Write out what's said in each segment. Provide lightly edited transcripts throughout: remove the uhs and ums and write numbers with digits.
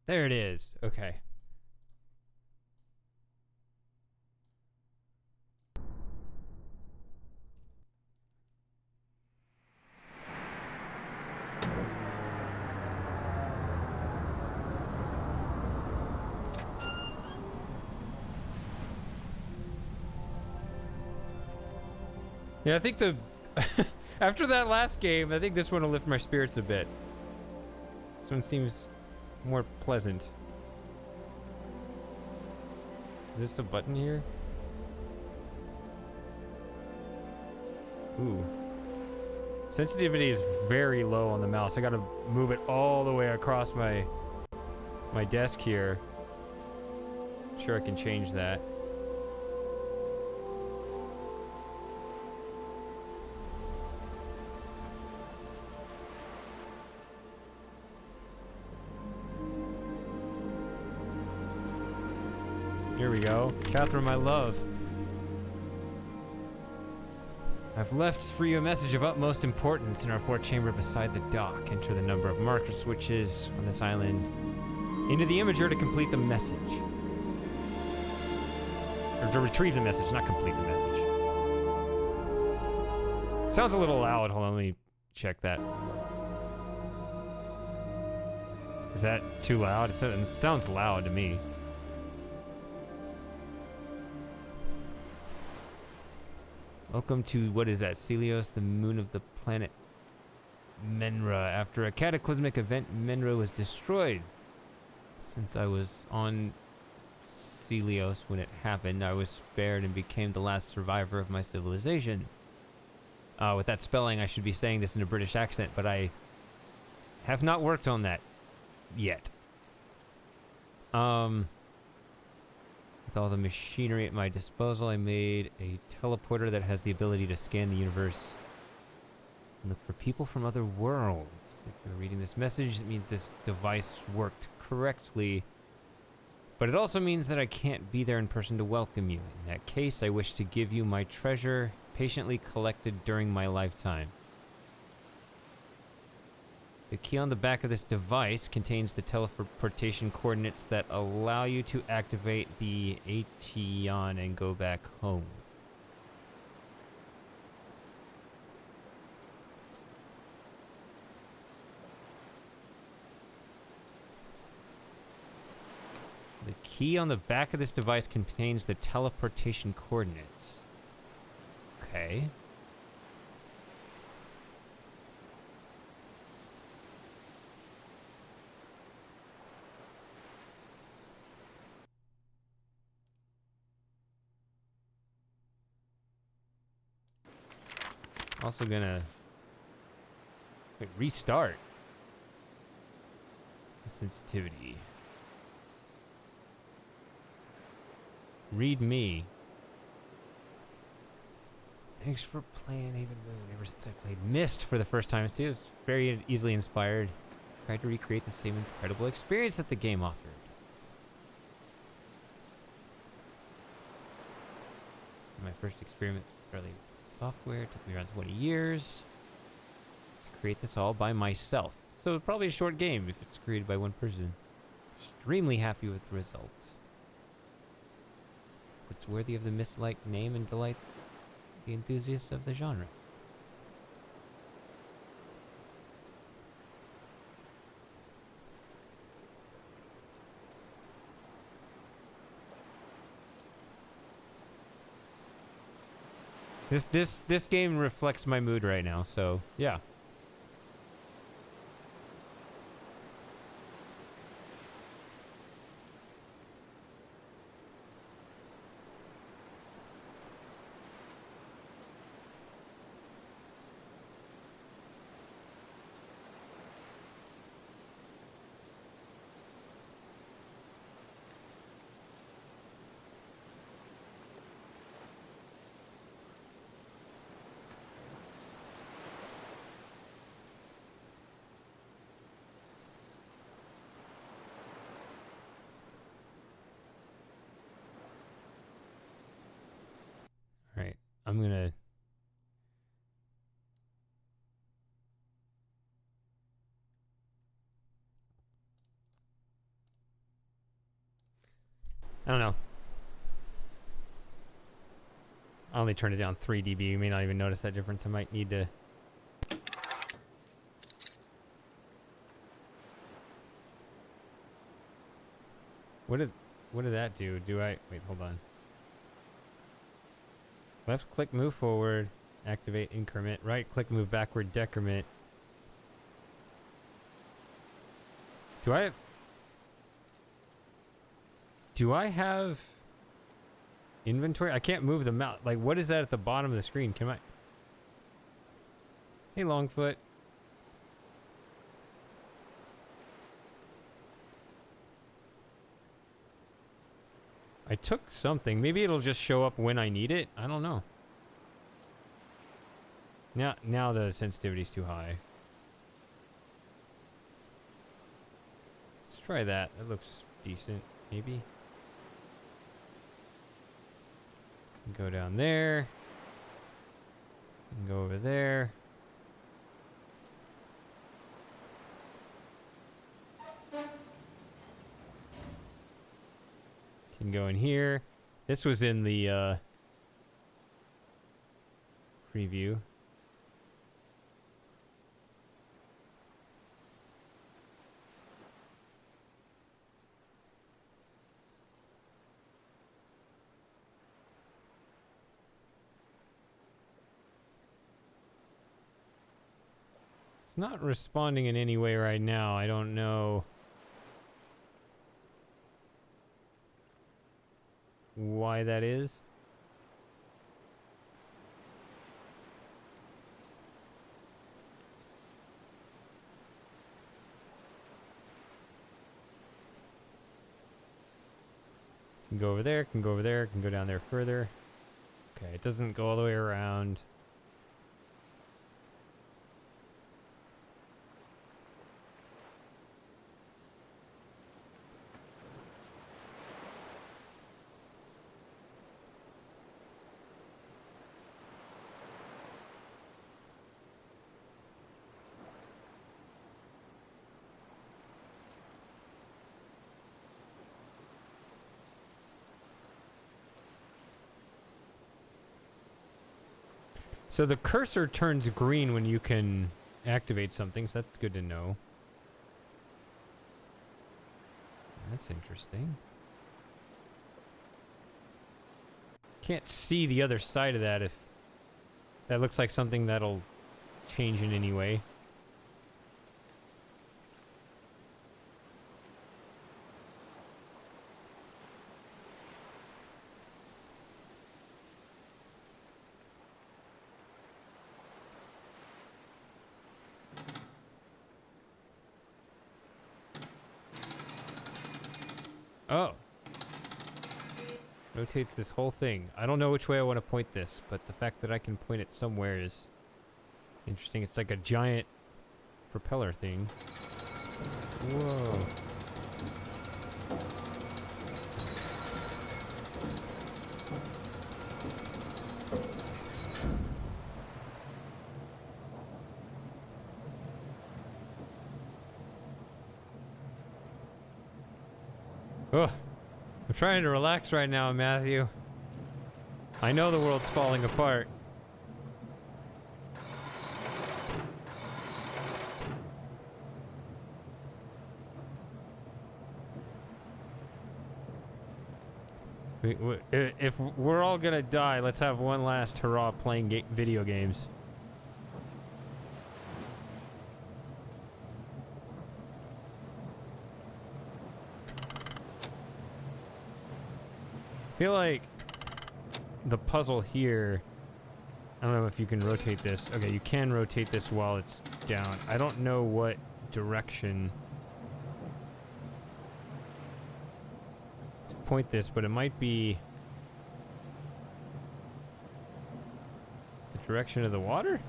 There it is. Okay. Yeah, I think the after that last game, I think this one will lift my spirits a bit. This one seems more pleasant. Is this a button here? Ooh. Sensitivity is very low on the mouse. I gotta move it all the way across my desk here. Sure, I can change that. Here we go. Catherine, my love. I've left for you a message of utmost importance in our fort chamber beside the dock. Enter the number of marker switches on this island into the imager to complete the message. Or to retrieve the message, not complete the message. Sounds a little loud. Hold on, let me check that. Is that too loud? It sounds loud to me. Welcome to, what is that? Celios, the moon of the planet Menra. After a cataclysmic event, Menra was destroyed. Since I was on Celios when it happened, I was spared and became the last survivor of my civilization. With that spelling, I should be saying this in a British accent, but I have not worked on that yet. With all the machinery at my disposal, I made a teleporter that has the ability to scan the universe and look for people from other worlds. If you're reading this message, it means this device worked correctly, but it also means that I can't be there in person to welcome you. In that case, I wish to give you my treasure, patiently collected during my lifetime. The key on the back of this device contains the teleportation coordinates that allow you to activate the Aetion and go back home. The key on the back of this device contains the teleportation coordinates. Okay. Also gonna restart the sensitivity. Read me. Thanks for playing Haven Moon. Ever since I played Myst for the first time, see, it was very easily inspired. Tried to recreate the same incredible experience that the game offered. My first experiment with early software took me around 20 years to create this all by myself. So probably a short game if it's created by one person. Extremely happy with the results. It's worthy of the Myst-like name and delight the enthusiasts of the genre. This game reflects my mood right now, so yeah. All right, I'm gonna. I don't know. I only turned it down 3 dB. You may not even notice that difference. I might need to... What did that do? Wait, hold on. Left click, move forward. Activate increment. Right click, move backward, decrement. Do I have inventory? I can't move the mouse. Like, what is that at the bottom of the screen? Can I? Hey, Longfoot. I took something. Maybe it'll just show up when I need it. I don't know. Now the sensitivity's too high. Let's try that. That looks decent, maybe. Go down there. And go over there. Can go in here. This was in the preview. It's not responding in any way right now. I don't know why that is. Can go over there, can go over there, can go down there further. Okay, it doesn't go all the way around. So the cursor turns green when you can activate something, so that's good to know. That's interesting. Can't see the other side of that if that looks like something that'll change in any way. Oh. Rotates this whole thing. I don't know which way I want to point this, but the fact that I can point it somewhere is interesting. It's like a giant propeller thing. Whoa. Oh, I'm trying to relax right now, Matthew. I know the world's falling apart. If we're all gonna die, let's have one last hurrah playing video games. I feel like the puzzle here, I don't know if you can rotate this. Okay, you can rotate this while it's down. I don't know what direction to point this, but it might be the direction of the water?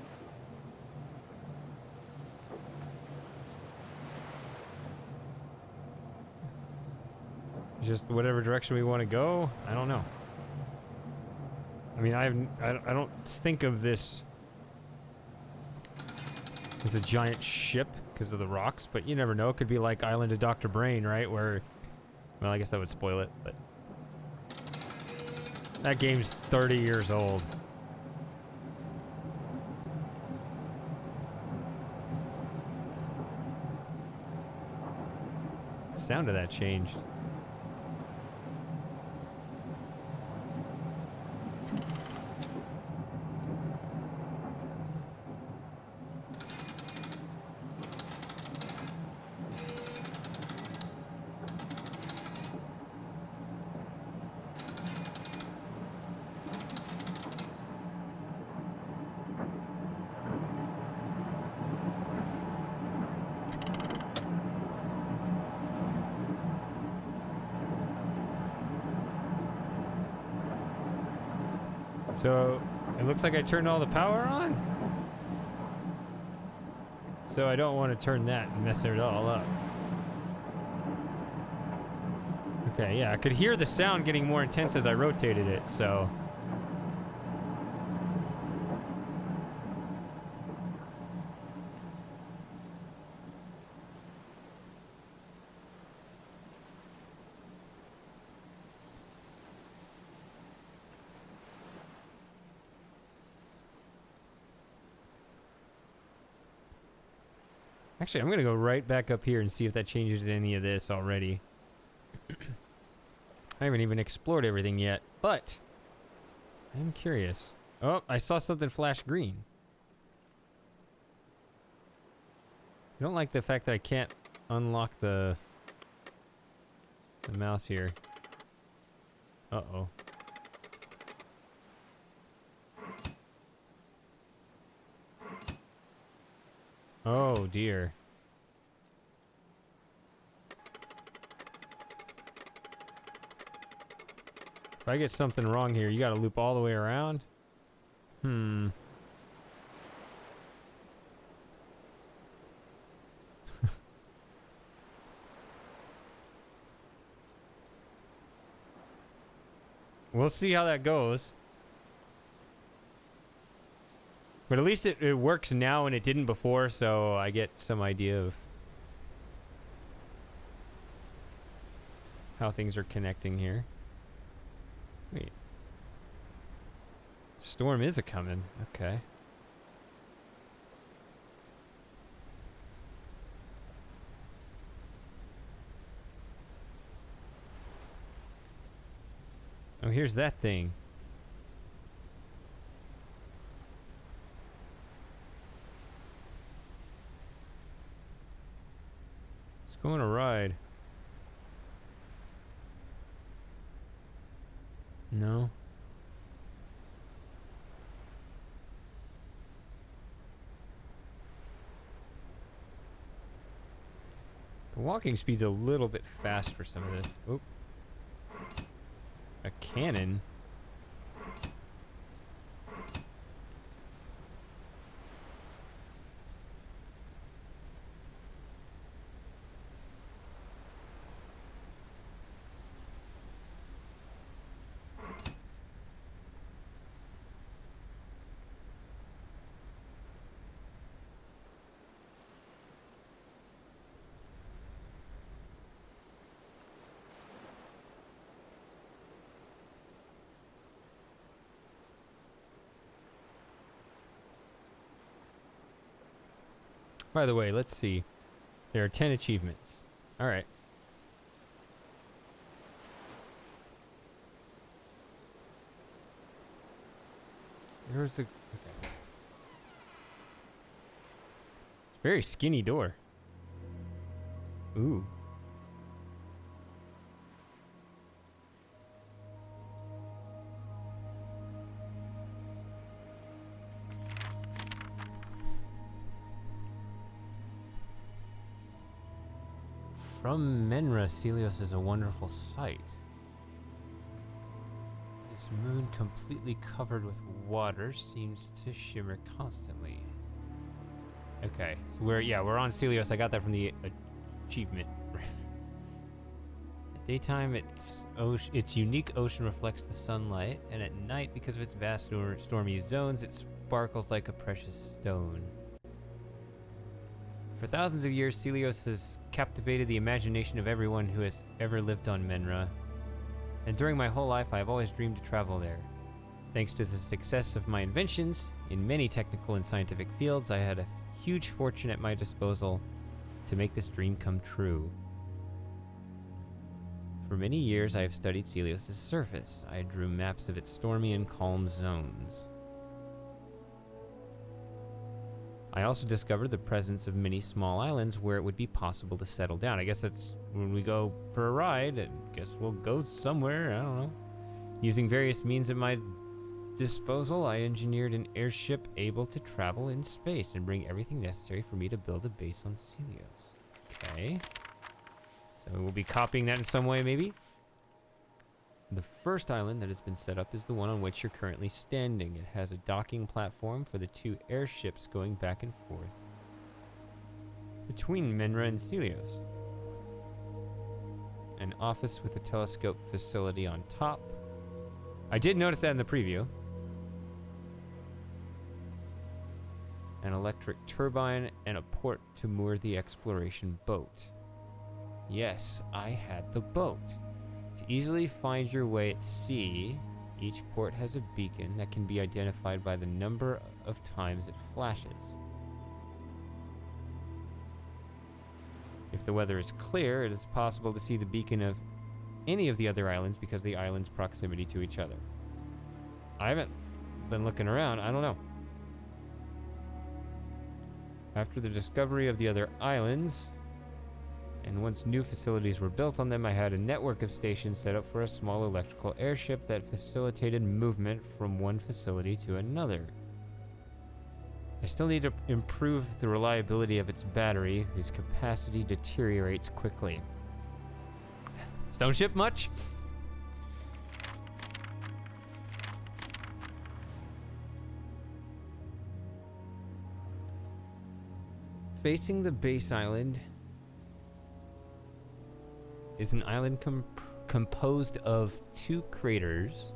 Just whatever direction we want to go. I don't know. I mean, I don't think of this as a giant ship because of the rocks, but you never know. It could be like Island of Dr. Brain, right? Where, well, I guess that would spoil it, but That game's 30 years old. The sound of that changed. So, it looks like I turned all the power on. So I don't want to turn that and mess it all up. Okay, yeah, I could hear the sound getting more intense as I rotated it, so... Actually, I'm going to go right back up here and see if that changes any of this already. I haven't even explored everything yet, but I'm curious. Oh, I saw something flash green. I don't like the fact that I can't unlock the mouse here. Uh-oh. Oh, dear. If I get something wrong here, you gotta loop all the way around? We'll see how that goes. But at least it works now and it didn't before, so I get some idea of how things are connecting here. Wait. Storm is a-coming. Okay. Oh, here's that thing. Let's go on a ride. No. The walking speed's a little bit fast for some of this. Oop. A cannon? By the way, let's see. There are 10 achievements. All right. There's a... Okay. Very skinny door. Ooh. From Menra, Celios is a wonderful sight. This moon, completely covered with water, seems to shimmer constantly. Okay, so we're on Celios. I got that from the achievement. At daytime, its unique ocean reflects the sunlight, and at night, because of its vast stormy zones, it sparkles like a precious stone. For thousands of years, Celios has captivated the imagination of everyone who has ever lived on Menra. and during my whole life I have always dreamed to travel there. Thanks to the success of my inventions in many technical and scientific fields, I had a huge fortune at my disposal to make this dream come true. For many years I have studied Celios' surface. I drew maps of its stormy and calm zones. I also discovered the presence of many small islands where it would be possible to settle down. I guess that's when we go for a ride. I guess we'll go somewhere, I don't know. Using various means at my disposal, I engineered an airship able to travel in space and bring everything necessary for me to build a base on Celios. Okay. So we'll be copying that in some way, maybe? The first island that has been set up is the one on which you're currently standing. It has a docking platform for the 2 airships going back and forth between Menra and Celios. An office with a telescope facility on top. I did notice that in the preview. An electric turbine and a port to moor the exploration boat. Yes, I had the boat. To easily find your way at sea, each port has a beacon that can be identified by the number of times it flashes. If the weather is clear, it is possible to see the beacon of any of the other islands because of the islands' proximity to each other. I haven't been looking around, I don't know. After the discovery of the other islands, and once new facilities were built on them, I had a network of stations set up for a small electrical airship that facilitated movement from one facility to another. I still need to improve the reliability of its battery, whose capacity deteriorates quickly. Stone ship much? Facing the base island is an island composed of 2 craters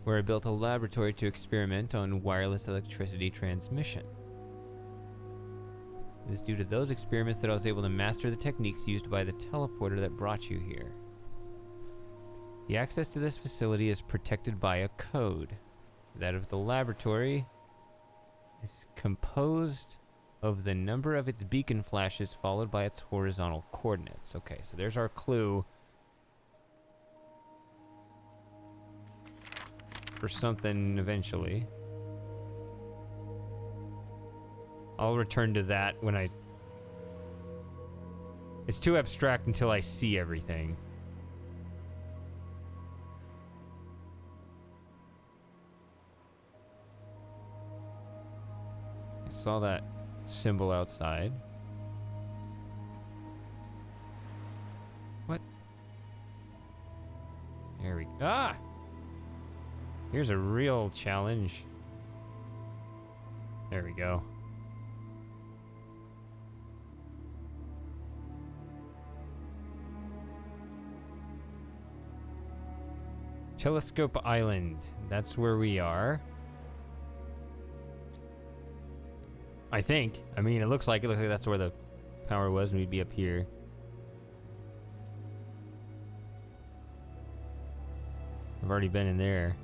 where I built a laboratory to experiment on wireless electricity transmission. It was due to those experiments that I was able to master the techniques used by the teleporter that brought you here. The access to this facility is protected by a code. That of the laboratory is composed of the number of its beacon flashes followed by its horizontal coordinates. Okay, so there's our clue for something eventually. I'll return to that when I... It's too abstract until I see everything. I saw that symbol outside. What? There we go. Ah! Here's a real challenge. There we go. Telescope Island. That's where we are. I think. I mean, it looks like that's where the power was, and we'd be up here. I've already been in there.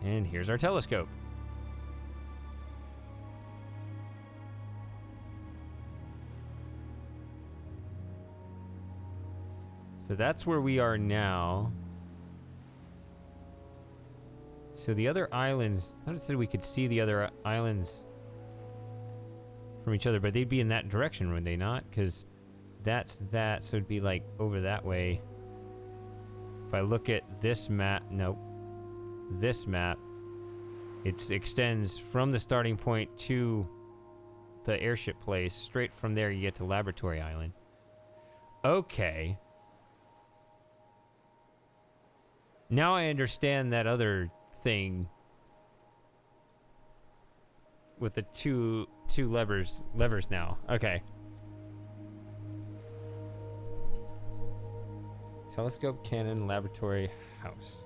And here's our telescope. So that's where we are now. So the other islands, I thought it said we could see the other islands from each other, but they'd be in that direction, would they not? Because that's that, so it'd be like over that way. If I look at this map, nope. This map, it extends from the starting point to the airship place. Straight from there, you get to Laboratory Island. Okay. Now I understand that other thing with the two levers now. Okay. Telescope, cannon, laboratory, house.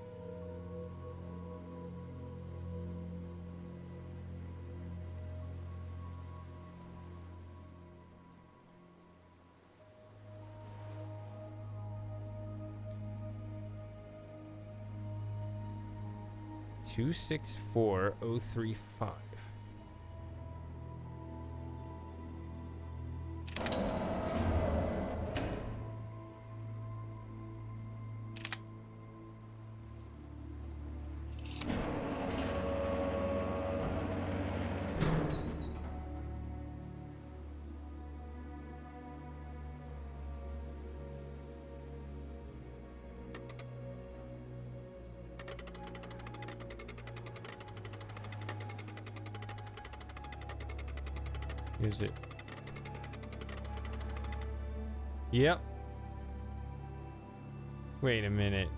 264035. Is it? Yep. Wait a minute.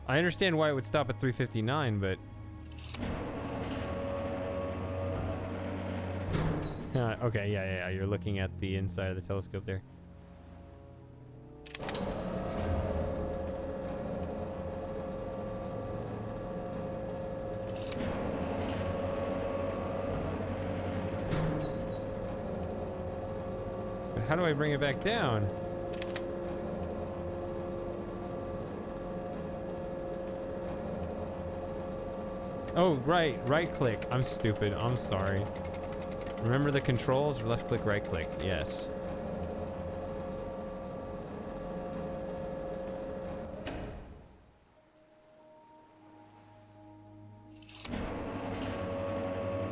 I understand why it would stop at 359, but... okay, yeah. You're looking at the inside of the telescope there. But how do I bring it back down? Oh, right click. I'm stupid. I'm sorry. Remember the controls? Left click, right click. Yes.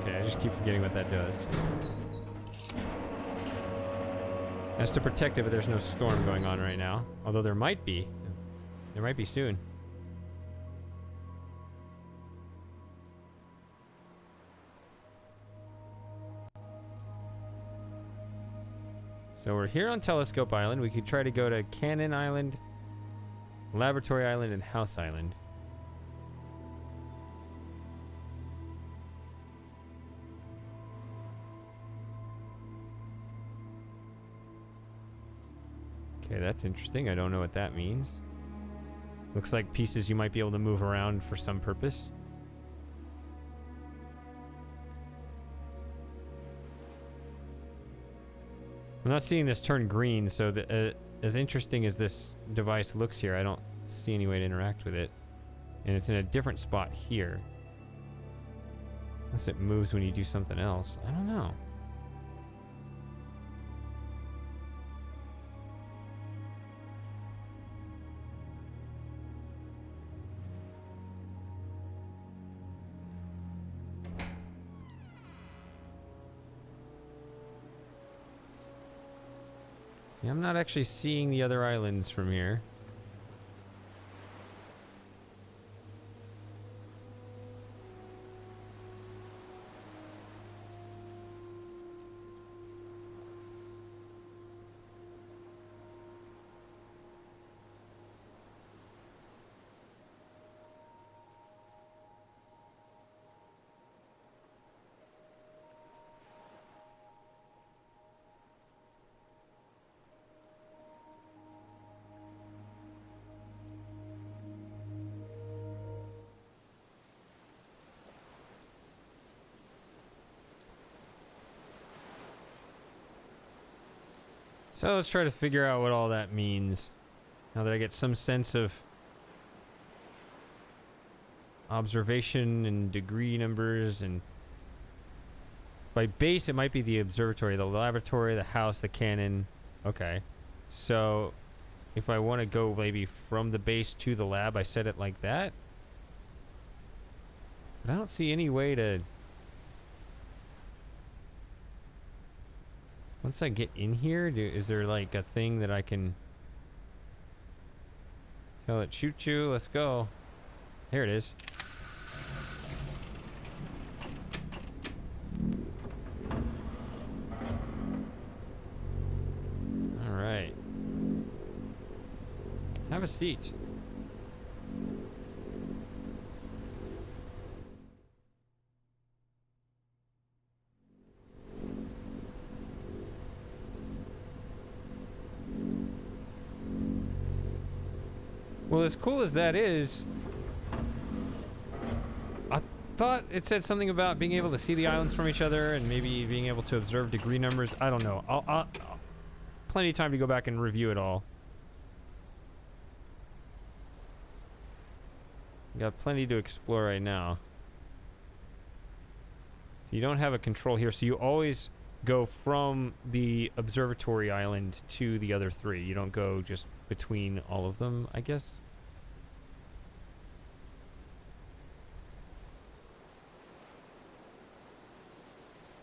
Okay, I just keep forgetting what that does. That's to protect it, but there's no storm going on right now. Although there might be. There might be soon. So we're here on Telescope Island. We could try to go to Cannon Island, Laboratory Island, and House Island. Okay, that's interesting. I don't know what that means. Looks like pieces you might be able to move around for some purpose. I'm not seeing this turn green, so as interesting as this device looks here, I don't see any way to interact with it. And it's in a different spot here. Unless it moves when you do something else. I don't know. Yeah, I'm not actually seeing the other islands from here. So let's try to figure out what all that means. Now that I get some sense of observation and degree numbers, and by base it might be the observatory, the laboratory, the house, the cannon. Okay. So if I want to go maybe from the base to the lab, I set it like that. But I don't see any way to... Once I get in here, is there like a thing that I can tell it, shoot you, let's go. There it is. All right. Have a seat. Well, as cool as that is, I thought it said something about being able to see the islands from each other and maybe being able to observe degree numbers. I don't know. I'll plenty of time to go back and review it all. You got plenty to explore right now. So you don't have a control here, so you always go from the observatory island to the other three. You don't go just between all of them, I guess.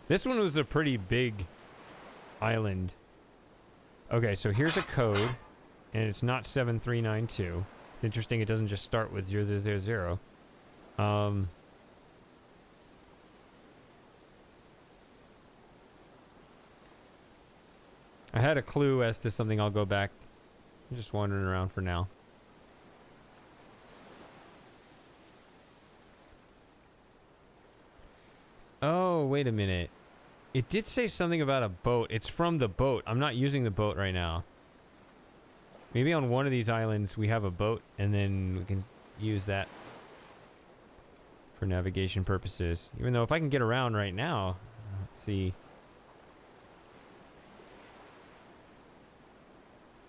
This one was a pretty big island. Okay, so here's a code, and it's not 7392. It's interesting it doesn't just start with 0000. I had a clue as to something. I'll go back. I'm just wandering around for now. Oh, wait a minute. It did say something about a boat. It's from the boat. I'm not using the boat right now. Maybe on one of these islands we have a boat, and then we can use that for navigation purposes. Even though if I can get around right now, let's see.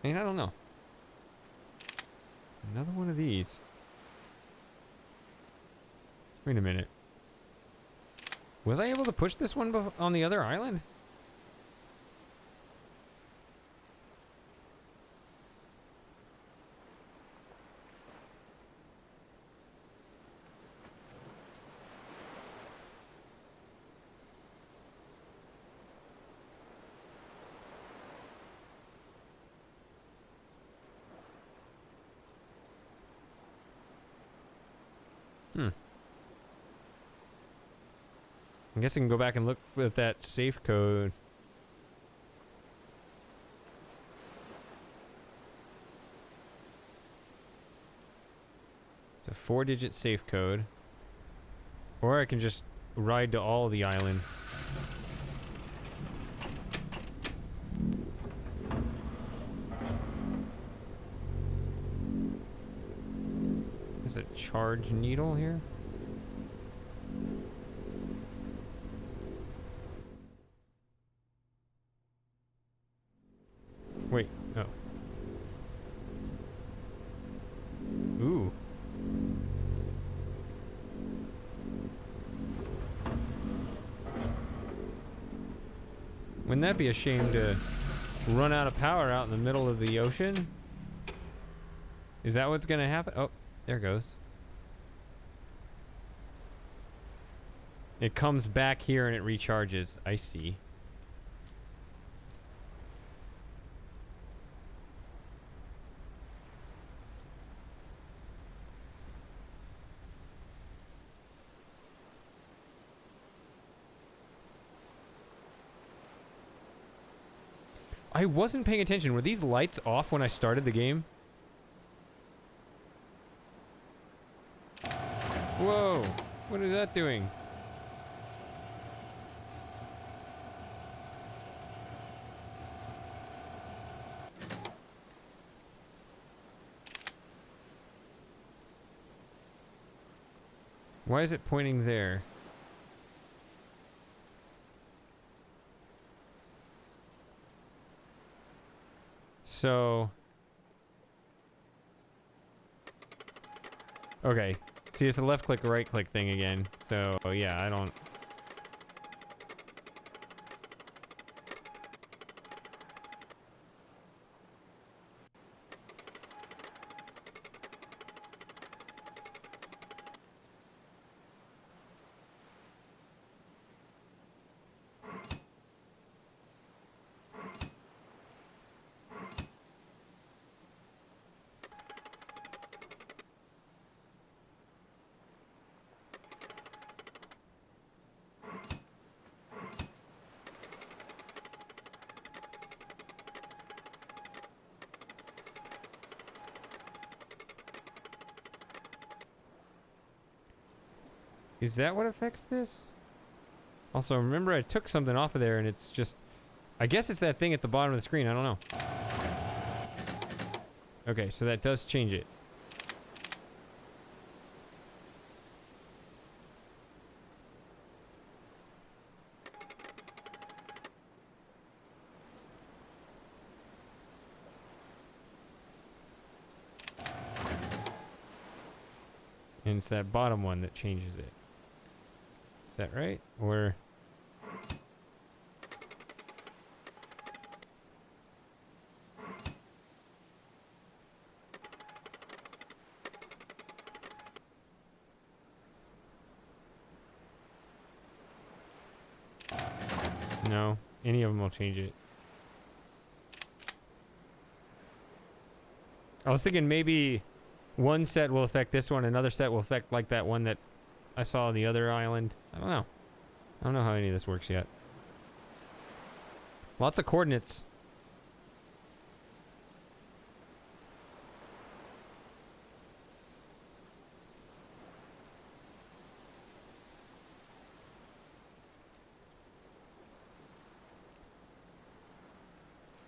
I mean, I don't know. Another one of these. Wait a minute. Was I able to push this one on the other island? I guess I can go back and look with that safe code. It's a 4-digit safe code. Or I can just ride to all the island. There's a charge needle here. Wait, oh. Ooh. Wouldn't that be a shame to run out of power out in the middle of the ocean? Is that what's gonna happen? Oh, there it goes. It comes back here and it recharges. I see. I wasn't paying attention. Were these lights off when I started the game? Whoa! What is that doing? Why is it pointing there? So... Okay. See, it's a left click, right click thing again. So, yeah, I don't... Is that what affects this? Also, remember I took something off of there and it's just... I guess it's that thing at the bottom of the screen. I don't know. Okay, so that does change it. And it's that bottom one that changes it. Is that right? Or... No, any of them will change it. I was thinking maybe one set will affect this one, another set will affect like that one that I saw on the other island. I don't know. I don't know how any of this works yet. Lots of coordinates.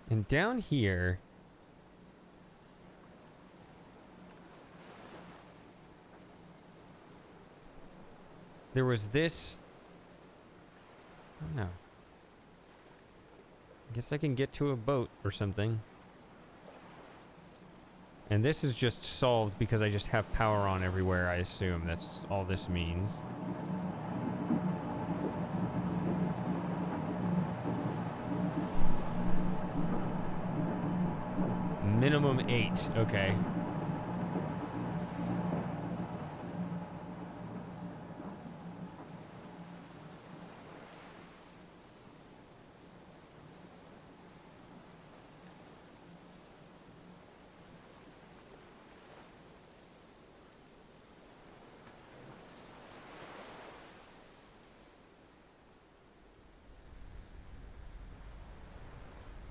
And down here... there was this... I don't know. I guess I can get to a boat or something. And this is just solved because I just have power on everywhere, I assume. That's all this means. Minimum 8, okay.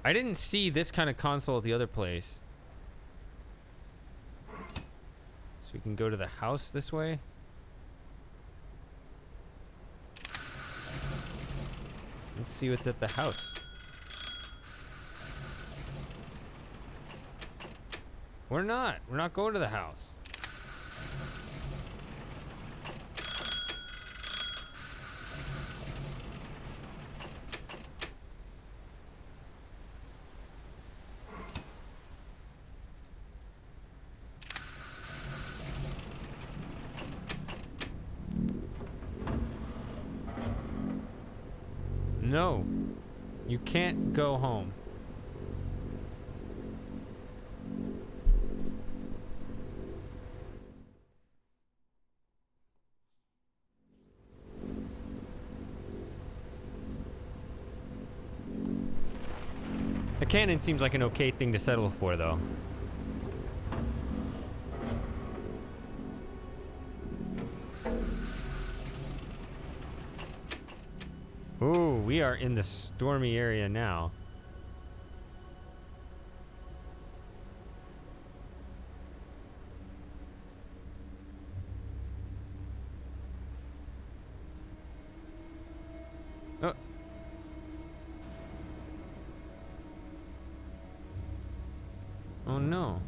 I didn't see this kind of console at the other place. So we can go to the house this way. Let's see what's at the house. We're not going to the house. No, you can't go home. A cannon seems like an okay thing to settle for, though. Ooh, we are in the stormy area now. Oh. Oh no.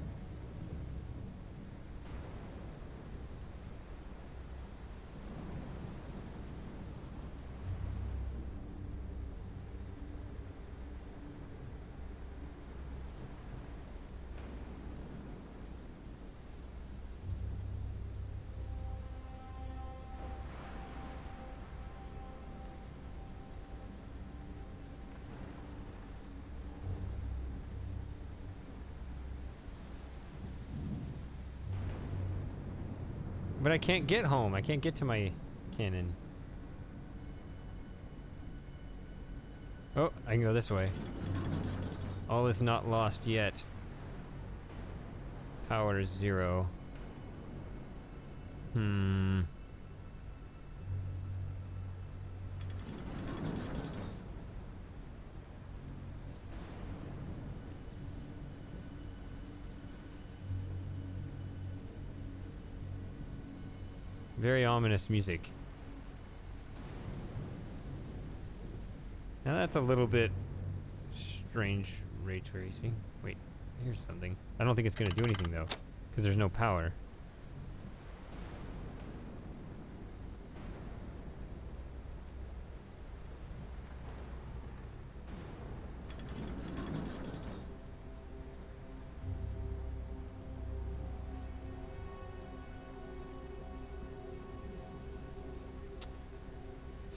But I can't get home. I can't get to my cannon. Oh, I can go this way. All is not lost yet. Power is 0. Very ominous music. Now that's a little bit strange ray tracing. Wait, here's something. I don't think it's gonna do anything though, because there's no power.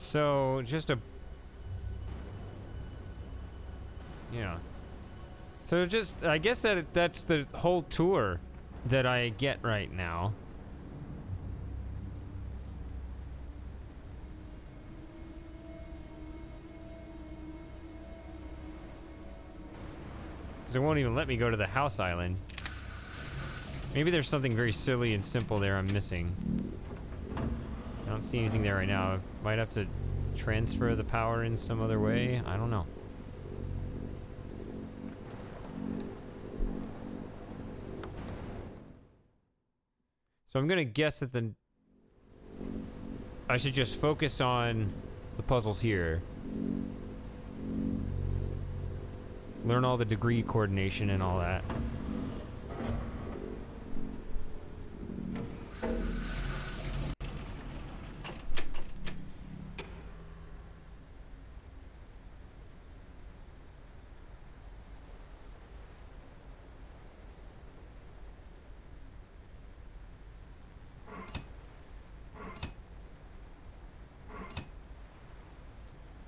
So, just a... Yeah. So just, I guess that's the whole tour that I get right now. Because it won't even let me go to the house island. Maybe there's something very silly and simple there I'm missing. I don't see anything there right now. I might have to transfer the power in some other way. I don't know. So I'm gonna guess that I should just focus on the puzzles here. Learn all the degree coordination and all that.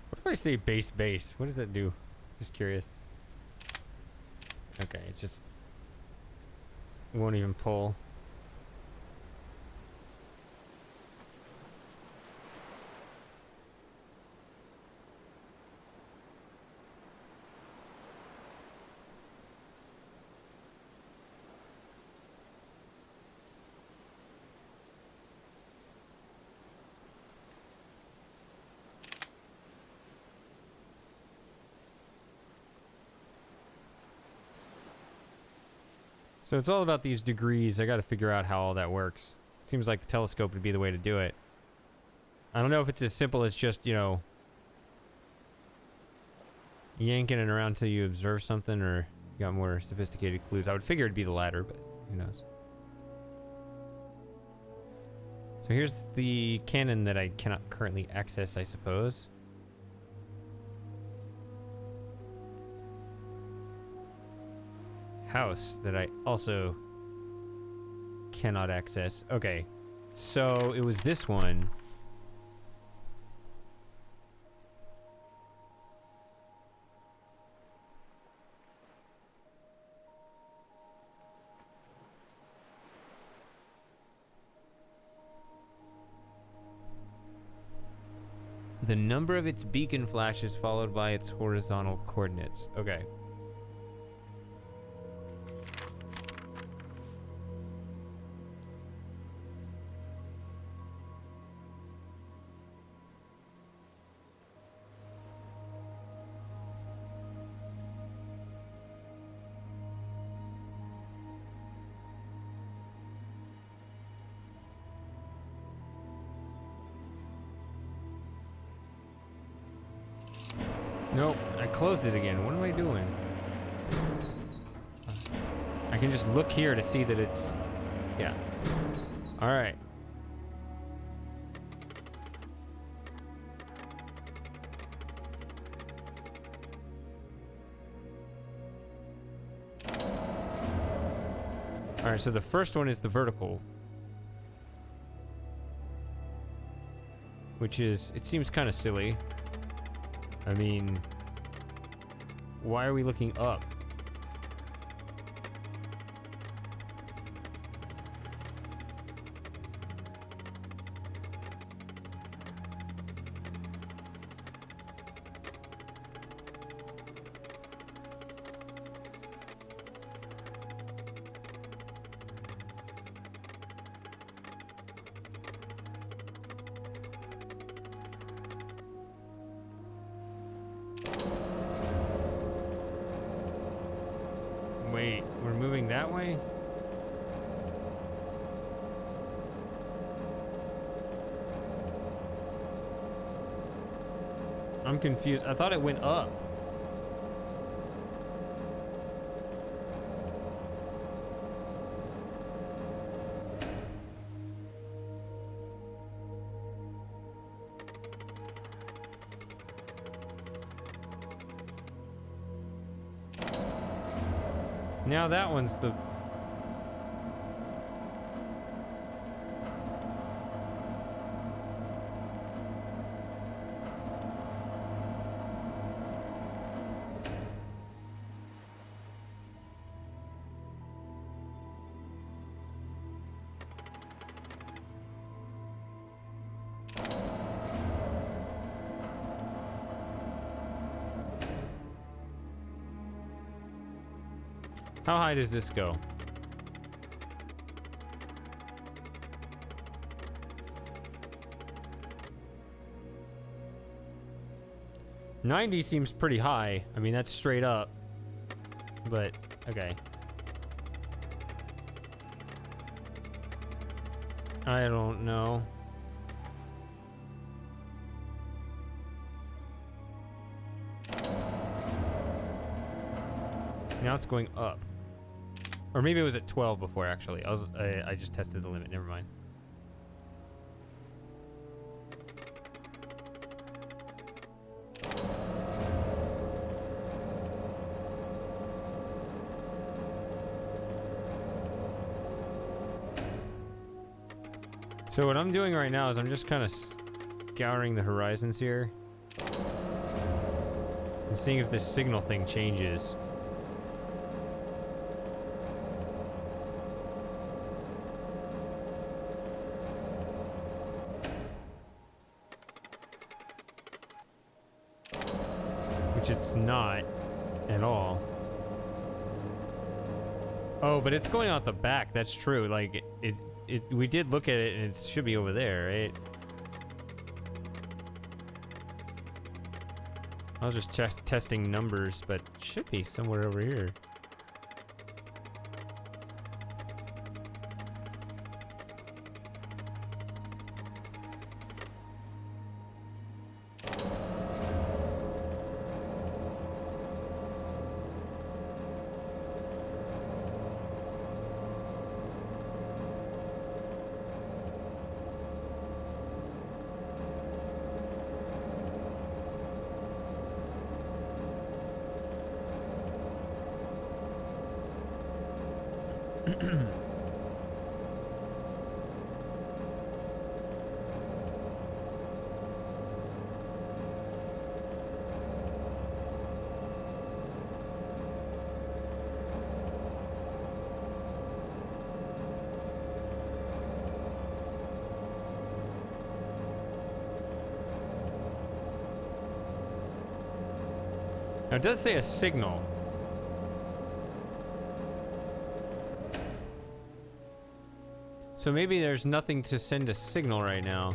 What if I say base? What does that do? Just curious. Okay, it just won't even pull. So it's all about these degrees. I gotta figure out how all that works. Seems like the telescope would be the way to do it. I don't know if it's as simple as just, you know, yanking it around till you observe something, or you got more sophisticated clues. I would figure it'd be the latter, but who knows. So here's the cannon that I cannot currently access, I suppose. House that I also cannot access. Okay, so it was this one. The number of its beacon flashes followed by its horizontal coordinates. Okay. Nope, I closed it again. What am I doing? I can just look here to see that it's... Yeah. Alright. Alright, so the first one is the vertical. Which is... It seems kind of silly. I mean, why are we looking up? Wait, we're moving that way? I'm confused. I thought it went up. Now that one's the... How high does this go? $90 seems pretty high. I mean, that's straight up. But, okay. I don't know. Now it's going up. Or maybe it was at 12 before, actually. I just tested the limit. Never mind. So what I'm doing right now is I'm just kind of scouring the horizons here and seeing if this signal thing changes. Which it's not at all. Oh, but it's going out the back. That's true. Like we did look at it and it should be over there, right? I was just testing numbers, but it should be somewhere over here. Now it does say a signal. So maybe there's nothing to send a signal right now.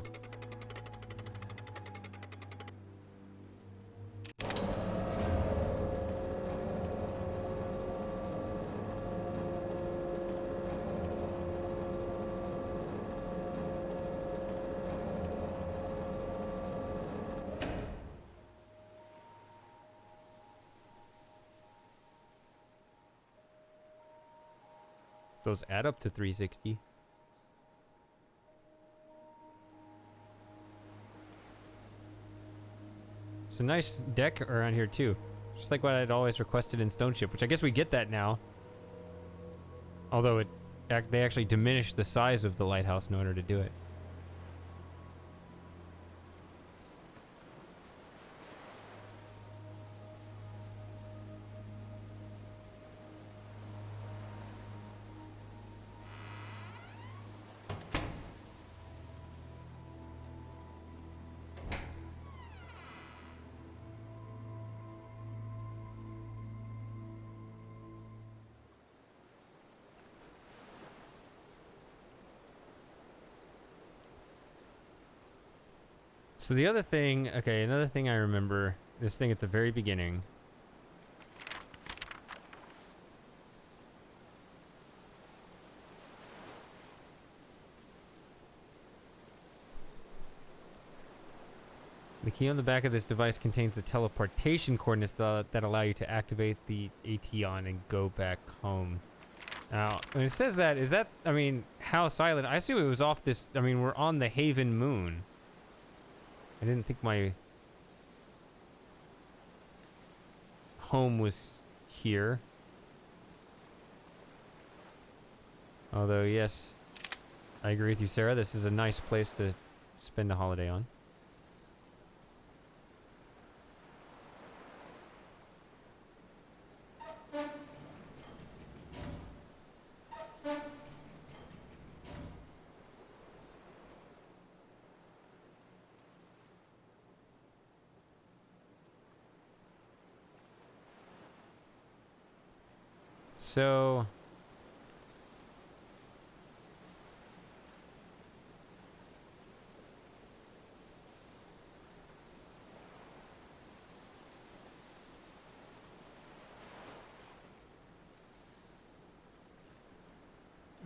Those add up to 360. It's a nice deck around here too. Just like what I'd always requested in Stone Ship, which I guess we get that now. Although they actually diminished the size of the lighthouse in order to do it. So the other thing, okay, another thing I remember, this thing at the very beginning. The key on the back of this device contains the teleportation coordinates that allow you to activate the ATON and go back home. Now, when it says that, is that, I mean, how silent? I assume it was off this, I mean, we're on the Haven moon. I didn't think my home was here. Although, yes, I agree with you, Sarah. This is a nice place to spend a holiday on. so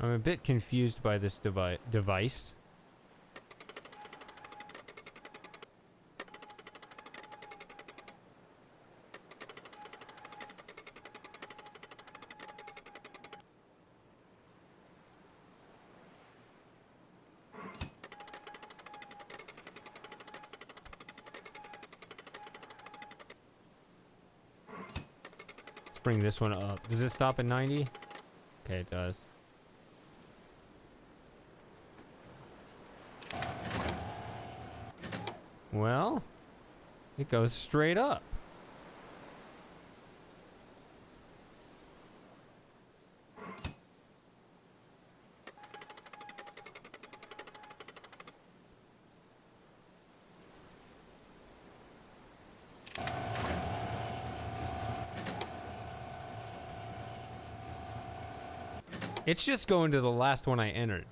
I'm a bit confused by this device. Let's bring this one up. Does it stop at 90? Okay, it does. Well, it goes straight up. It's just going to the last one I entered.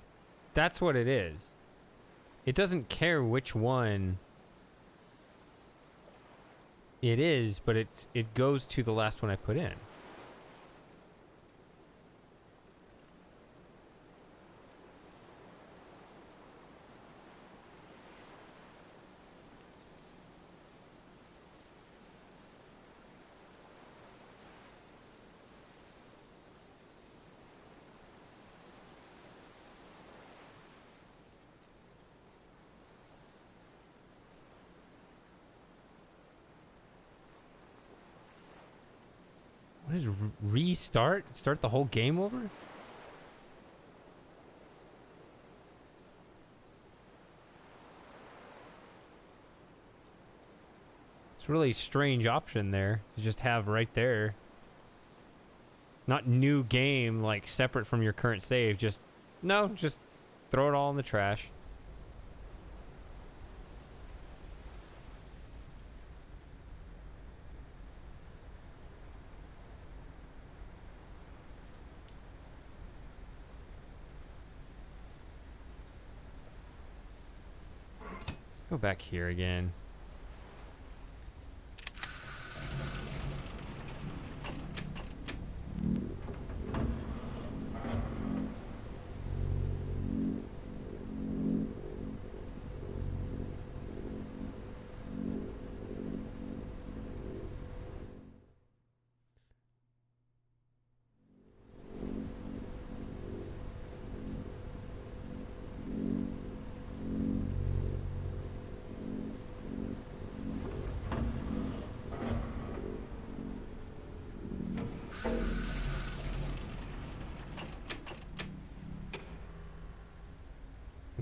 That's what it is. It doesn't care which one it is, but it goes to the last one I put in. What is restart? Start the whole game over? It's a really strange option there to just have right there. Not new game, like separate from your current save. Just, no, just throw it all in the trash. Go back here again.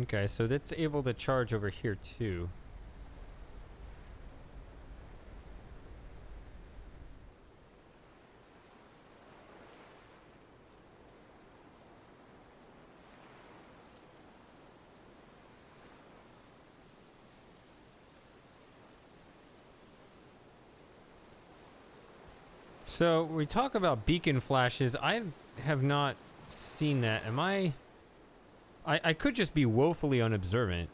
Okay, so that's able to charge over here too. So we talk about beacon flashes. I have not seen that. Am I could just be woefully unobservant.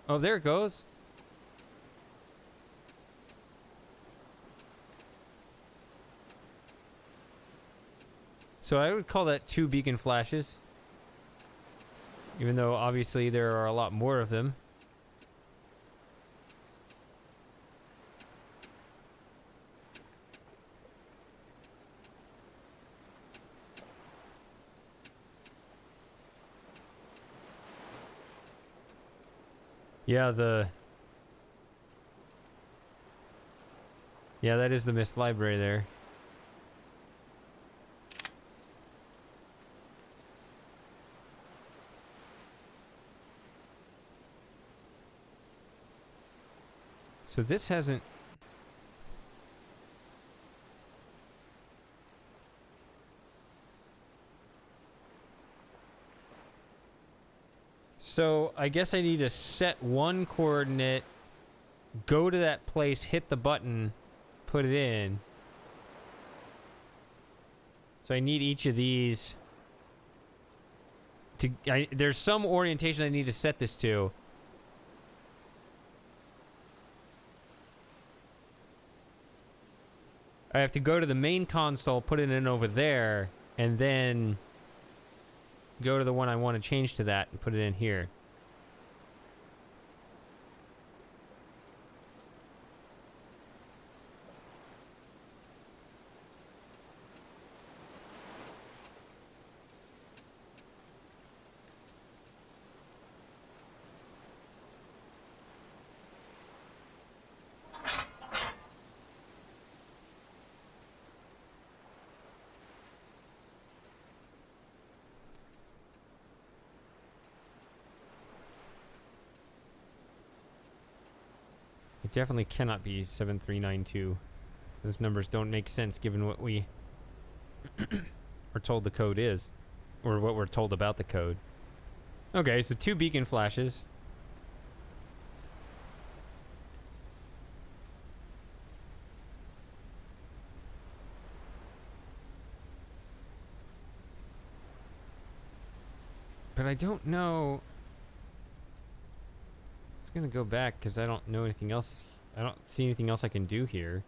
Oh, there it goes. So I would call that 2 beacon flashes. Even though obviously there are a lot more of them. Yeah, that is the Mist Library there. So this hasn't... So I guess I need to set one coordinate, go to that place, hit the button, put it in. So I need each of these to... there's some orientation I need to set this to. I have to go to the main console, put it in over there, and then go to the one I want to change to that and put it in here. It definitely cannot be 7392. Those numbers don't make sense given what we are told the code is. Or what we're told about the code. Okay, so 2 beacon flashes. But I don't know... I'm gonna go back because I don't know anything else. I don't see anything else I can do here.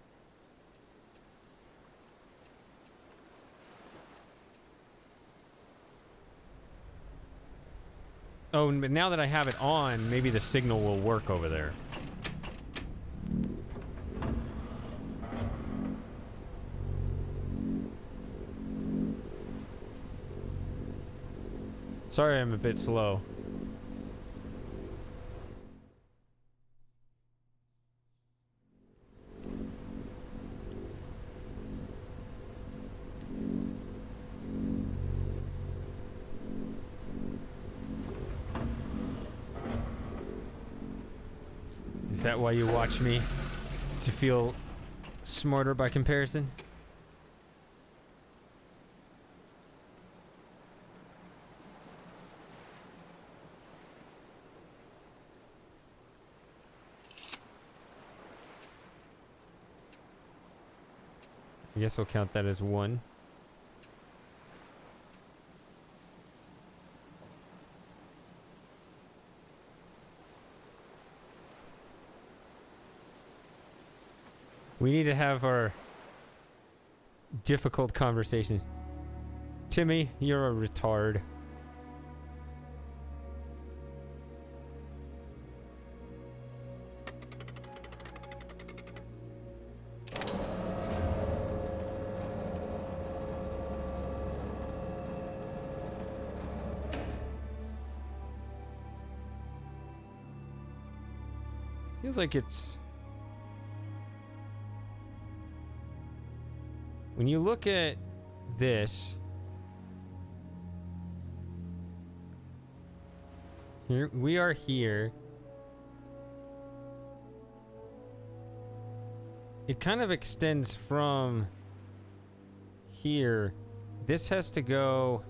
Oh, but now that I have it on, maybe the signal will work over there. Sorry, I'm a bit slow. Is that why you watch me? To feel smarter by comparison? I guess we'll count that as 1. We need to have our difficult conversations. Timmy, you're a retard. Feels like it's... When you look at this, here we are here. It kind of extends from here. This has to go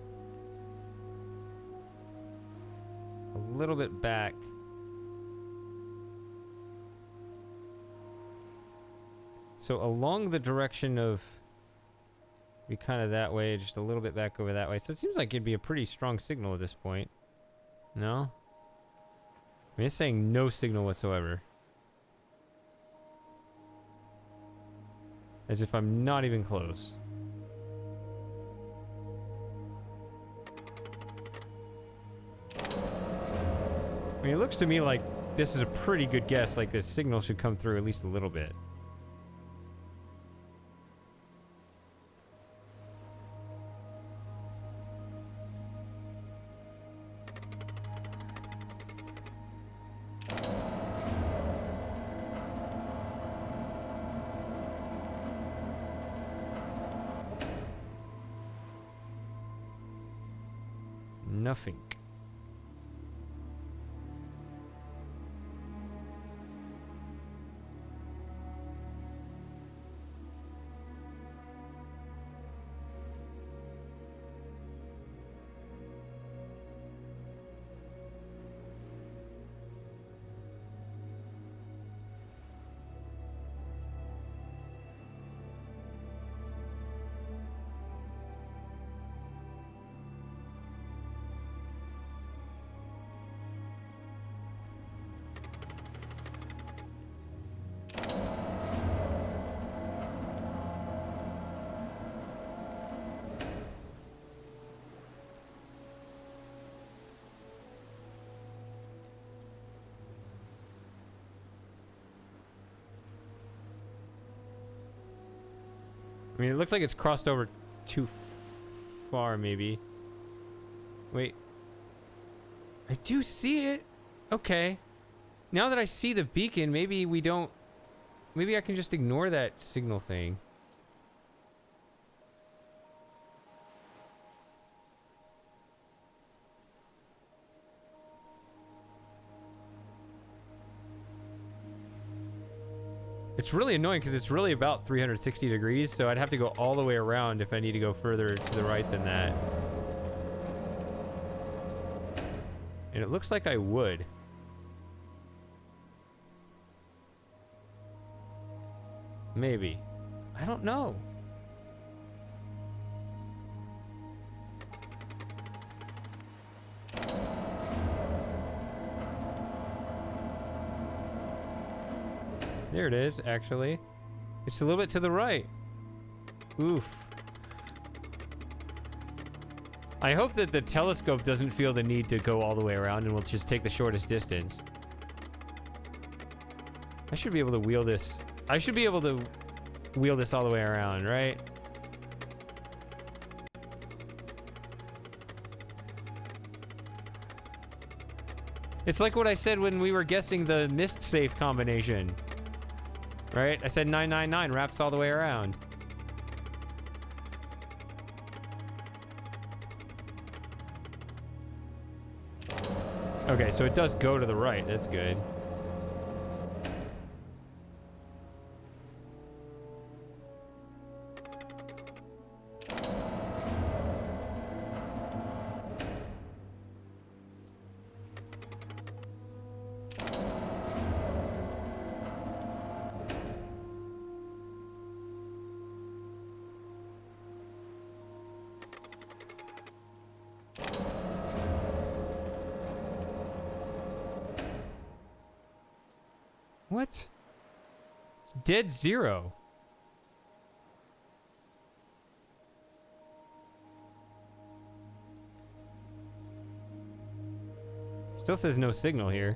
a little bit back. So along the direction of... be kind of that way, just a little bit back over that way. So it seems like it'd be a pretty strong signal at this point. No? I mean, it's saying no signal whatsoever. As if I'm not even close. I mean, it looks to me like this is a pretty good guess. Like, this signal should come through at least a little bit. Nothing. I mean, it looks like it's crossed over too far, maybe. Wait. I do see it. Okay. Now that I see the beacon, maybe we don't... Maybe I can just ignore that signal thing. It's really annoying because it's really about 360 degrees, so I'd have to go all the way around if I need to go further to the right than that. And it looks like I would. Maybe. I don't know. There it is, actually. It's a little bit to the right. Oof. I hope that the telescope doesn't feel the need to go all the way around and will just take the shortest distance. I should be able to wheel this. I should be able to wheel this all the way around, right? It's like what I said when we were guessing the mist safe combination. Right? I said 999 wraps all the way around. Okay, so it does go to the right. That's good. What? It's dead zero. Still says no signal here.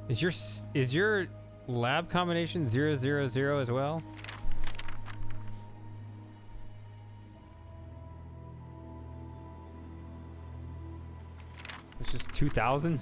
Is your lab combination 000 as well? It's just 2000?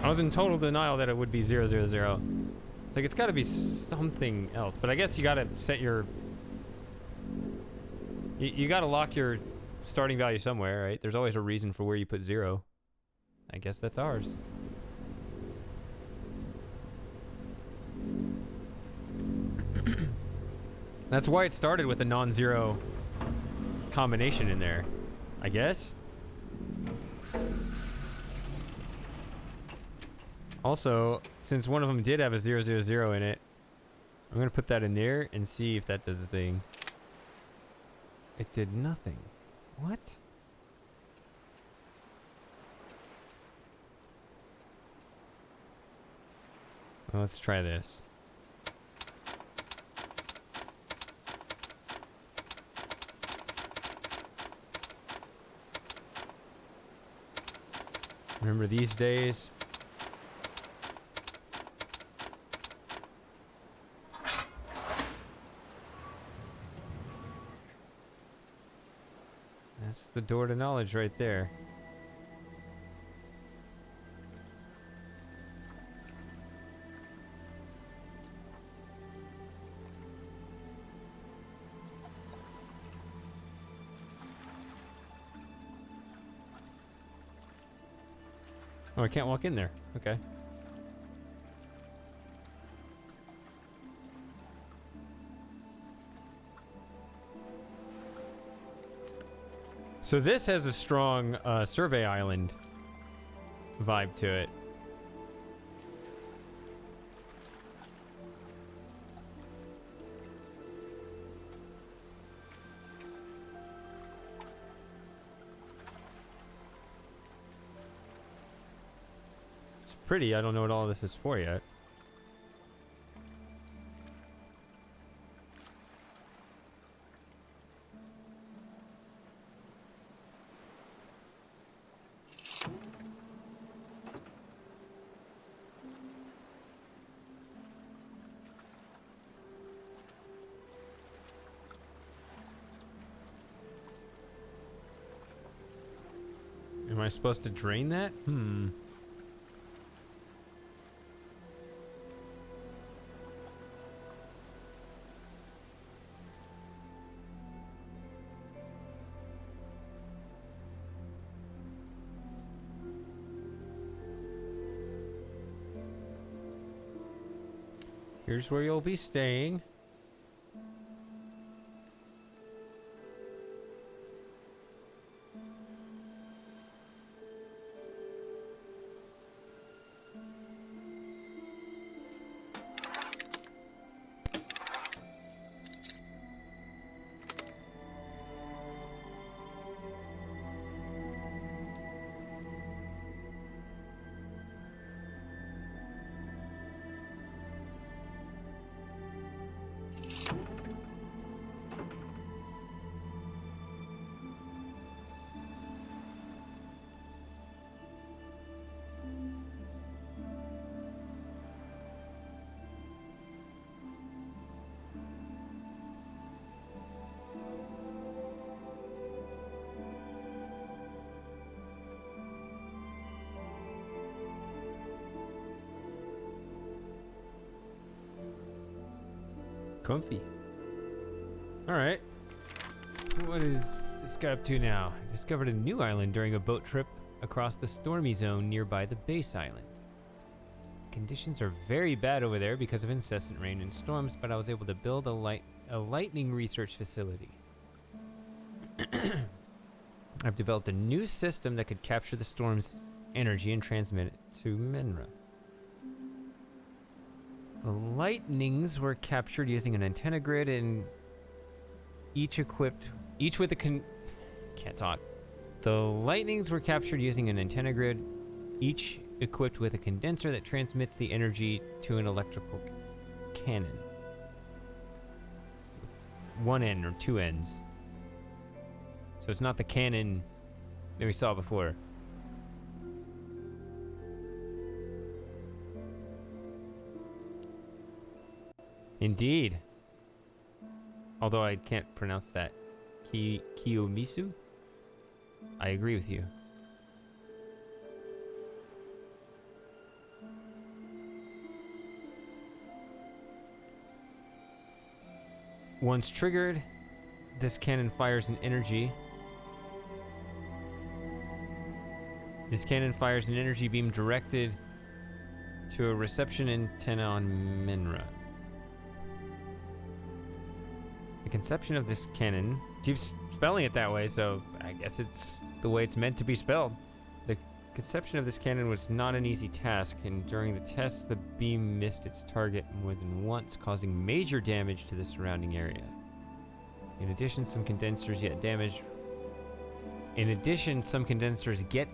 I was in total denial that it would be 000. It's like, it's gotta be something else. But I guess you gotta set your... You gotta lock your starting value somewhere, right? There's always a reason for where you put 0. I guess that's ours. That's why it started with a non-zero combination in there, I guess. Also, since one of them did have a 000 in it, I'm gonna put that in there and see if that does a thing. It did nothing. What? Well, let's try this. Remember these days? That's the door to knowledge right there. Oh, I can't walk in there. Okay. So this has a strong survey island vibe to it. It's pretty. I don't know what all this is for yet. Am I supposed to drain that? Here's where you'll be staying. Comfy. Alright. What is this guy up to now? I discovered a new island during a boat trip across the stormy zone nearby the base island. Conditions are very bad over there because of incessant rain and storms, but I was able to build a lightning research facility. I've developed a new system that could capture the storm's energy and transmit it to Menra. The lightnings were captured using an antenna grid and each with a can't talk. The lightnings were captured using an antenna grid, each equipped with a condenser that transmits the energy to an electrical cannon. One end or two ends. So it's not the cannon that we saw before. Indeed. Although I can't pronounce that. Kiyomizu? I agree with you. Once triggered, this cannon fires an energy. This cannon fires an energy beam directed to a reception antenna on Menra. The conception of this cannon keeps spelling it that way, so I guess it's the way it's meant to be spelled. The conception of this cannon was not an easy task, and during the test, the beam missed its target more than once, causing major damage to the surrounding area. In addition, some condensers get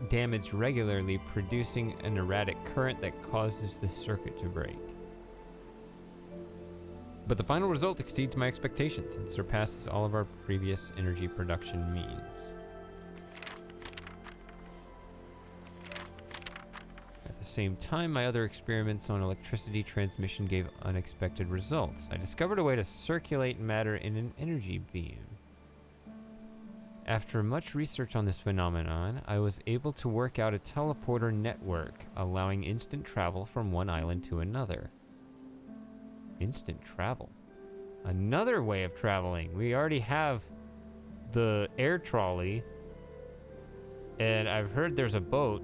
damaged regularly, producing an erratic current that causes the circuit to break. But the final result exceeds my expectations and surpasses all of our previous energy production means. At the same time, my other experiments on electricity transmission gave unexpected results. I discovered a way to circulate matter in an energy beam. After much research on this phenomenon, I was able to work out a teleporter network, allowing instant travel from one island to another. Instant travel. Another way of traveling. We already have the air trolley, and I've heard there's a boat.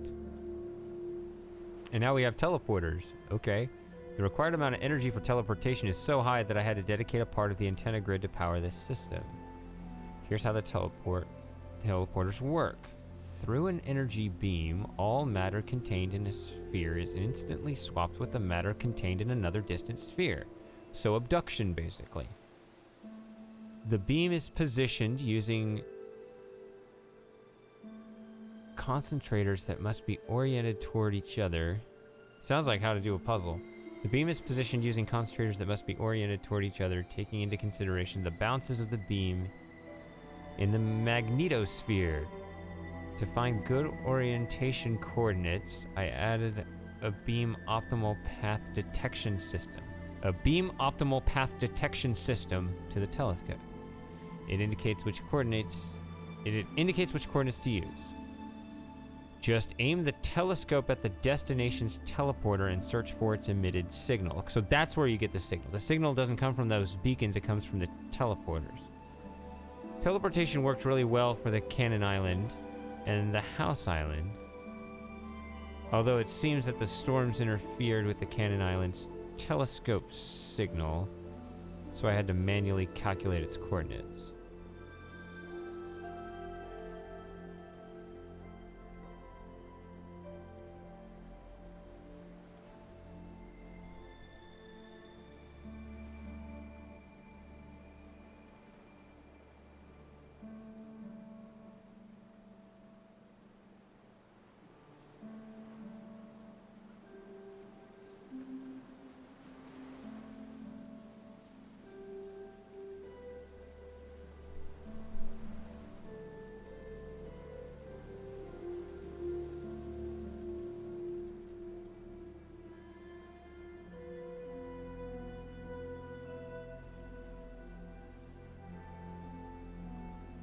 And now we have teleporters. Okay. The required amount of energy for teleportation is so high that I had to dedicate a part of the antenna grid to power this system. Here's how the teleporters work. Through an energy beam, all matter contained in a sphere is instantly swapped with the matter contained in another distant sphere. So abduction, basically. The beam is positioned using concentrators that must be oriented toward each other. Sounds like how to do a puzzle. The beam is positioned using concentrators that must be oriented toward each other, taking into consideration the bounces of the beam in the magnetosphere. To find good orientation coordinates, I added a beam optimal path detection system. A beam optimal path detection system to the telescope. It indicates which coordinates to use. Just aim the telescope at the destination's teleporter and search for its emitted signal. So that's where you get the signal. The signal doesn't come from those beacons, it comes from the teleporters. Teleportation worked really well for the Cannon Island and the House Island. Although it seems that the storms interfered with the Cannon Island's telescope signal, so I had to manually calculate its coordinates.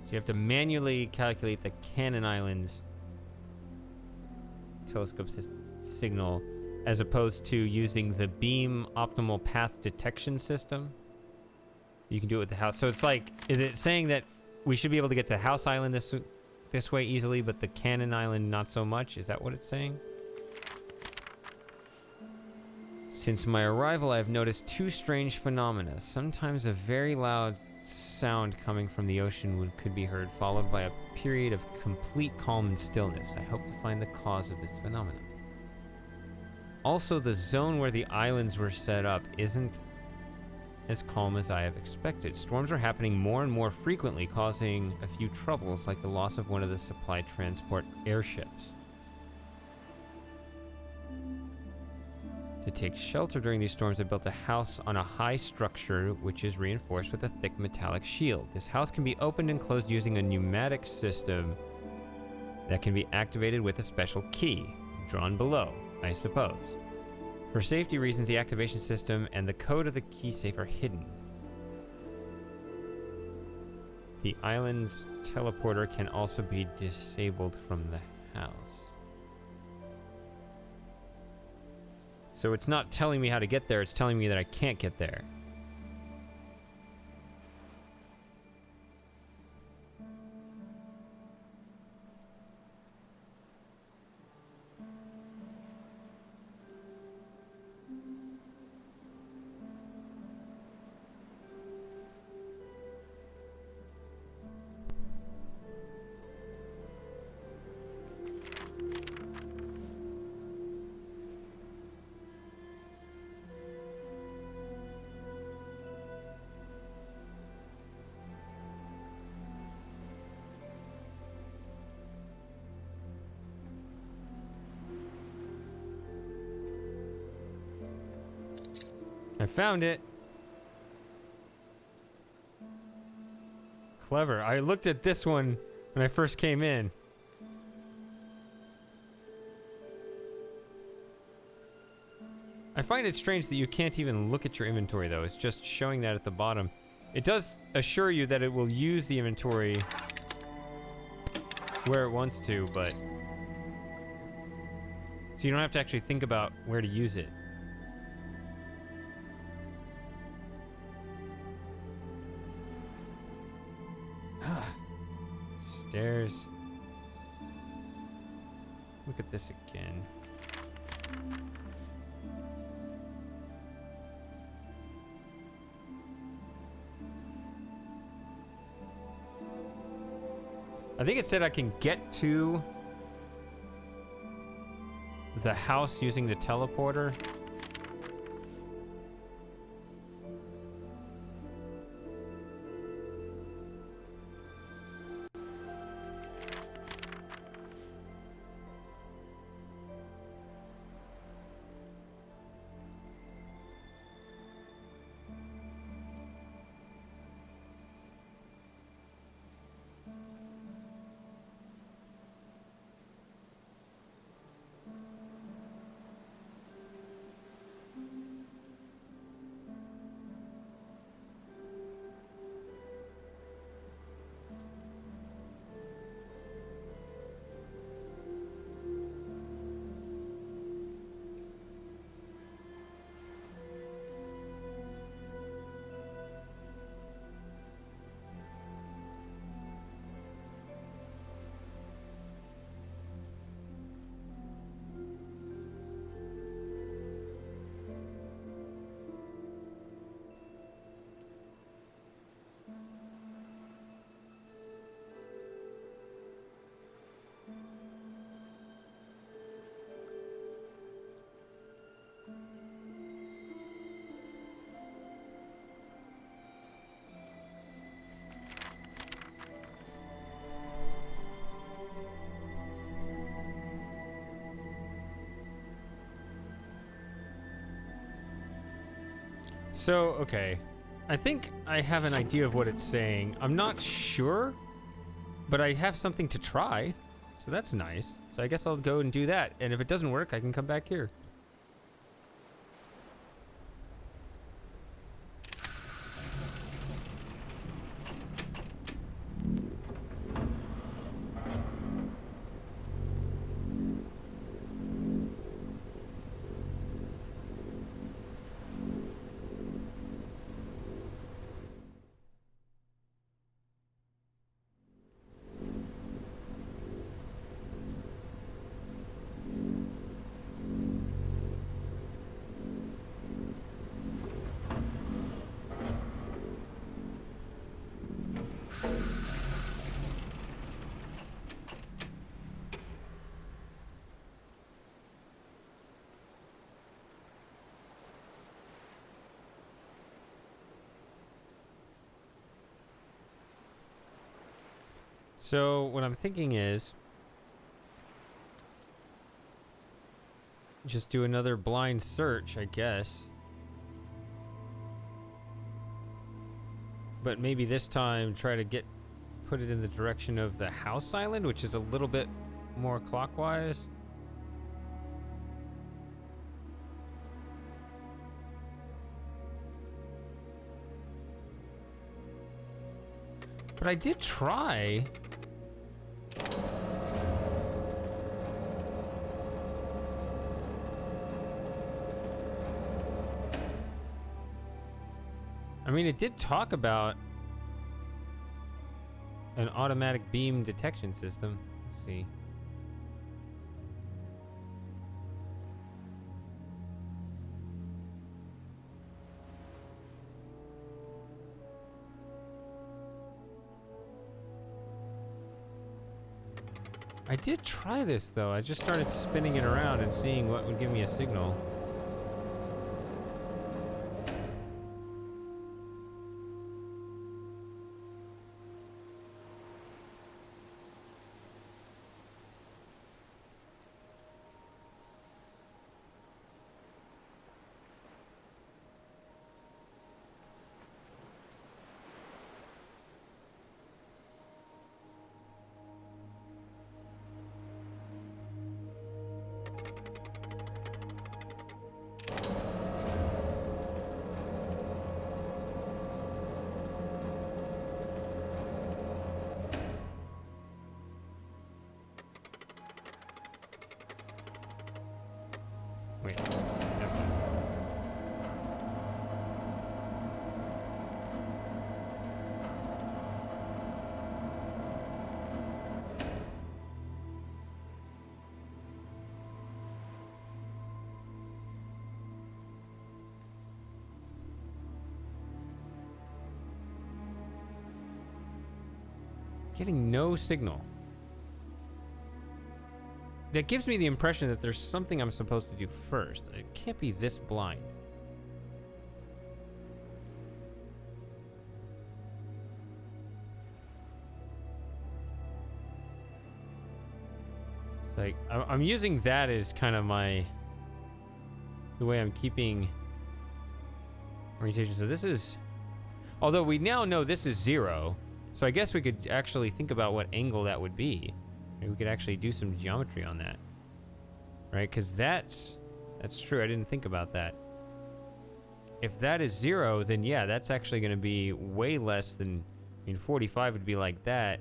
So you have to manually calculate the Cannon Island's telescope signal as opposed to using the beam optimal path detection system. You can do it with the house. So it's like, is it saying that we should be able to get the House Island this way easily, but the Cannon Island not so much? Is that what it's saying? Since my arrival, I have noticed two strange phenomena. Sometimes a very loud sound coming from the ocean could be heard, followed by a period of complete calm and stillness. I hope to find the cause of this phenomenon. Also, the zone where the islands were set up isn't as calm as I have expected. Storms are happening more and more frequently, causing a few troubles, like the loss of one of the supply transport airships. To take shelter during these storms, I built a house on a high structure which is reinforced with a thick metallic shield. This house can be opened and closed using a pneumatic system that can be activated with a special key, drawn below, I suppose. For safety reasons, the activation system and the code of the key safe are hidden. The island's teleporter can also be disabled from the house. So it's not telling me how to get there, it's telling me that I can't get there. I found it. Clever. I looked at this one when I first came in. I find it strange that you can't even look at your inventory though. It's just showing that at the bottom. It does assure you that it will use the inventory where it wants to, but... So you don't have to actually think about where to use it. Stairs. Look at this again. I think it said I can get to the house using the teleporter. So, okay. I think I have an idea of what it's saying. I'm not sure, but I have something to try. So that's nice. So I guess I'll go and do that. And if it doesn't work, I can come back here. So what I'm thinking is just do another blind search, I guess. But maybe this time try to put it in the direction of the house island, which is a little bit more clockwise. But I did try. I mean, it did talk about an automatic beam detection system. Let's see. I did try this though. I just started spinning it around and seeing what would give me a signal. Getting no signal. That gives me the impression that there's something I'm supposed to do first. It can't be this blind. It's like, I'm using that as kind of the way I'm keeping orientation. So this is, although we now know this is 0, so I guess we could actually think about what angle that would be. Maybe we could actually do some geometry on that. Right, because that's true. I didn't think about that. If that is 0, then yeah, that's actually going to be way less than, I mean, 45 would be like that.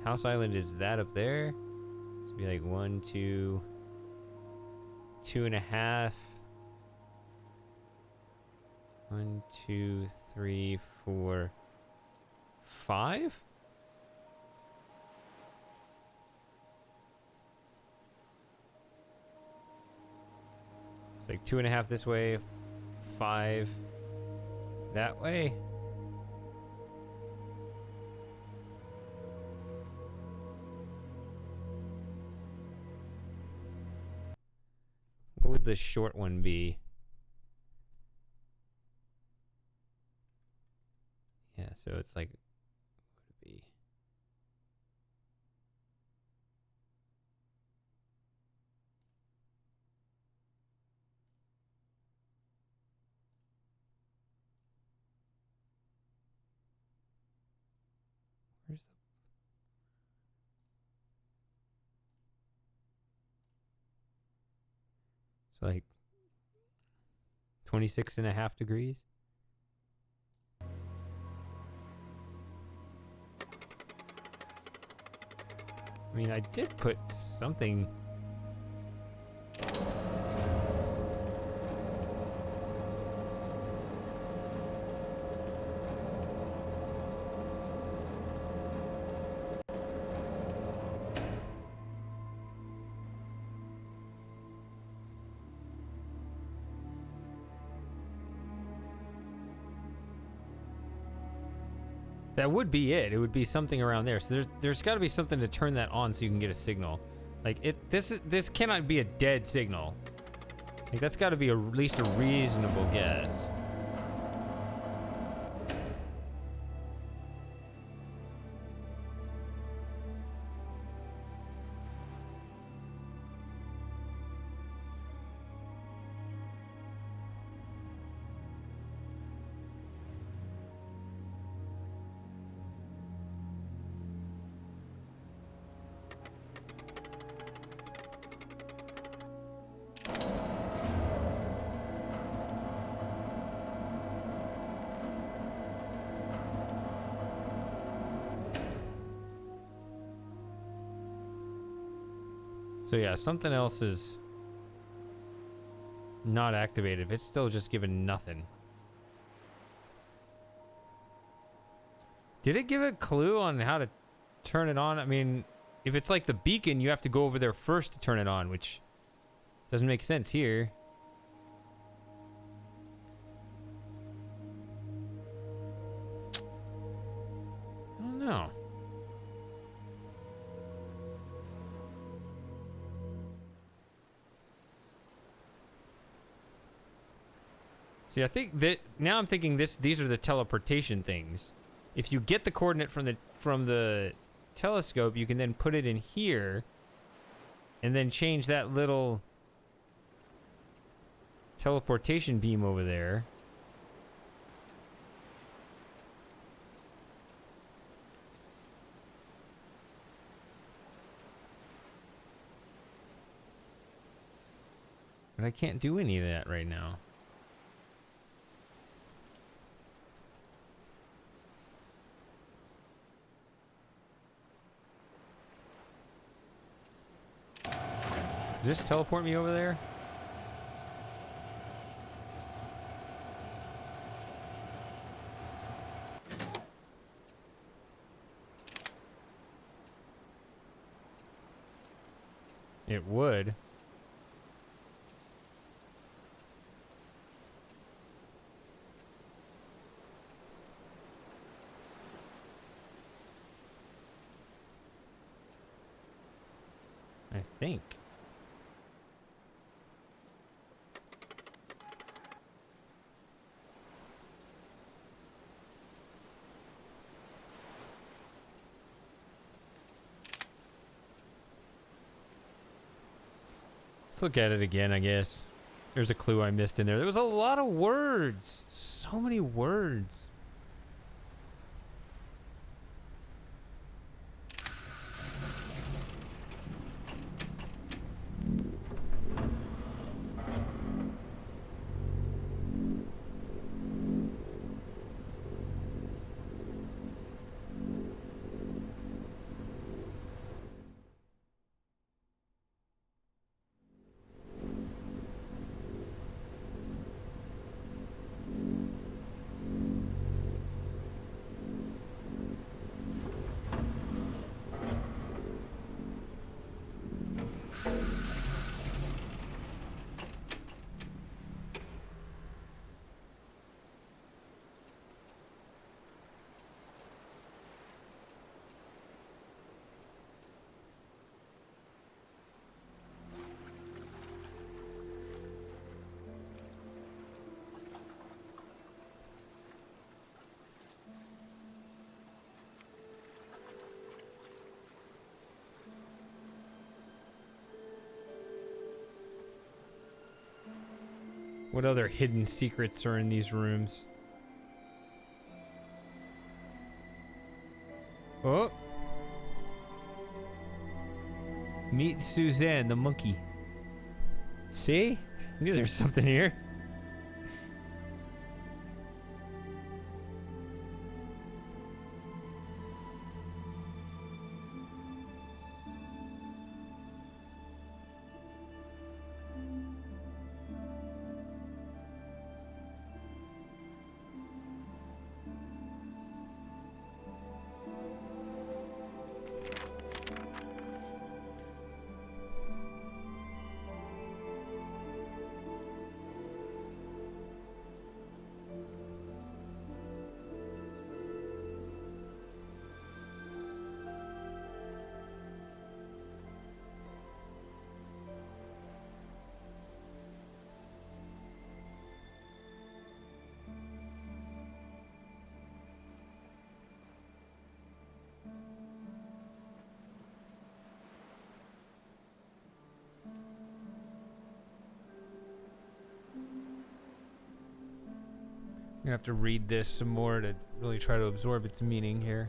House Island is that up there? It'd be like 1, 2, 2.5. 1, 2, 3, 4, 5? It's like 2.5 this way, 5 that way. What would the short one be? Yeah, so it's like, what would it be? Where's the... So like 26.5 degrees? I mean, I did put something... That would be it. It would be something around there. So there's got to be something to turn that on so you can get a signal. Like this cannot be a dead signal. Like that's got to be at least a reasonable guess. So yeah, something else is not activated. It's still just giving nothing. Did it give a clue on how to turn it on? I mean, if it's like the beacon, you have to go over there first to turn it on, which doesn't make sense here. I don't know. See, I think that now I'm thinking these are the teleportation things. If you get the coordinate from the telescope, you can then put it in here and then change that little teleportation beam over there. But I can't do any of that right now. Does this teleport me over there? It would. think. Let's look at it again, I guess. There's a clue I missed in there. There was a lot of words. So many words. What other hidden secrets are in these rooms? Oh! Meet Suzanne, the monkey. See? I knew there was something here. I'm gonna have to read this some more to really try to absorb its meaning here.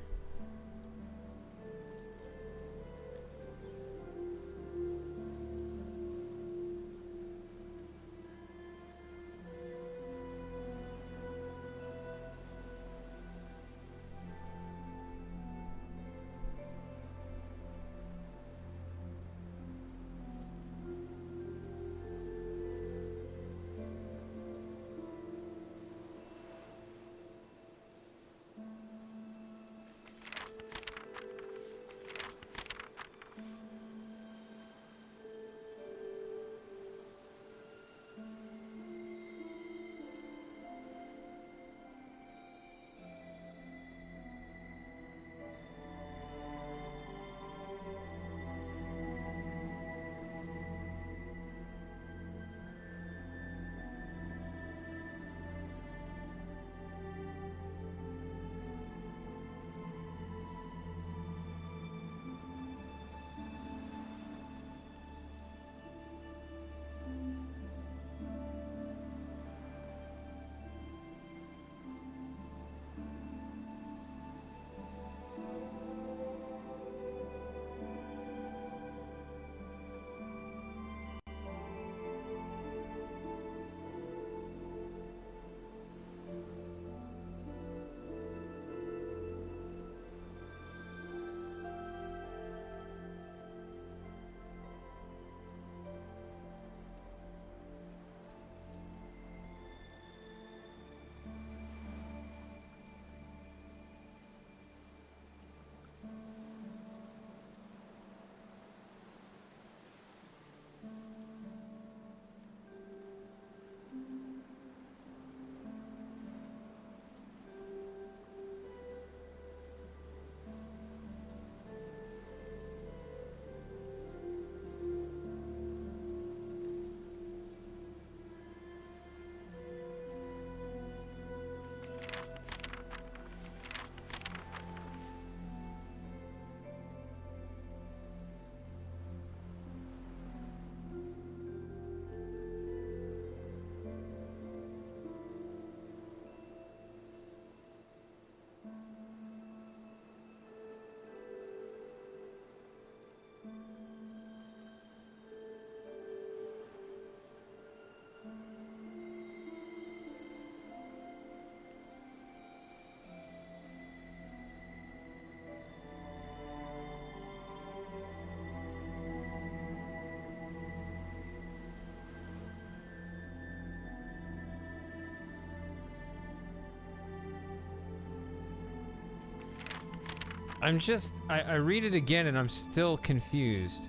I read it again and I'm still confused.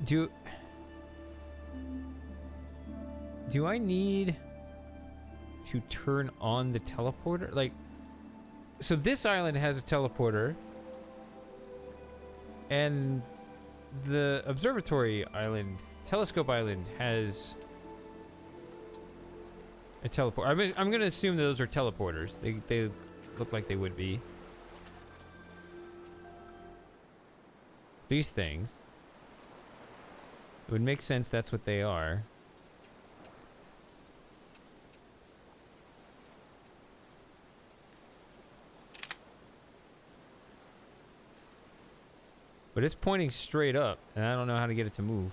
Do I need to turn on the teleporter? Like, so this island has a teleporter, and the observatory island, telescope island, has a teleport. I'm gonna assume those are teleporters. They look like they would be. These things. It would make sense that's what they are. But it's pointing straight up, and I don't know how to get it to move.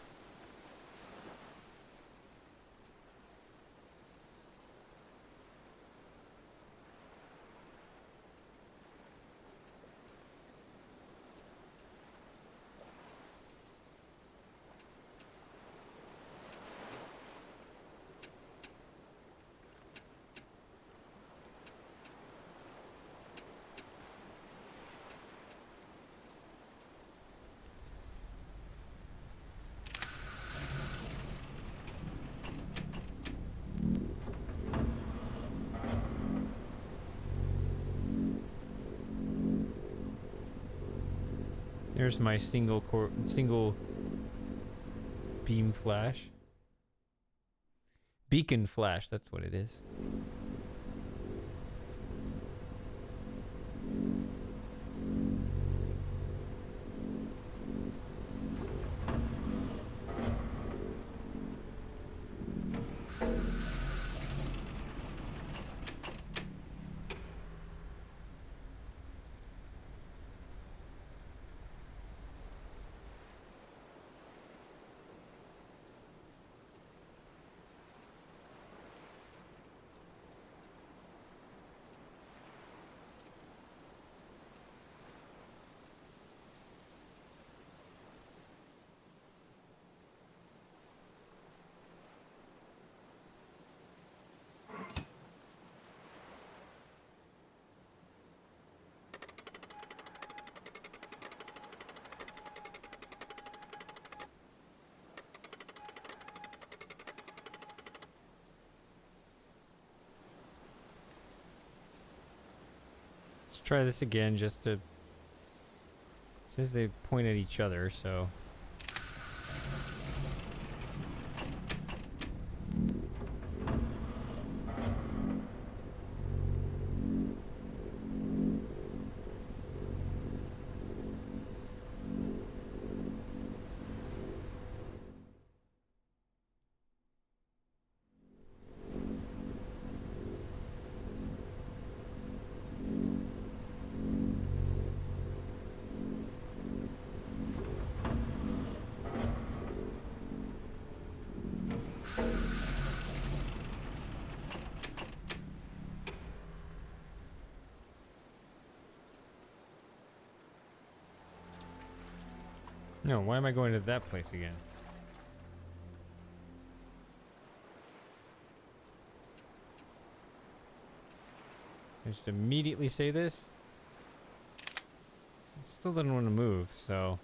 There's my single beam flash. Beacon flash, that's what it is. Try this again just to... Since they point at each other, so... No, why am I going to that place again? I just immediately say this? It still doesn't want to move, so...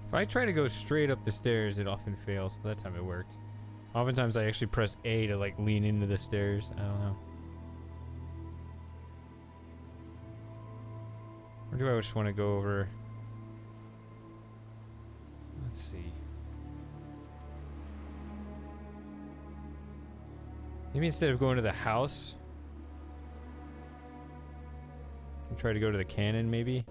If I try to go straight up the stairs, it often fails. That time it worked. Oftentimes I actually press A to like lean into the stairs. I don't know. Or do I just want to go over? Let's see. Maybe instead of going to the house, I can try to go to the cannon maybe.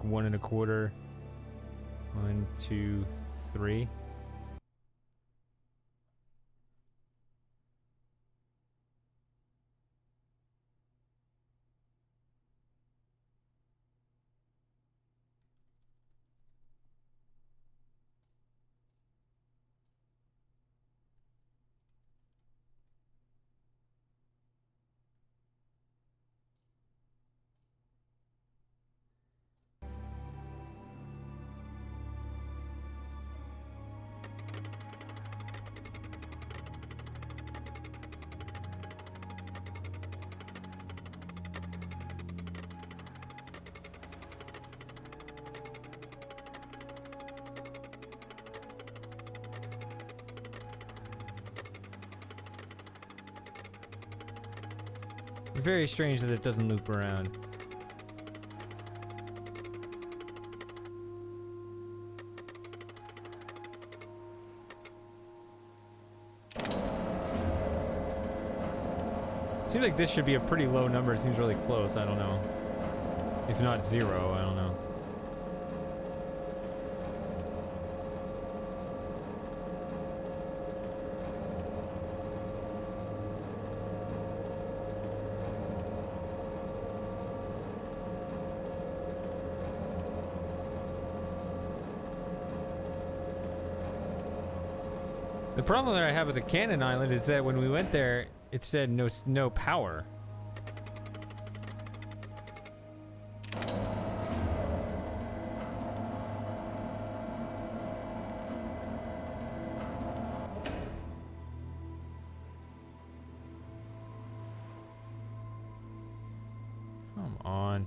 One and a quarter. 1, 2, 3. Very strange that it doesn't loop around. Seems like this should be a pretty low number. It seems really close. I don't know. If not 0, I don't know. The problem that I have with the Cannon Island is that when we went there, it said no power. Come on.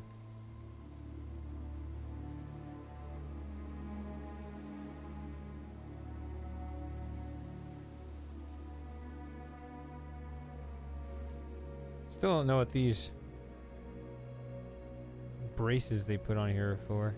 Still don't know what these braces they put on here are for.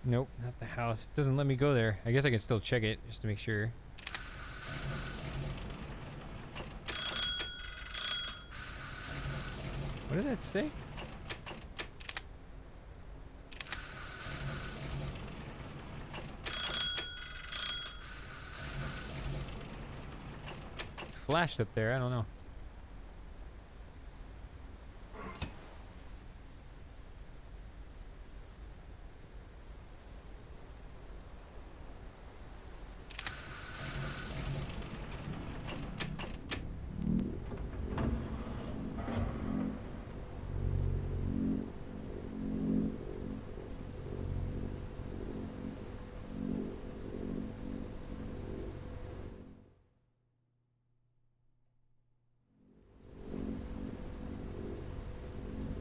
Nope, not the house. It doesn't let me go there. I guess I can still check it just to make sure. What did that say? Flashed up there, I don't know.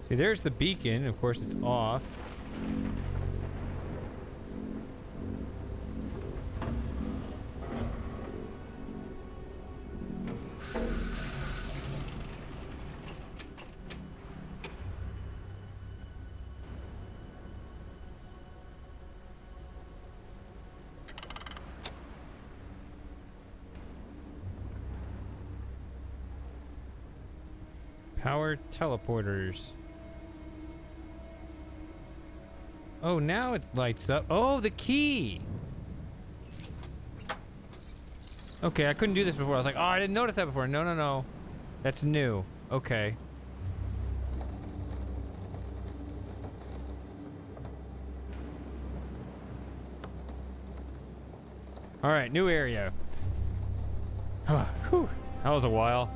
See, there's the beacon. Of course, it's off. Power teleporters. Oh, now it lights up. Oh, the key! Okay, I couldn't do this before. I was like, oh, I didn't notice that before. No, no, no. That's new. Okay. All right, new area. Whew, that was a while.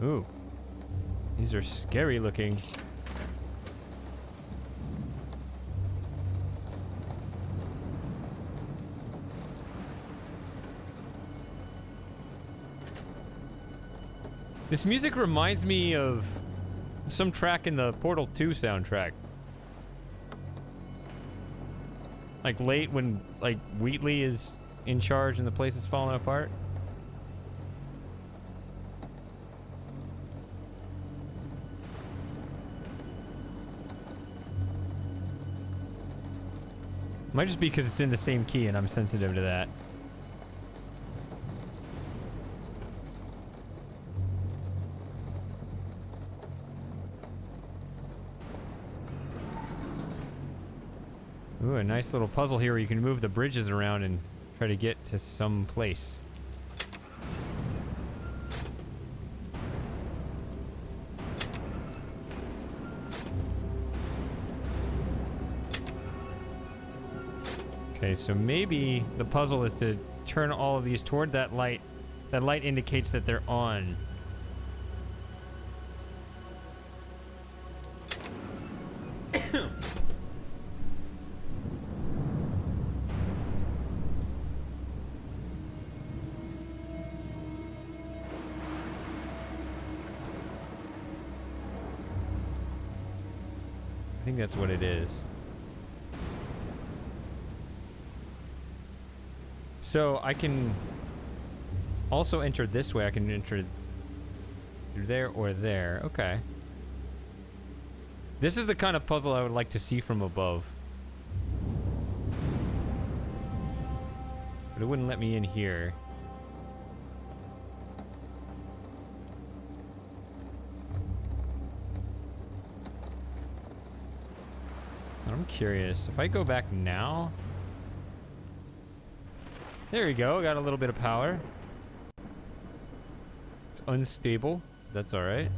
Ooh. These are scary looking. This music reminds me of some track in the Portal 2 soundtrack. Like late when like Wheatley is in charge and the place is falling apart. Might just be because it's in the same key and I'm sensitive to that. Ooh, a nice little puzzle here where you can move the bridges around and try to get to some place. Okay, so maybe the puzzle is to turn all of these toward that light. That light indicates that they're on. I think that's what it is. So I can also enter this way. I can enter through there or there. Okay. This is the kind of puzzle I would like to see from above. But it wouldn't let me in here. I'm curious. If I go back now... There we go. Got a little bit of power. It's unstable. That's all right.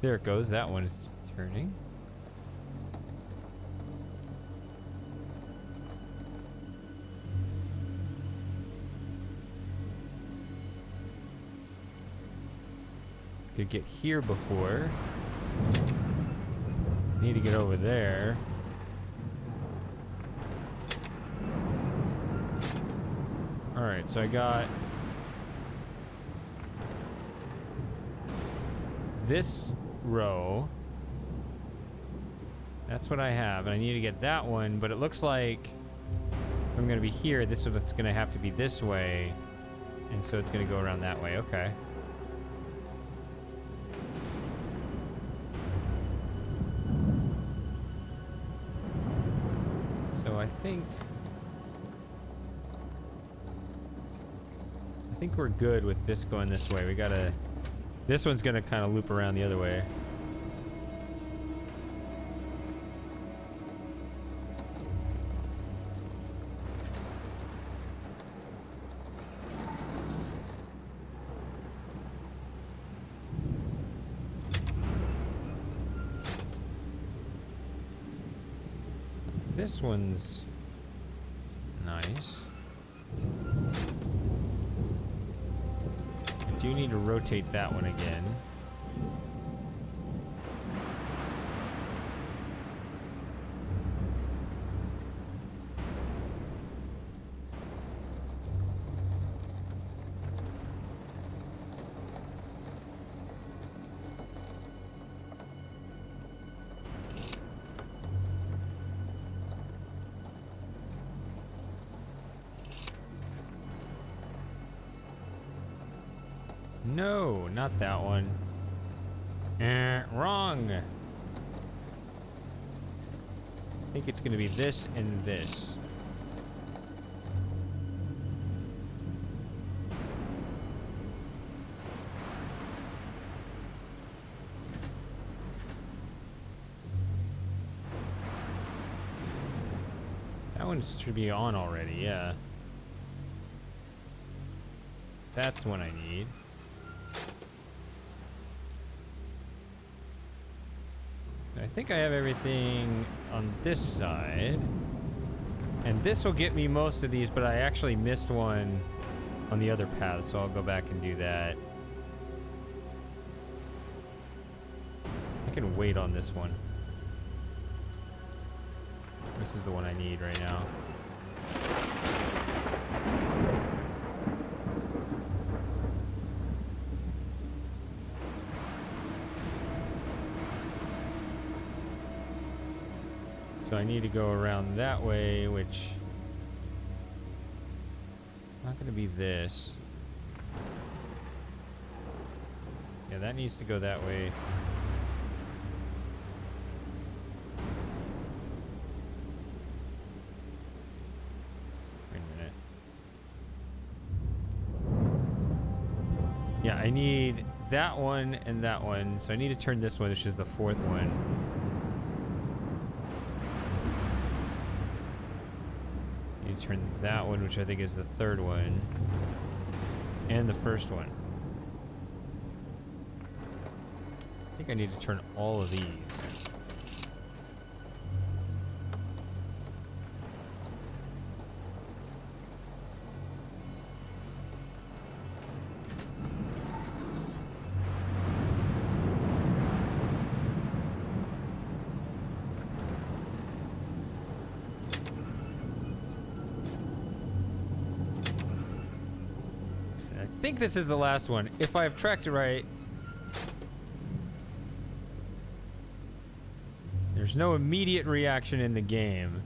There it goes. That one is turning. Could get here before. Need to get over there. Alright, so I got this row. That's what I have, and I need to get that one, but it looks like if I'm gonna be here, this is what's gonna have to be this way, and so it's gonna go around that way. Okay. I think we're good with this going this way. We gotta... This one's gonna kind of loop around the other way. This one's nice. I do need to rotate that one again. No, not that one. Wrong. I think it's gonna be this and this. one should be on already, yeah. That's one I need. I think I have everything on this side. And this will get me most of these, but I actually missed one on the other path, so I'll go back and do that. I can wait on this one. This is the one I need right now. So I need to go around that way, which is not going to be this. Yeah, that needs to go that way. Wait a minute. Yeah, I need that one and that one. So I need to turn this one, which is the fourth one. Turn that one, which I think is the third one, and the first one. I think I need to turn all of these. I think this is the last one, if I have tracked it right. There's no immediate reaction in the game.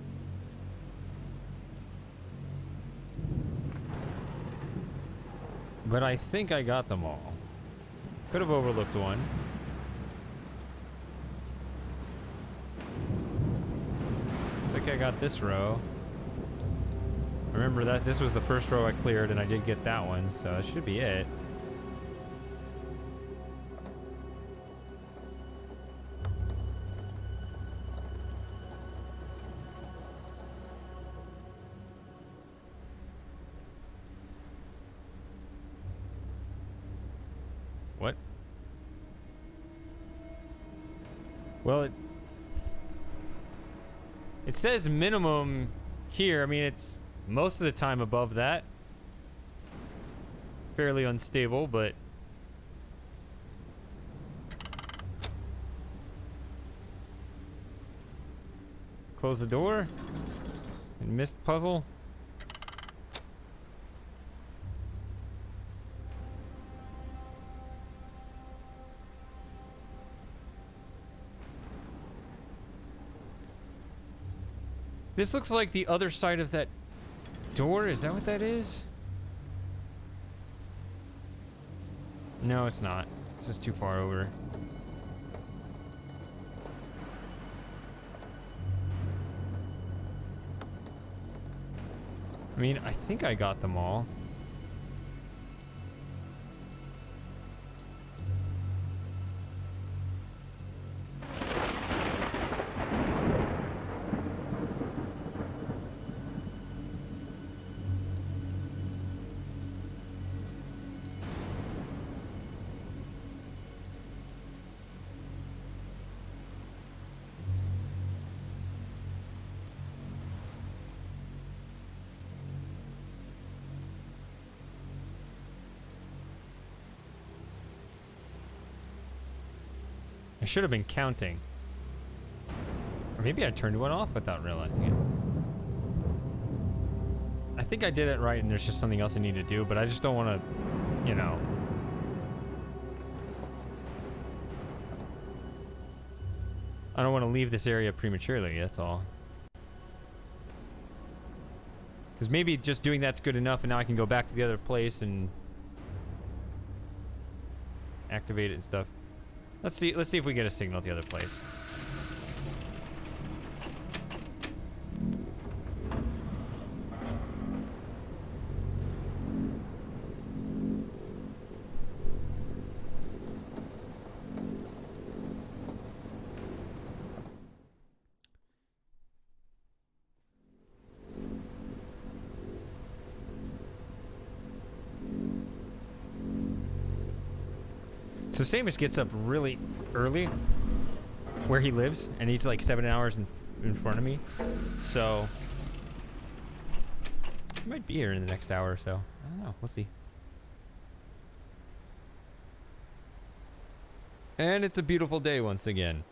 But I think I got them all. Could have overlooked one. Looks like I got this row. Remember that this was the first row I cleared, and I did get that one, so it should be it. What? Well, it says minimum here. I mean, it's most of the time above that. Fairly unstable, but close the door and missed puzzle. This looks like the other side of that door. Is that what that is? No, it's not. It's just too far over. I mean, I think I got them all. I should have been counting. Or maybe I turned one off without realizing it. I think I did it right and there's just something else I need to do, but I just don't want to, you know. I don't want to leave this area prematurely, that's all. Because maybe just doing that's good enough and now I can go back to the other place and activate it and stuff. Let's see if we get a signal at the other place. So Samus gets up really early where he lives, and he's like 7 hours in front of me. So he might be here in the next hour or so. I don't know. We'll see. And it's a beautiful day once again.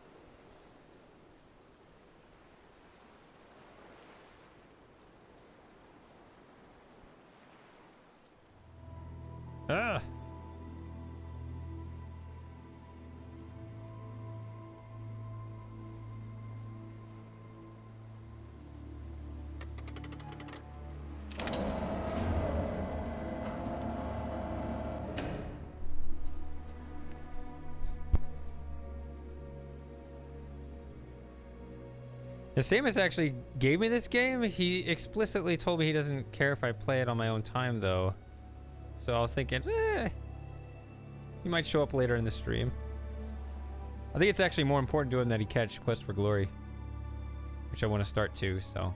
Ah! Samus actually gave me this game. He explicitly told me he doesn't care if I play it on my own time, though. So I was thinking, he might show up later in the stream. I think it's actually more important to him that he catch Quest for Glory, which I want to start too, so.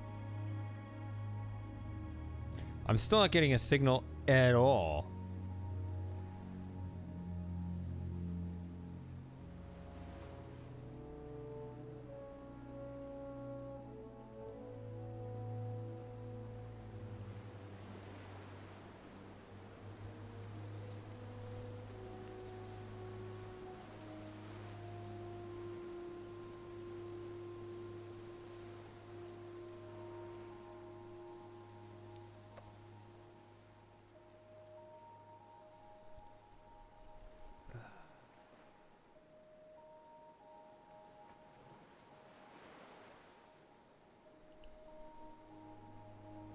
I'm still not getting a signal at all.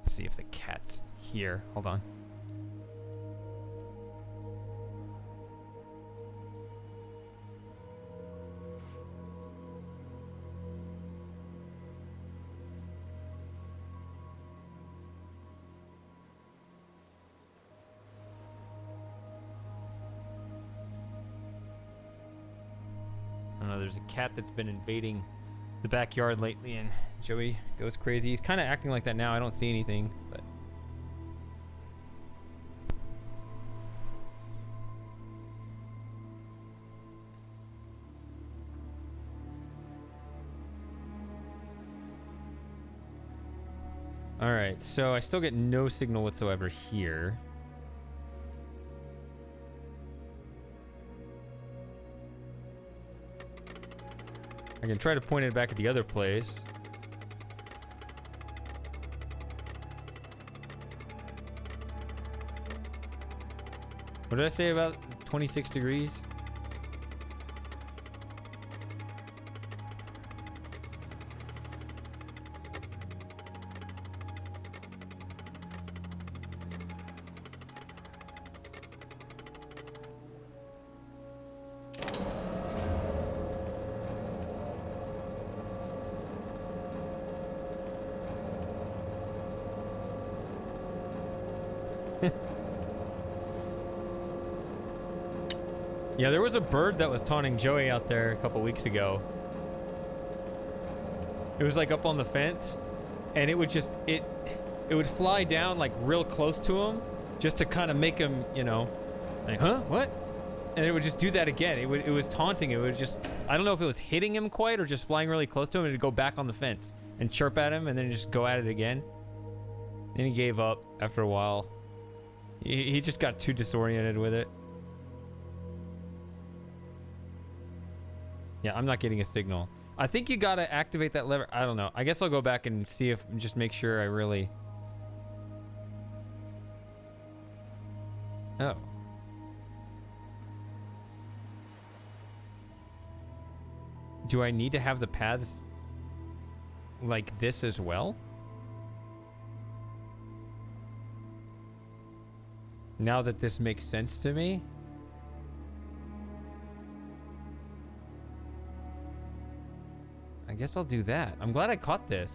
See if the cat's here. Hold on. I don't know, there's a cat that's been invading the backyard lately, and Joey goes crazy. He's kind of acting like that now. I don't see anything, but all right, so I still get no signal whatsoever here. I can try to point it back at the other place. What did I say about 26 degrees? Yeah, there was a bird that was taunting Joey out there a couple weeks ago. It was like up on the fence, and it would just it would fly down like real close to him, just to kind of make him, you know, like, huh, what? And it would just do that again. It was taunting. It would just, I don't know if it was hitting him quite or just flying really close to him, and it'd go back on the fence and chirp at him, and then just go at it again. Then he gave up after a while. He just got too disoriented with it. Yeah, I'm not getting a signal. I think you gotta activate that lever. I don't know. I guess I'll go back and see if, just make sure I really... Oh. Do I need to have the paths like this as well? Now that this makes sense to me? I guess I'll do that. I'm glad I caught this.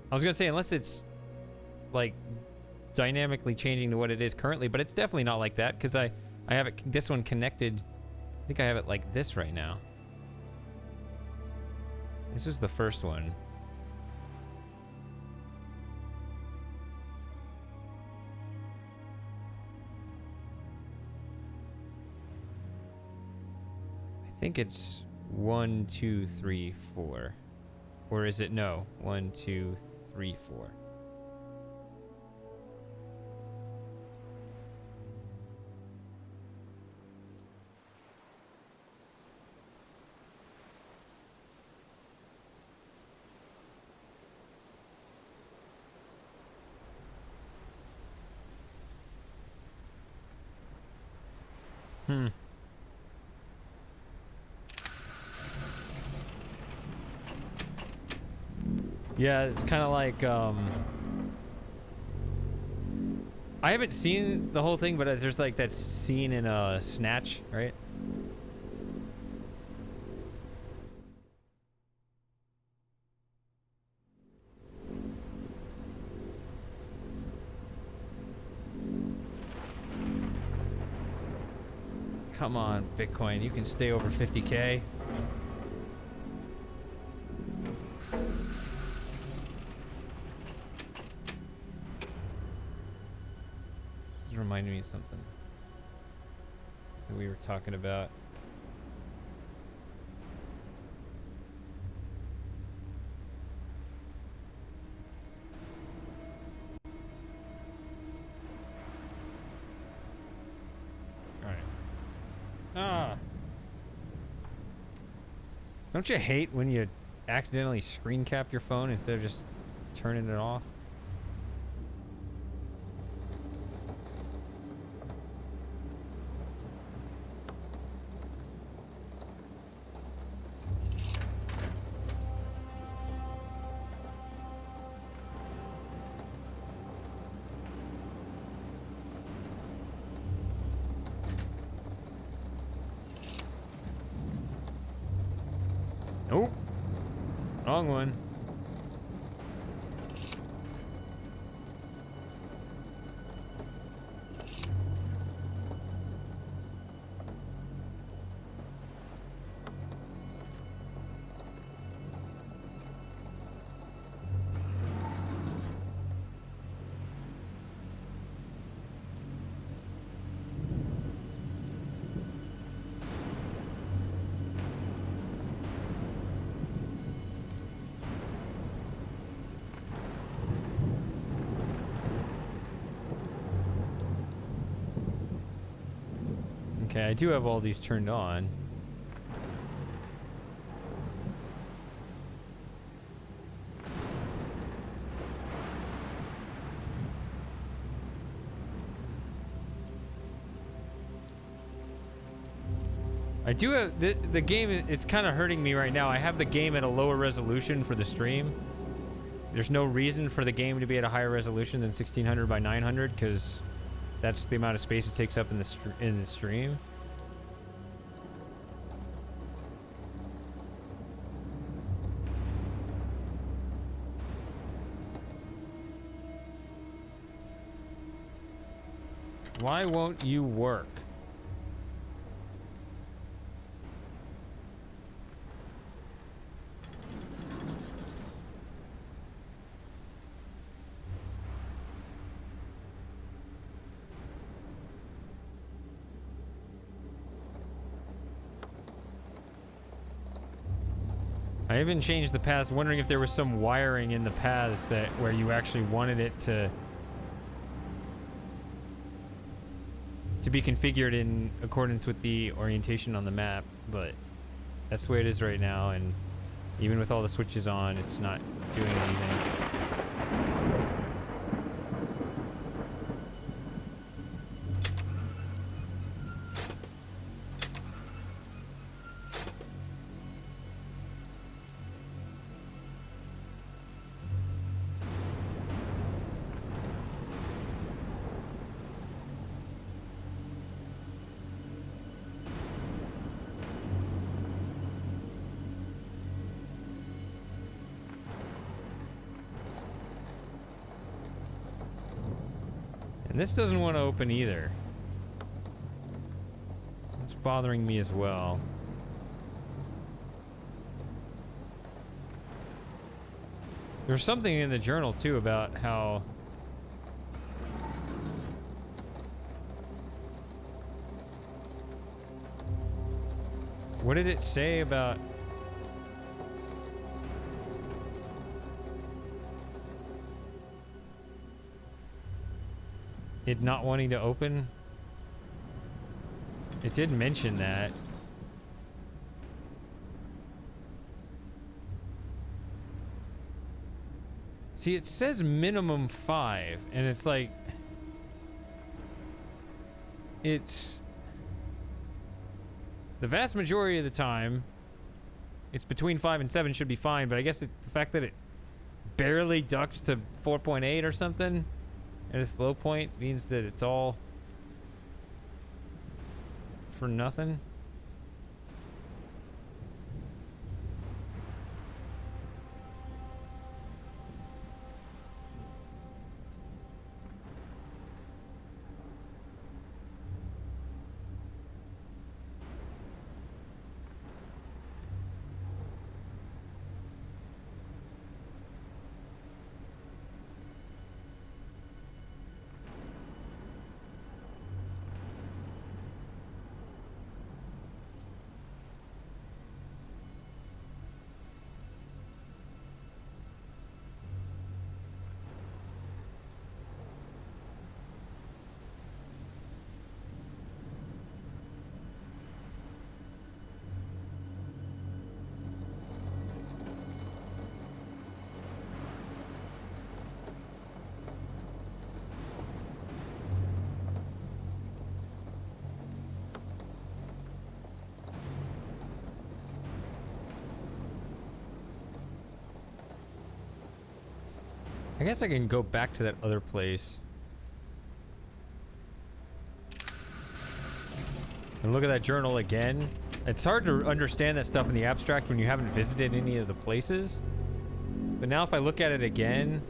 I was gonna say, unless it's like dynamically changing to what it is currently, but it's definitely not like that because I have it, this one connected. I think I have it like this right now. This is the first one. think it's 1, 2, 3, 4. Or is it no? 1, 2, 3, 4. Yeah, it's kind of like, I haven't seen the whole thing, but there's like that scene in Snatch, right? Come on, Bitcoin, you can stay over 50K. This reminded me of something that we were talking about. Don't you hate when you accidentally screen cap your phone instead of just turning it off? Nope. Wrong one. Okay, I do have all these turned on. I do have the game. It's kind of hurting me right now. I have the game at a lower resolution for the stream. There's no reason for the game to be at a higher resolution than 1600 by 900 because that's the amount of space it takes up in the stream. Why won't you work? I even changed the paths, wondering if there was some wiring in the paths that where you actually wanted it to be configured in accordance with the orientation on the map, but that's the way it is right now, and even with all the switches on, it's not doing anything. And this doesn't want to open either. It's bothering me as well. There's something in the journal too about how What did it say about... it not wanting to open? It did mention that. See, it says minimum 5, and it's like... it's... the vast majority of the time, it's between 5 and 7 should be fine, but I guess the fact that it barely ducks to 4.8 or something at its low point means that it's all for nothing. I guess I can go back to that other place and look at that journal again. It's hard to understand that stuff in the abstract when you haven't visited any of the places. But now if I look at it again,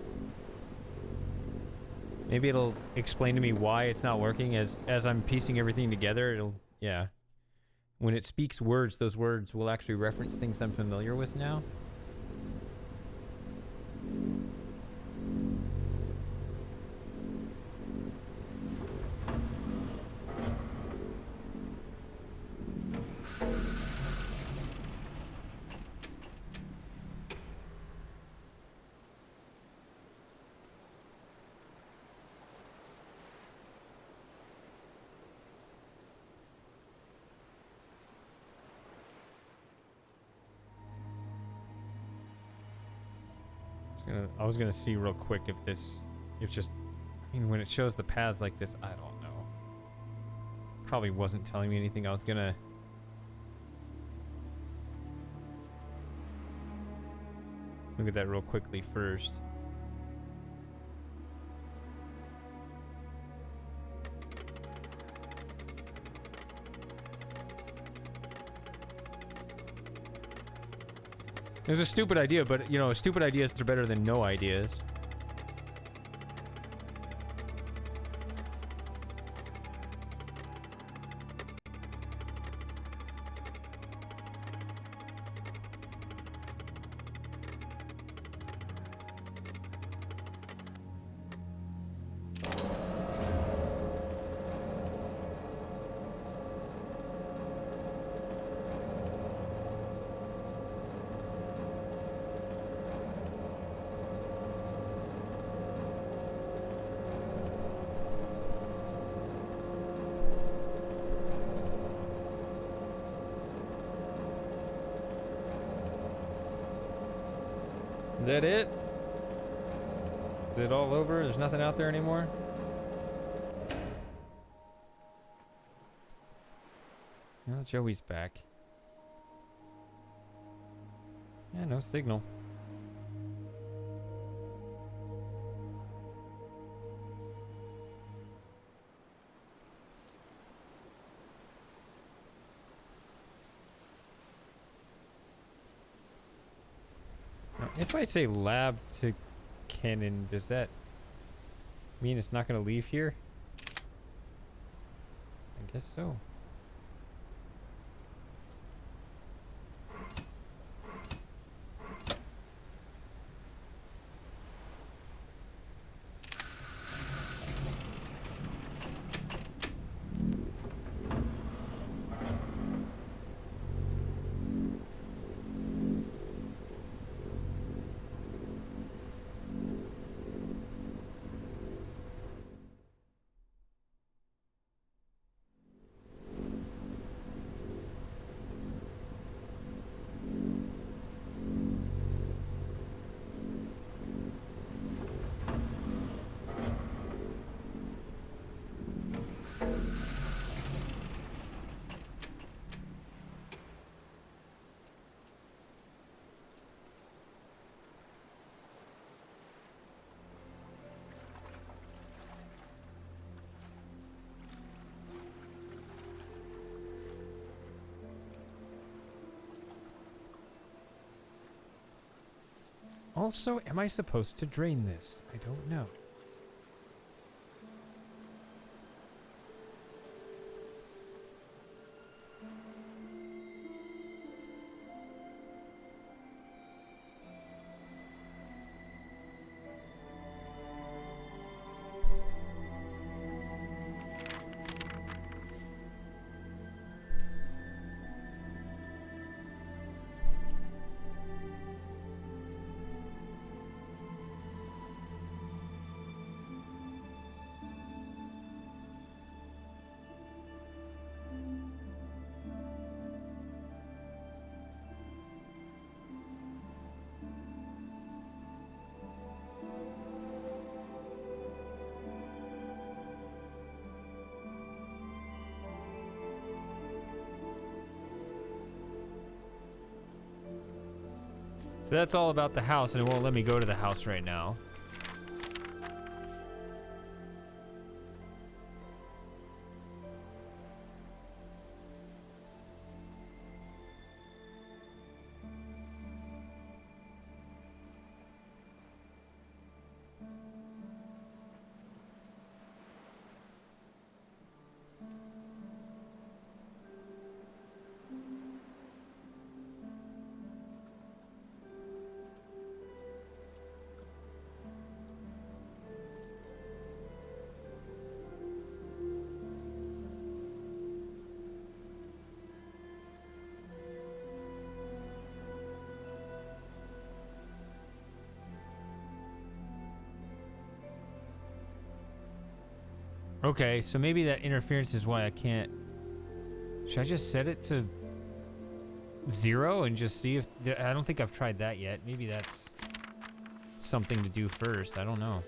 maybe it'll explain to me why it's not working as I'm piecing everything together. It'll, yeah. When it speaks words, those words will actually reference things I'm familiar with now. I was gonna see real quick if just, I mean, when it shows the paths like this, I don't know. Probably wasn't telling me anything. I was gonna look at that real quickly first. It was a stupid idea, but, you know, stupid ideas are better than no ideas. Is that it? Is it all over? There's nothing out there anymore? No, Joey's back. Yeah, no signal. If I say lab to Kenan, does that mean it's not going to leave here? I guess so. Also, am I supposed to drain this? I don't know. So that's all about the house, and it won't let me go to the house right now. Okay, so maybe that interference is why I can't... Should I just set it to 0 and just see if... I don't think I've tried that yet. Maybe that's something to do first. I don't know.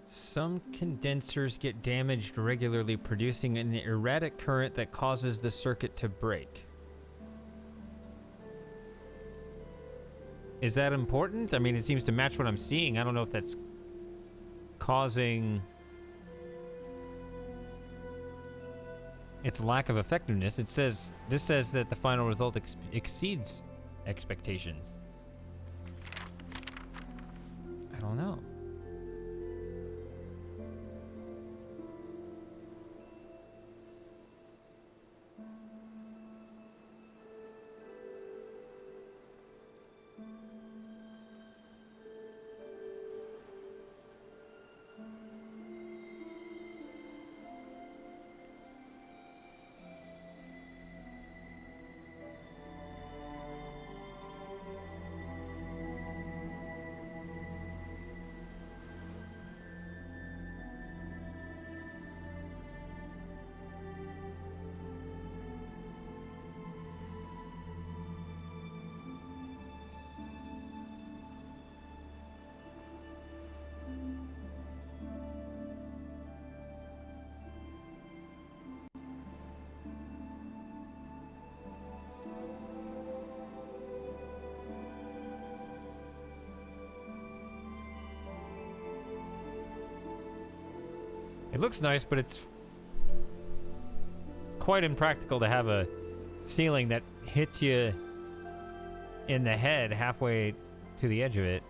Some condensers get damaged regularly, producing an erratic current that causes the circuit to break. Is that important? I mean, it seems to match what I'm seeing. I don't know if that's causing its lack of effectiveness. This says that the final result exceeds expectations. I don't know. It looks nice, but it's quite impractical to have a ceiling that hits you in the head halfway to the edge of it.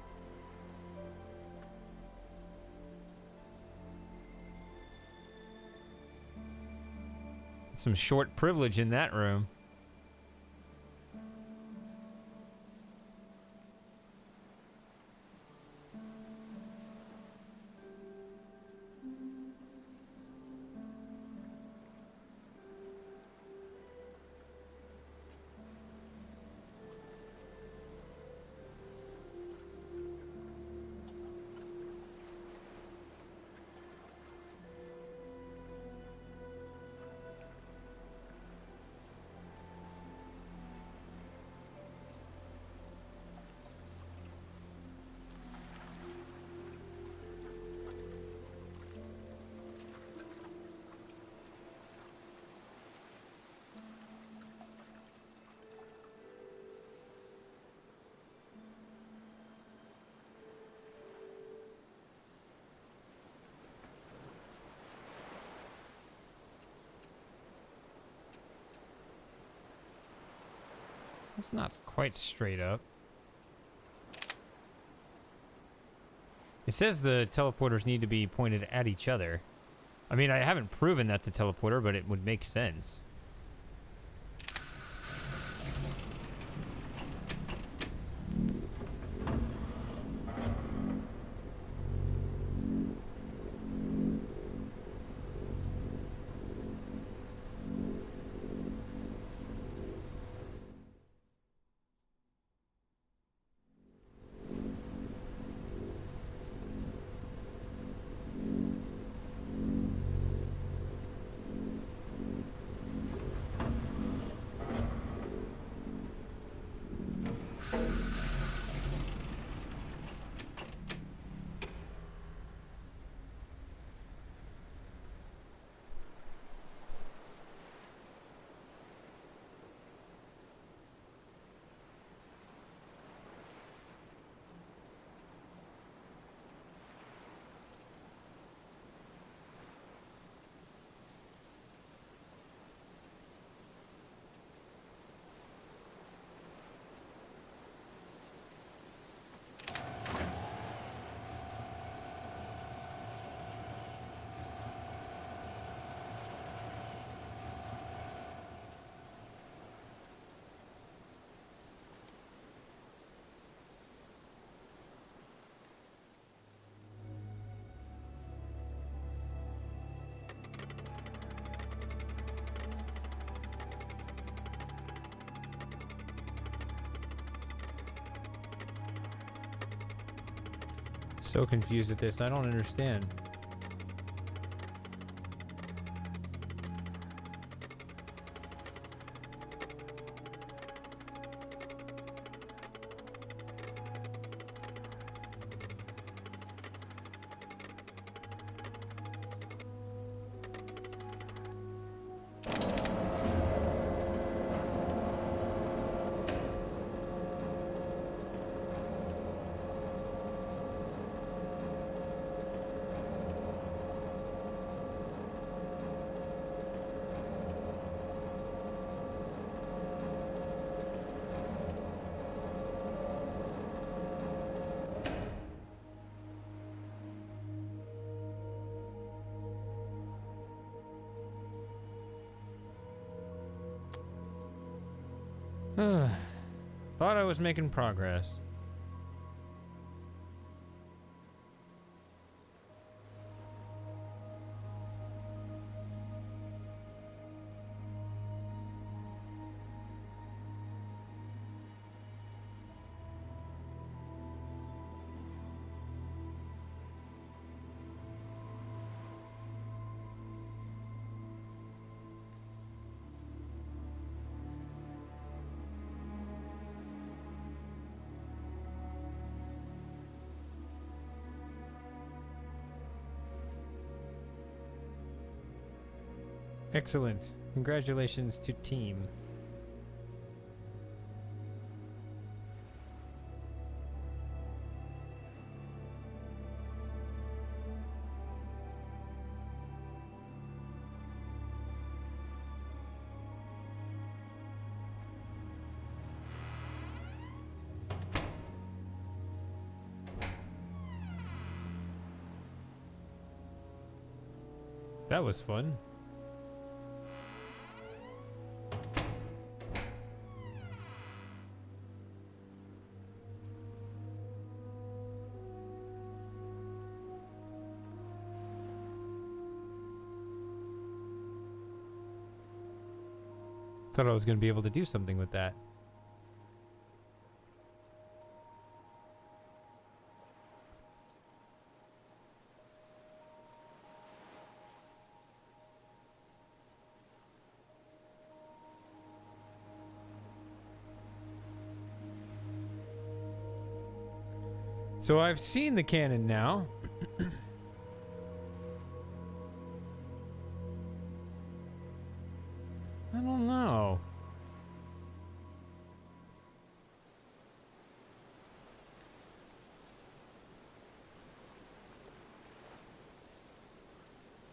Some short privilege in that room. It's not quite straight up. It says the teleporters need to be pointed at each other. I mean, I haven't proven that's a teleporter, but it would make sense. So confused at this. I don't understand. Thought I was making progress. Excellent. Congratulations to team. That was fun. Thought I was going to be able to do something with that. So I've seen the cannon now. I don't know.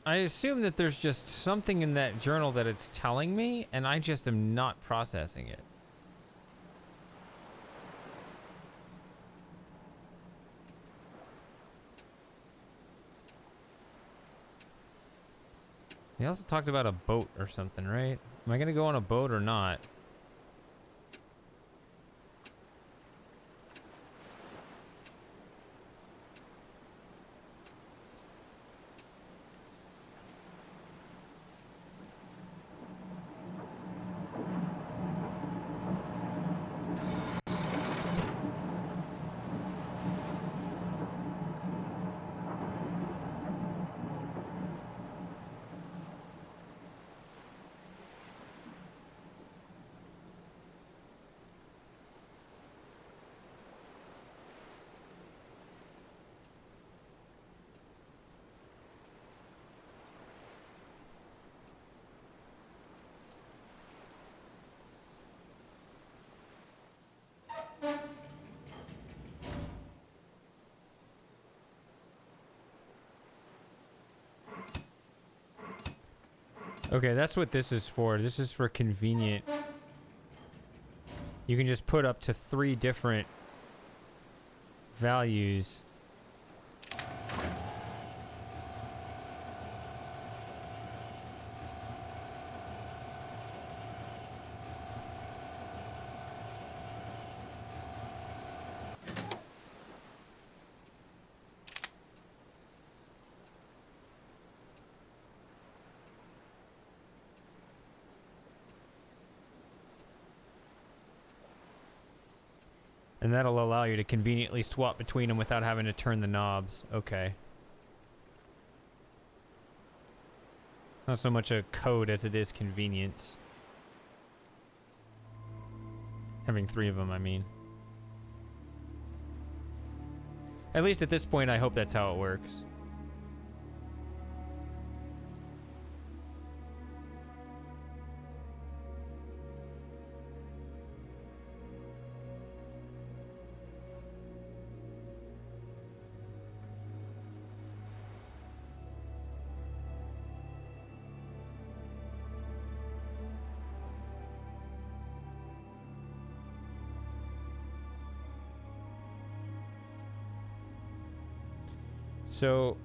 I assume that there's just something in that journal that it's telling me, and I just am not processing it. They also talked about a boat or something, right? Am I gonna go on a boat or not? Okay, that's what this is for. This is for convenient. You can just put up to 3 different values. And that'll allow you to conveniently swap between them without having to turn the knobs. Okay. Not so much a code as it is convenience. Having 3 of them, I mean. At least at this point, I hope that's how it works. So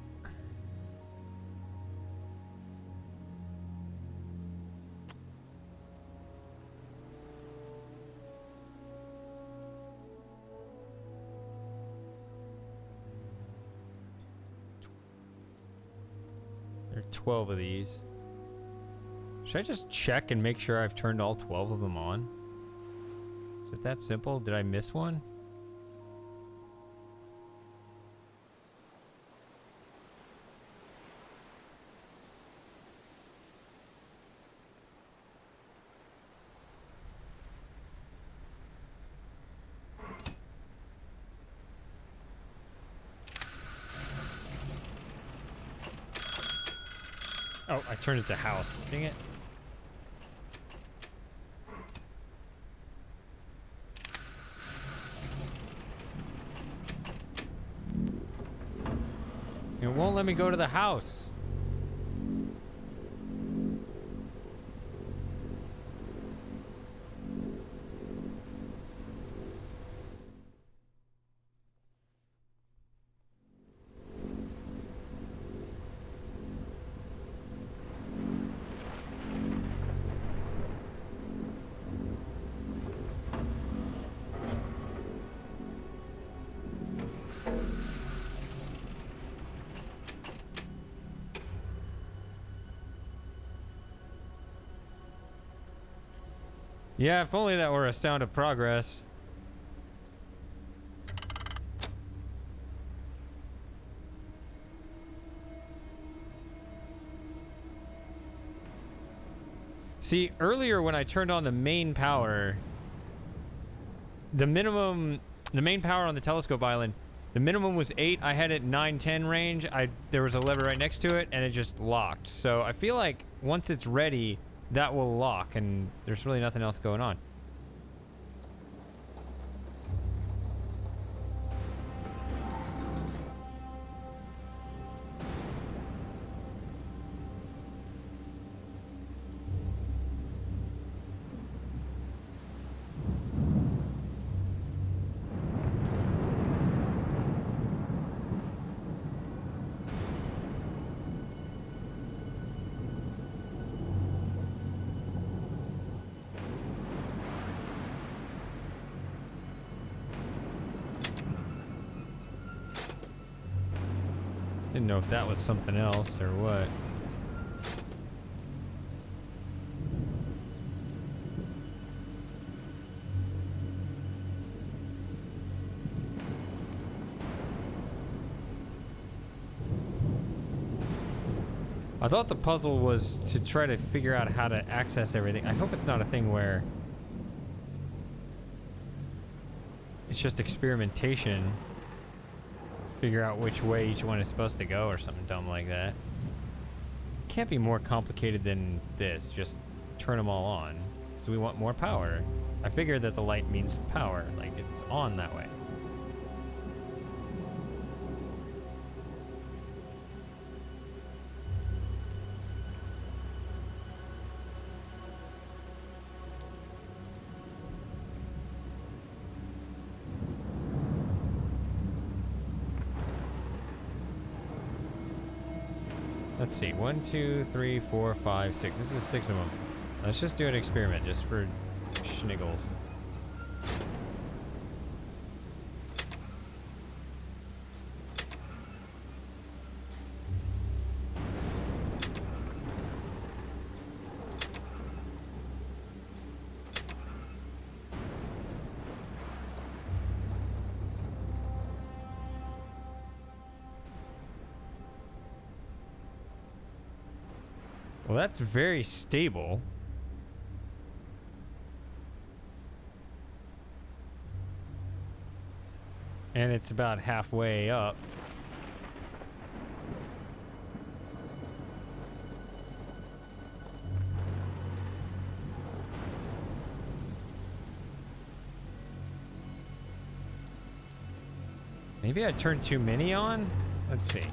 there are 12 of these. Should I just check and make sure I've turned all 12 of them on? Is it that simple? Did I miss one? Oh, I turned it to house. Dang it. It won't let me go to the house. Yeah, if only that were a sound of progress. See, earlier when I turned on the main power, the main power on the telescope island, the minimum was 8. I had it 9, 10 range. There was a lever right next to it, and it just locked. So I feel like once it's ready, that will lock, and there's really nothing else going on. Didn't know if that was something else or what. I thought the puzzle was to try to figure out how to access everything. I hope it's not a thing where it's just experimentation. Figure out which way each one is supposed to go or something dumb like that. Can't be more complicated than this. Just turn them all on. So we want more power. I figured that the light means power. Like, it's on that way. Let's see. 1, 2, 3, 4, 5, 6. This is 6 of them. Let's just do an experiment just for schniggles. Well, that's very stable. And it's about halfway up. Maybe I turned too many on? Let's see.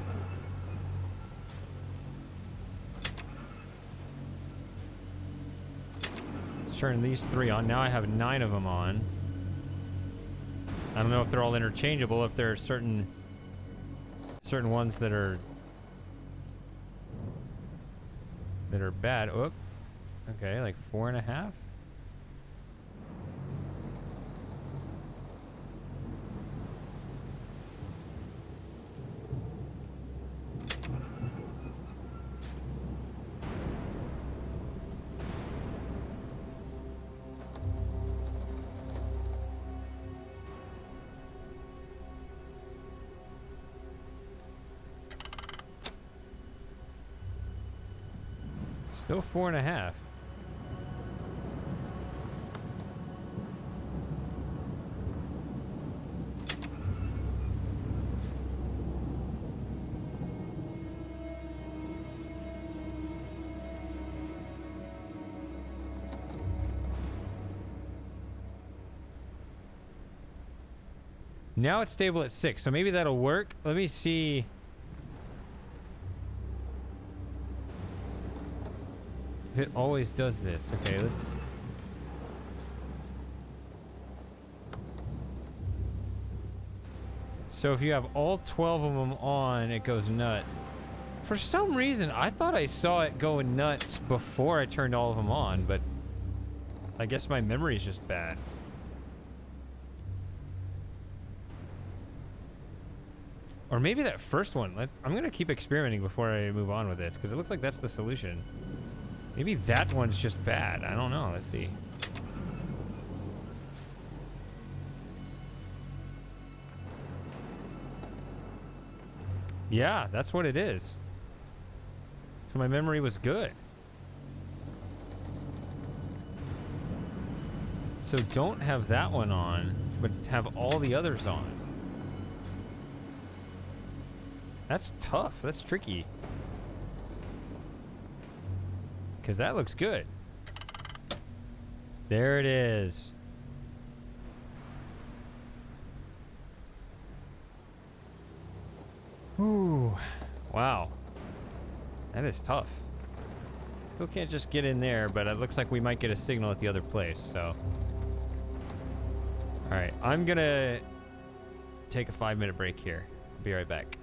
Turn these 3 on. Now I have 9 of them on. I don't know if they're all interchangeable, if there are certain ones that are bad. Oh, okay, like 4.5. Still 4.5. Now it's stable at 6, so maybe that'll work. Let me see. If it always does this. Okay, let's... So if you have all 12 of them on, it goes nuts. For some reason, I thought I saw it going nuts before I turned all of them on, but I guess my memory's just bad. Or maybe that first one. I'm going to keep experimenting before I move on with this, because it looks like that's the solution. Maybe that one's just bad. I don't know. Let's see. Yeah, that's what it is. So my memory was good. So don't have that one on, but have all the others on. That's tough. That's tricky. Because that looks good. There it is. Ooh. Wow. That is tough. Still can't just get in there, but it looks like we might get a signal at the other place, so. Alright, I'm gonna take a 5-minute break here. Be right back.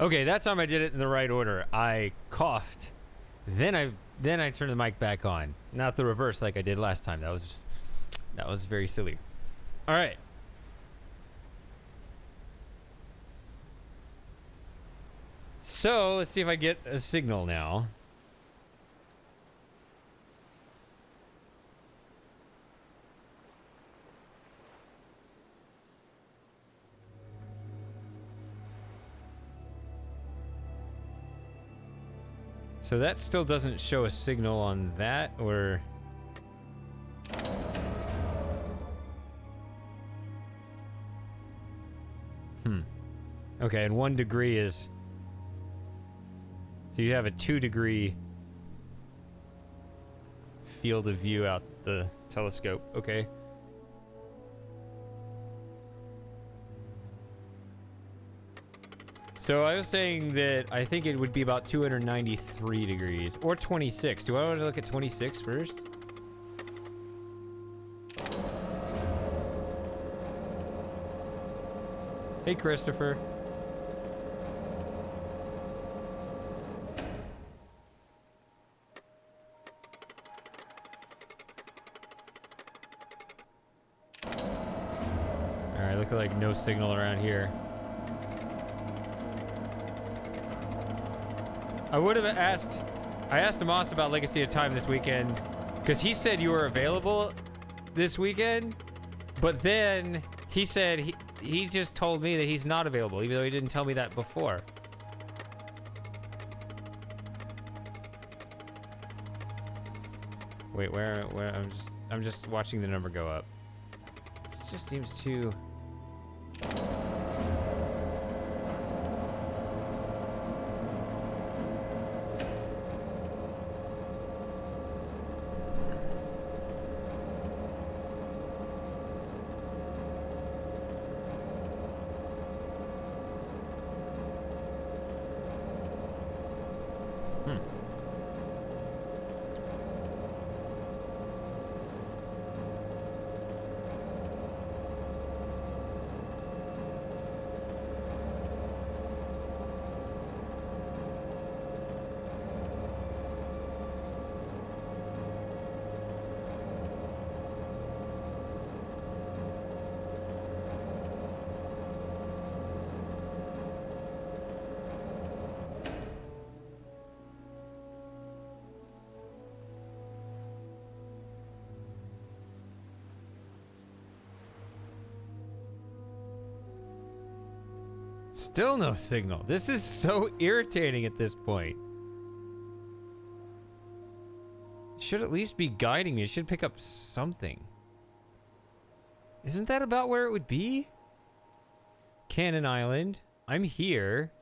Okay, that time I did it in the right order. I coughed, then I turned the mic back on. Not the reverse like I did last time. That was very silly. All right. So let's see if I get a signal now. So that still doesn't show a signal on that, or... Okay, and 1 degree is... So you have a 2-degree field of view out the telescope. Okay. So I was saying that I think it would be about 293 degrees or 26. Do I want to look at 26 first? Hey, Christopher. All right, look like no signal around here. I would have asked... I asked Amos about Legacy of Time this weekend, because he said you were available this weekend, but then he said he just told me that he's not available, even though he didn't tell me that before. Wait, where I'm just watching the number go up. This just seems too... Still no signal. This is so irritating at this point. It should at least be guiding me. It should pick up something. Isn't that about where it would be? Cannon Island. I'm here.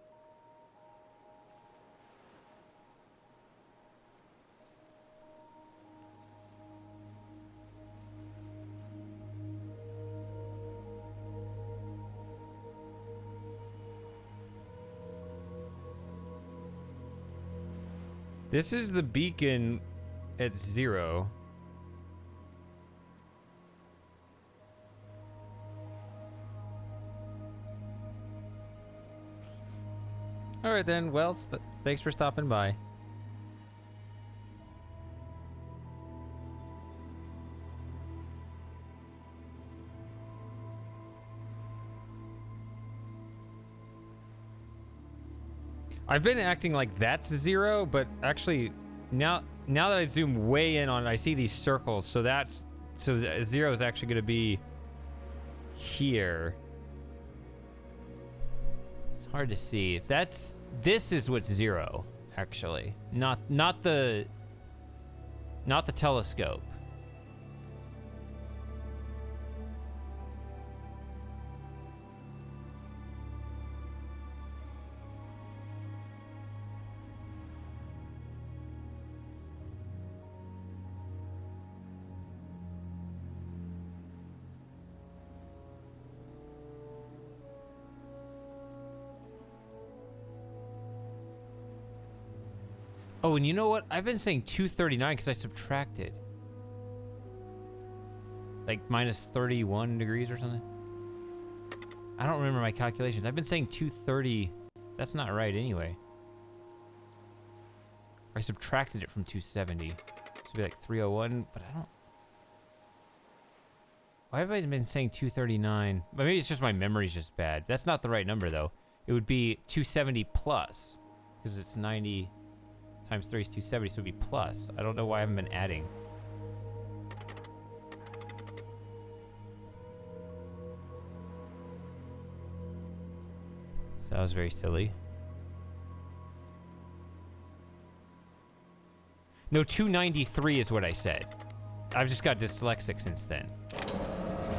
This is the beacon at 0. All right then. Well, thanks for stopping by. I've been acting like that's 0, but actually now that I zoom way in on it, I see these circles. So 0 is actually going to be here. It's hard to see. If this is what's 0 actually. Not the telescope. Oh, and you know what? I've been saying 239 because I subtracted. Like minus 31 degrees or something. I don't remember my calculations. I've been saying 230 That's not right anyway. I subtracted it from 270. This would be like 301, but I don't... Why have I been saying 239? Maybe it's just my memory's just bad. That's not the right number, though. It would be 270 plus, because it's 90 times 3 is 270, so it would be plus. I don't know why I haven't been adding. So that was very silly. No, 293 is what I said. I've just got dyslexic since then.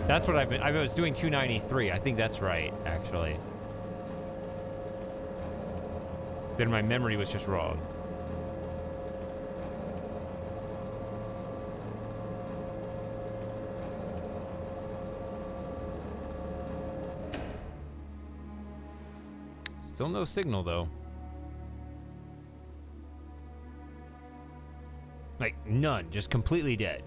That's what I've been... I was doing 293. I think that's right, actually. Then my memory was just wrong. Still no signal, though. Like, none. Just completely dead.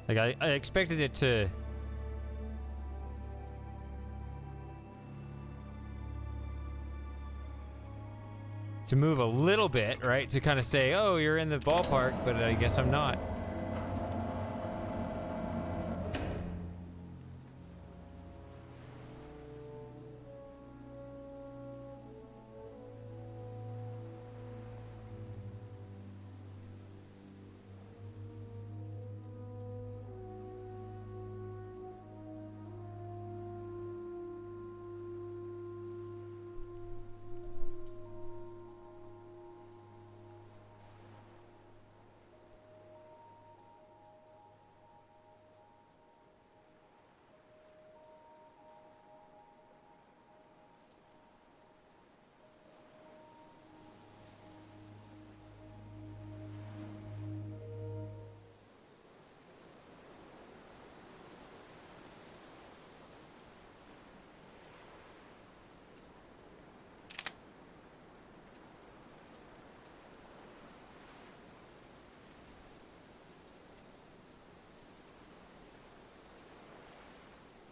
Like, I expected it to... to move a little bit, right? To kind of say, oh, you're in the ballpark, but I guess I'm not.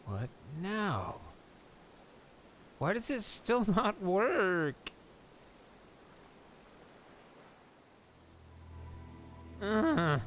What now? Why does it still not work? Ugh.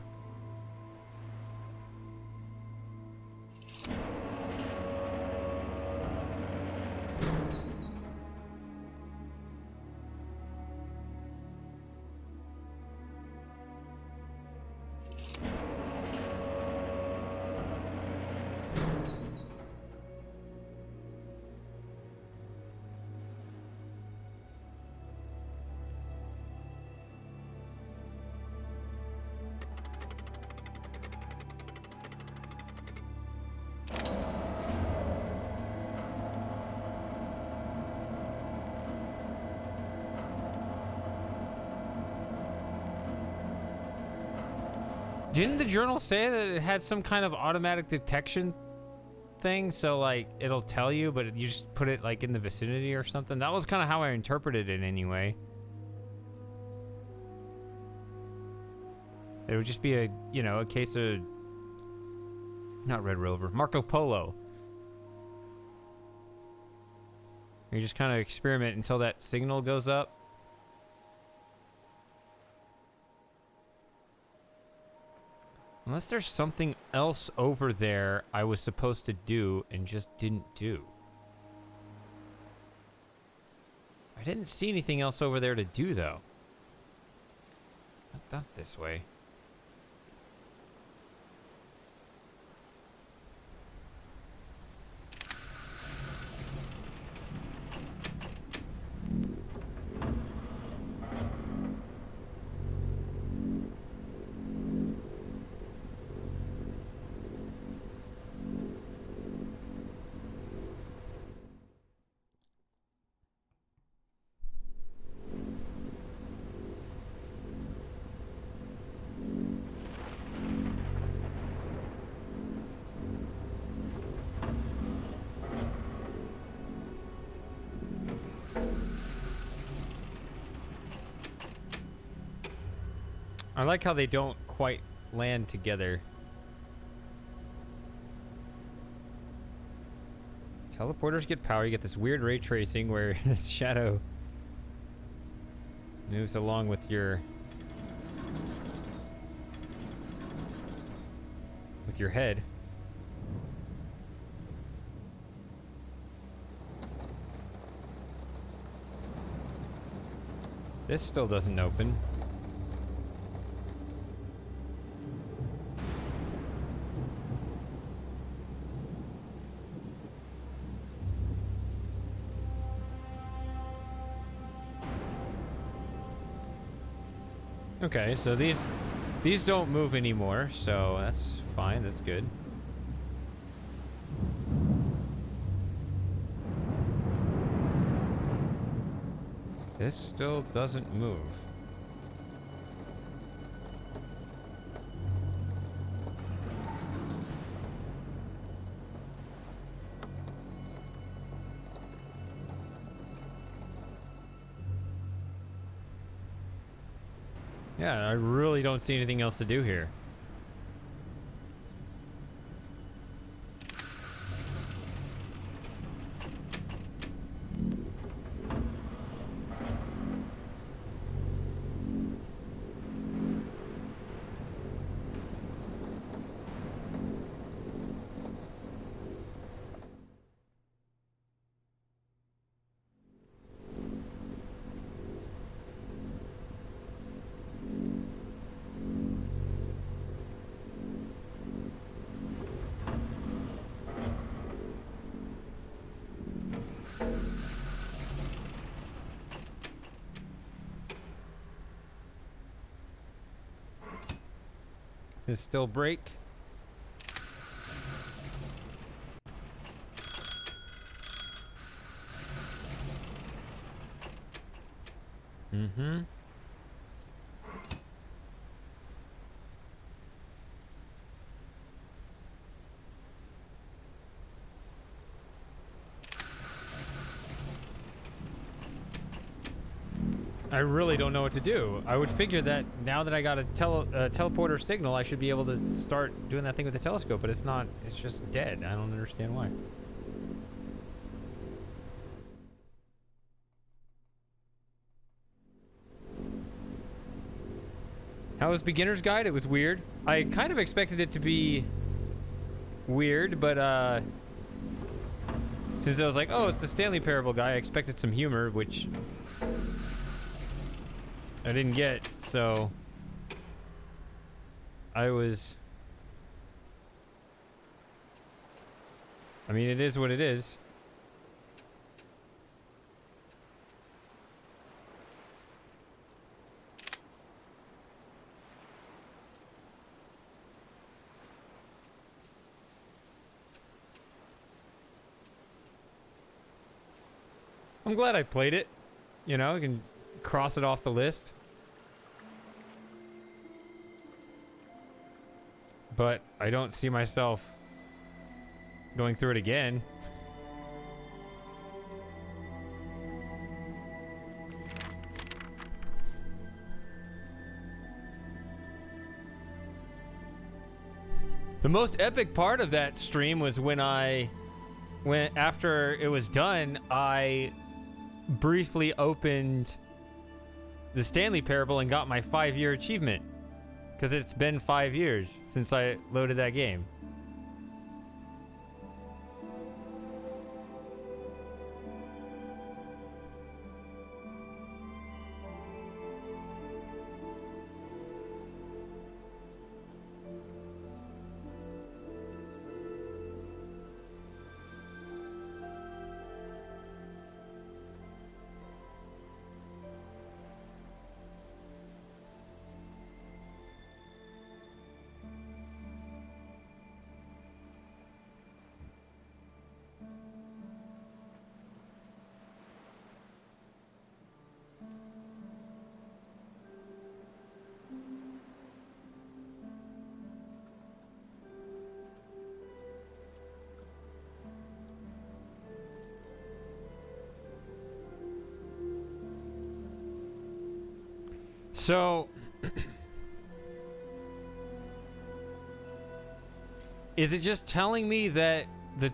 Didn't the journal say that it had some kind of automatic detection thing? So, like, it'll tell you, but you just put it, like, in the vicinity or something? That was kind of how I interpreted it anyway. It would just be a, you know, a case of... Not Red Rover. Marco Polo. You just kind of experiment until that signal goes up. Unless there's something else over there I was supposed to do and just didn't do. I didn't see anything else over there to do, though. Not this way. I like how they don't quite land together. Teleporters get power. You get this weird ray tracing where this shadow moves along with your head. This still doesn't open. Okay, so these don't move anymore, so that's fine, that's good. This still doesn't move. Yeah, I really don't see anything else to do here. Does it still break? Mm-hmm. I really don't know what to do. I would figure that now that I got a teleporter signal, I should be able to start doing that thing with the telescope, but it's not. It's just dead. I don't understand why. How was Beginner's Guide? It was weird. I kind of expected it to be weird, but since I was like, oh, it's the Stanley Parable guy, I expected some humor, which I didn't get, so I mean, it is what it is. I'm glad I played it. You know, I can cross it off the list. But I don't see myself going through it again. The most epic part of that stream was when after it was done, I briefly opened the Stanley Parable and got my 5-year achievement. Because it's been 5 years since I loaded that game. So Is it just telling me that the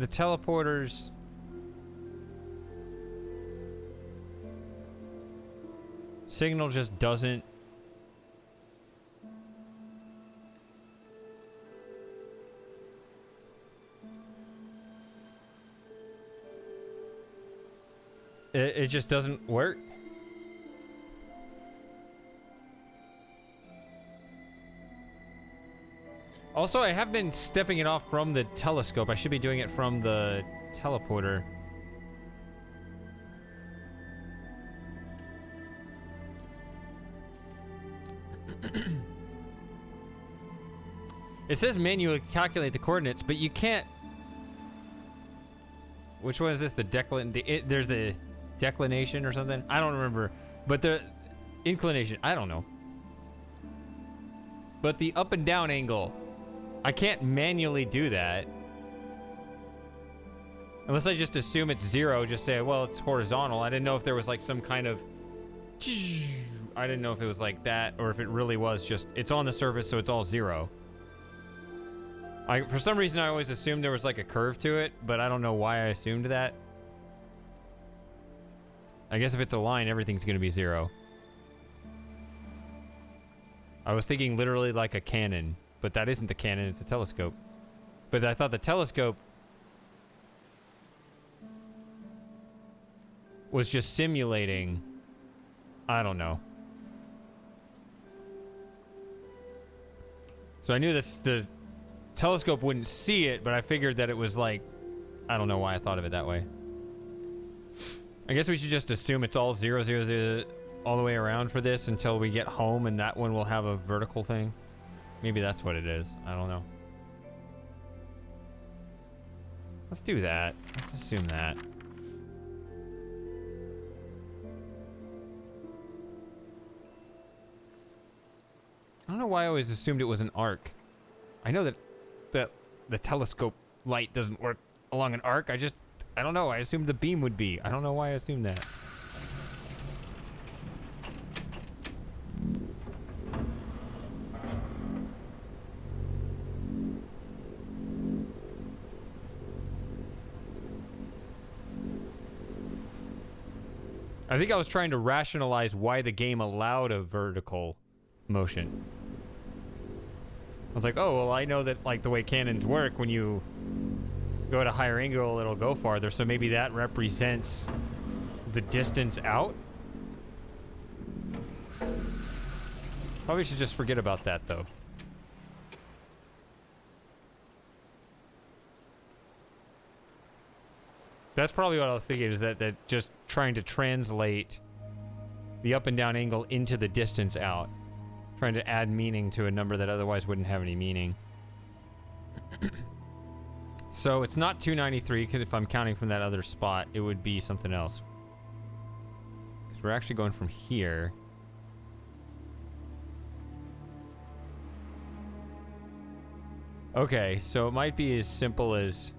teleporters signal just doesn't it just doesn't work? Also, I have been stepping it off from the telescope. I should be doing it from the teleporter. It says manually calculate the coordinates, but you can't. Which one is this? There's the declination or something? I don't remember. But the inclination, I don't know. But the up and down angle, I can't manually do that. Unless I just assume it's 0, just say, well, it's horizontal. I didn't know if there was like some kind of... I didn't know if it was like that, or if it really was just, it's on the surface, so it's all 0. For some reason, I always assumed there was like a curve to it, but I don't know why I assumed that. I guess if it's a line, everything's gonna be 0. I was thinking literally like a cannon, but that isn't the cannon, it's a telescope. But I thought the telescope was just simulating, I don't know. So I knew the telescope wouldn't see it, but I figured that it was like, I don't know why I thought of it that way. I guess we should just assume it's all 0, 0, 0 all the way around for this until we get home, and that one will have a vertical thing. Maybe that's what it is. I don't know. Let's do that. Let's assume that. I don't know why I always assumed it was an arc. I know that the telescope light doesn't work along an arc. I don't know. I assumed the beam would be. I don't know why I assumed that. I think I was trying to rationalize why the game allowed a vertical motion. I was like, oh, well, I know that, like, the way cannons work, when you go at a higher angle, it'll go farther, so maybe that represents the distance out? Probably should just forget about that, though. That's probably what I was thinking, is that just trying to translate the up and down angle into the distance out. Trying to add meaning to a number that otherwise wouldn't have any meaning. So it's not 293, because if I'm counting from that other spot, it would be something else. Because we're actually going from here. Okay, so it might be as simple as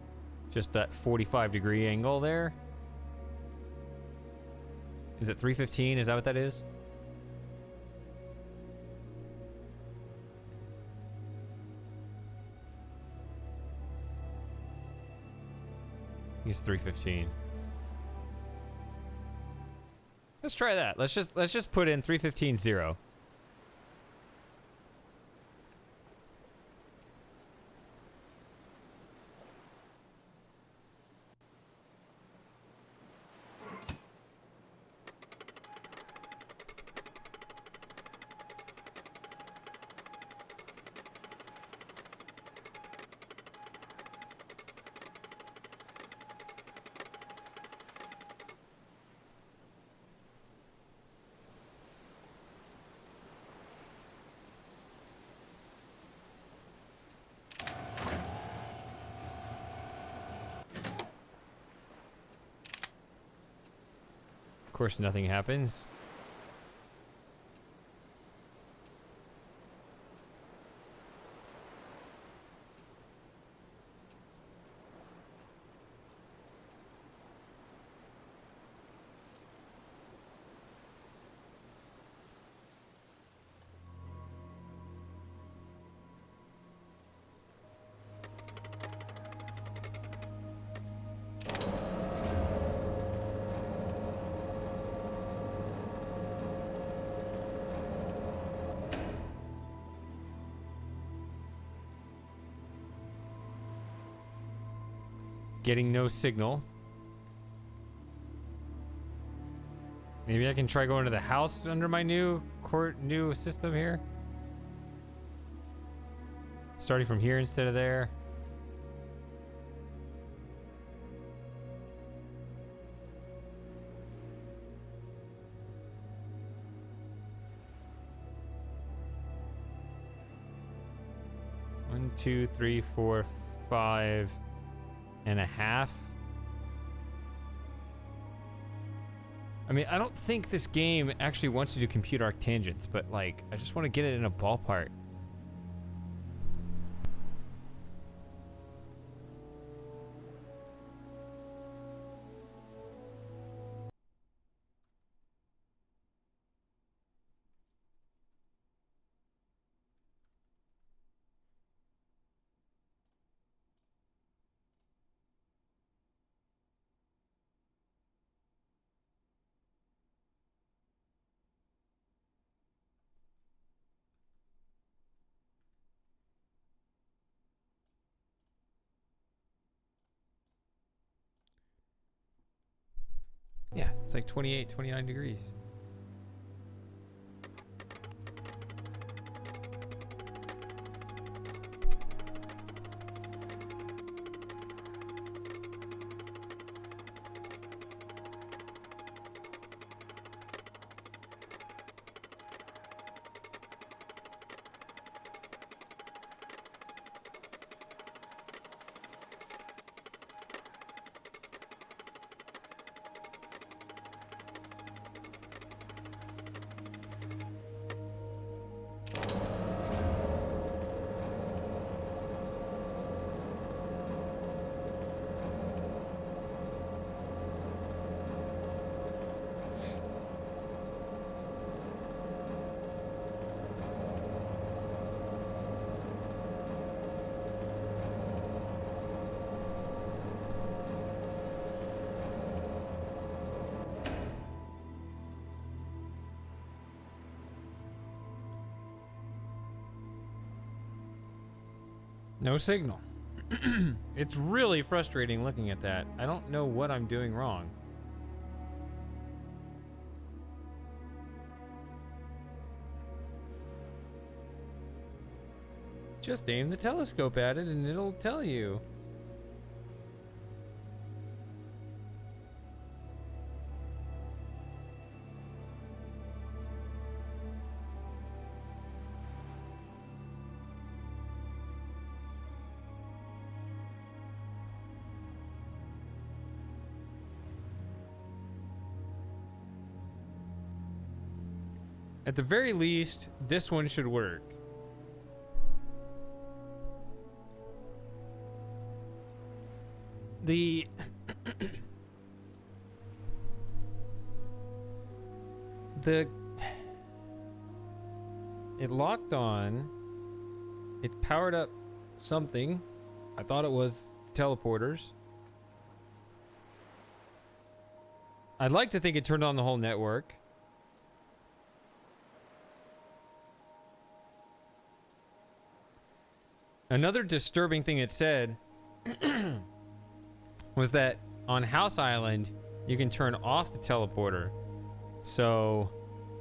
just that 45-degree angle there. Is it 315? Is that what that is? He's 315. Let's try that. Let's just put in 315.0. Of course, nothing happens. Getting no signal. Maybe I can try going to the house under my new system here. Starting from here instead of there. One, 2, 3, 4, 5 and a half. I mean, I don't think this game actually wants you to compute arctangents, but like, I just want to get it in a ballpark. Yeah, it's like 28, 29 degrees. No signal. It's really frustrating looking at that. I don't know what I'm doing wrong. Just aim the telescope at it and it'll tell you. At the very least, this one should work. The it locked on. It powered up something. I thought it was teleporters. I'd like to think it turned on the whole network. Another disturbing thing it said was that on House Island, you can turn off the teleporter. So,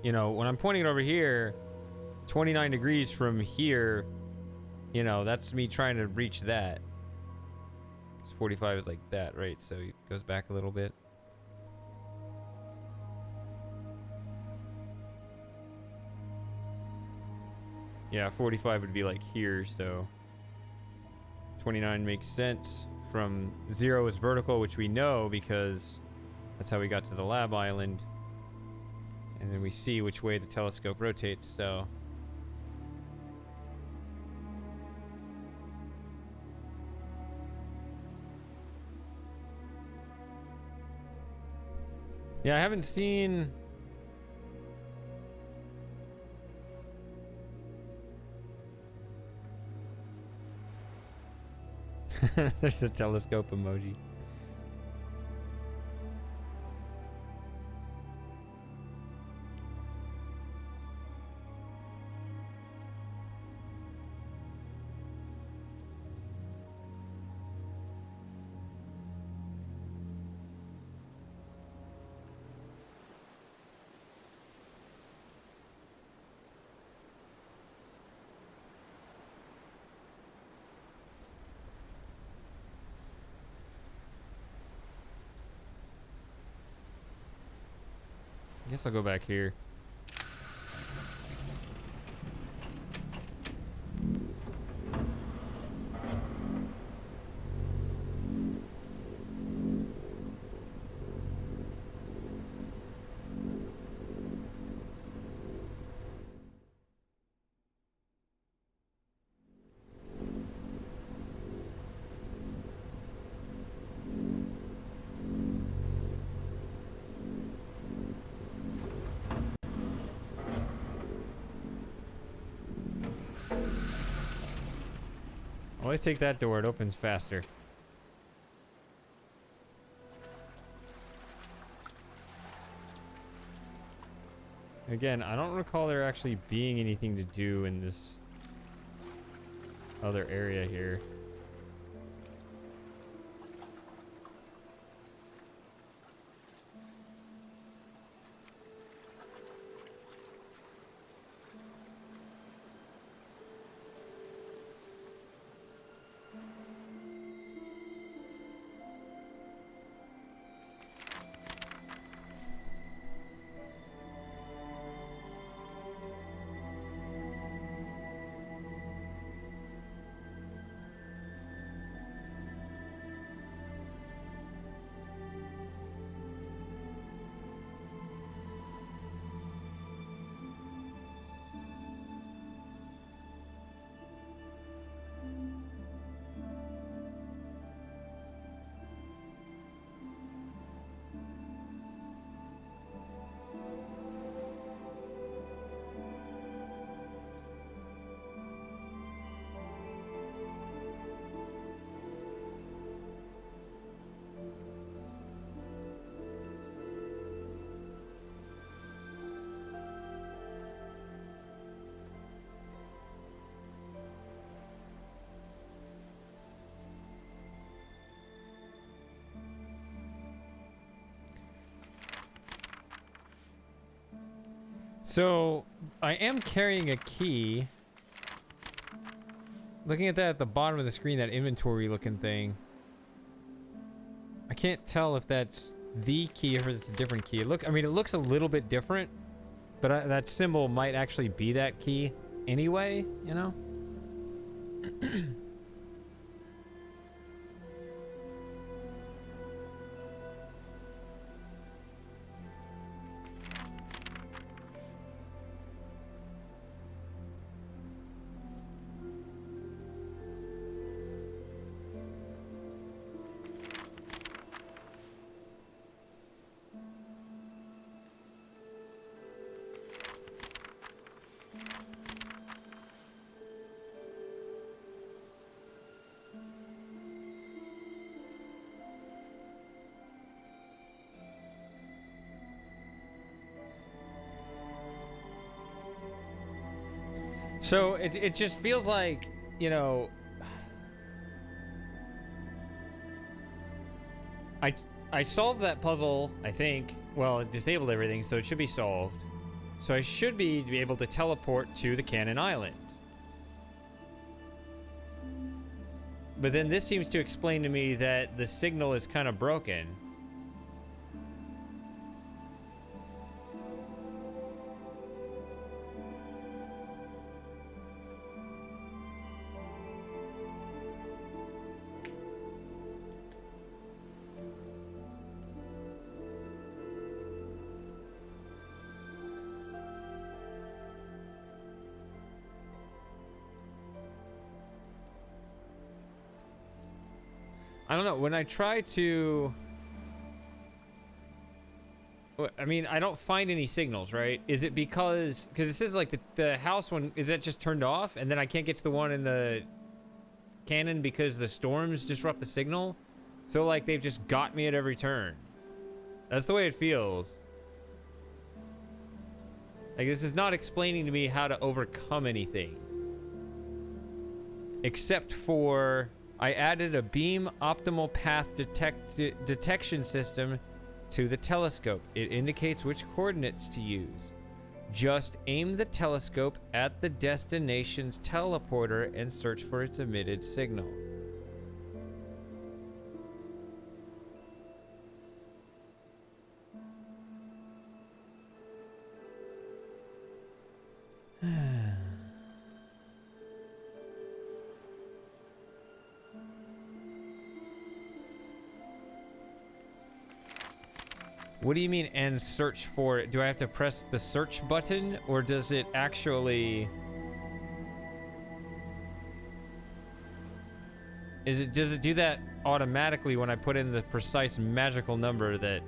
you know, when I'm pointing it over here, 29 degrees from here, you know, that's me trying to reach that. 'Cause 45 is like that, right? So it goes back a little bit. Yeah, 45 would be like here, so 29 makes sense. From 0 is vertical, which we know because that's how we got to the lab island. And then we see which way the telescope rotates, so. Yeah, I haven't seen... There's a telescope emoji. guess I'll go back here. Always take that door, it opens faster. Again, I don't recall there actually being anything to do in this other area here. So, I am carrying a key. Looking at that at the bottom of the screen, that inventory looking thing. I can't tell if that's the key or if it's a different key. I mean, it looks a little bit different, but that symbol might actually be that key anyway, you know? So it just feels like, you know, I solved that puzzle, I think. Well, it disabled everything, so it should be solved. So I should be able to teleport to the Cannon Island. But then this seems to explain to me that the signal is kind of broken. I don't know, when I try to... I mean, I don't find any signals, right? Is it because it says like the house one, is that just turned off? And then I can't get to the one in the cannon because the storms disrupt the signal? So like they've just got me at every turn. That's the way it feels. Like this is not explaining to me how to overcome anything. Except for... I added a beam optimal path detection system to the telescope. It indicates which coordinates to use. Just aim the telescope at the destination's teleporter and search for its emitted signal. What do you mean and search for it? Do I have to press the search button or does it actually... Does it do that automatically when I put in the precise magical number that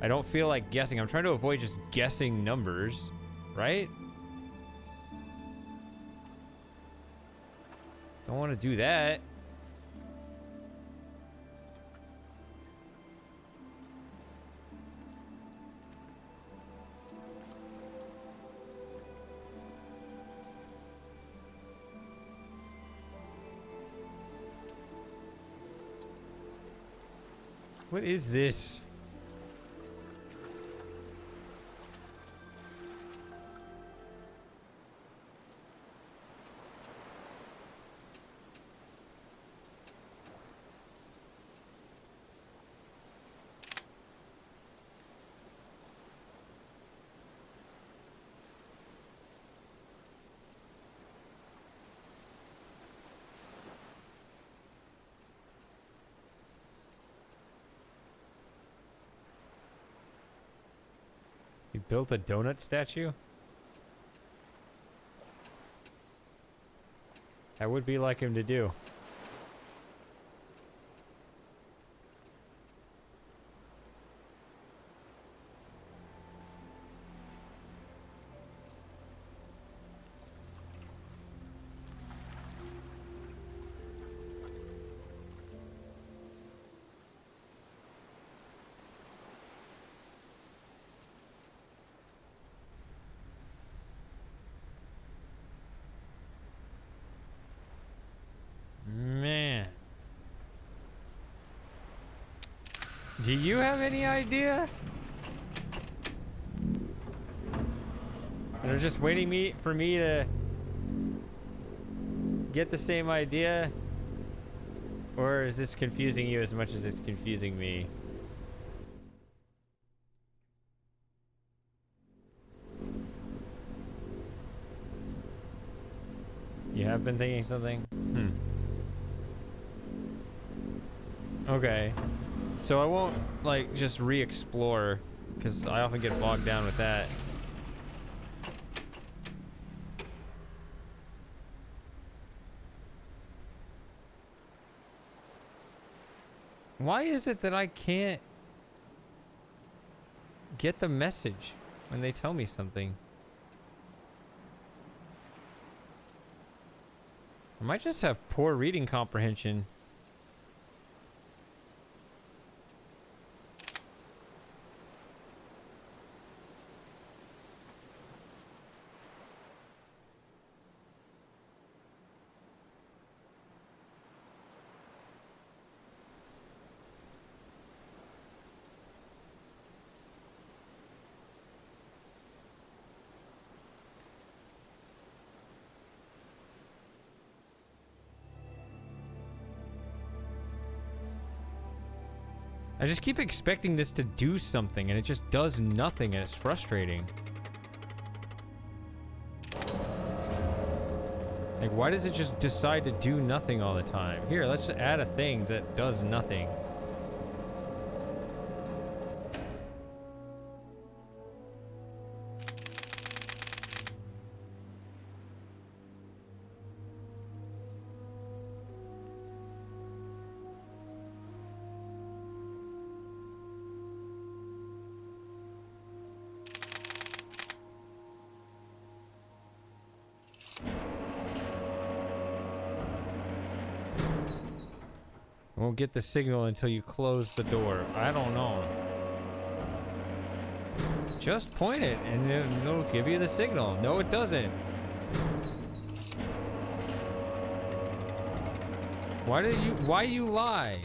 I don't feel like guessing? I'm trying to avoid just guessing numbers, right? Don't want to do that. What is this? You built a donut statue? That would be like him to do. Man. Do you have any idea? They're just waiting for me to get the same idea? Or is this confusing you as much as it's confusing me? You have been thinking something? Okay. So I won't, like, just re-explore, because I often get bogged down with that. Why is it that I can't get the message when they tell me something? I might just have poor reading comprehension. I just keep expecting this to do something, and it just does nothing, and it's frustrating. Like, why does it just decide to do nothing all the time? Here, let's just add a thing that does nothing. Won't get the signal until you close the door. I don't know. Just point it and it'll give you the signal. No, it doesn't. Why you lie?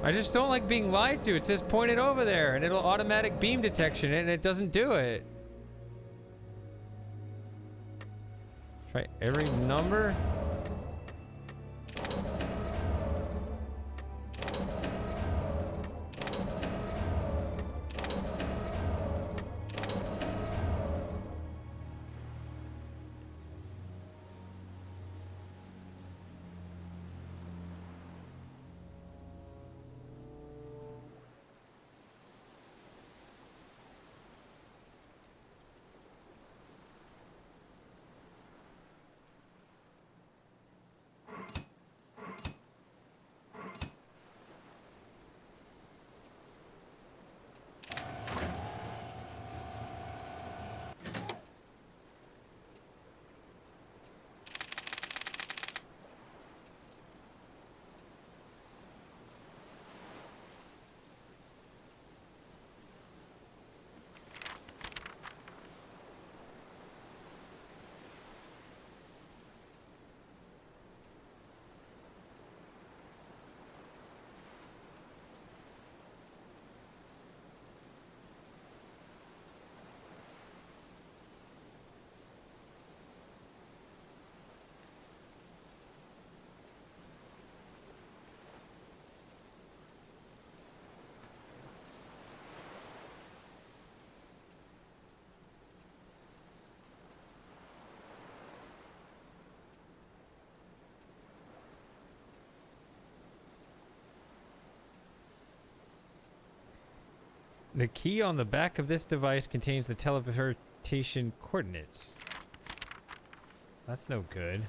I just don't like being lied to. It says point it over there and it'll automatic beam detection it and it doesn't do it. Try every number. The key on the back of this device contains the teleportation coordinates. That's no good.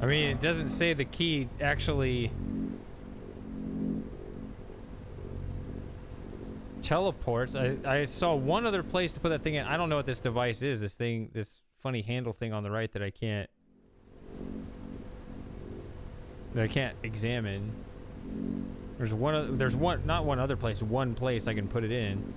I mean, it doesn't say the key actually teleports. I saw one other place to put that thing in. I don't know what this device is. This thing, this funny handle thing on the right that I can't examine. There's not one other place, one place I can put it in.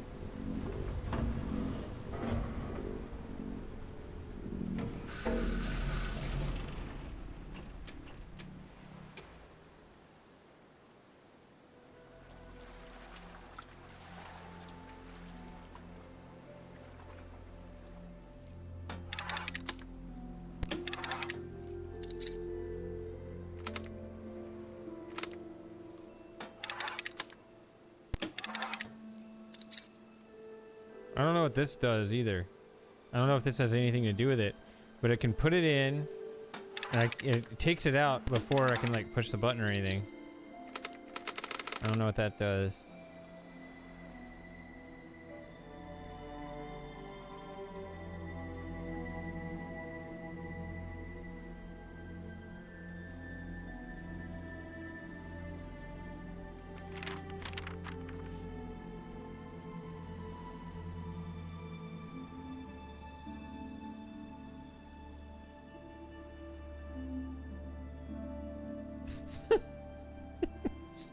I don't know what this does either. I don't know if this has anything to do with it, but it can put it in, and it takes it out before I can like push the button or anything. I don't know what that does.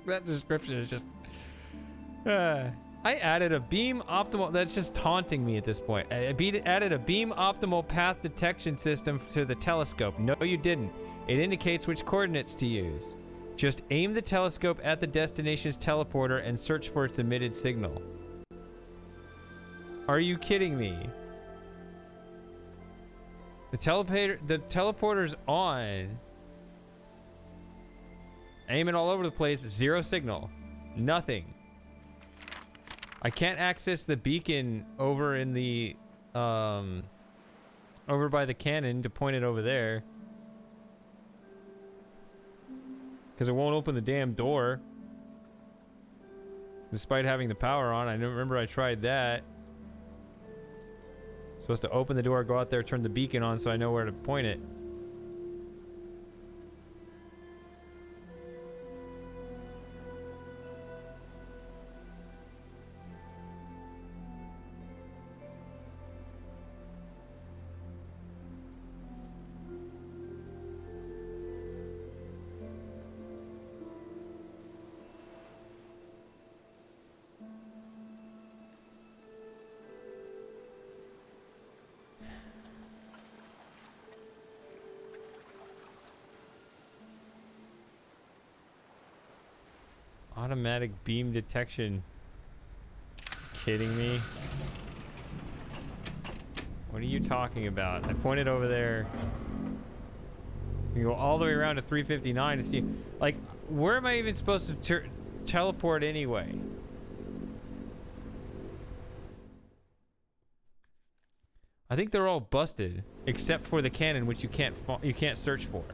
That description is just I added a beam optimal. That's just taunting me at this point. I added a beam optimal path detection system to the telescope. No, you didn't. It indicates which coordinates to use. Just aim the telescope at the destination's teleporter and search for its emitted signal. Are you kidding me? The teleporter's on. Aiming all over the place, zero signal. Nothing. I can't access the beacon over in the, over by the cannon to point it over there. Because it won't open the damn door. Despite having the power on. I remember I tried that. Supposed to open the door, go out there, turn the beacon on so I know where to point it. Automatic beam detection. Kidding me? What are you talking about? I pointed over there. You go all the way around to 359 to see, like, where am I even supposed to teleport anyway? I think they're all busted except for the cannon, which you can't search for.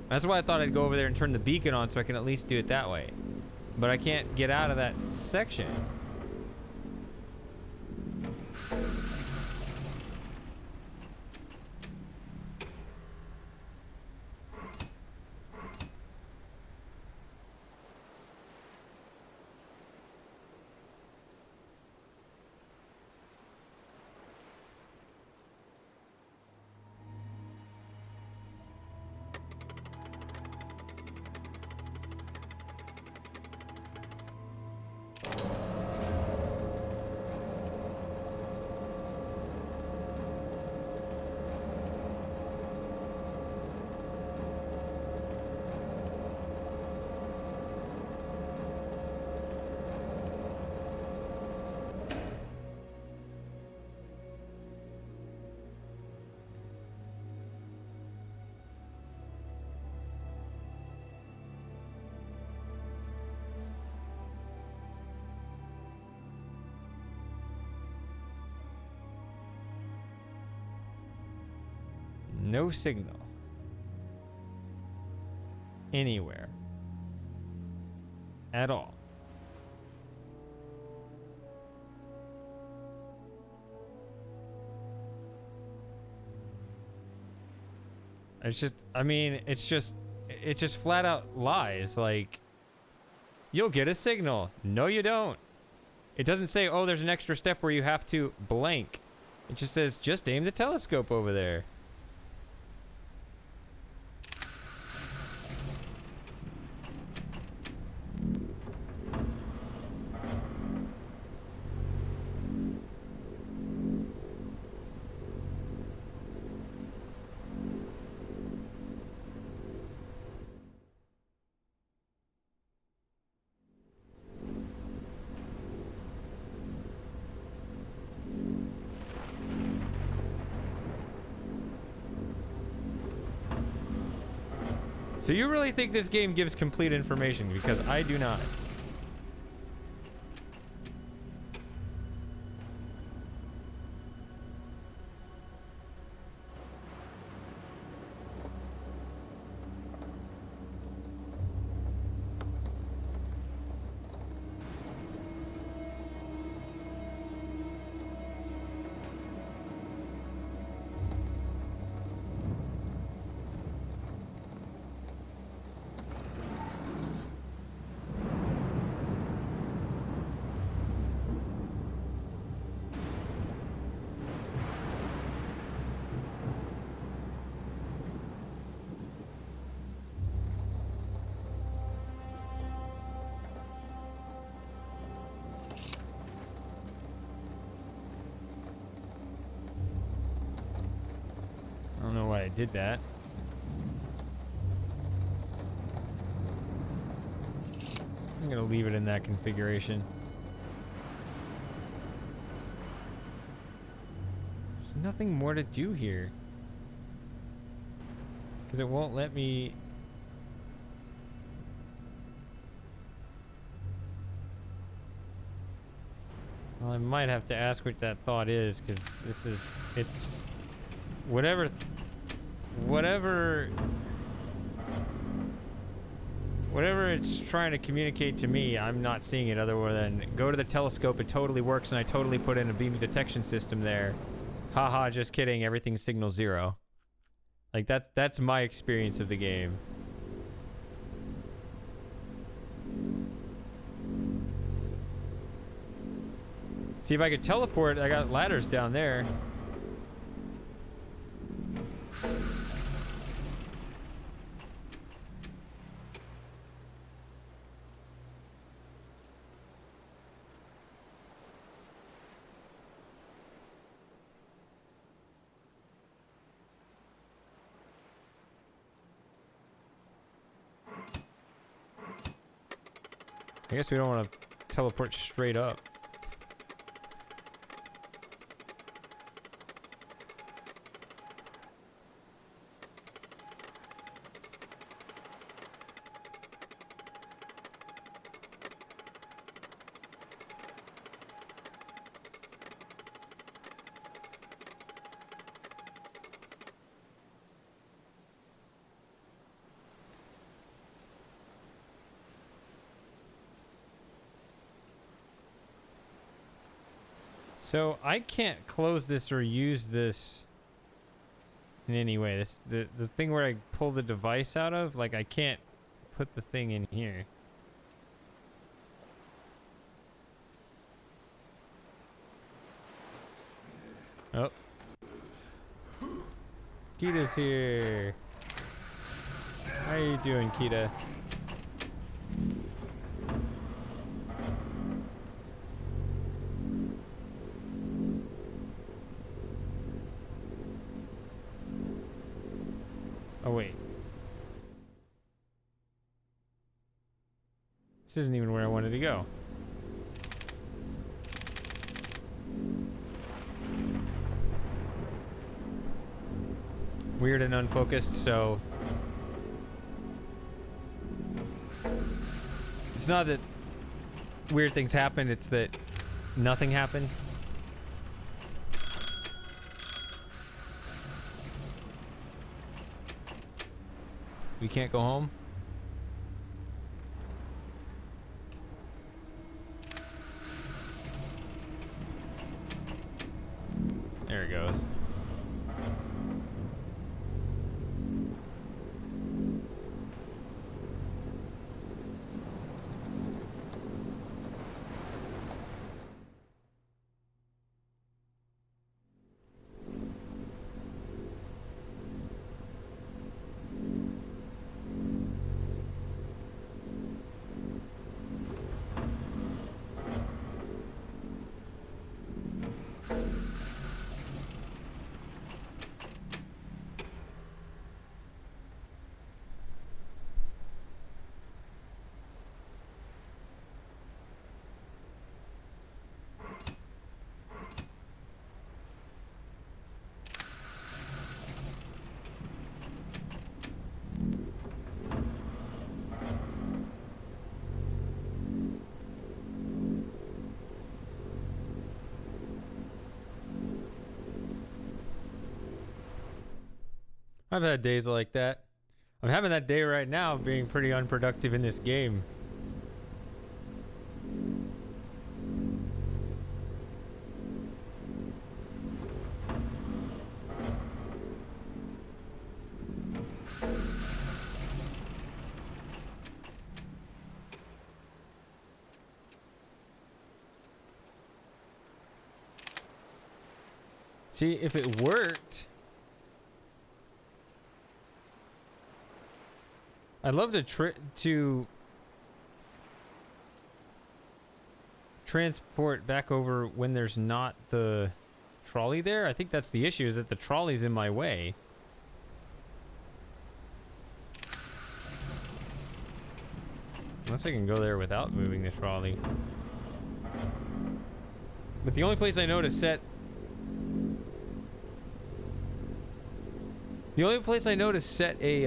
That's why I thought I'd go over there and turn the beacon on so I can at least do it that way. But I can't get out of that section. No signal. Anywhere. At all. It's just, I mean, it's just flat out lies. Like, you'll get a signal. No, you don't. It doesn't say, oh, there's an extra step where you have to blank. It just says, just aim the telescope over there. So you really think this game gives complete information? Because I do not. I don't know why I did that. I'm gonna leave it in that configuration. There's nothing more to do here. Because it won't let me... Well, I might have to ask what that thought is, because this is... It's... Whatever it's trying to communicate to me, I'm not seeing it other than go to the telescope, it totally works, and I totally put in a beam detection system there. Haha, just kidding, everything's signal 0. Like, that's my experience of the game. See, if I could teleport, I got ladders down there. I guess we don't want to teleport straight up. So I can't close this or use this in any way. This the thing where I pull the device out of, like I can't put the thing in here. Oh. Kita's here. How you doing, Kita? Oh, wait. This isn't even where I wanted to go. Weird and unfocused, so... It's not that weird things happen, it's that nothing happened. We can't go home? There it goes. I've had days like that. I'm having that day right now, being pretty unproductive in this game. See, if it worked... I'd love to transport back over when there's not the trolley there. I think that's the issue, is that the trolley's in my way. Unless I can go there without moving the trolley. But the only place I know to set... The only place I know to set a,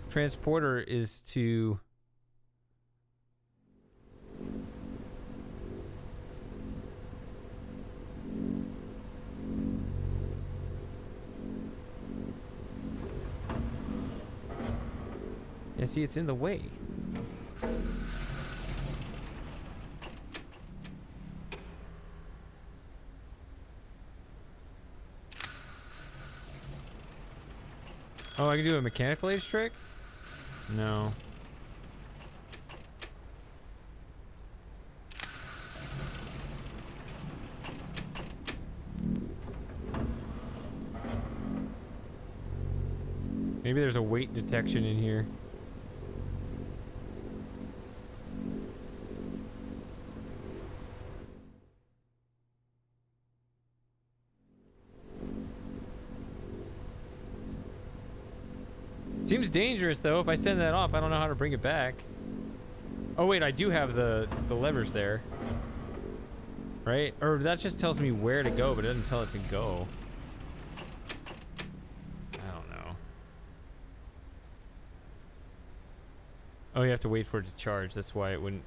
transporter is to... Yeah, see, it's in the way. Oh, I can do a mechanical age trick? No. Maybe there's a weight detection in here. Seems dangerous though. If I send that off, I don't know how to bring it back. Oh wait, I do have the levers there. Right? Or that just tells me where to go, but it doesn't tell it to go. I don't know. Oh, you have to wait for it to charge. That's why it wouldn't.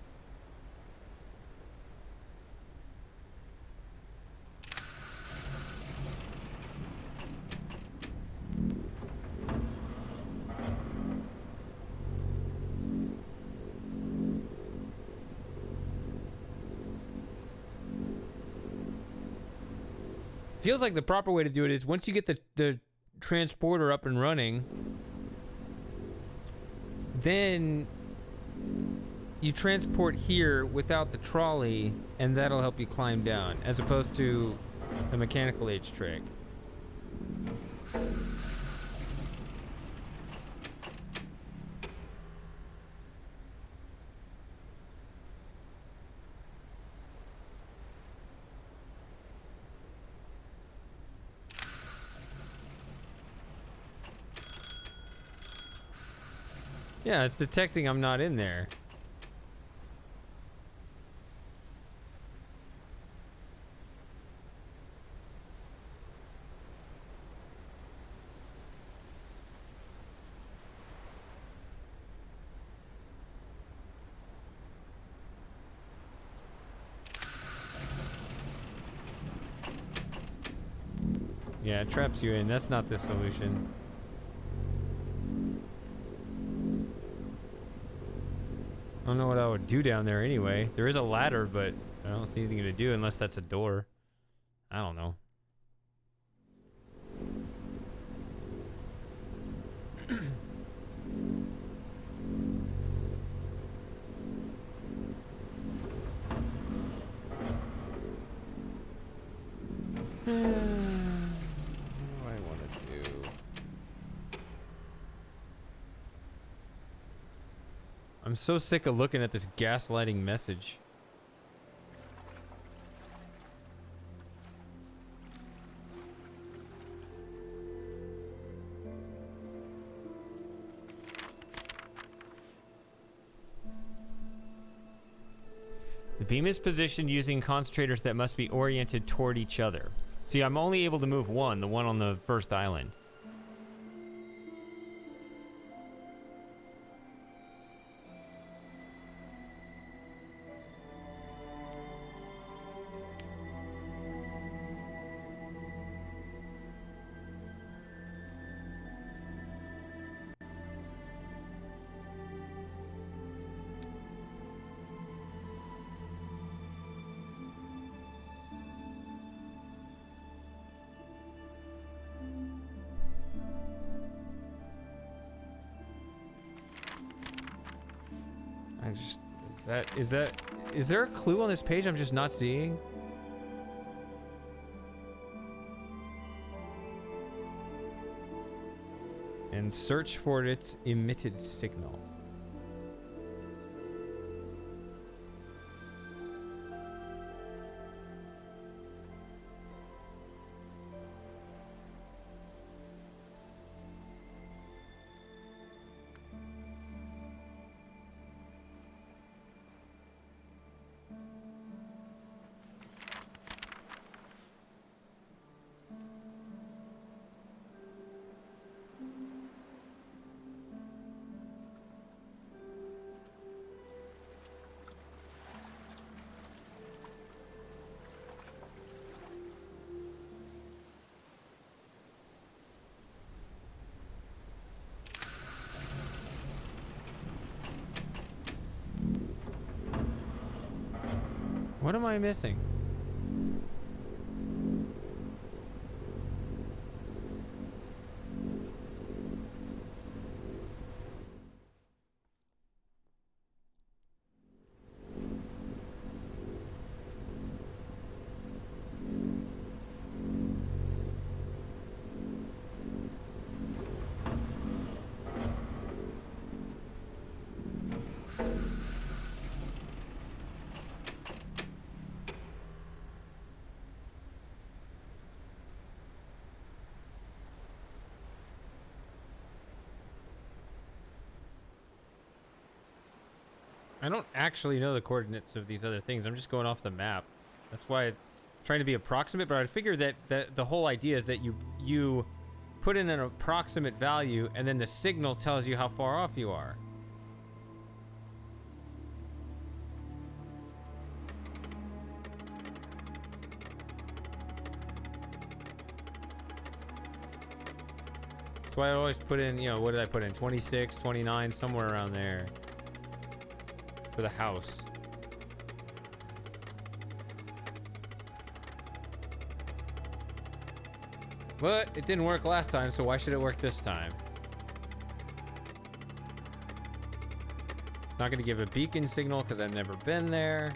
Feels like the proper way to do it is once you get the transporter up and running, then you transport here without the trolley, and that'll help you climb down, as opposed to the mechanical age trick. Yeah, it's detecting I'm not in there. Yeah, it traps you in. That's not the solution. I don't know what I would do down there anyway. There is a ladder, but I don't see anything to do unless that's a door. I don't know. What do I want to do? I'm so sick of looking at this gaslighting message. The beam is positioned using concentrators that must be oriented toward each other. See, I'm only able to move one, the one on the first island. Is there a clue on this page I'm just not seeing? And search for its emitted signal. What am I missing? I don't actually know the coordinates of these other things. I'm just going off the map. That's why I'm trying to be approximate, but I figure that the whole idea is that you put in an approximate value and then the signal tells you how far off you are. That's why I always put in, you know, what did I put in? 26, 29, somewhere around there for the house. But it didn't work last time, so why should it work this time? It's not going to give a beacon signal because I've never been there.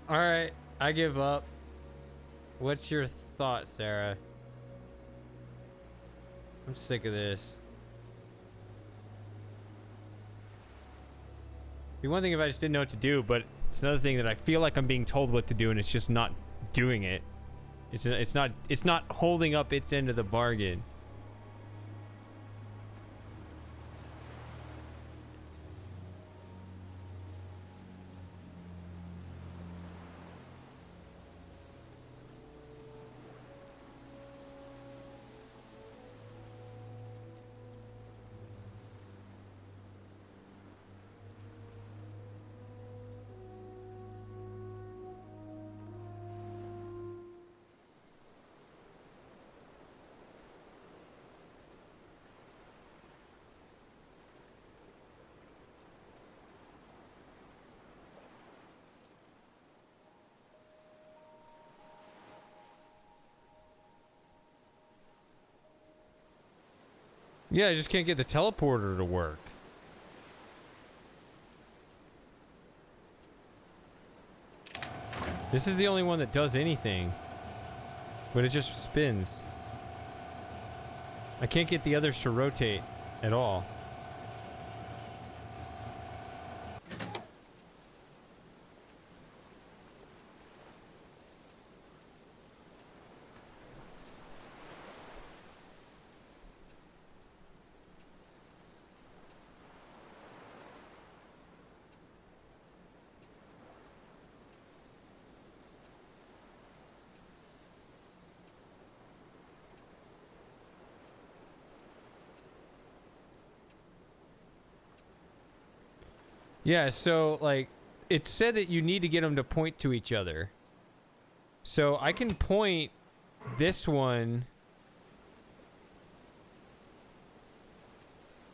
All right, I give up. What's your thought, Sarah? I'm sick of this. It'd be one thing if I just didn't know what to do, but it's another thing that I feel like I'm being told what to do and it's just not doing it. It's not holding up its end of the bargain. Yeah, I just can't get the teleporter to work. This is the only one that does anything. But it just spins. I can't get the others to rotate at all. Yeah, so, like, it said that you need to get them to point to each other. So I can point this one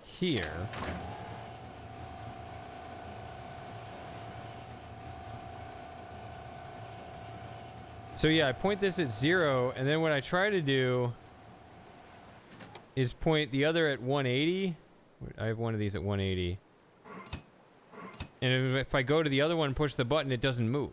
here. So yeah, I point this at 0, and then what I try to do is point the other at 180. I have one of these at 180. And if I go to the other one and push the button, it doesn't move.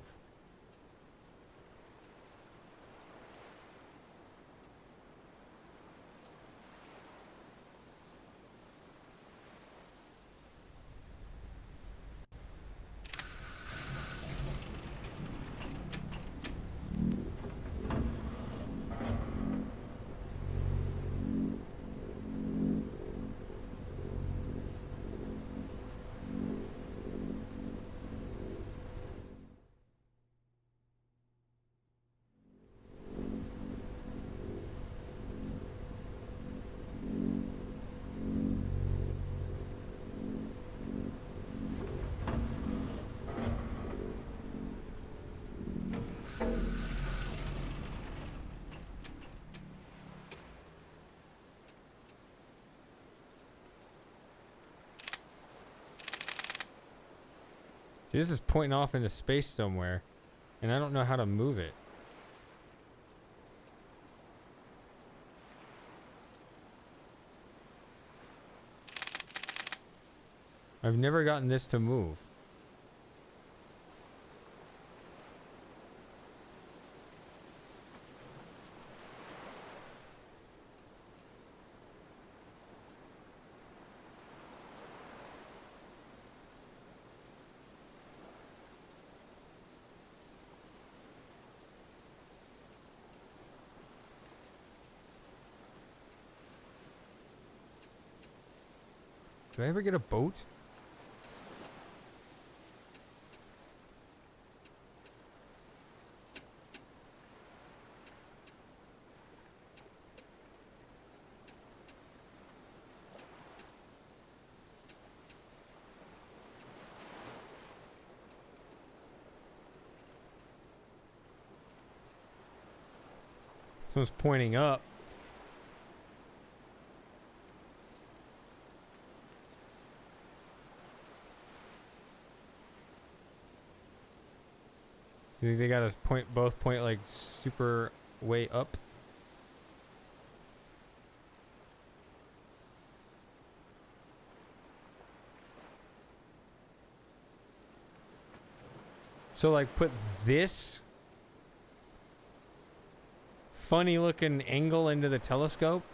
See, this is pointing off into space somewhere, and I don't know how to move it. I've never gotten this to move. Do I ever get a boat? Someone's pointing up. You think they got us both point like super way up? So like put this funny looking angle into the telescope?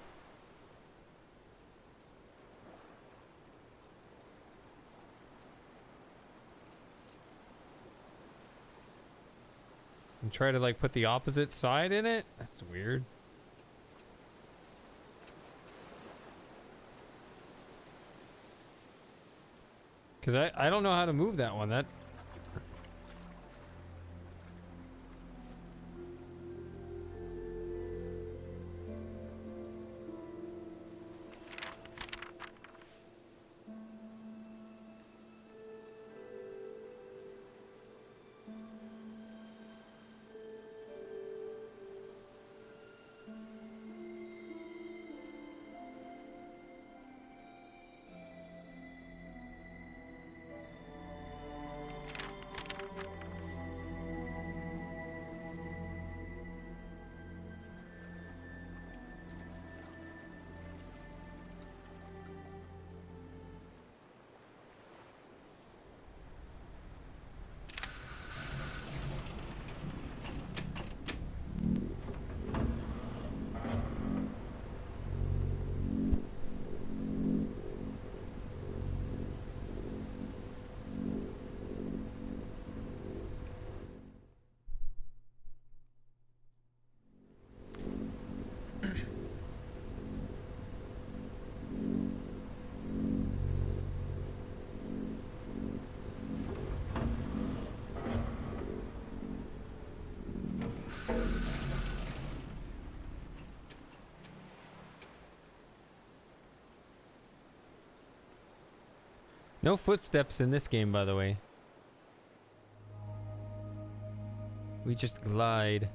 And try to like put the opposite side in it? That's weird. Cause I don't know how to move that one. That no footsteps in this game, by the way. We just glide.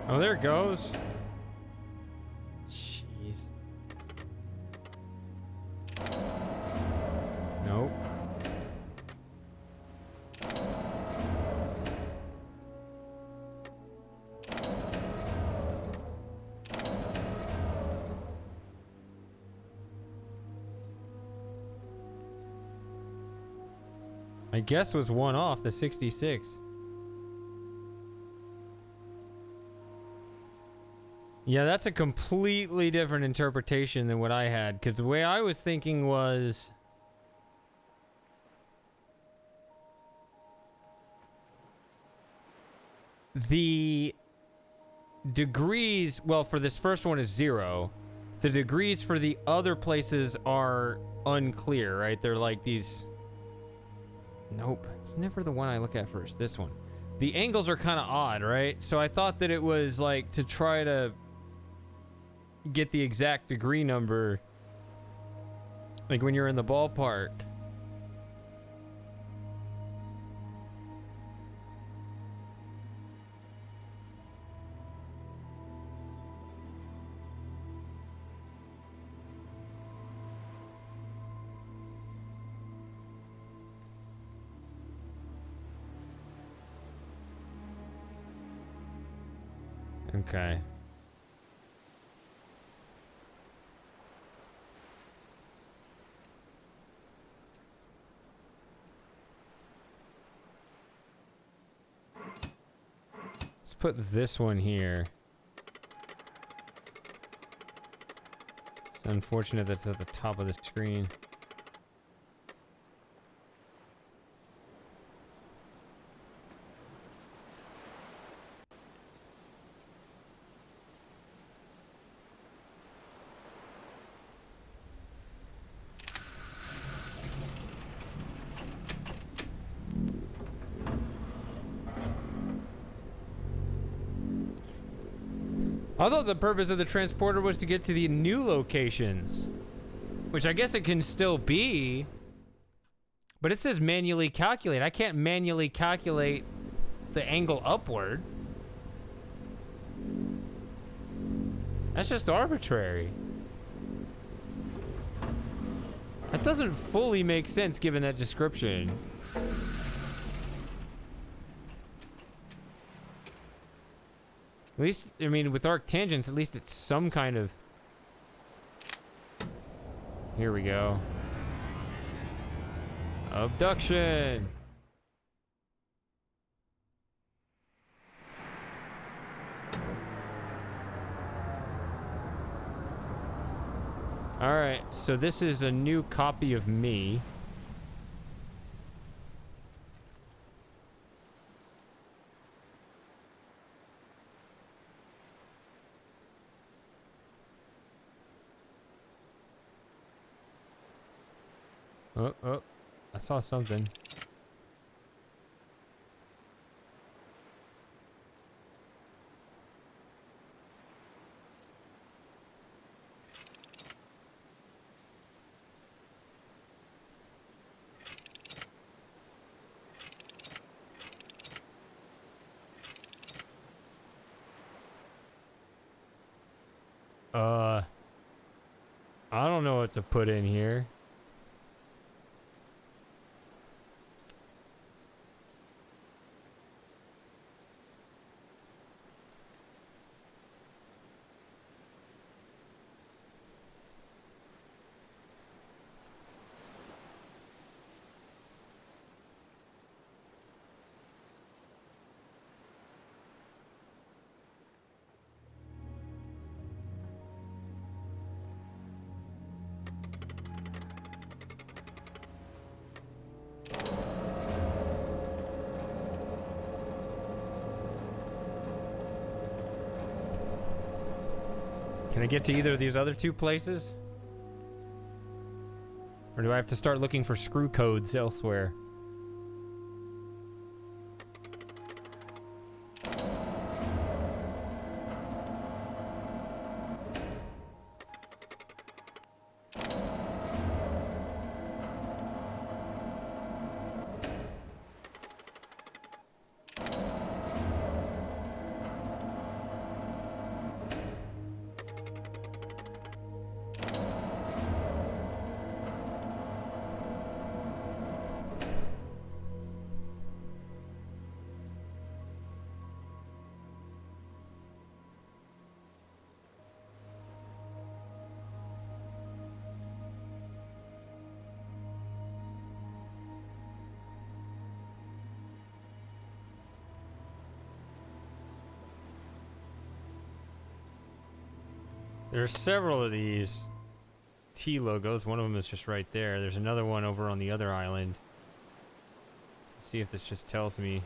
Oh, there it goes. Jeez. Nope. I guess was one off the 66. Yeah, that's a completely different interpretation than what I had, because the way I was thinking was the degrees, well, for this first one is 0. The degrees for the other places are unclear, right? They're like these... Nope, it's never the one I look at first. This one. The angles are kind of odd, right? So I thought that it was like to try to get the exact degree number, like when you're in the ballpark. Okay. Let's put this one here. It's unfortunate that's at the top of the screen. I thought the purpose of the transporter was to get to the new locations, which I guess it can still be, but it says manually calculate. I can't manually calculate the angle upward. That's just arbitrary. That doesn't fully make sense given that description. At least, I mean, with arctangents, at least it's some kind of... Here we go. Abduction! Alright, so this is a new copy of me. Oh, I saw something. I don't know what to put in here. Can I get to either of these other two places? Or do I have to start looking for screw codes elsewhere? There's several of these T logos. One of them is just right there. There's another one over on the other island. Let's see if this just tells me.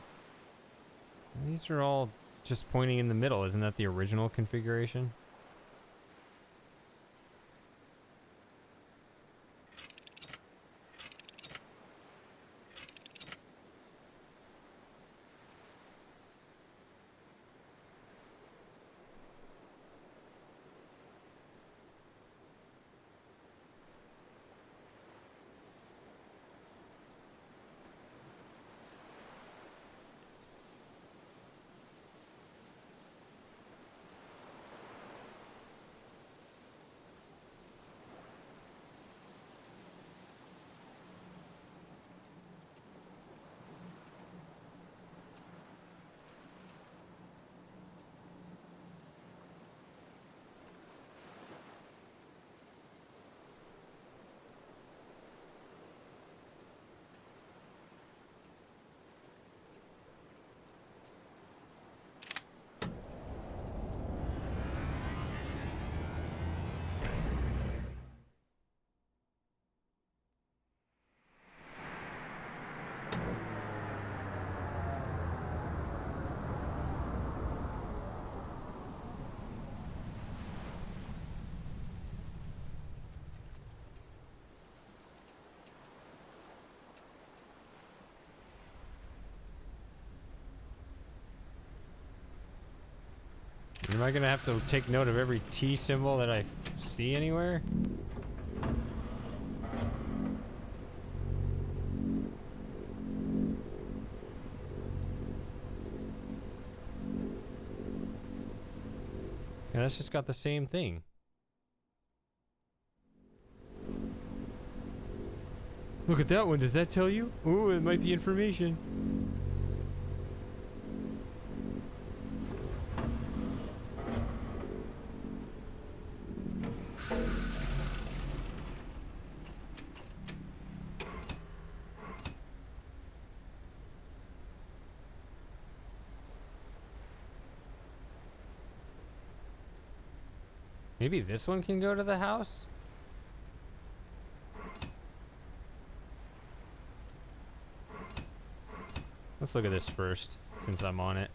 These are all just pointing in the middle. Isn't that the original configuration? Am I gonna have to take note of every T symbol that I see anywhere? Yeah, that's just got the same thing. Look at that one. Does that tell you? Ooh, it might be information. Maybe this one can go to the house? Let's look at this first, since I'm on it.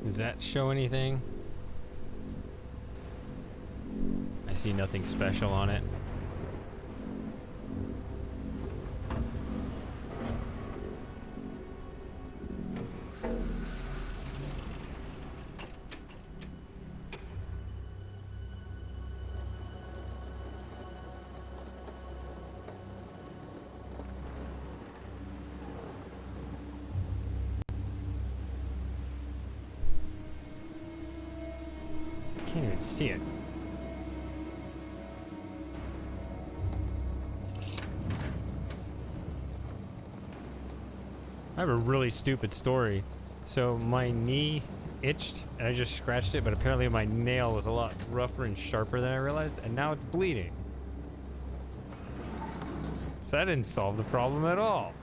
Does that show anything? I see nothing special on it. Can't even see it. I have a really stupid story. So my knee itched and I just scratched it, but apparently my nail was a lot rougher and sharper than I realized, and now it's bleeding. So that didn't solve the problem at all.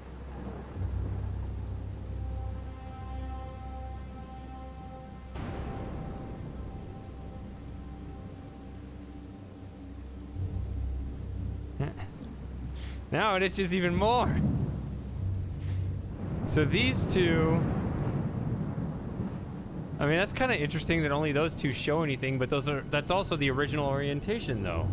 Now it itches even more. So these two, I mean, that's kind of interesting that only those two show anything, but that's also the original orientation though.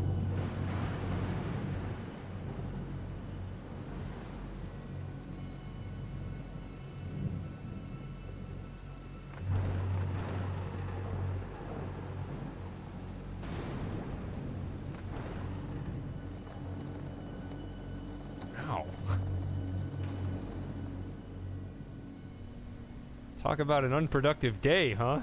Talk about an unproductive day, huh?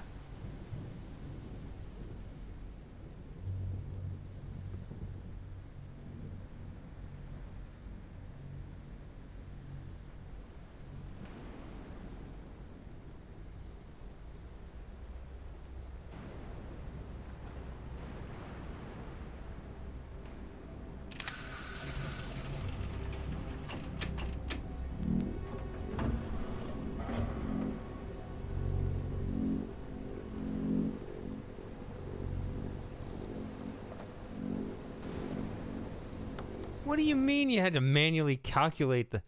What do you mean you had to manually calculate the...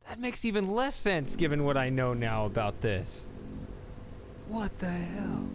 That makes even less sense given what I know now about this. What the hell?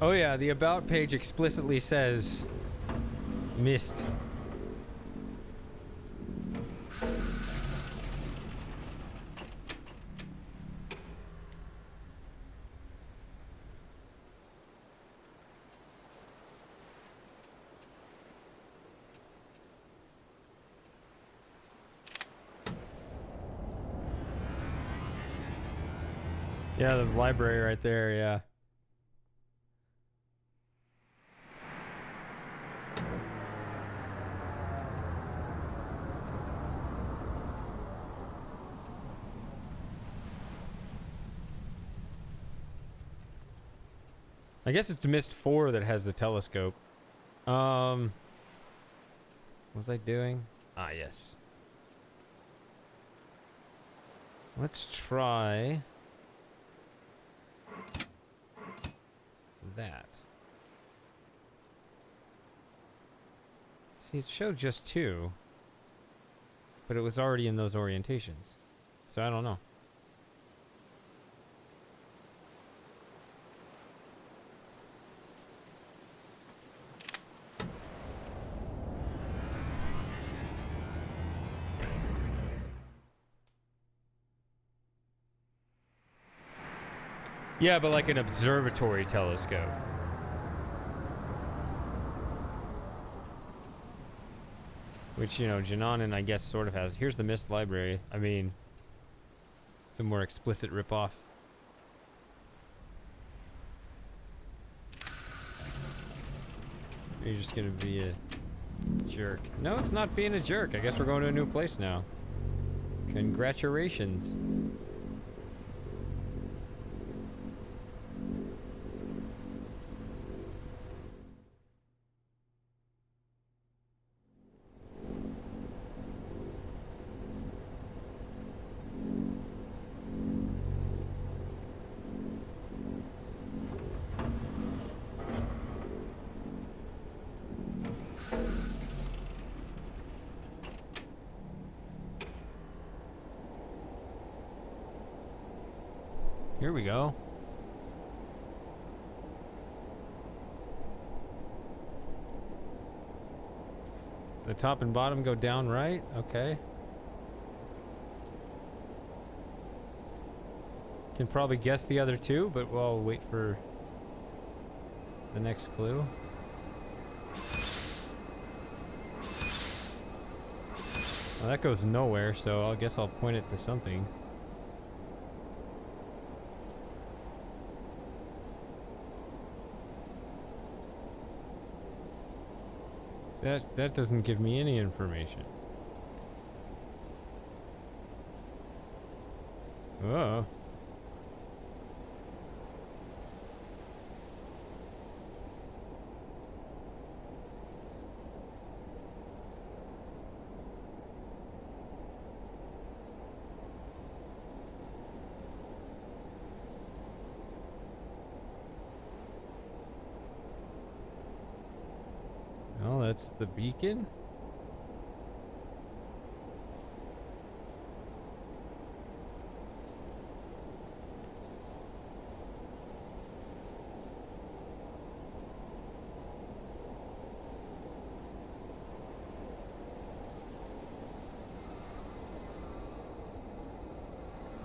Oh yeah, the About page explicitly says missed. Yeah, the library right there, yeah. I guess it's Mist 4 that has the telescope. What was I doing? Ah, yes. Let's try that. See, it showed just 2, but it was already in those orientations. So I don't know. Yeah, but like an observatory telescope. Which, you know, Jananen, I guess, sort of has. Here's the Mist Library. I mean, some more explicit ripoff. You're just gonna be a jerk. No, it's not being a jerk. I guess we're going to a new place now. Congratulations. Here we go. The top and bottom go down right? Okay. Can probably guess the other two, but we'll wait for the next clue. Well, that goes nowhere, so I guess I'll point it to something. That doesn't give me any information. Oh. Well, that's the beacon.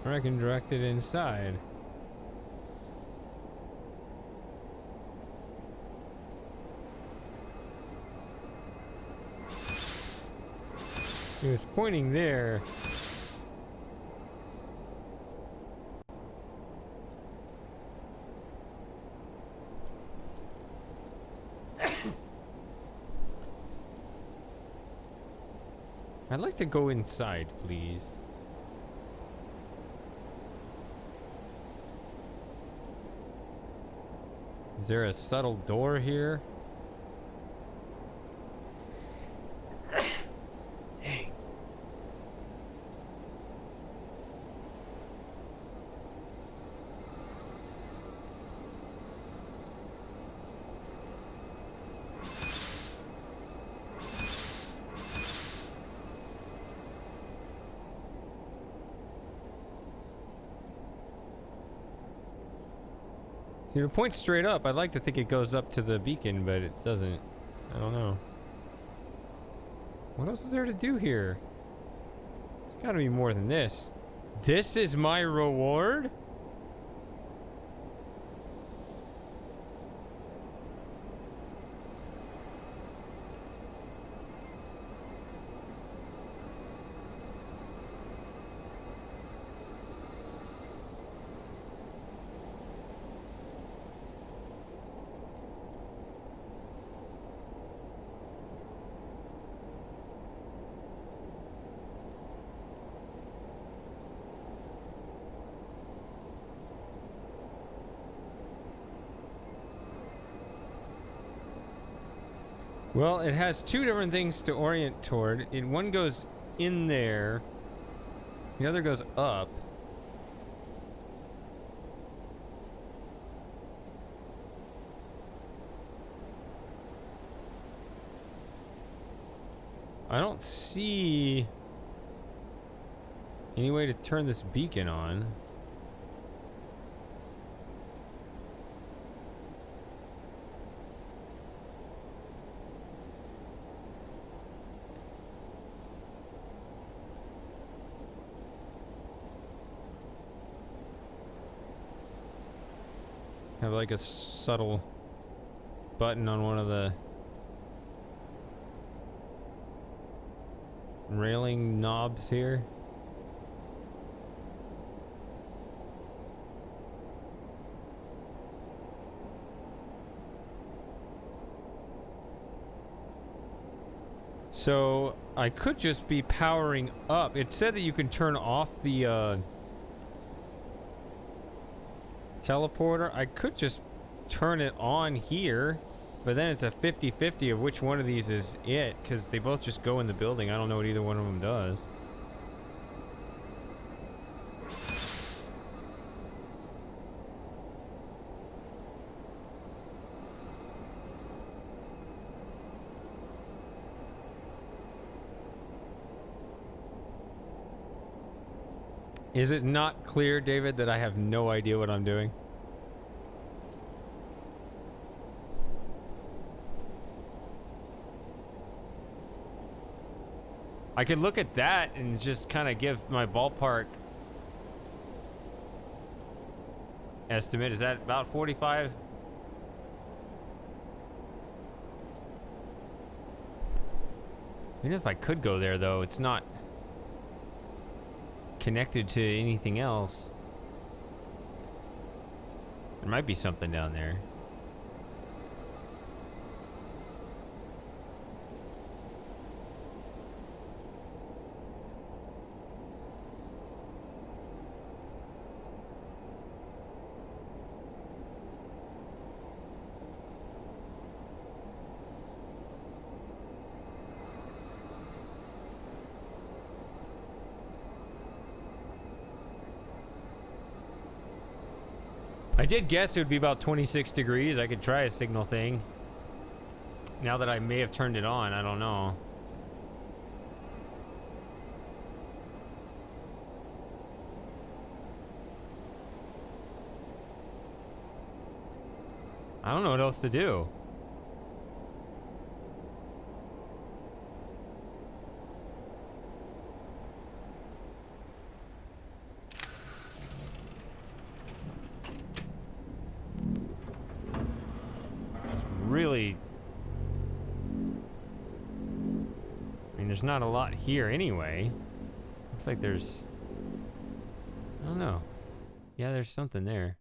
Or I can direct it inside. He was pointing there. I'd like to go inside, please. Is there a subtle door here? Dang. See, it points straight up. I'd like to think it goes up to the beacon, but it doesn't. I don't know. What else is there to do here? There's gotta be more than this. This is my reward? Well, it has two different things to orient toward. One goes in there. The other goes up. I don't see any way to turn this beacon on. Have like a subtle button on one of the railing knobs here. So I could just be powering up. It said that you can turn off the teleporter. I could just turn it on here, but then it's a 50-50 of which one of these is it, because they both just go in the building. I don't know what either one of them does. Is it not clear, David, that I have no idea what I'm doing? I could look at that and just kind of give my ballpark estimate. Is that about 45? Even if I could go there, though, it's not connected to anything else. There might be something down there. I did guess it would be about 26 degrees. I could try a signal thing. Now that I may have turned it on, I don't know. I don't know what else to do. Really, I mean, there's there's not a lot here anyway. Looks like there's... I don't know. Yeah, there's something there.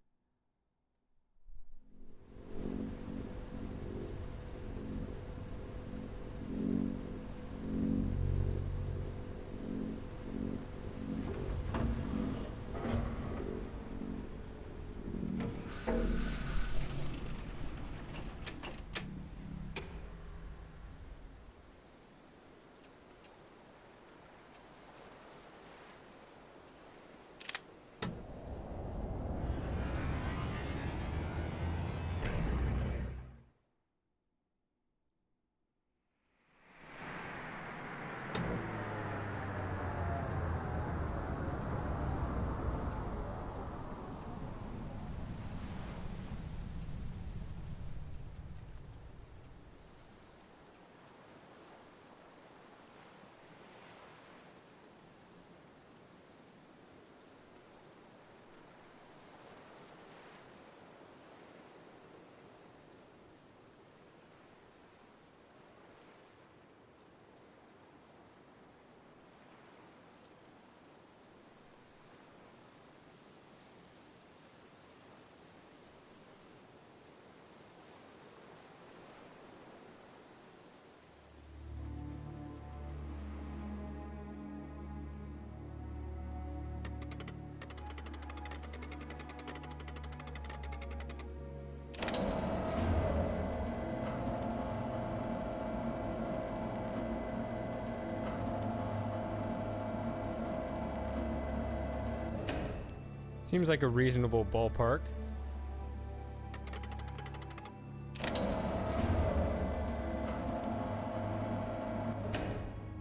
Seems like a reasonable ballpark.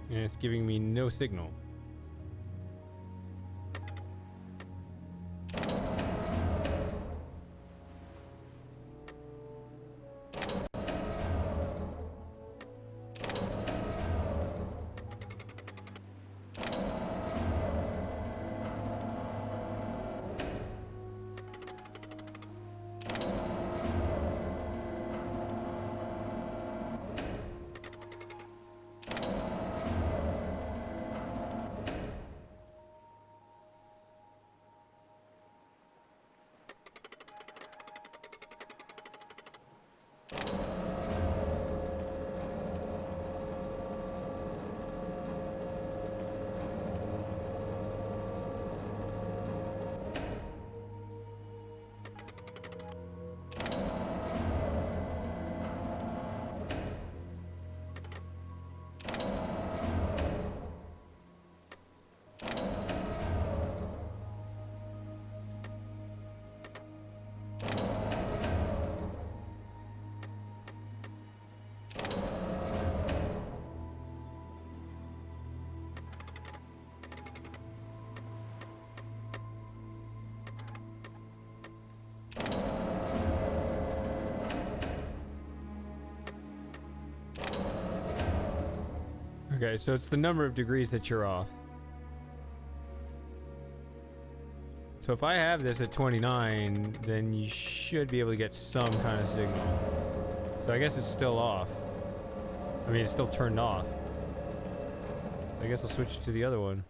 And it's giving me no signal. Okay, so it's the number of degrees that you're off. So if I have this at 29, then you should be able to get some kind of signal. So I guess it's still off. I mean, it's still turned off. I guess I'll switch to the other one.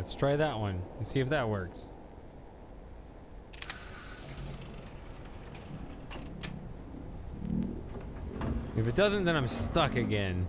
Let's try that one and see if that works. If it doesn't, then I'm stuck again.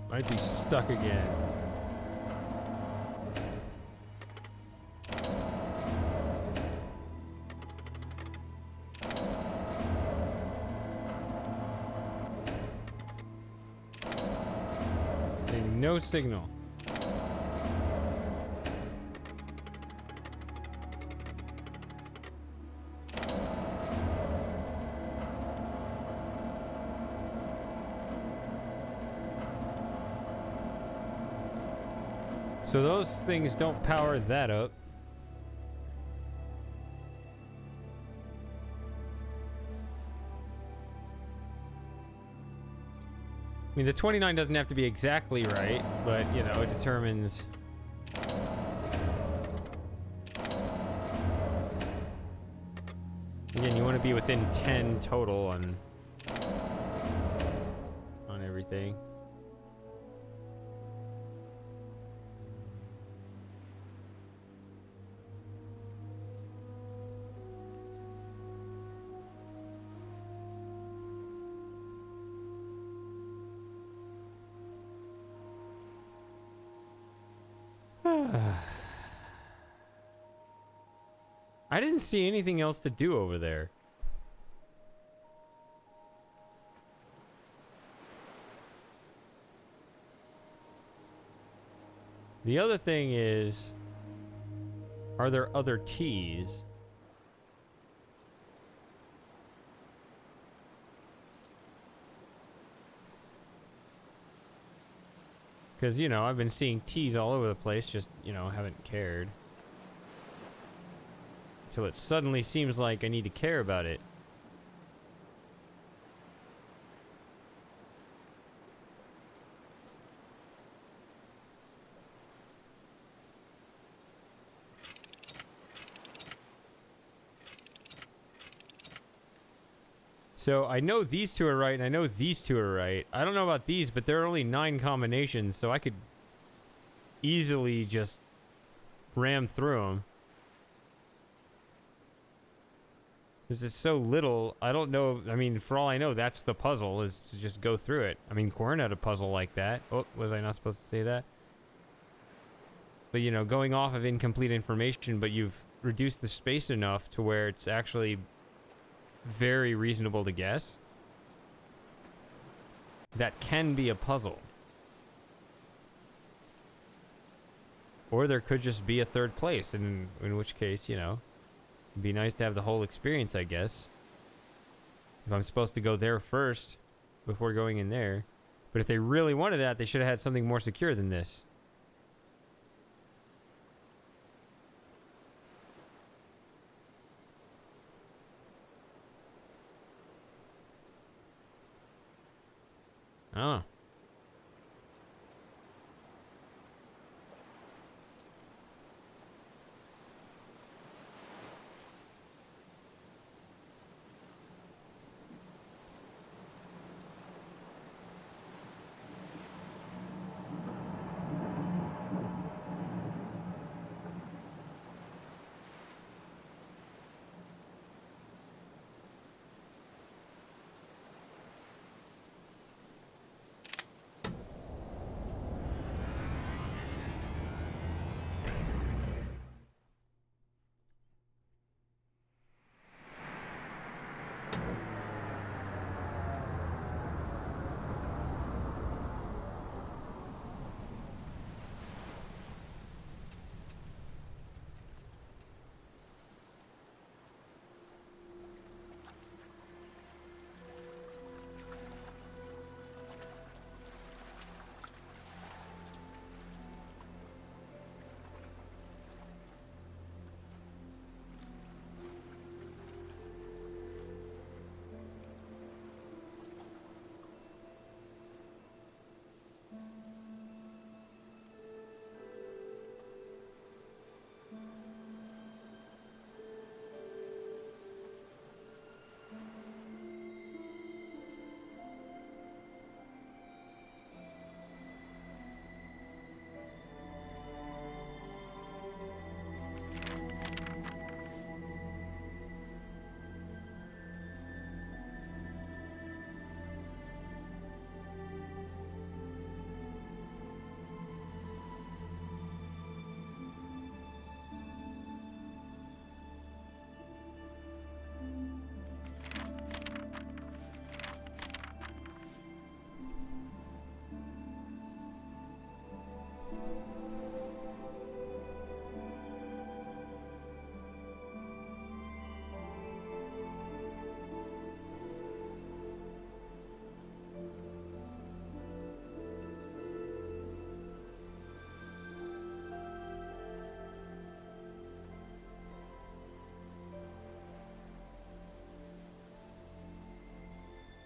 Might be stuck again. Getting no signal. So those things don't power that up. I mean, the 29 doesn't have to be exactly right, but, you know, it determines... Again, you want to be within 10 total on everything. I didn't see anything else to do over there. The other thing is, are there other T's? Because, you know, I've been seeing T's all over the place, just, you know, haven't cared. Until it suddenly seems like I need to care about it. So I know these two are right, and I know these two are right. I don't know about these, but there are only 9 combinations, so I could easily just ram through them. Since it's so little, I don't know. I mean, for all I know, that's the puzzle, is to just go through it. I mean, Corn had a puzzle like that. Oh, was I not supposed to say that? But, you know, going off of incomplete information, but you've reduced the space enough to where it's actually very reasonable to guess. That can be a puzzle. Or there could just be a third place, in which case, you know, it'd be nice to have the whole experience, I guess. If I'm supposed to go there first before going in there. But if they really wanted that, they should have had something more secure than this. Oh.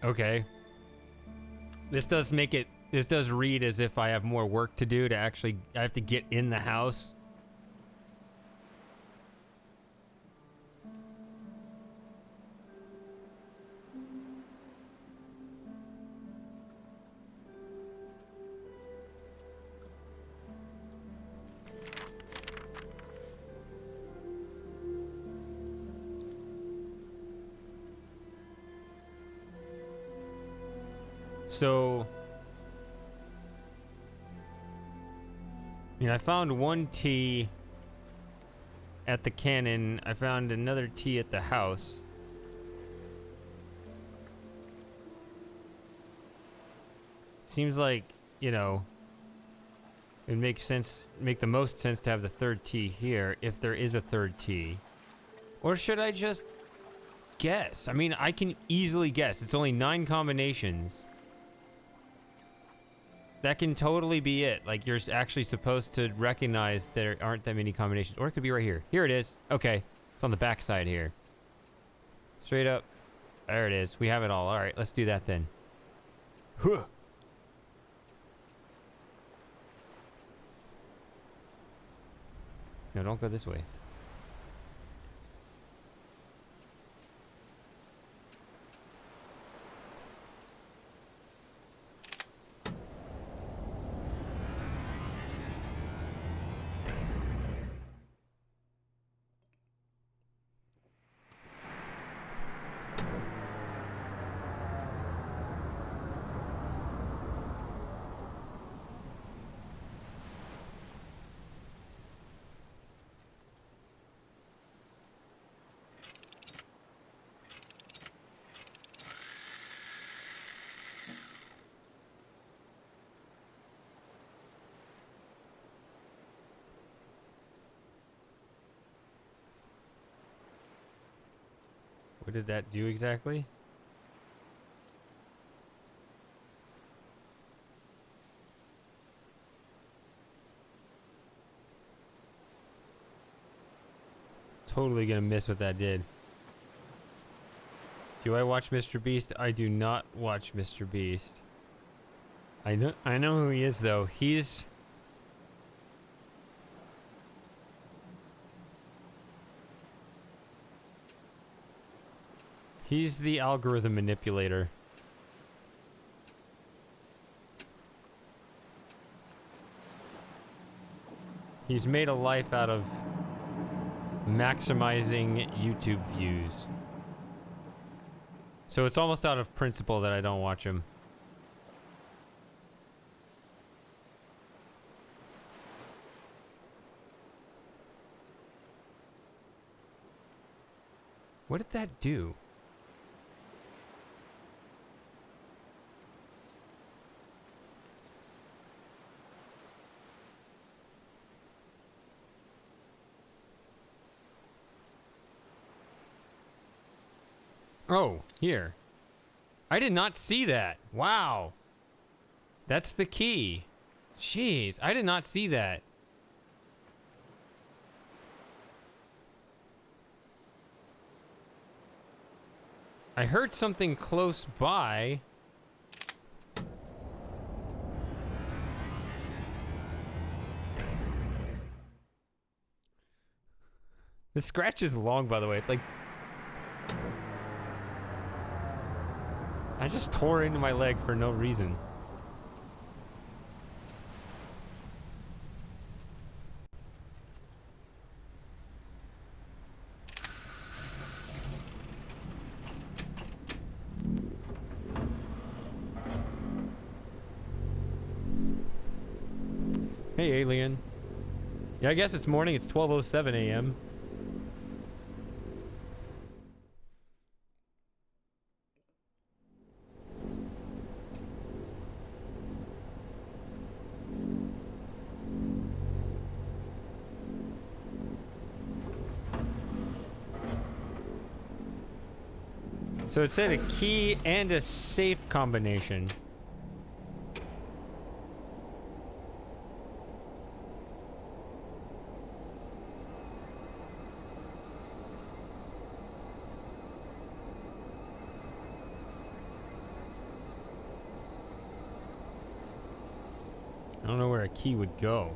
Okay. This does make it... This does read as if I have more work to do to actually... I have to get in the house. So, I found one T at the cannon. I found another T at the house. Seems like, it makes the most sense to have the third T here, if there is a third T. Or should I just guess? I mean, I can easily guess. It's only 9 combinations. That can totally be it. Like, you're actually supposed to recognize there aren't that many combinations. Or it could be right here. Here it is. Okay. It's on the back side here. Straight up. There it is. We have it all. All right, let's do that then. Huh. No, don't go this way. What did that do exactly? Totally gonna miss what that did. Do I watch Mr. Beast? I do not watch Mr. Beast. I know who he is though. He's the algorithm manipulator. He's made a life out of maximizing YouTube views. So it's almost out of principle that I don't watch him. What did that do? Oh, here. I did not see that. Wow. That's the key. Jeez, I did not see that. I heard something close by. The scratch is long, by the way. It's like... I just tore into my leg for no reason. Hey, alien. Yeah, I guess it's morning. It's 12:07 a.m. So it said a key and a safe combination. a key would go.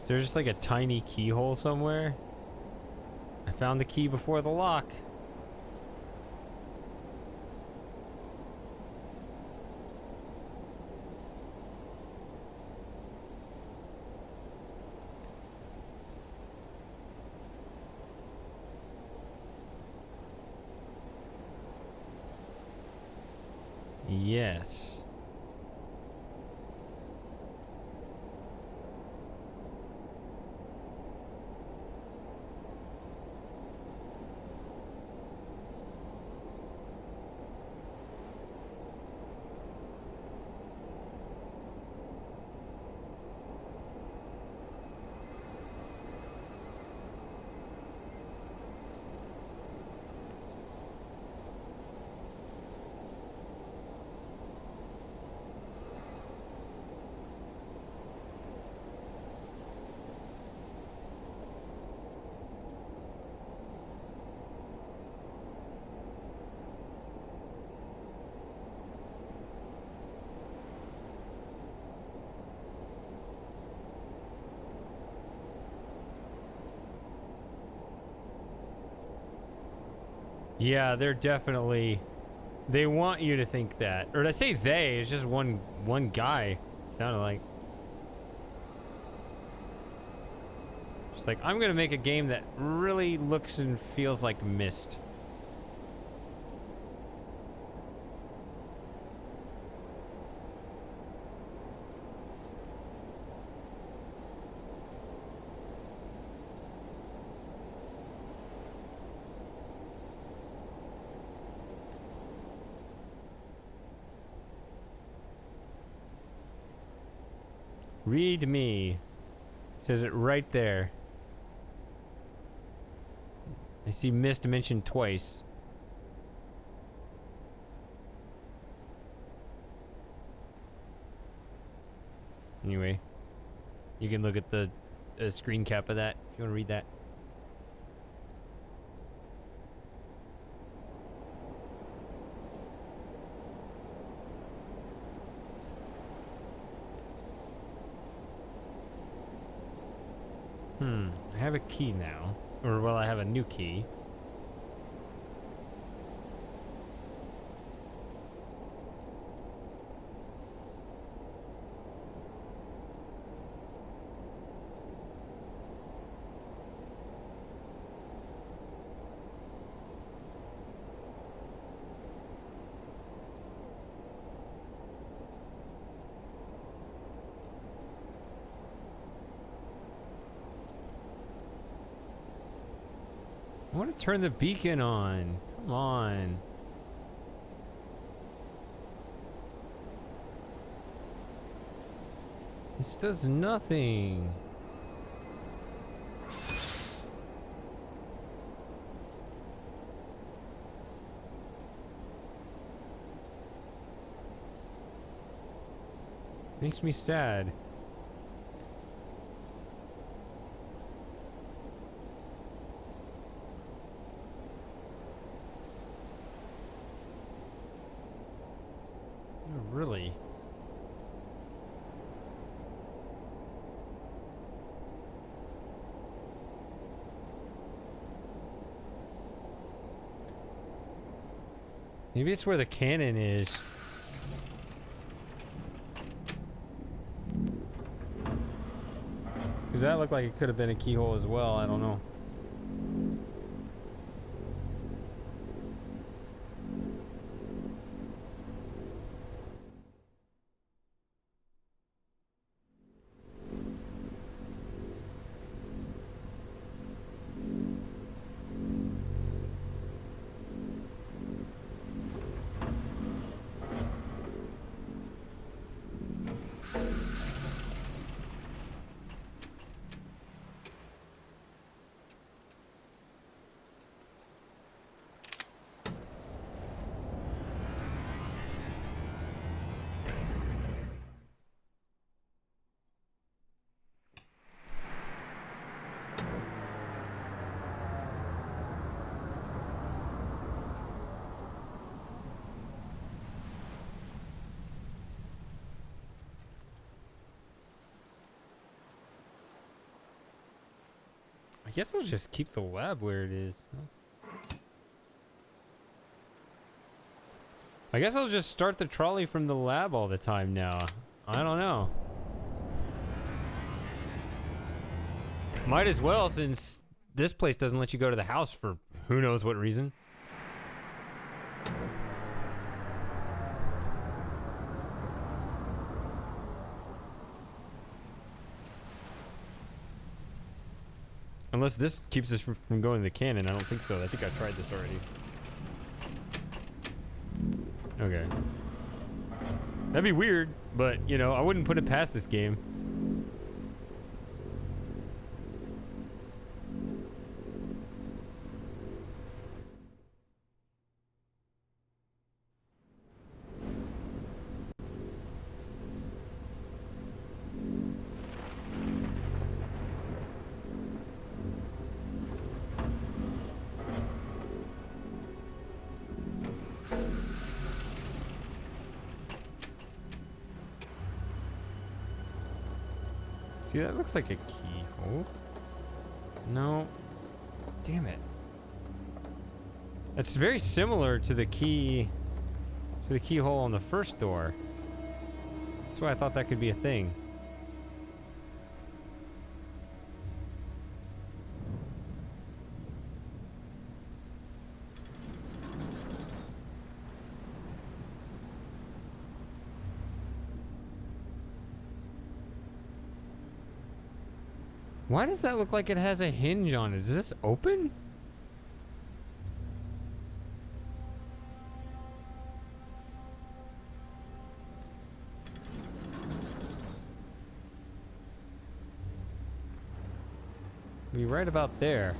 Is there just like a tiny keyhole somewhere? I found the key before the lock. Yes. Yeah, they're definitely... They want you to think that. Or did I say they? It's just one guy. Sounded like. Just like, I'm gonna make a game that really looks and feels like Myst. Read me. Says it right there. I see Myst mentioned twice. Anyway, you can look at the screen cap of that if you want to read that. I have a key now. Or, well, I have a new key. I want to turn the beacon on. Come on. This does nothing. Makes me sad. Really? Maybe it's where the cannon is. Does that look like it could have been a keyhole as well? I don't know. guess I'll just keep the lab where it is. I guess I'll just start the trolley from the lab all the time now. I don't know. Might as well, since this place doesn't let you go to the house for who knows what reason. Unless this keeps us from going to the cannon. I don't think so. I think I tried this already. Okay. That'd be weird, but, you know, I wouldn't put it past this game. See, that looks like a keyhole. No. Damn it. That's very similar to the keyhole on the first door. That's why I thought that could be a thing. Why does that look like it has a hinge on it? Is this open? Be right about there.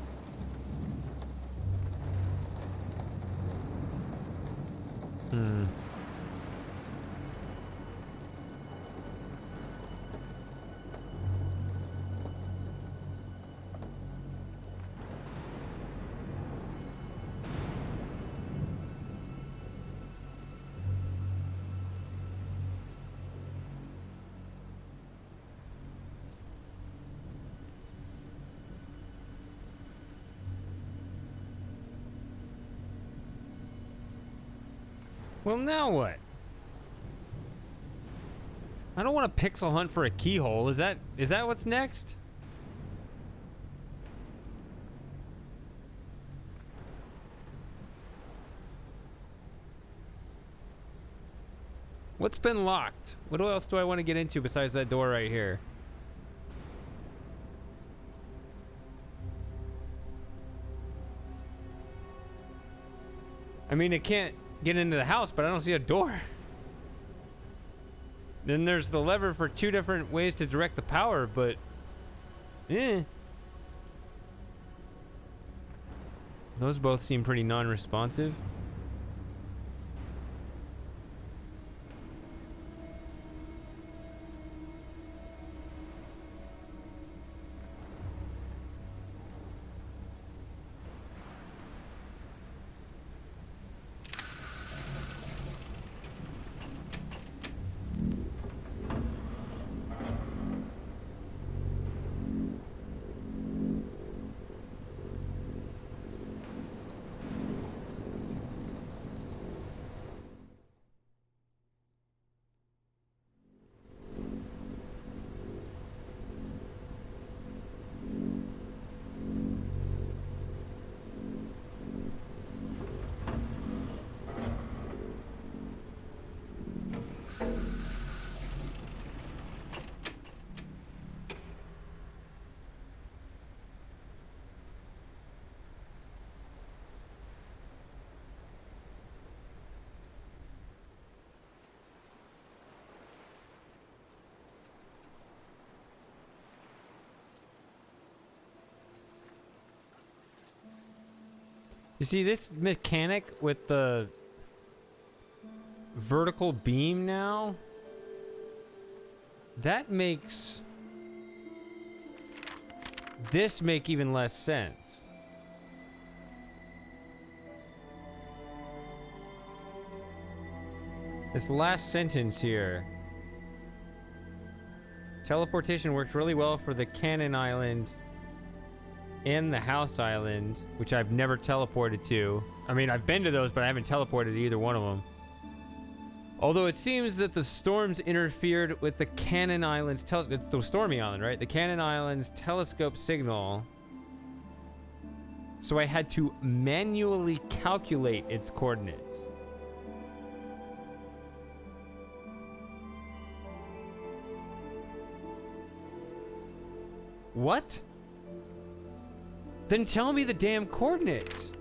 Hmm. Well, now what? I don't want to pixel hunt for a keyhole. Is that what's next? What's been locked? What else do I want to get into besides that door right here? I mean, it can't get into the house, but I don't see a door. Then there's the lever for 2 different ways to direct the power, but those both seem pretty non-responsive. You see this mechanic with the vertical beam now? That makes this make even less sense. This last sentence here. Teleportation worked really well for the Cannon Island and the House Island, which I've never teleported to. I mean, I've been to those, but I haven't teleported to either one of them. Although it seems that the storms interfered with the Cannon Islands it's the Stormy Island, right? The Cannon Islands telescope signal. So I had to manually calculate its coordinates. What? Then tell me the damn coordinates.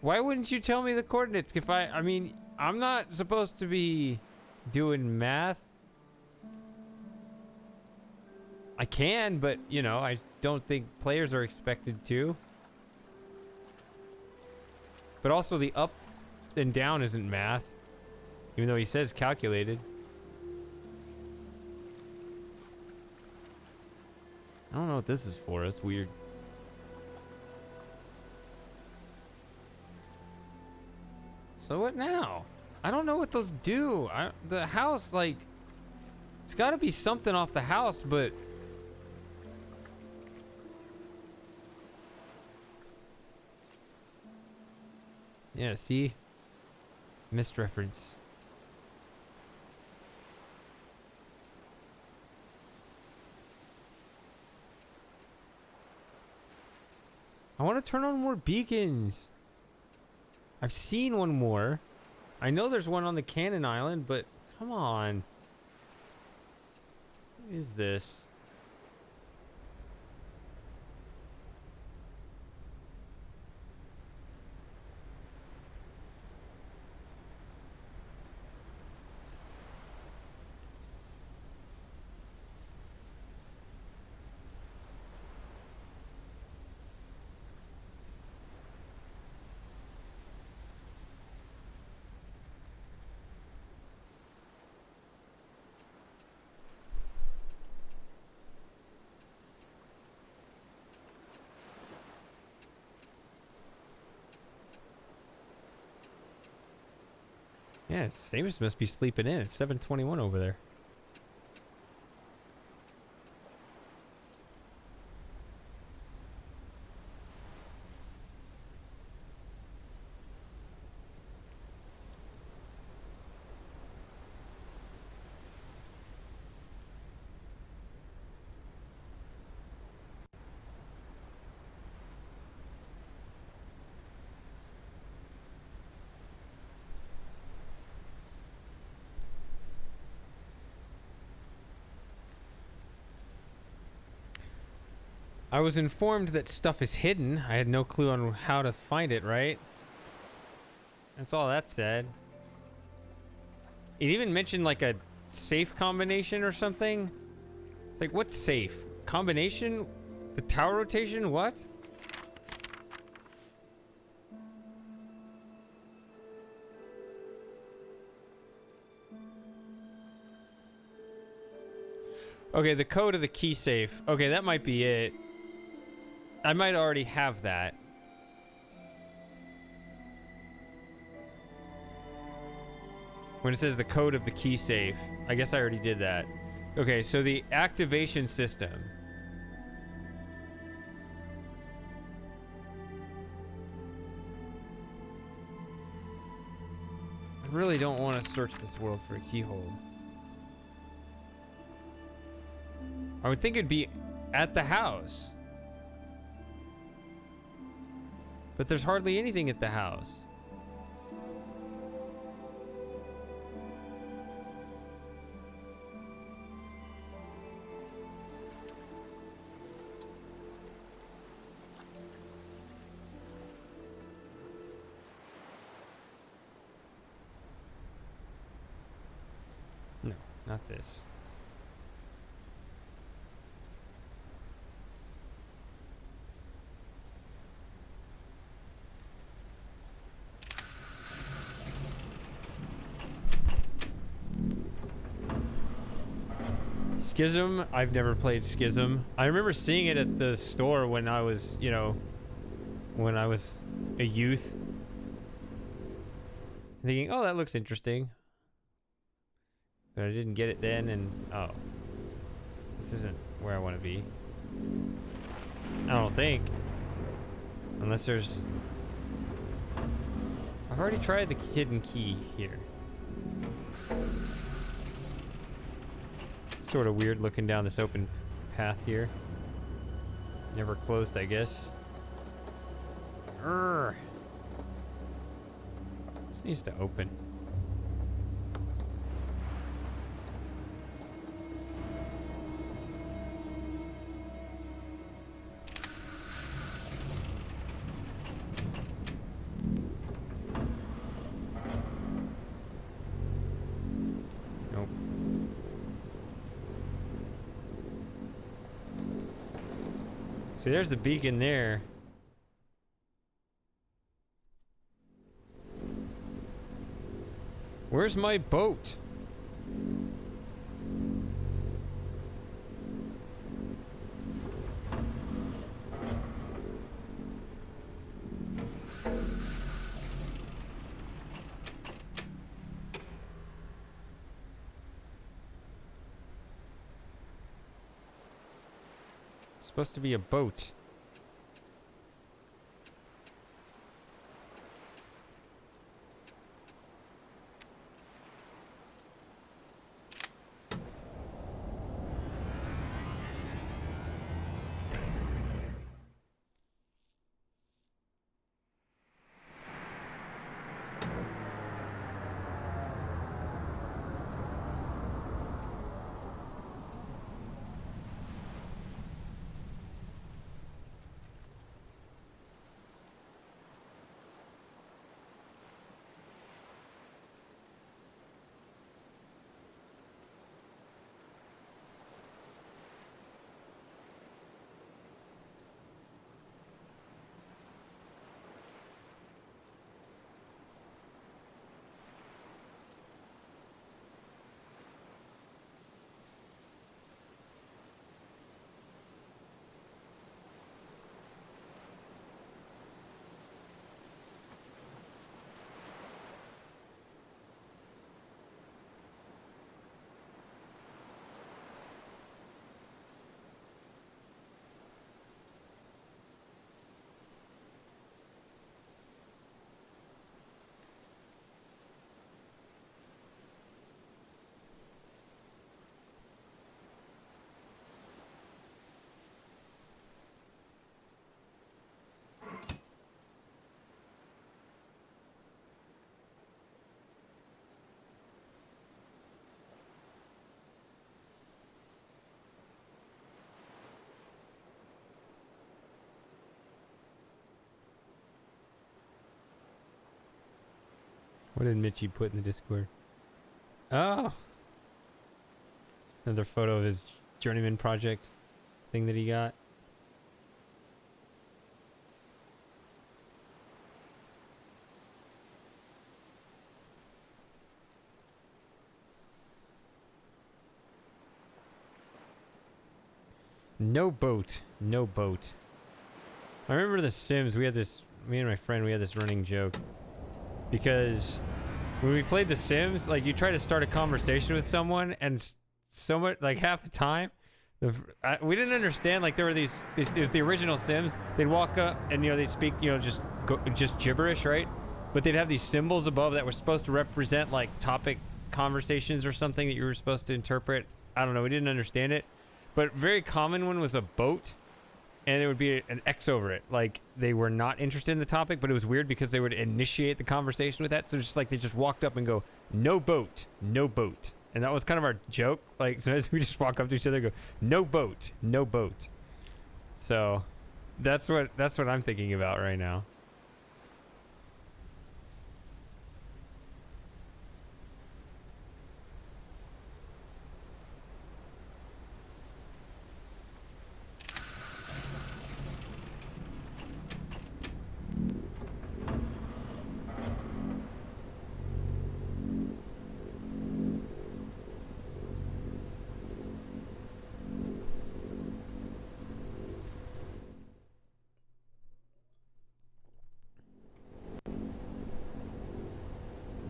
Why wouldn't you tell me the coordinates if I mean, I'm not supposed to be doing math. I can, but, you know, I don't think players are expected to. But also the up and down isn't math, even though he says calculated. I don't know what this is for. It's weird. So what now? I don't know what those do. The house, like, it's got to be something off the house, but yeah, see? Missed reference. I want to turn on more beacons. I've seen one more. I know there's one on the Cannon Island, but come on. What is this? Yeah, Samus must be sleeping in. It's 7:21 over there. I was informed that stuff is hidden. I had no clue on how to find it, right? That's all that said. It even mentioned like a safe combination or something. It's like, what's safe? Combination? The tower rotation? What? Okay, the code of the key safe. Okay, that might be it. I might already have that. When it says the code of the key safe, I guess I already did that. Okay, so the activation system. I really don't want to search this world for a keyhole. I would think it'd be at the house. But there's hardly anything at the house. No, not this. Schism? I've never played Schism. I remember seeing it at the store when I was, you know, when I was a youth. Thinking, oh, that looks interesting. But I didn't get it then, and oh. This isn't where I want to be. I don't think. Unless there's... I've already tried the hidden key here. Sort of weird looking down this open path here. Never closed, I guess. Urgh. This needs to open. Nope. See, there's the beacon there. Where's my boat? Supposed to be a boat. What did Mitchie put in the Discord? Oh! Another photo of his journeyman project thing that he got. No boat. No boat. I remember The Sims, we had this, me and my friend, we had this running joke. Because when we played The Sims, like, you try to start a conversation with someone, and so much, like, half the time, we didn't understand, like, there were there's the original Sims, they'd walk up, and, you know, they'd speak, you know, just gibberish, right? But they'd have these symbols above that were supposed to represent, like, topic conversations or something that you were supposed to interpret. I don't know, we didn't understand it. But very common one was a boat, and there would be an X over it. Like, they were not interested in the topic, but it was weird because they would initiate the conversation with that. So just like they just walked up and go, no boat, no boat. And that was kind of our joke. Like, sometimes we just walk up to each other and go, no boat, no boat. So that's what I'm thinking about right now.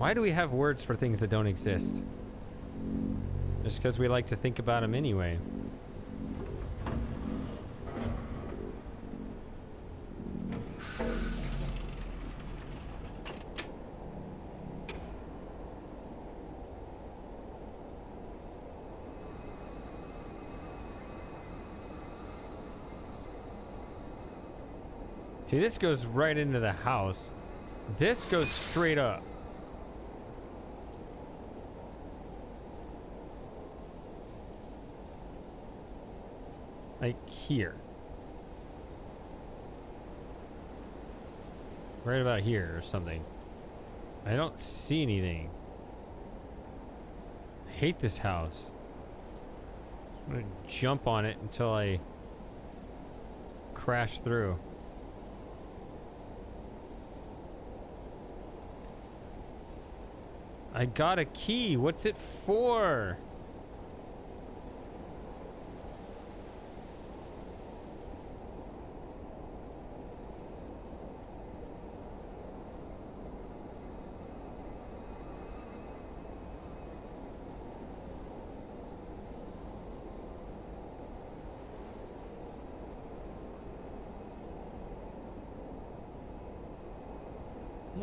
Why do we have words for things that don't exist? Just because we like to think about them anyway. See, this goes right into the house. This goes straight up. Like here. Right about here or something. I don't see anything. I hate this house. I'm gonna jump on it until I crash through. I got a key. What's it for?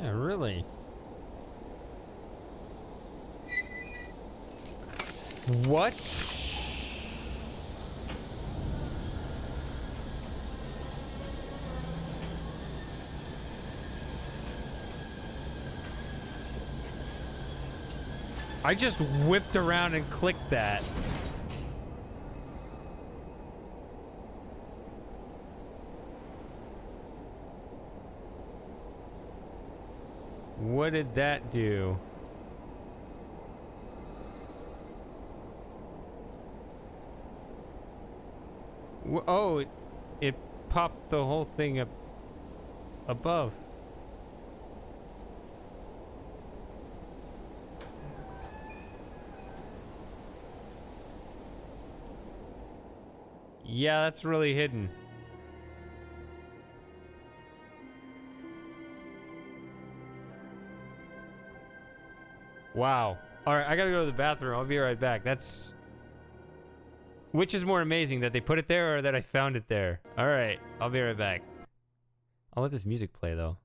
Yeah, really. What? I just whipped around and clicked that. What did that do? Oh, it popped the whole thing up above. Yeah, that's really hidden. Wow. All right, I gotta go to the bathroom. I'll be right back. That's... Which is more amazing, that they put it there or that I found it there? All right, I'll be right back. I'll let this music play, though.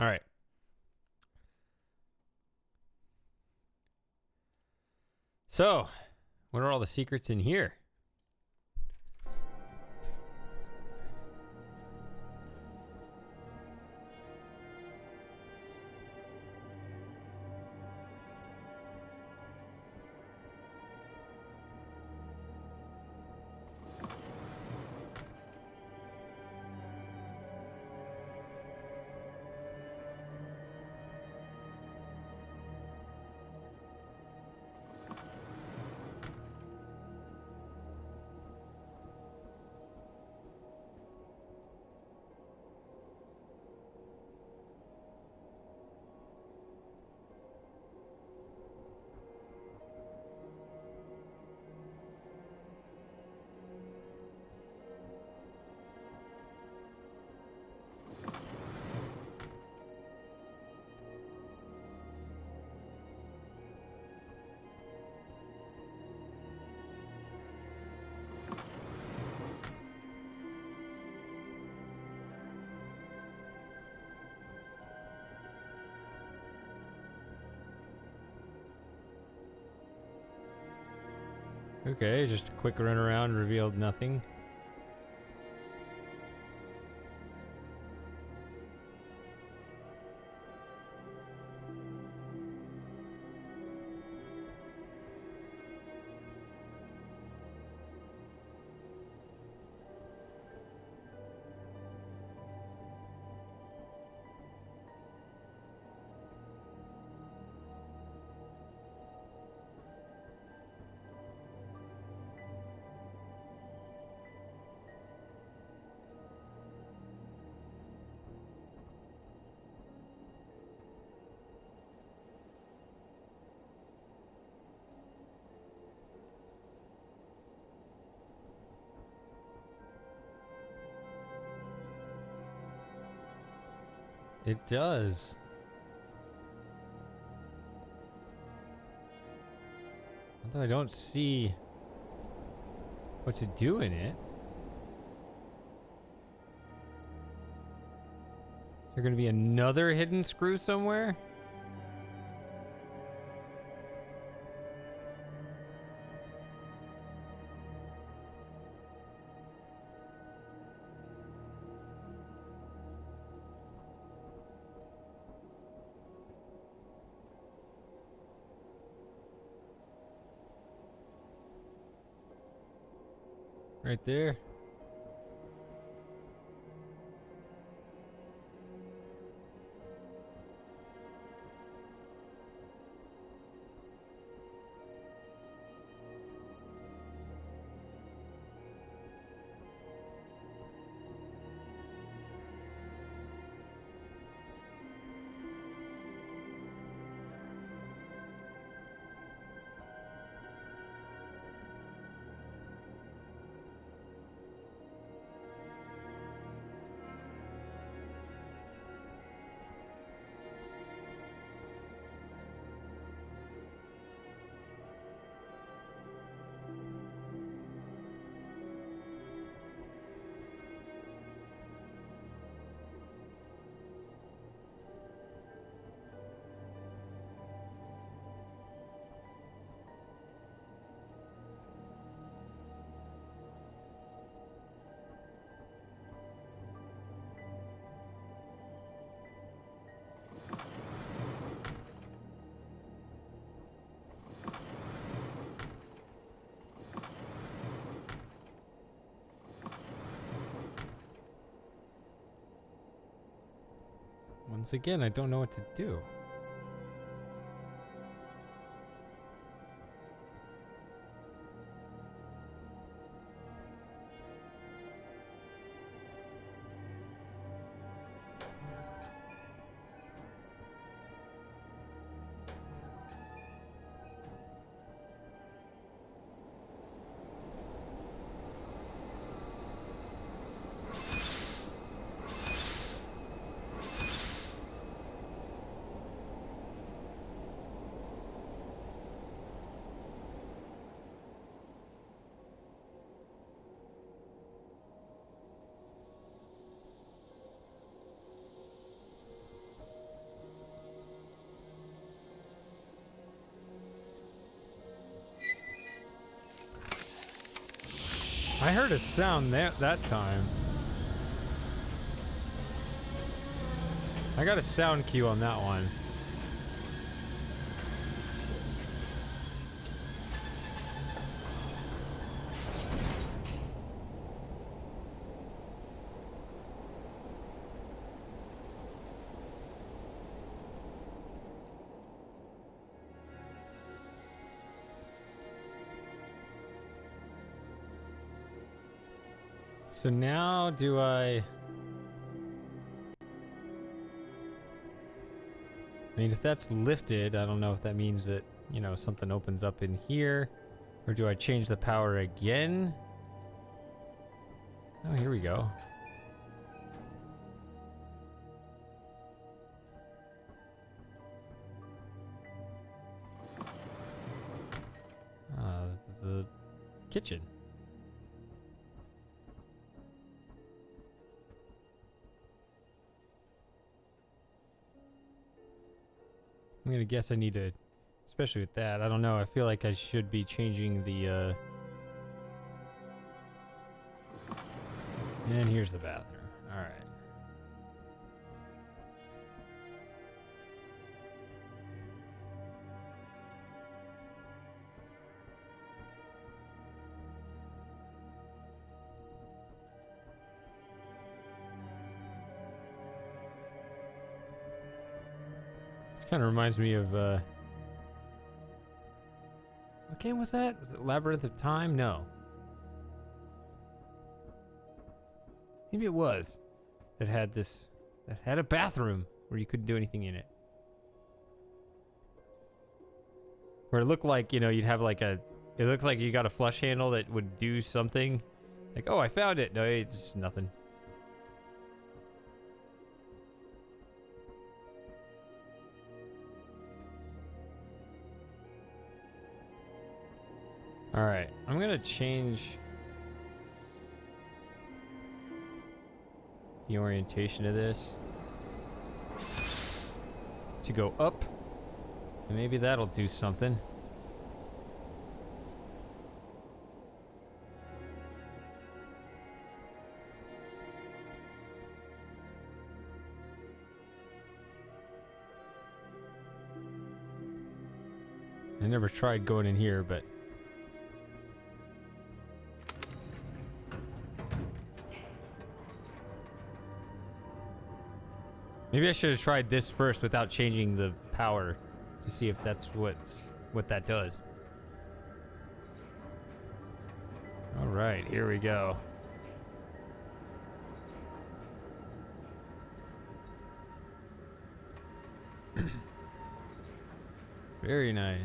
All right. So, what are all the secrets in here? Okay, just a quick run around revealed nothing. It does. Although I don't see what to do in it. Is there going to be another hidden screw somewhere? Right there. Once again, I don't know what to do. I heard a sound that time. I got a sound cue on that one. So now do I mean, if that's lifted, I don't know if that means that, you know, something opens up in here. Or do I change the power again? Oh, here we go. The kitchen. I'm gonna guess I need to, especially with that, I don't know, I feel like I should be changing the, and here's the bathroom. Alright. This kind of reminds me of, what game was that? Was it Labyrinth of Time? No. Maybe it was. That had a bathroom where you couldn't do anything in it. Where it looked like, you know, you'd have like it looked like you got a flush handle that would do something. Like, oh, I found it. No, it's nothing. Alright, I'm gonna change the orientation of this to go up, and maybe that'll do something. I never tried going in here, but maybe I should have tried this first without changing the power to see if that's what that does. All right, here we go. Very nice.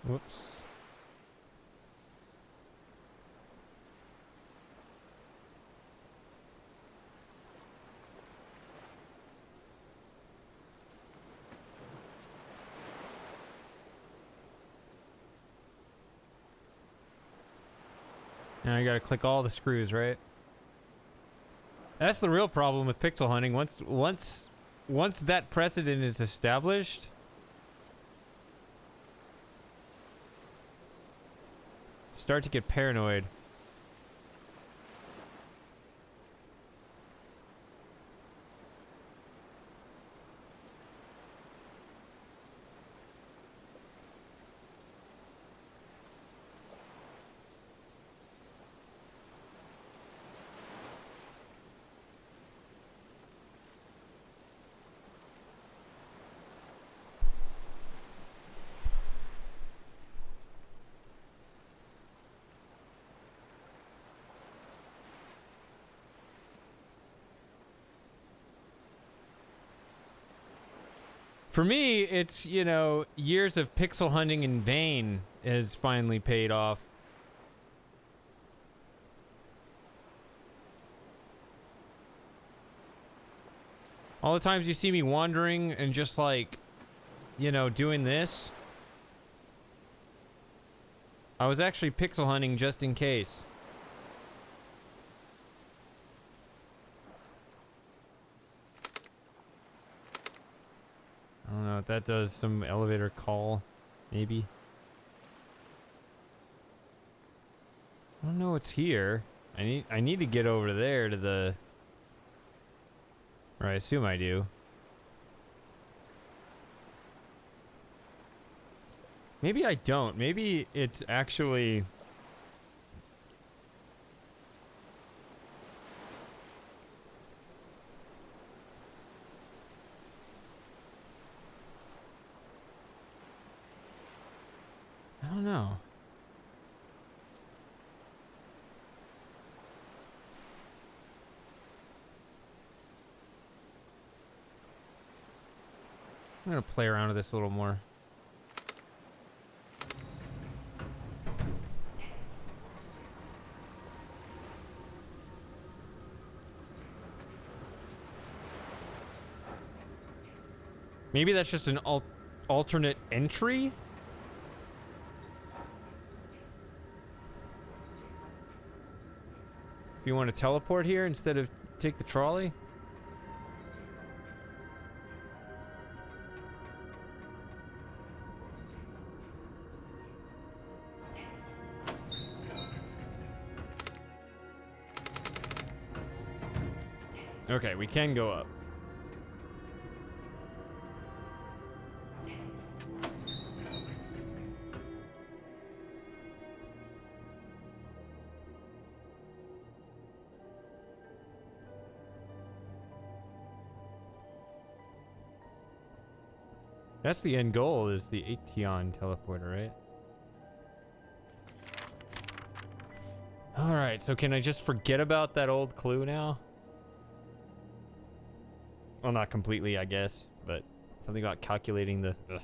Whoops. Now you gotta click all the screws, right? That's the real problem with pixel hunting. Once that precedent is established, start to get paranoid. For me, it's, you know, years of pixel hunting in vain has finally paid off. All the times you see me wandering and just like, you know, doing this, I was actually pixel hunting just in case. I don't know if that does some elevator call, maybe. I don't know what's here. I need to get over there to the, or I assume I do. Maybe I don't. Maybe it's actually... I don't know. I'm gonna play around with this a little more. Maybe that's just an alternate entry? If you want to teleport here instead of take the trolley? Okay, we can go up. That's the end goal, is the Aetion teleporter, right? Alright, so can I just forget about that old clue now? Well, not completely, I guess, but something about calculating the... Ugh.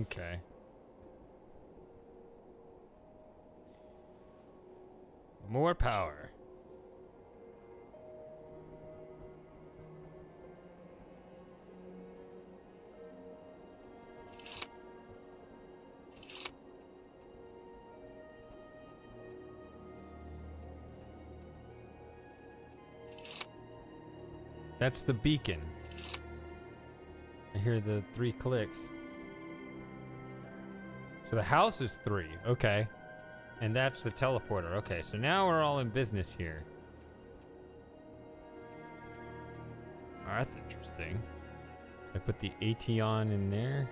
Okay. More power. That's the beacon. I hear the 3 clicks. So the house is 3, okay. And that's the teleporter. Okay, so now we're all in business here. Oh, that's interesting. I put the Aetion in there.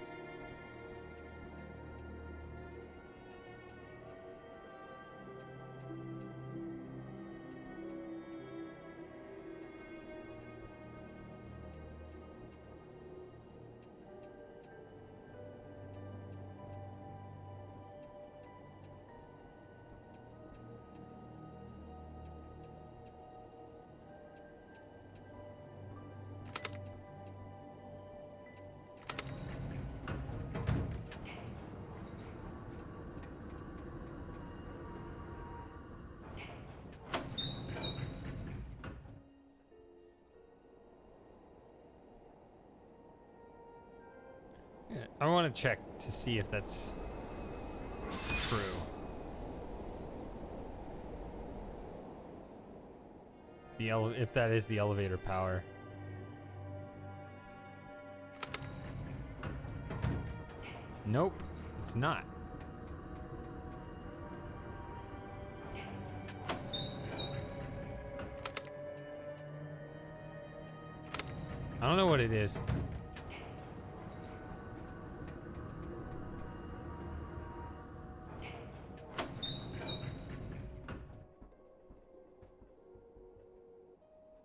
I want to check to see if that's true. If that is the elevator power. Nope, it's not. I don't know what it is.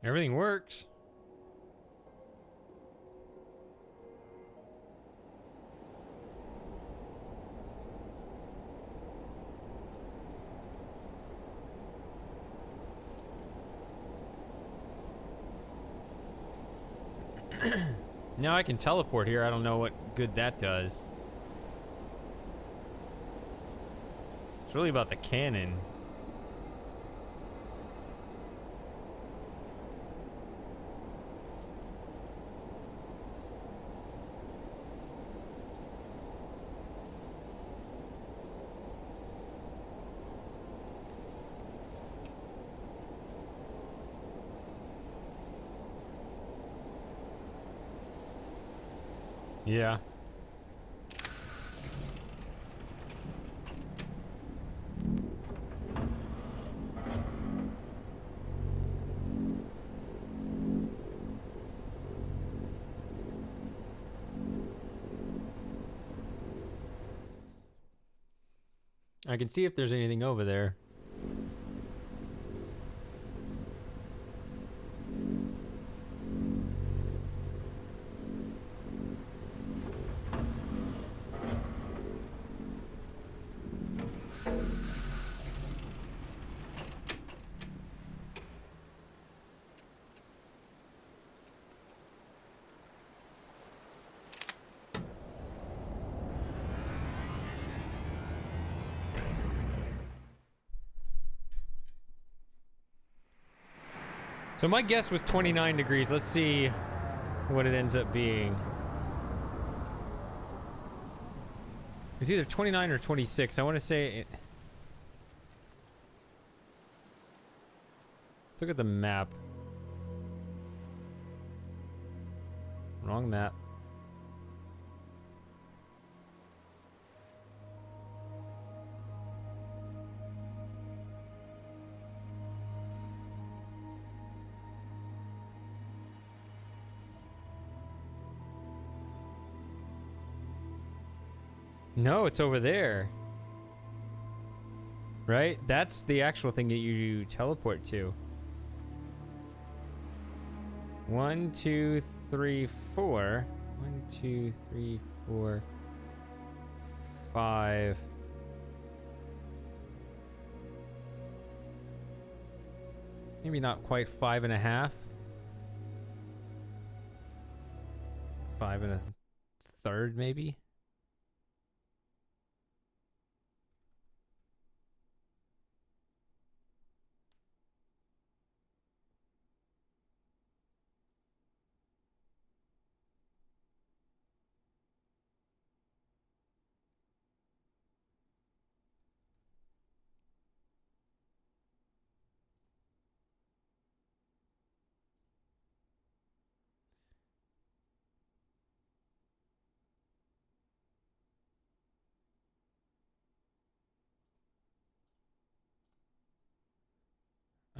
Everything works. Now I can teleport here. I don't know what good that does. It's really about the cannon. Yeah. I can see if there's anything over there. So my guess was 29 degrees. Let's see what it ends up being. It's either 29 or 26. I want to say it. Let's look at the map. Wrong map. No, it's over there. Right? That's the actual thing that you teleport to. 1, 2, 3, 4. 1, 2, 3, 4, 5. Maybe not quite 5.5. 5 1/3, maybe.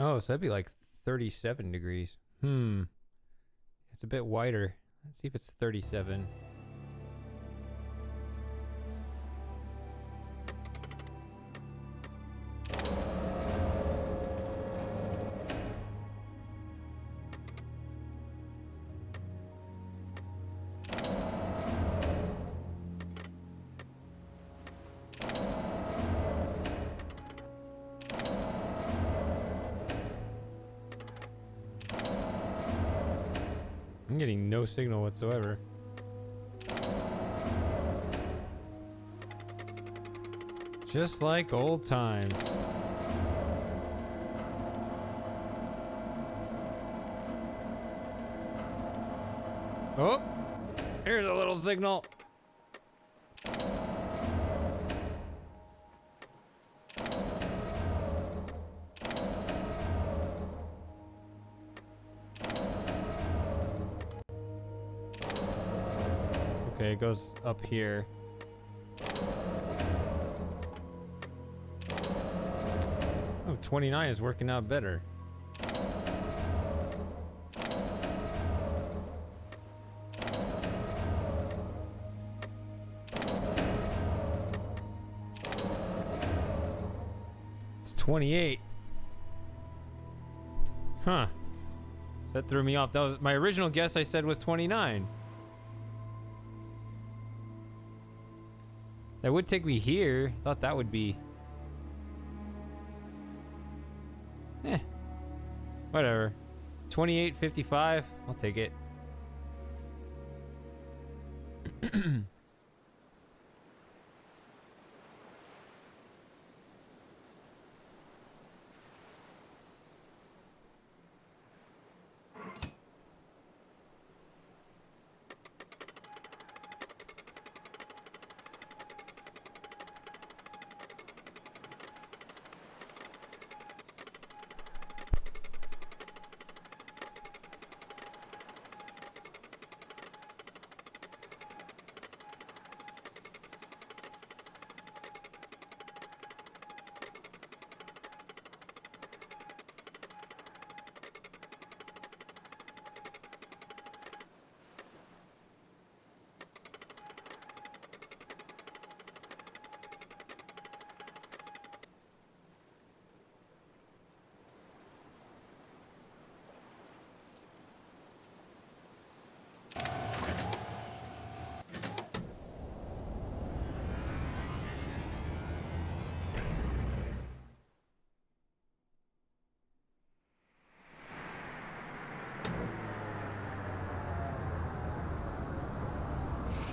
Oh, so that'd be like 37 degrees. It's a bit wider. Let's see if it's 37. I'm getting no signal whatsoever. Just like old times. Oh, here's a little signal. Okay, it goes up here. Oh, 29 is working out better. 28. Huh. That threw me off. That was my original guess. I said was 29. That would take me here. Thought that would be. Whatever. 28.55. I'll take it.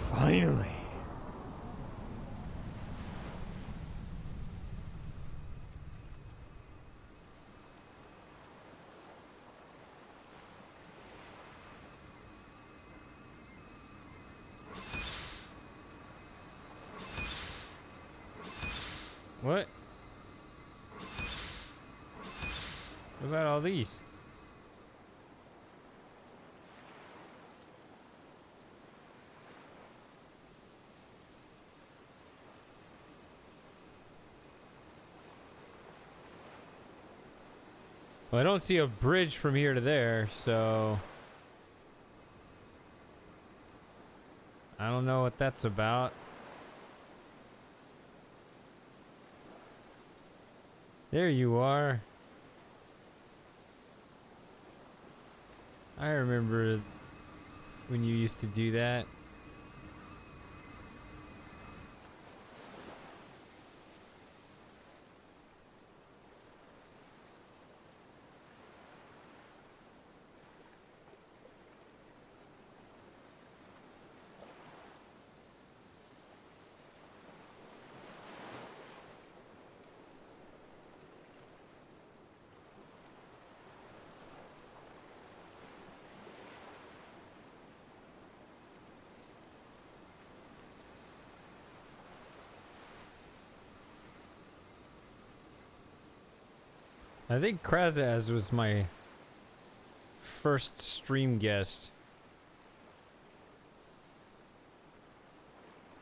Finally. What? What about all these? Well, I don't see a bridge from here to there, so I don't know what that's about. There you are. I remember when you used to do that. I think Krazaz was my first stream guest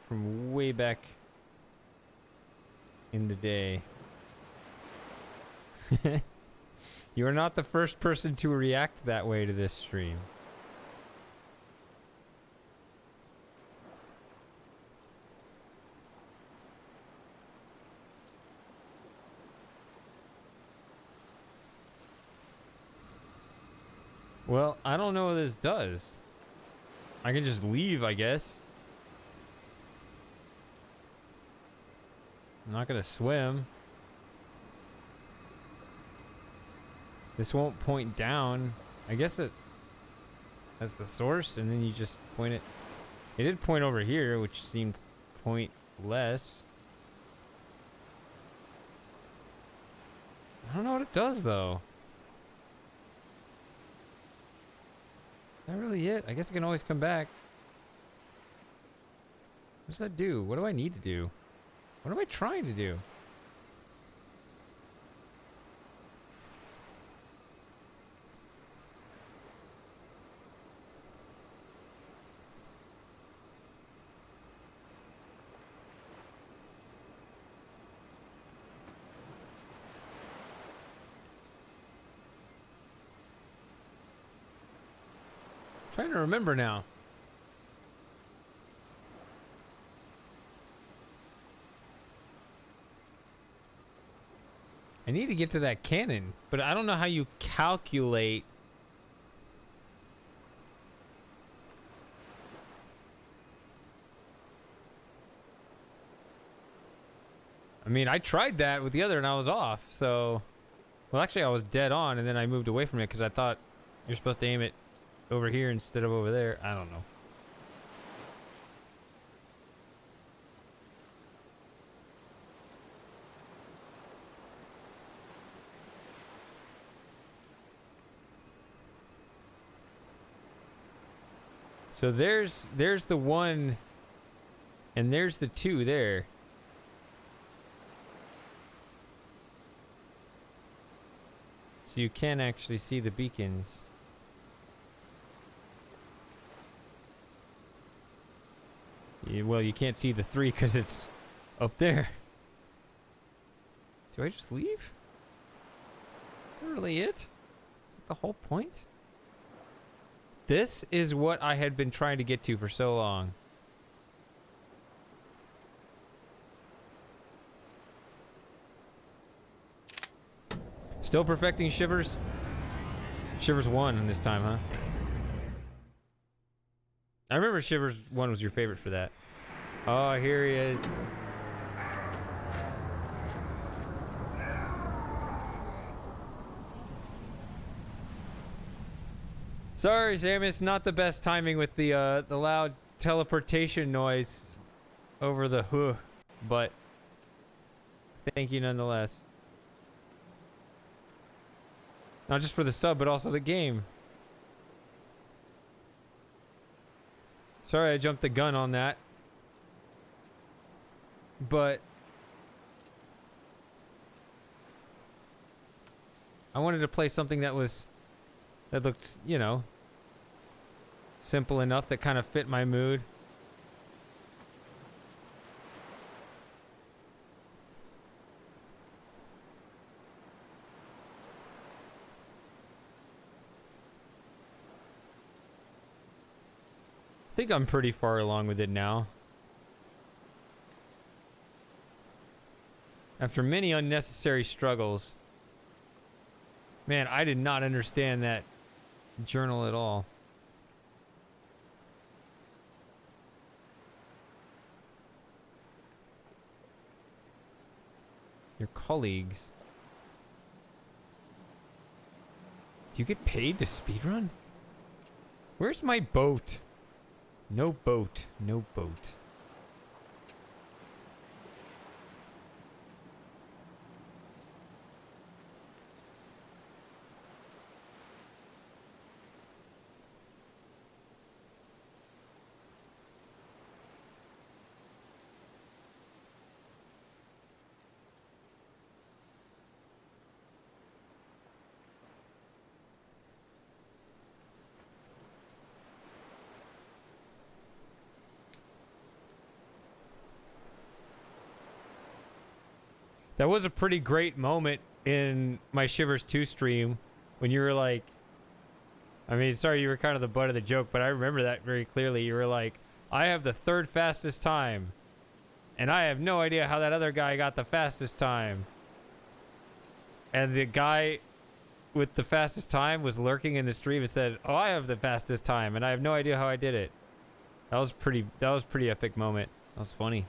from way back in the day. You are not the first person to react that way to this stream. Well, I don't know what this does. I can just leave, I guess. I'm not gonna swim. This won't point down. I guess that's the source, and then you just point it. It did point over here, which seemed pointless. I don't know what it does, though. Is that really it? I guess I can always come back. What does that do? What do I need to do? What am I trying to do? Trying to remember now. I need to get to that cannon, but I don't know how you calculate. I mean, I tried that with the other and I was off, so... Well, actually, I was dead on, and then I moved away from it because I thought you're supposed to aim it over here instead of over there. I don't know. So there's the one, and there's the two there. So you can actually see the beacons. Well, you can't see the three because it's up there. Do I just leave? Is that really it? Is that the whole point? This is what I had been trying to get to for so long. Still perfecting Shivers? Shivers 1 this time, huh? I remember Shivers 1 was your favorite for that. Oh, here he is. Sorry, Samus, not the best timing with the loud teleportation noise over the huh, but thank you nonetheless. Not just for the sub, but also the game. Sorry I jumped the gun on that. But I wanted to play something that looked, you know, simple enough that kind of fit my mood. I think I'm pretty far along with it now. After many unnecessary struggles. Man, I did not understand that journal at all. Your colleagues. Do you get paid to speedrun? Where's my boat? No boat. No boat. That was a pretty great moment in my Shivers 2 stream when you were like, I mean, sorry, you were kind of the butt of the joke, but I remember that very clearly. You were like, I have the third fastest time, and I have no idea how that other guy got the fastest time. And the guy with the fastest time was lurking in the stream and said, oh, I have the fastest time, and I have no idea how I did it. That was pretty epic moment. That was funny.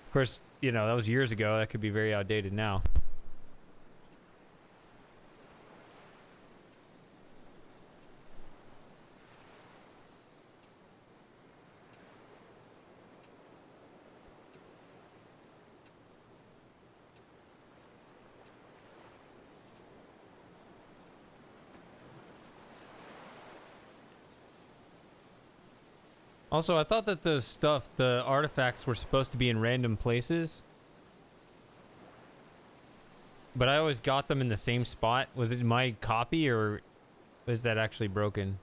Of course, you know, that was years ago. That could be very outdated now. Also, I thought that the artifacts were supposed to be in random places. But I always got them in the same spot. Was it my copy or is that actually broken?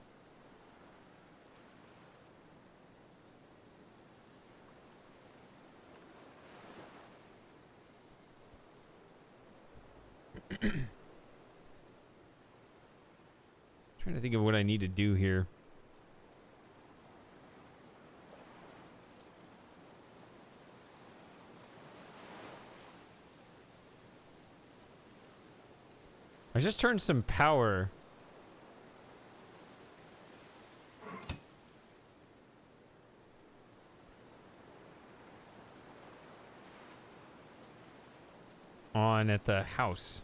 Trying to think of what I need to do here. I just turned some power. On at the house.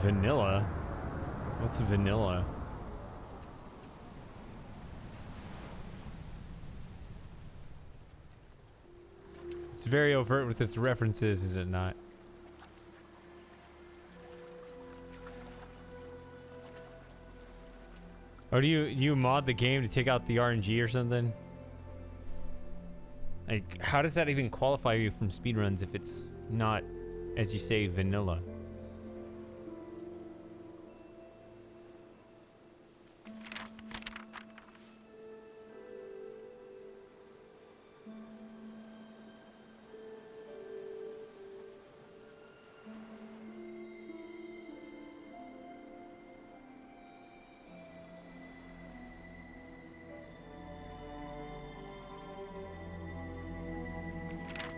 Vanilla? What's vanilla? It's very overt with its references, is it not? Or do you mod the game to take out the RNG or something? Like, how does that even qualify you from speedruns if it's not, as you say, vanilla?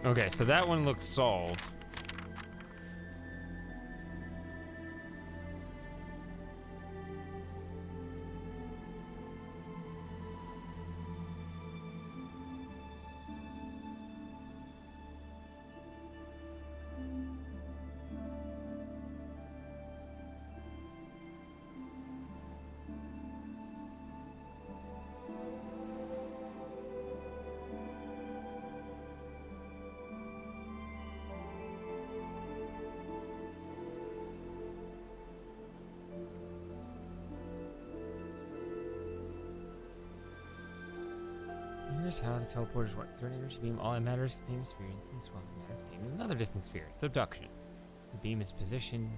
Okay, so that one looks solved. Here's how the teleporters work. Through an energy beam, all that matters contained a sphere. Instantly swap matter contained another distant sphere. It's abduction. The beam is positioned.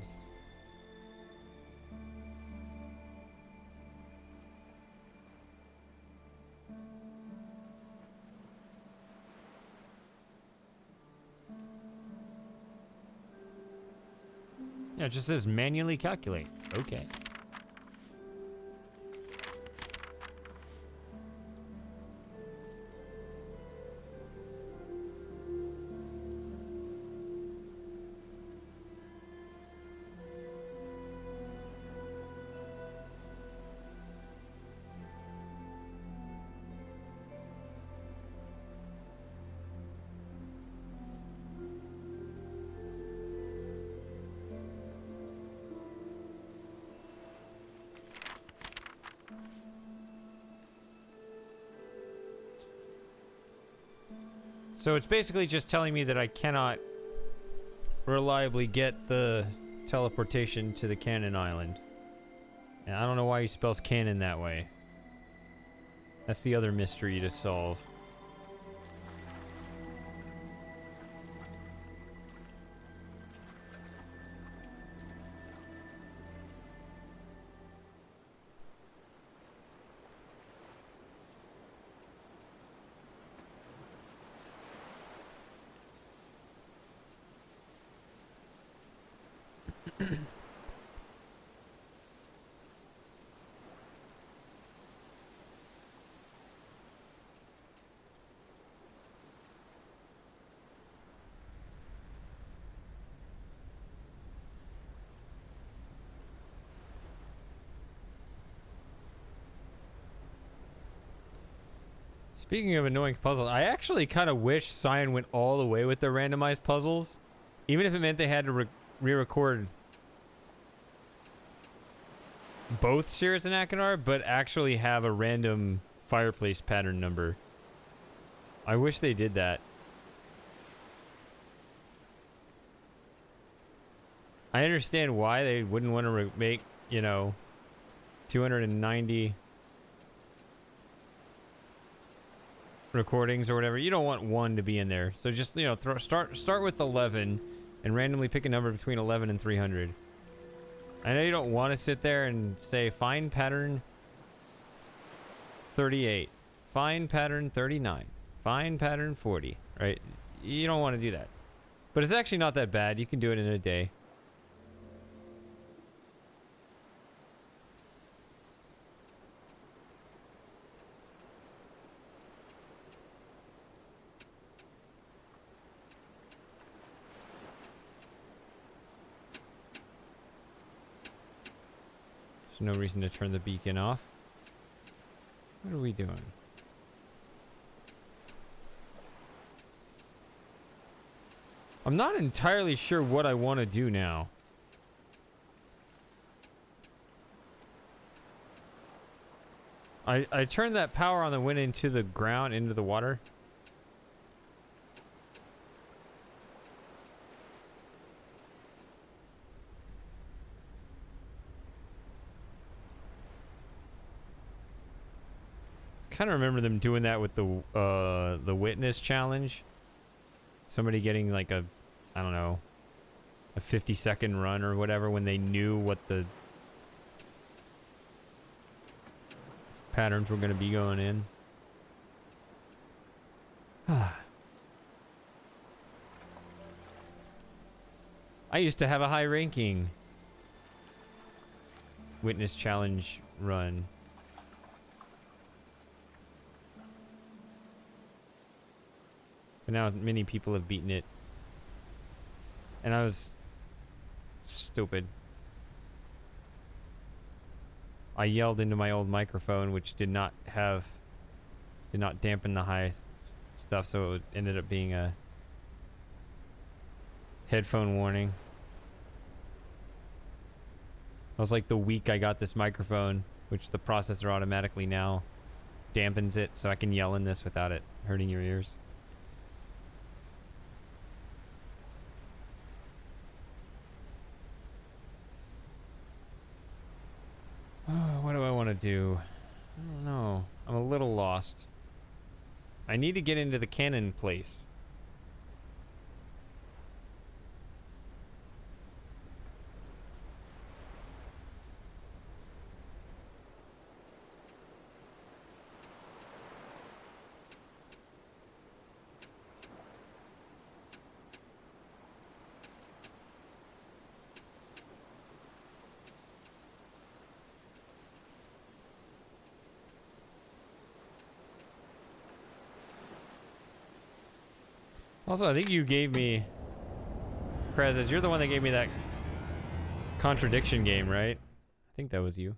Yeah, it just says manually calculate. Okay. So it's basically just telling me that I cannot reliably get the teleportation to the Cannon Island. And I don't know why he spells cannon that way. That's the other mystery to solve. Speaking of annoying puzzles, I actually kind of wish Cyan went all the way with their randomized puzzles. Even if it meant they had to re-record both Cirrus and Achenar, but actually have a random fireplace pattern number. I wish they did that. I understand why they wouldn't want to make, you know, 290 recordings or whatever, you don't want 1 to be in there. So just, you know, start with 11 and randomly pick a number between 11 and 300. I know you don't want to sit there and say find pattern 38, find pattern 39, find pattern 40, right? You don't want to do that. But it's actually not that bad. You can do it in a day. There's no reason to turn the beacon off. What are we doing? I'm not entirely sure what I want to do now. I turned that power on that went into the ground, into the water. Kind of remember them doing that with the witness challenge. Somebody getting like a, I don't know, a 50-second run or whatever when they knew what the patterns were going to be going in. I used to have a high ranking witness challenge run. But now many people have beaten it. And I was stupid. I yelled into my old microphone, which did not dampen the high stuff, so it ended up being a headphone warning. I was like the week I got this microphone, which the processor automatically now dampens it, so I can yell in this without it hurting your ears. What do I want to do? I don't know. I'm a little lost. I need to get into the cannon place. Also, I think you gave me, Krezes, you're the one that gave me that contradiction game, right? I think that was you.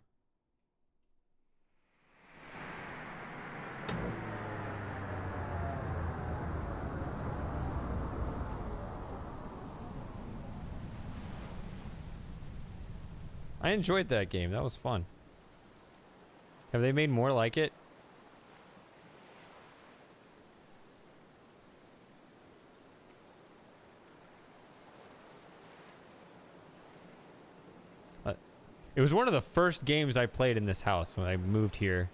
I enjoyed that game. That was fun. Have they made more like it? It was one of the first games I played in this house when I moved here.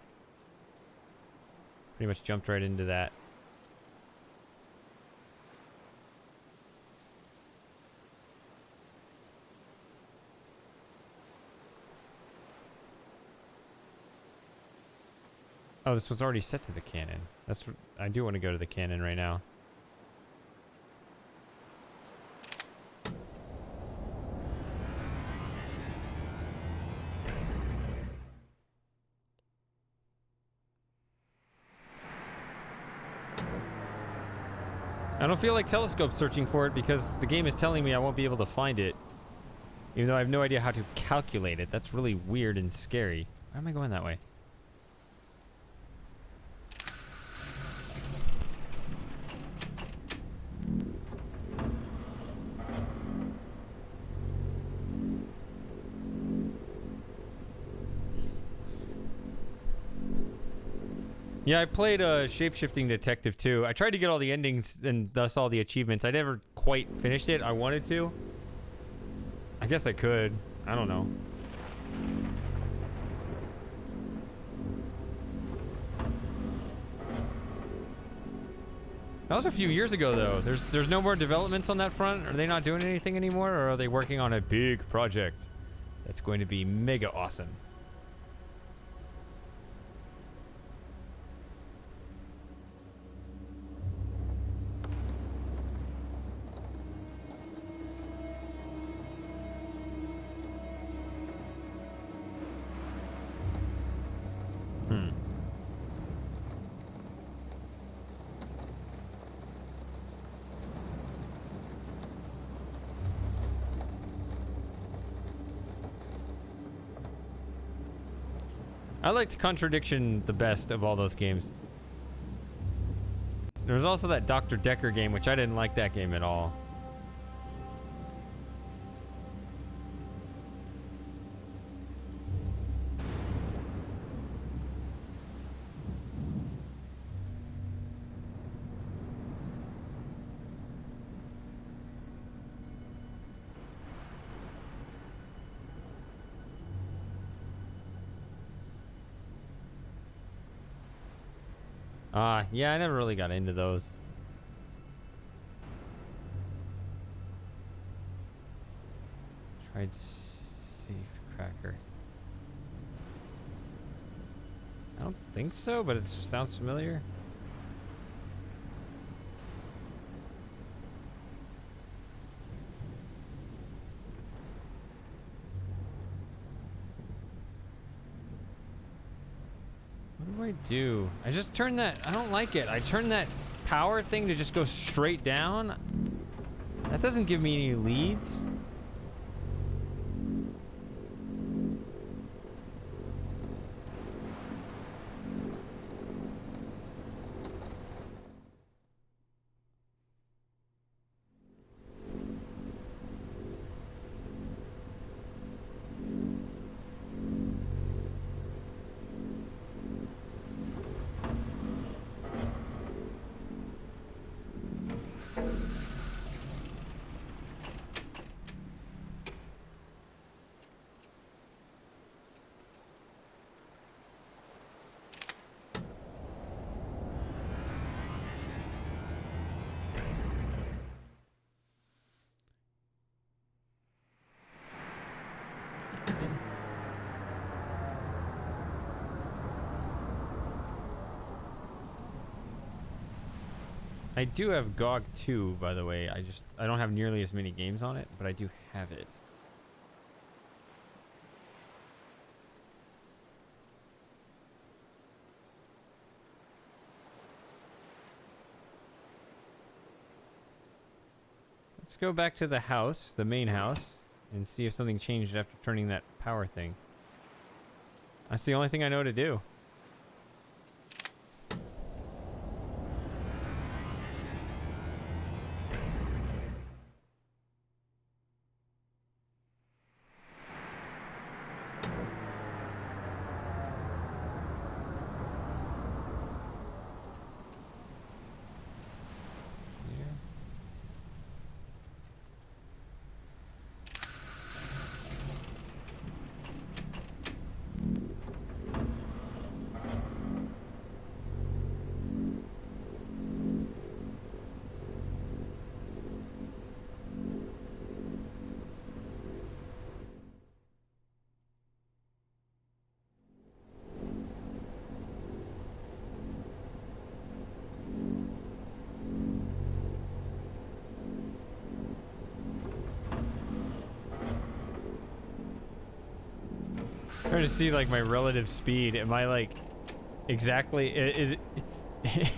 Pretty much jumped right into that. Oh, this was already set to the cannon. That's what, I do want to go to the cannon right now. I don't feel like telescope searching for it because the game is telling me I won't be able to find it. Even though I have no idea how to calculate it. That's really weird and scary. Why am I going that way? Yeah, I played Shapeshifting Detective 2. I tried to get all the endings and thus all the achievements. I never quite finished it. I wanted to. I guess I could. I don't know. That was a few years ago, though. There's no more developments on that front. Are they not doing anything anymore, or are they working on a big project that's going to be mega awesome? I liked Contradiction the best of all those games. There was also that Dr. Decker game, which I didn't like that game at all. Yeah, I never really got into those. Tried Safe Cracker. I don't think so, but it sounds familiar. What do I do? I just turn that. I don't like it. I turn that power thing to just go straight down. That doesn't give me any leads. I do have GOG 2, by the way. I don't have nearly as many games on it, but I do have it. Let's go back to the house, the main house, and see if something changed after turning that power thing. That's the only thing I know to do. Trying to see like my relative speed. Am I like exactly is it,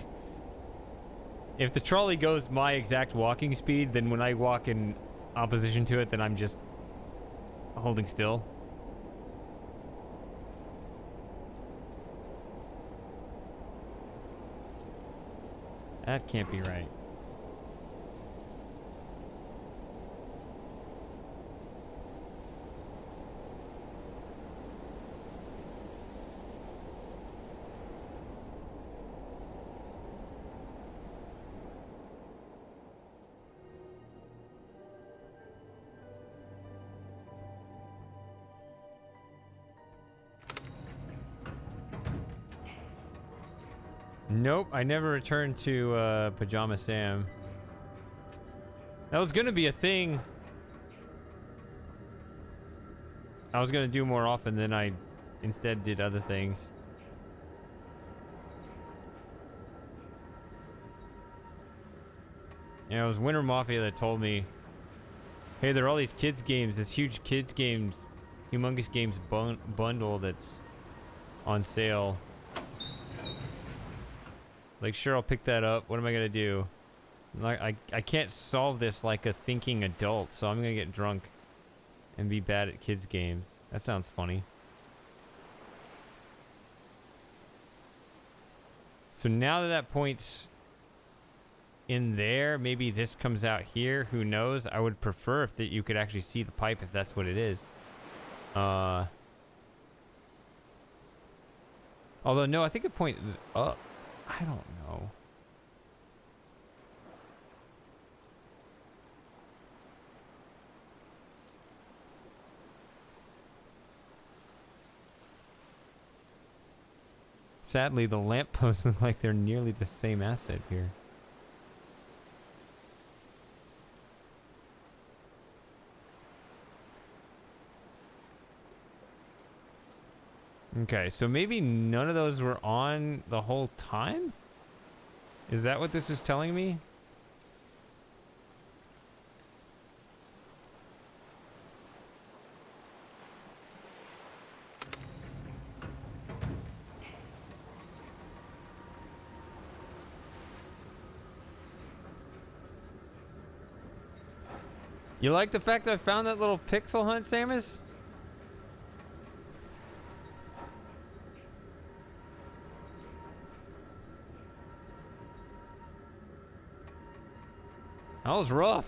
if the trolley goes my exact walking speed, then when I walk in opposition to it, then I'm just holding still? That can't be right. Nope, I never returned to Pajama Sam. That was gonna be a thing. I was gonna do more often than I instead did other things. Yeah, it was Winter Mafia that told me, hey, there are all these kids games, this huge kids games, humongous games bundle that's on sale. Like, sure, I'll pick that up. What am I gonna do? Like, I can't solve this like a thinking adult, so I'm gonna get drunk and be bad at kids games. That sounds funny. So now that that point's in there, maybe this comes out here. Who knows? I would prefer if that you could actually see the pipe if that's what it is. Although no, I think it pointed up. I don't know. Sadly, the lampposts look like they're nearly the same asset here. Okay, so maybe none of those were on the whole time? Is that what this is telling me? You like the fact I found that little pixel hunt, Samus? That was rough.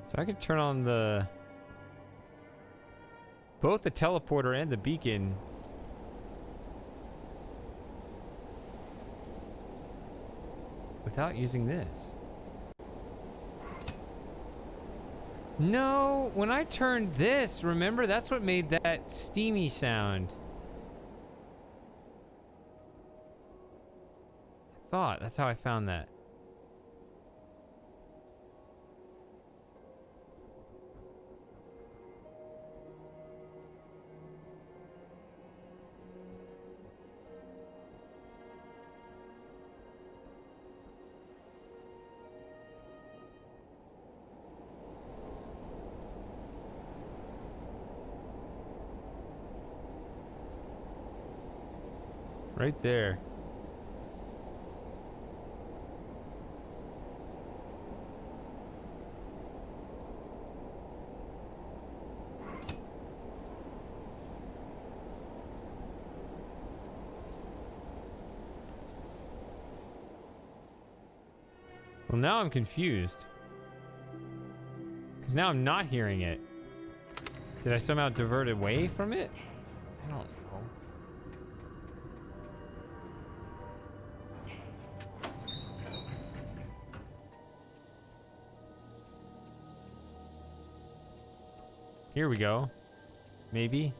So I could turn on both the teleporter and the beacon. Without using this. No, when I turned this, remember, that's what made that steamy sound. I thought that's how I found that. Right there. Well, now I'm confused. Because now I'm not hearing it. Did I somehow divert away from it? I don't know. Here we go. Maybe.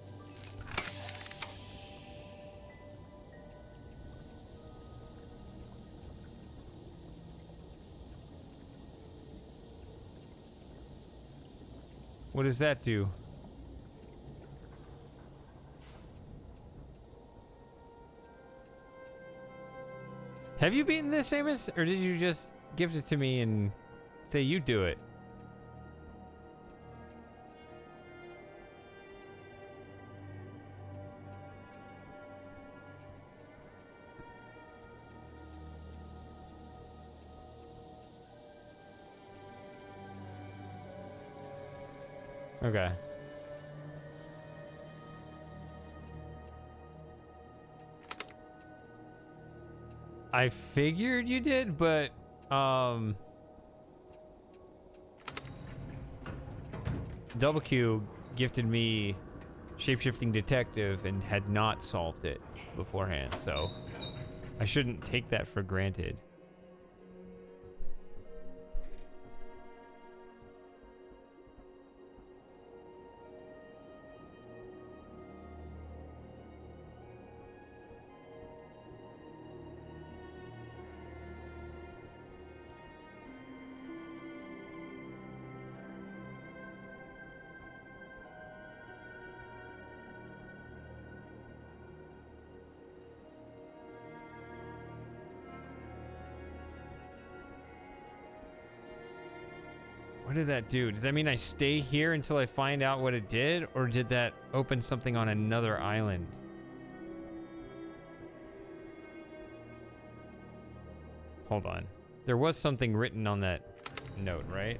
What does that do? Have you beaten this, Samus? Or did you just give it to me and say you do it? Okay. I figured you did, but Double Q gifted me Shapeshifting Detective and had not solved it beforehand, so I shouldn't take that for granted. What did that do? Does that mean I stay here until I find out what it did? Or did that open something on another island? Hold on. There was something written on that note, right?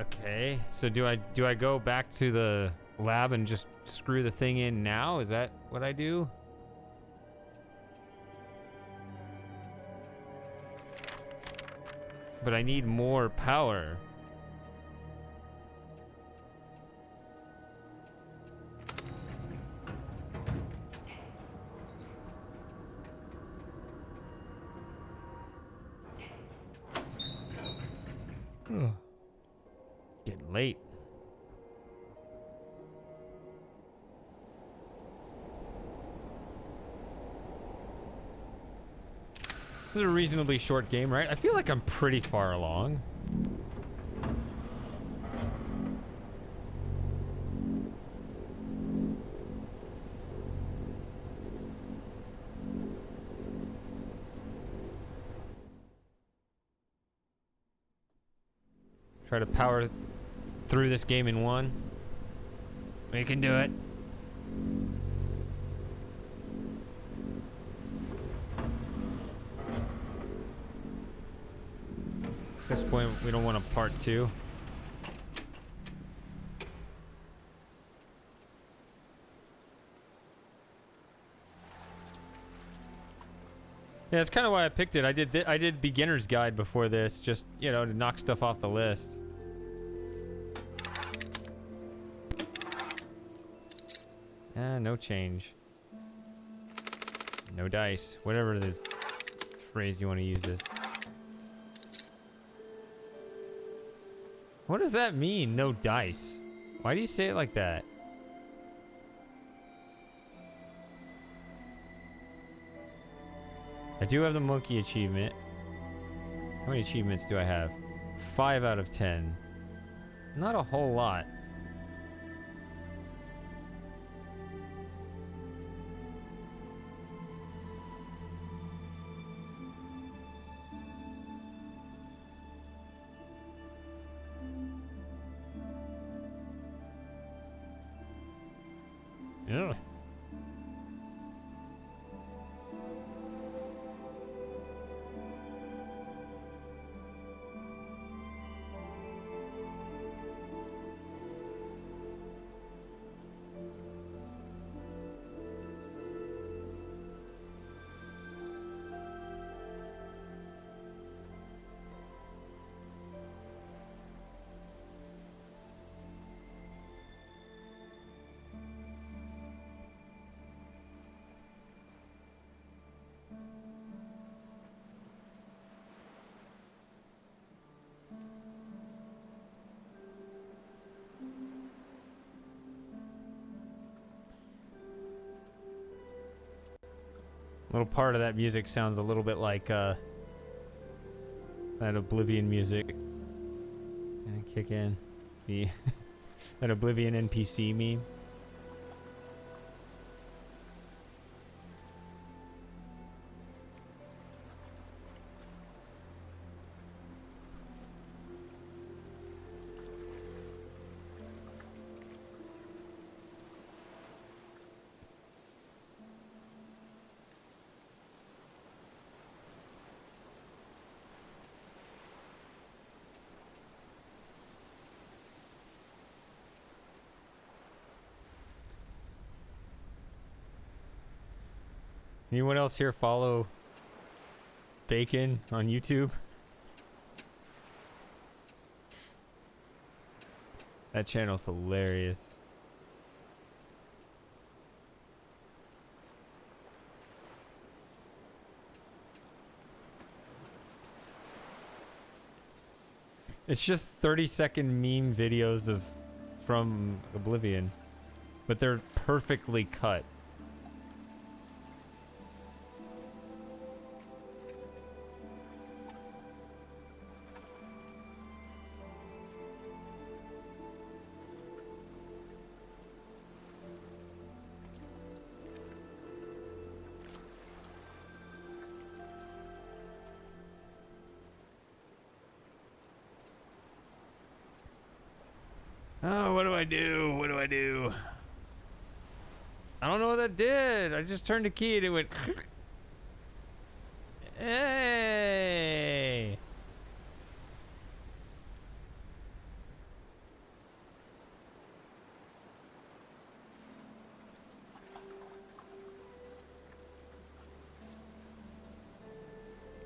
Okay, so do I go back to the lab and just screw the thing in now? Is that what I do? But I need more power. Ugh. Getting late. This is a reasonably short game, right? I feel like I'm pretty far along. Try to power through this game in one. We can do it. At this point, we don't want a part two. Yeah, that's kind of why I picked it. I did beginner's guide before this, just, you know, to knock stuff off the list. No change. No dice. Whatever the phrase you want to use is. What does that mean, no dice? Why do you say it like that? I do have the monkey achievement. How many achievements do I have? 5 out of 10. Not a whole lot. Ugh. Little part of that music sounds a little bit like that Oblivion music. And kick in the that Oblivion NPC meme. Anyone else here follow Bacon on YouTube? That channel's hilarious. It's just 30-second meme videos of from Oblivion, but they're perfectly cut. Oh, what do I do? What do I do? I don't know what that did. I just turned the key and it went. Hey!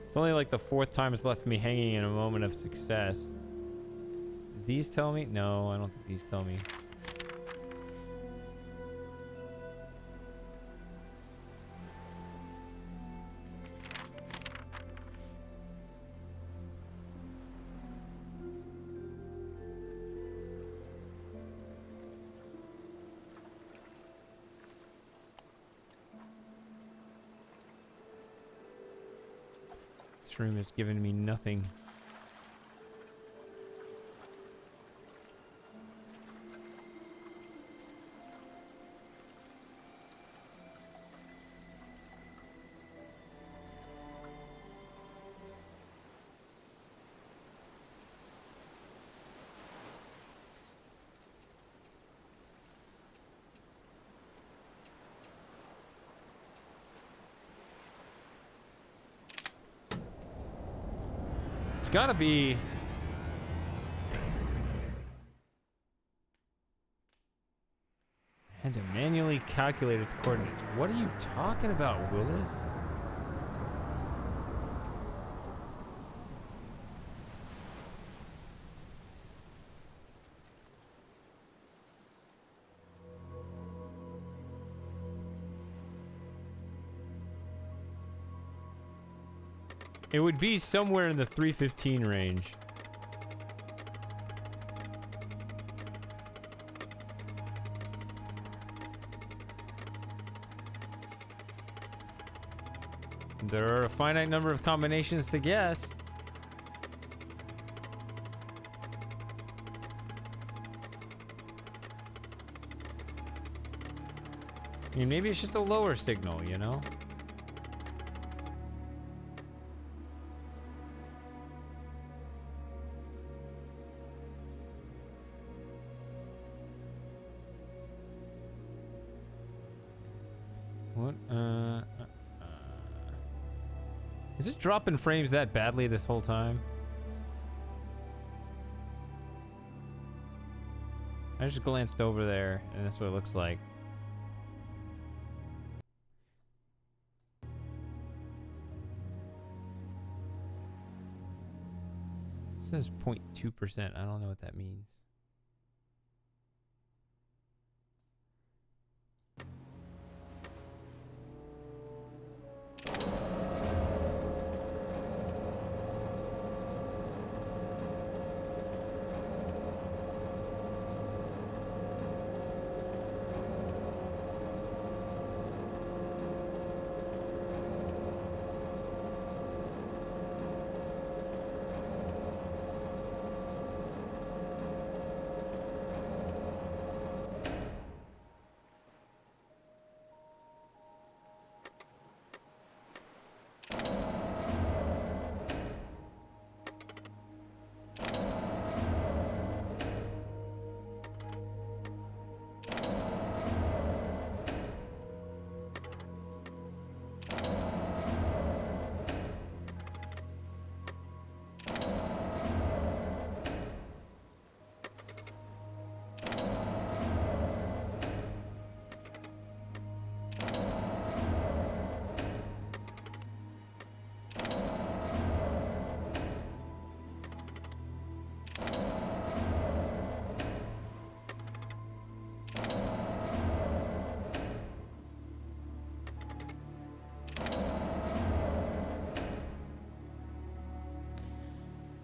It's only like the fourth time it's left me hanging in a moment of success. These tell me? No, I don't think these tell me. This room has given me nothing. Gotta be. Had to manually calculate its coordinates. What are you talking about, Willis? It would be somewhere in the 315 range. There are a finite number of combinations to guess. I mean, maybe it's just a lower signal, you know? What? Is it dropping frames that badly this whole time? I just glanced over there, and that's what it looks like. It says 0.2%. I don't know what that means.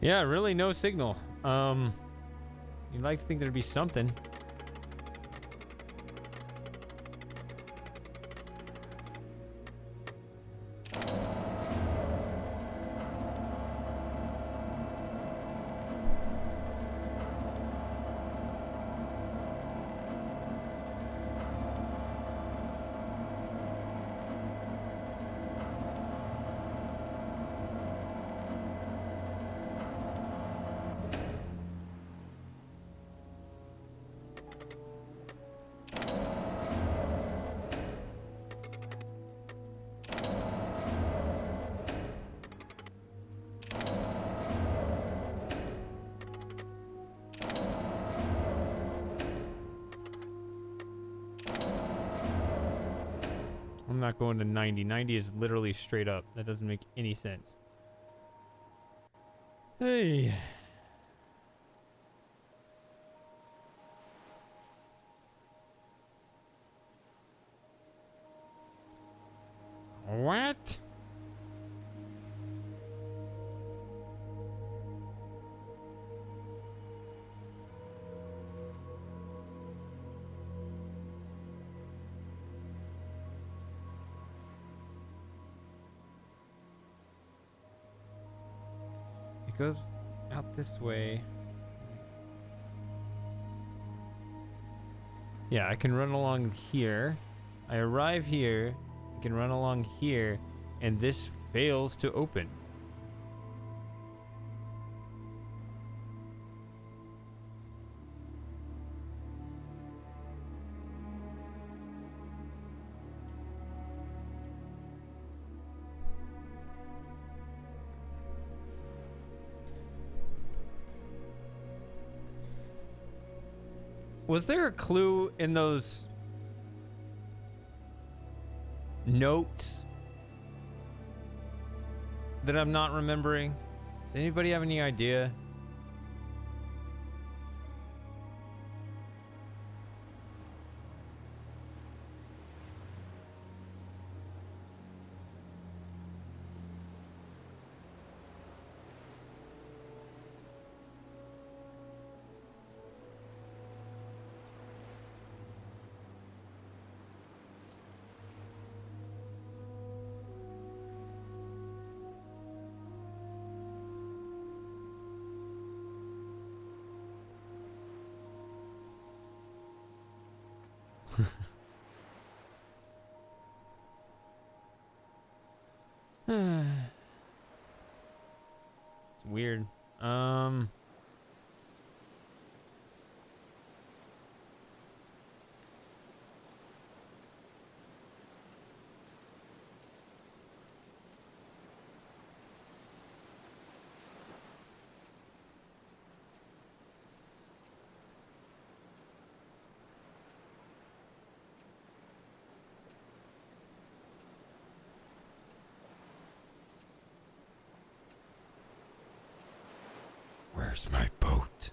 Yeah, really no signal. You'd like to think there'd be something. I'm not going to 90. 90 is literally straight up. That doesn't make any sense. Hey. What? It goes out this way. Yeah, I can run along here. I arrive here. I can run along here. And this fails to open. Was there a clue in those notes that I'm not remembering? Does anybody have any idea? It's weird. Where's my boat?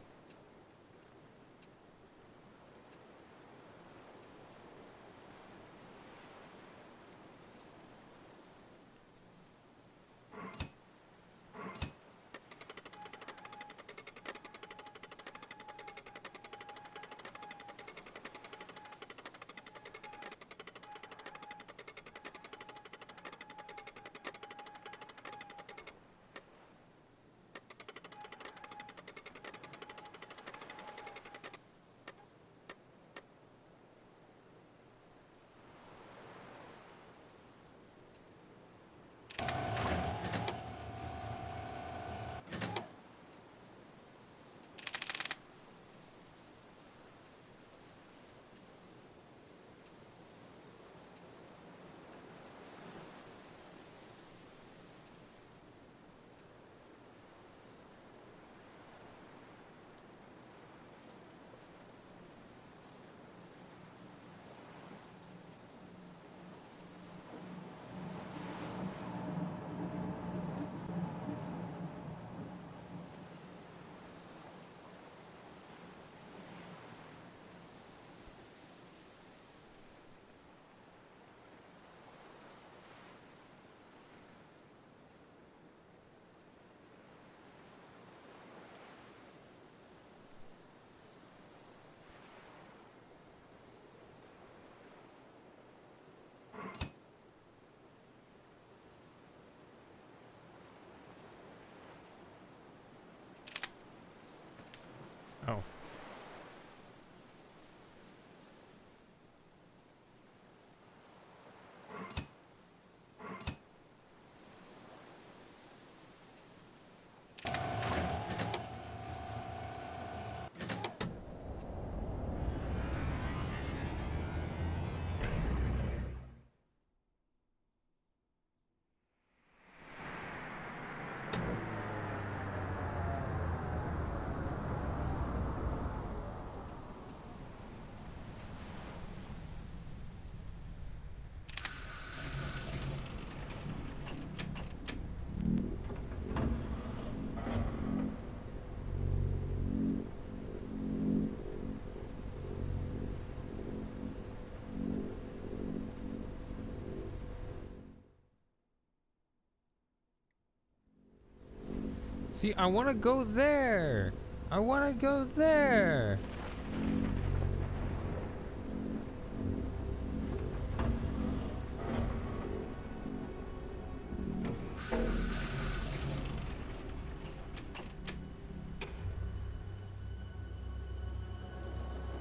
See, I want to go there. I want to go there.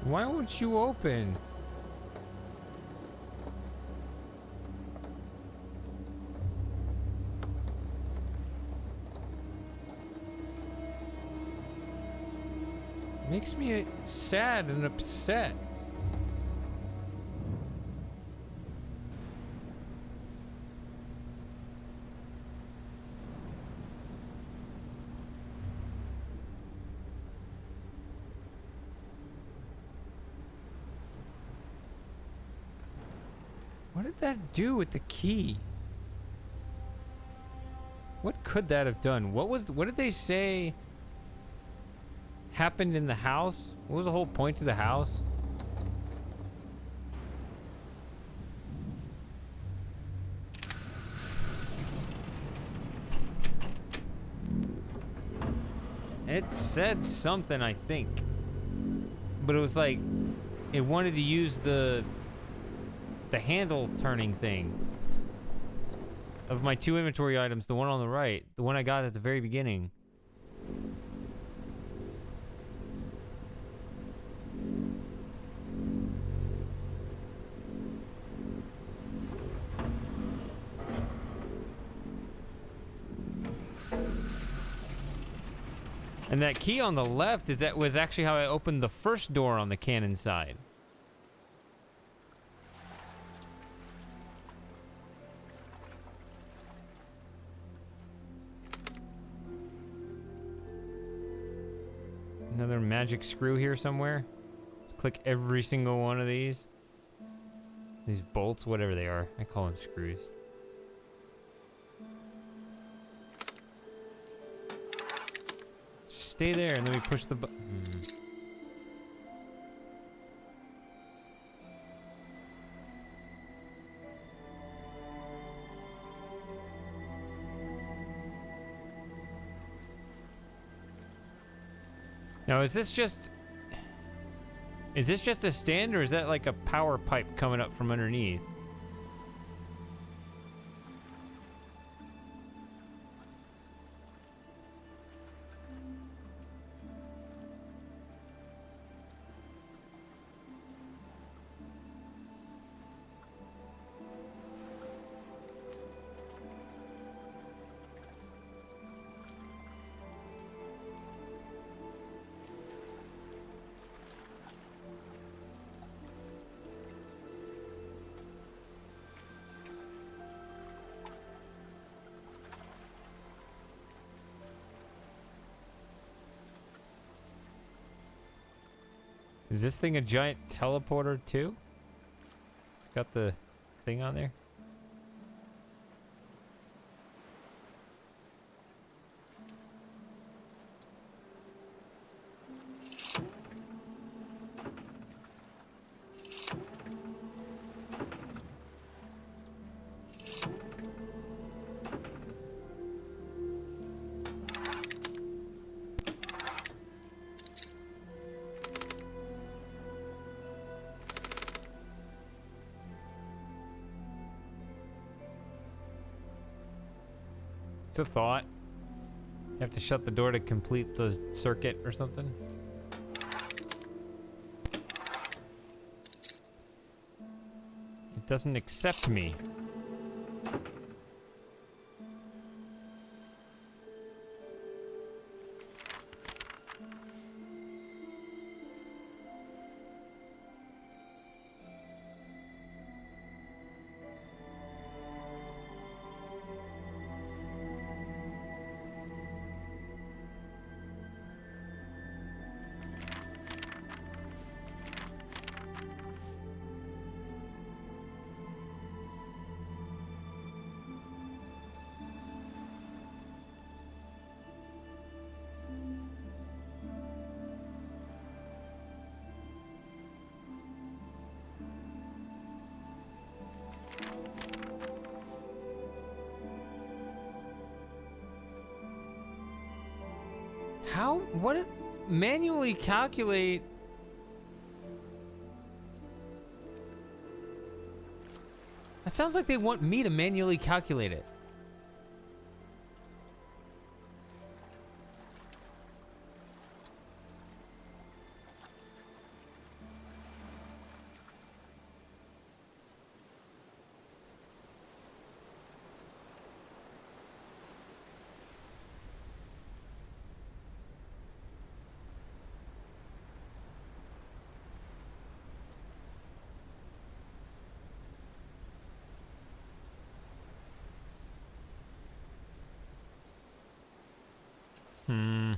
Why won't you open? Makes me sad and upset. What did that do with the key? What could that have done? What did they say happened in the house? What was the whole point of the house? It said something, I think. But it was like it wanted to use the handle turning thing of my two inventory items, the one on the right, the one I got at the very beginning. And that key on the left was actually how I opened the first door on the cannon side. Another magic screw here somewhere. Click every single one of these. These bolts, whatever they are. I call them screws. Just stay there and then we push the button. Now, is this just a stand, or is that like a power pipe coming up from underneath? Is this thing a giant teleporter too? It's got the thing on there. It's a thought. You have to shut the door to complete the circuit or something. It doesn't accept me. How? What? Manually calculate? That sounds like they want me to manually calculate it. Hmm.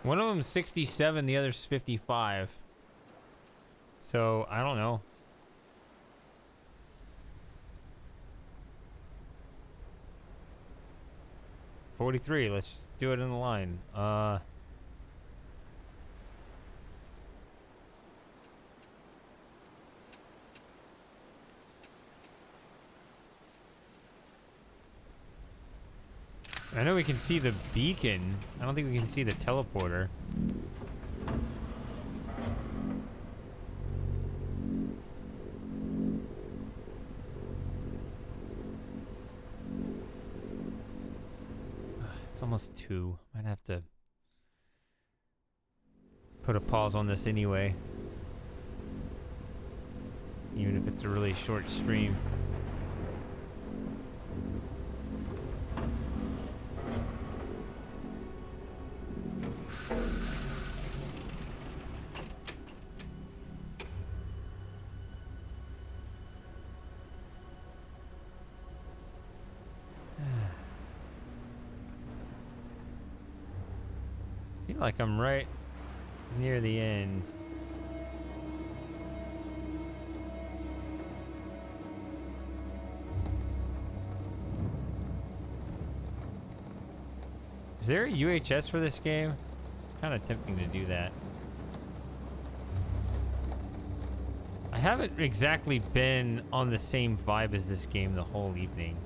One of them's 67, the other's 55. So, I don't know. $43, let's just do it in the line. I know we can see the beacon. I don't think we can see the teleporter. It's almost 2. Might have to put a pause on this anyway. Even if it's a really short stream. I feel like I'm right near the end. Is there a UHS for this game? It's kind of tempting to do that. I haven't exactly been on the same vibe as this game the whole evening.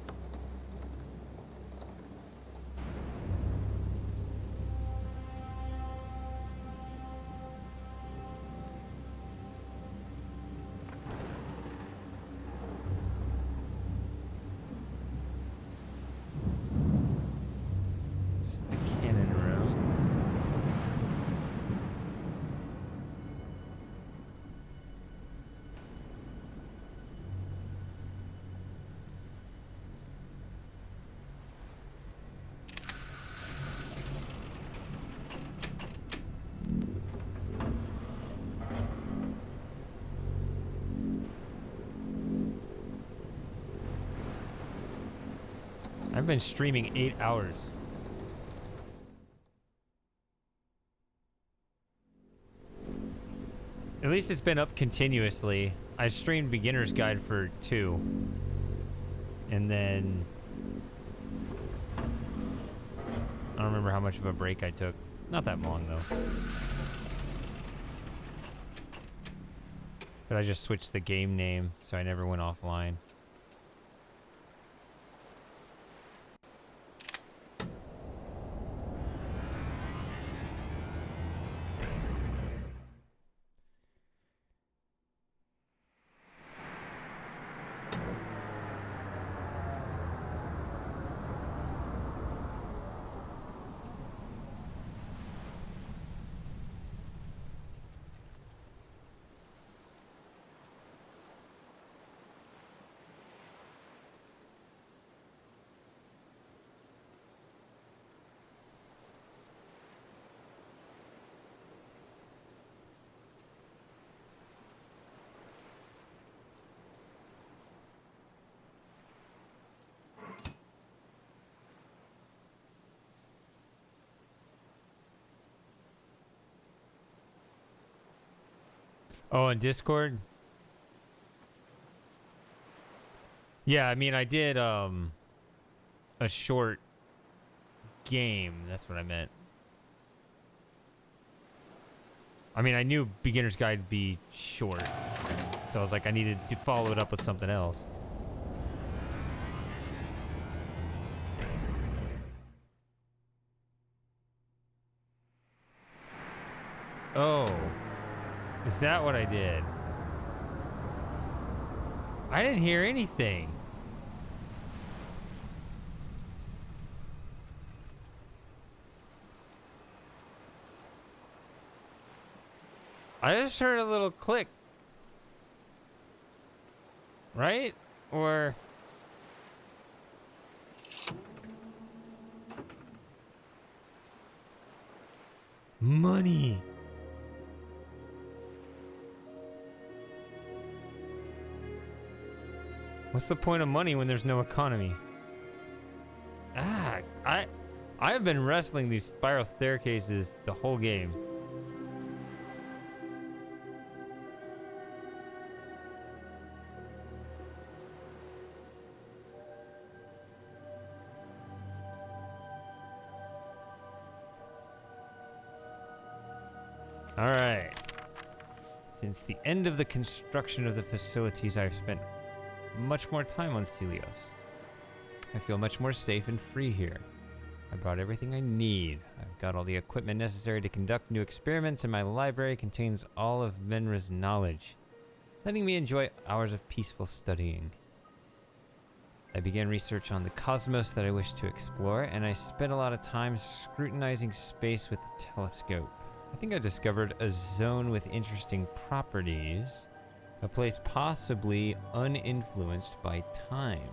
I've been streaming 8 hours. At least it's been up continuously. I streamed Beginner's Guide for 2. And then... I don't remember how much of a break I took. Not that long, though. But I just switched the game name, so I never went offline. Oh, on Discord? Yeah, I mean, I did a short game. That's what I meant. I mean, I knew Beginner's Guide would be short. So I was like, I needed to follow it up with something else. Oh. Is that what I did? I didn't hear anything. I just heard a little click. Right? Or... money. What's the point of money when there's no economy? I've been wrestling these spiral staircases the whole game. All right. Since the end of the construction of the facilities, I've spent much more time on Celios. I feel much more safe and free here. I brought everything I need. I've got all the equipment necessary to conduct new experiments, and my library contains all of Menra's knowledge, letting me enjoy hours of peaceful studying. I began research on the cosmos that I wished to explore, and I spent a lot of time scrutinizing space with the telescope. I think I discovered a zone with interesting properties, a place possibly uninfluenced by time.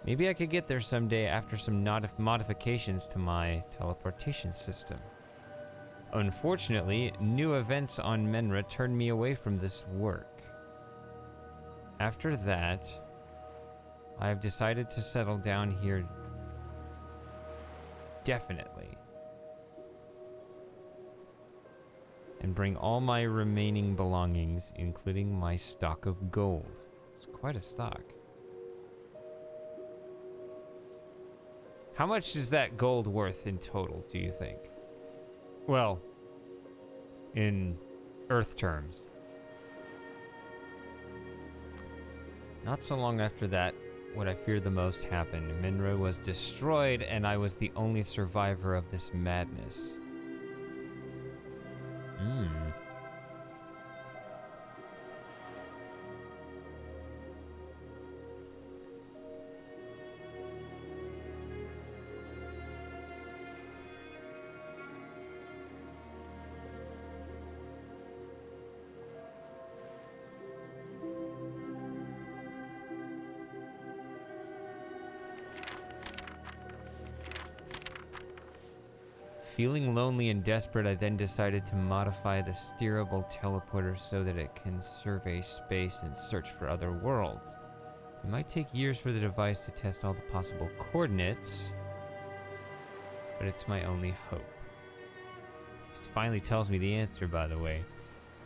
Maybe I could get there someday after some modifications to my teleportation system. Unfortunately, new events on Menra turned me away from this work. After that, I have decided to settle down here definitely. And bring all my remaining belongings, including my stock of gold. It's quite a stock. How much is that gold worth in total, do you think? Well, in Earth terms. Not so long after that, what I feared the most happened. Menra was destroyed, and I was the only survivor of this madness. Feeling lonely and desperate, I then decided to modify the steerable teleporter so that it can survey space and search for other worlds. It might take years for the device to test all the possible coordinates, but it's my only hope. It finally tells me the answer, by the way.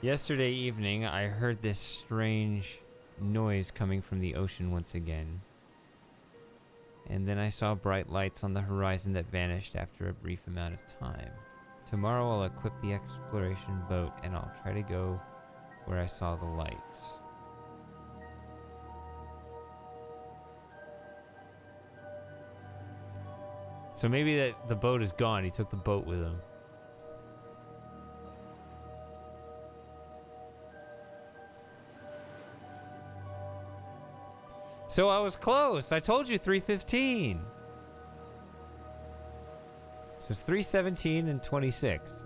Yesterday evening, I heard this strange noise coming from the ocean once again. And then I saw bright lights on the horizon that vanished after a brief amount of time. Tomorrow I'll equip the exploration boat and I'll try to go where I saw the lights. So maybe that the boat is gone. He took the boat with him. So I was close. I told you 3:15. So it's 3:17 and 26.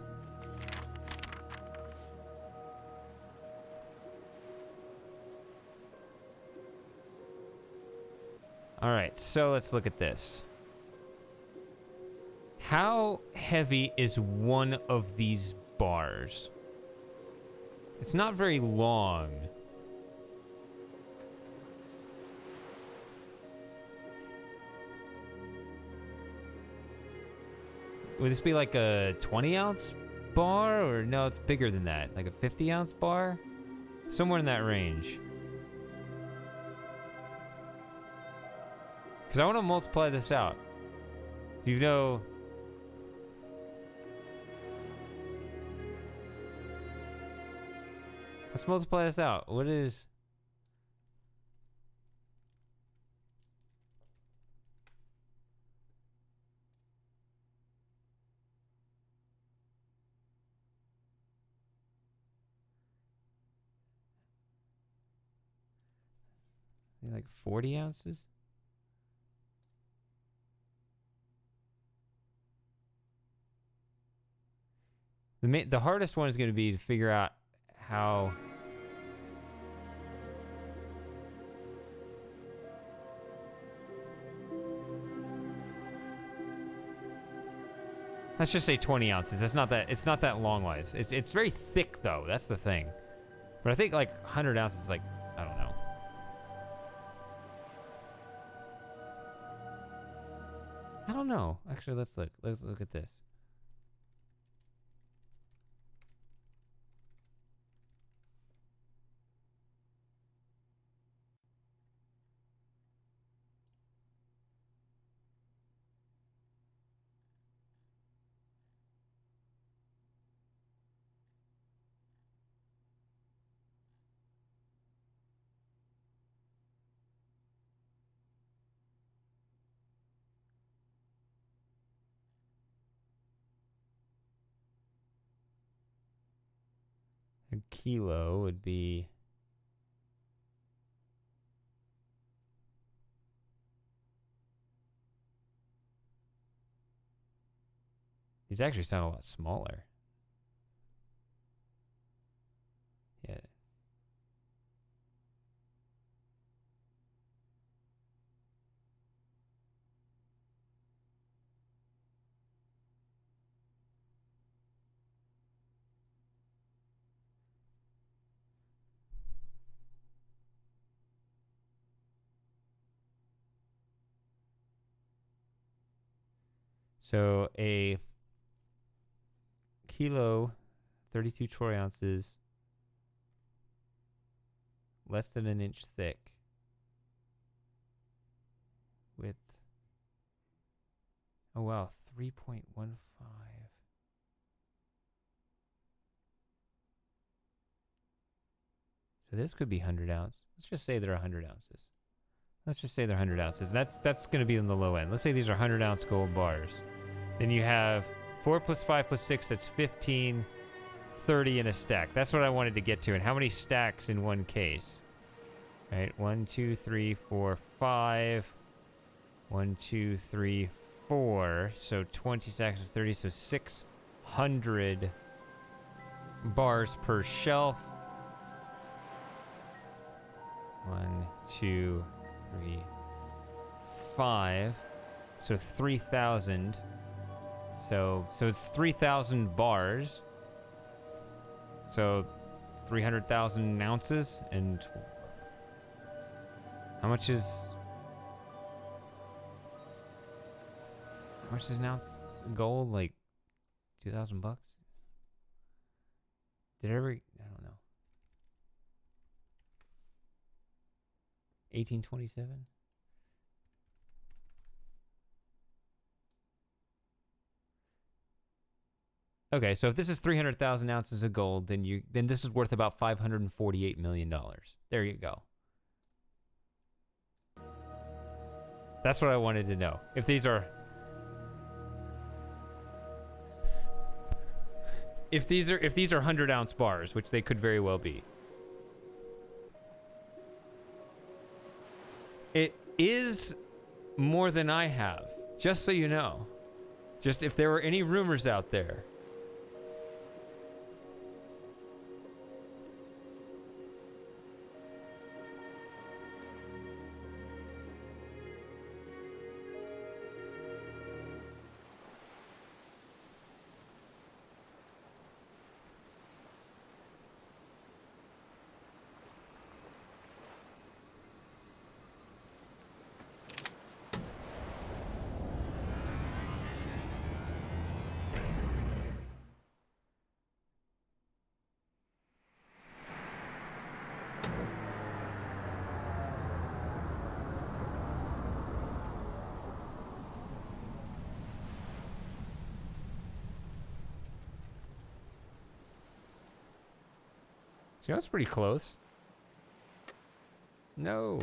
All right, so let's look at this. How heavy is one of these bars? It's not very long. Would this be like a 20-ounce bar? Or no, it's bigger than that. Like a 50-ounce bar? Somewhere in that range. Because I want to multiply this out. Do you know... Let's multiply this out. What is... like 40 ounces? The hardest one is going to be to figure out how... Let's just say 20 ounces. It's not that long wise. It's very thick though. That's the thing. But I think like 100 ounces is like, I don't know. I don't know. Actually, let's look. Let's look at this. A kilo would be... These actually sound a lot smaller. Yeah. So a kilo, 32 troy ounces, less than an inch thick, with, oh wow, 3.15. So this could be 100 ounce. Let's just say they're 100 ounces. Let's just say they're 100 ounces. That's going to be on the low end. Let's say these are 100 ounce gold bars. Then you have 4 plus 5 plus 6, that's 15, 30 in a stack. That's what I wanted to get to. And how many stacks in one case? Right, 1, 2, 3, 4, 5. 1, 2, 3, 4. So 20 stacks of 30, so 600 bars per shelf. 1, 2, 3, 5. So 3,000. So it's 3,000 bars. So 300,000 ounces. And how much is an ounce of gold? Like 2,000 bucks? Did it ever? I don't know. 1827? Okay, so if this is 300,000 ounces of gold, then this is worth about $548 million. There you go. That's what I wanted to know. If these are 100 ounce bars, which they could very well be. It is more than I have, just so you know. Just if there were any rumors out there. See, that's pretty close. No.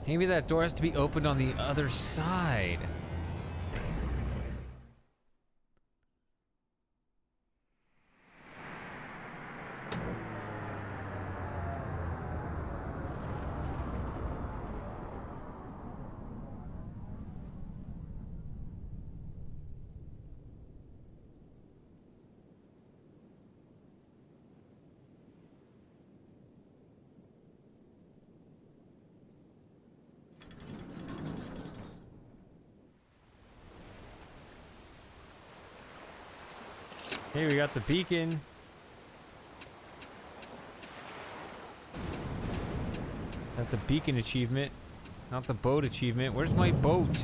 Maybe that door has to be opened on the other side. Hey, we got the beacon. Got the beacon achievement, not the boat achievement. Where's my boat?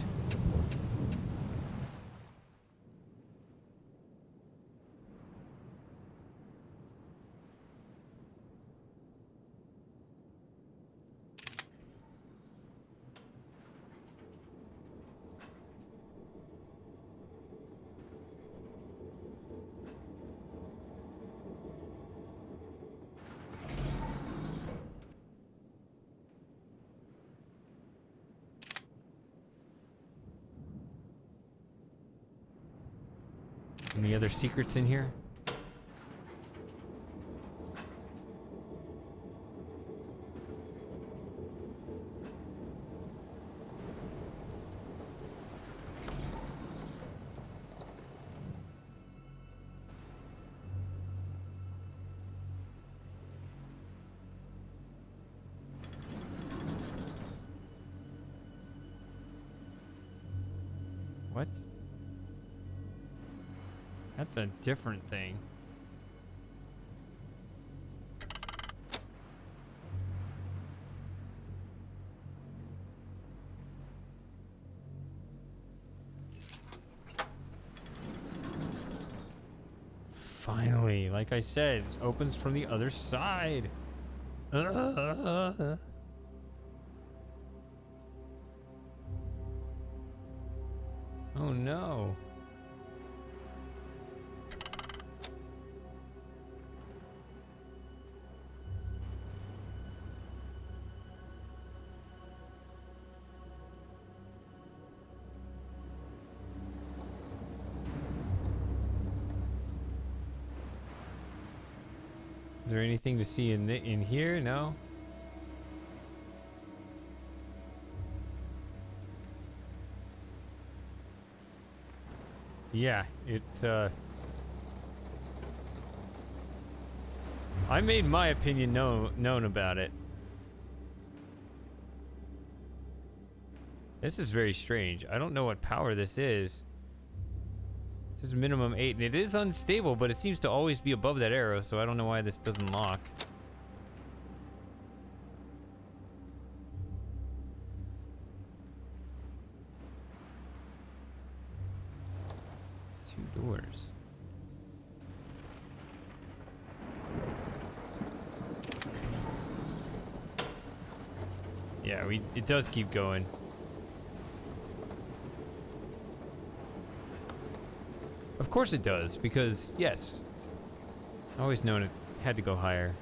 Any other secrets in here? What? That's a different thing. Finally, like I said, it opens from the other side. Oh no. Is there anything to see in here? No. Yeah, I made my opinion known about it. This is very strange. I don't know what power this is. This is minimum 8, and it is unstable, but it seems to always be above that arrow, so I don't know why this doesn't lock. Two doors. Yeah, it does keep going. Of course it does, because, yes. I always known it had to go higher.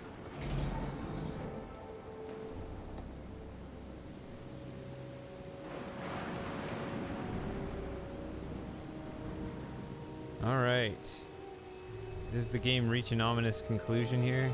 Alright. Does the game reach an ominous conclusion here?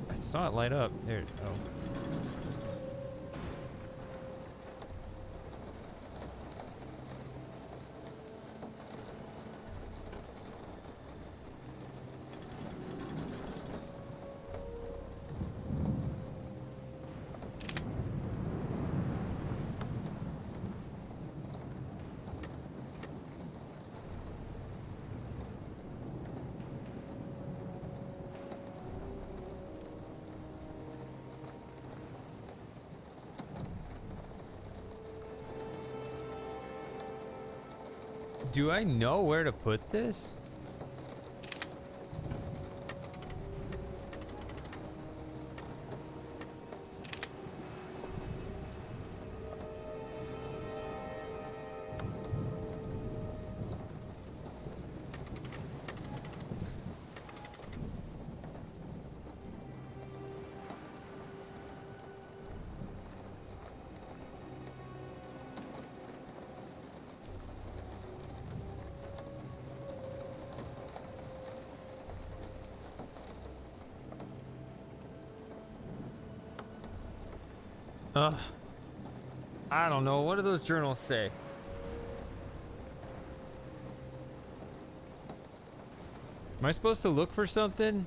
I saw it light up. There. Oh. Do I know where to put this? I don't know. What do those journals say? Am I supposed to look for something?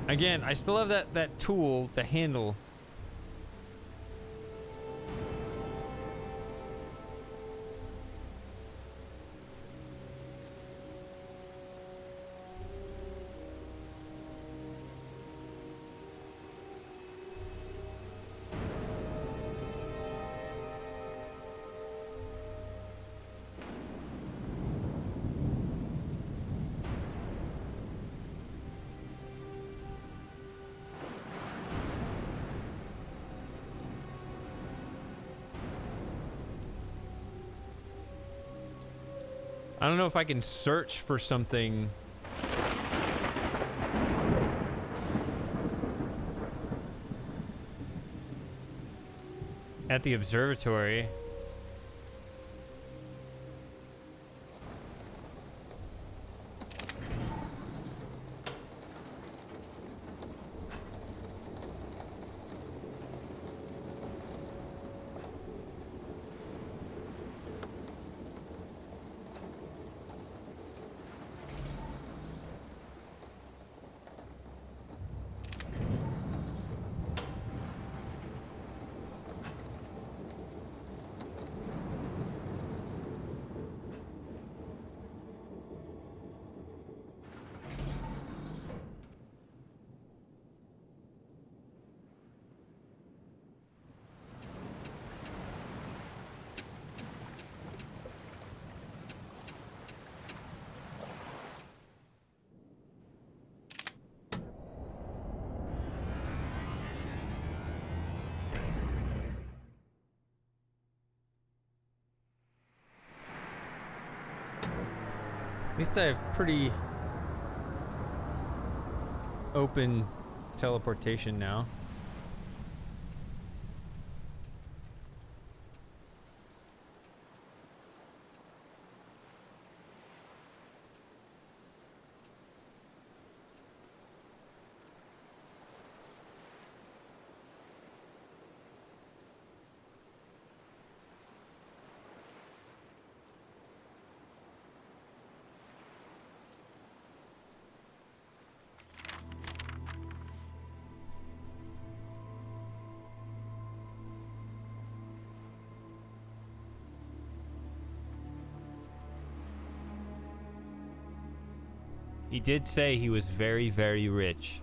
Again, I still have that tool, the handle. I don't know if I can search for something. At the observatory. At least I have pretty open teleportation now. He did say he was very, very rich.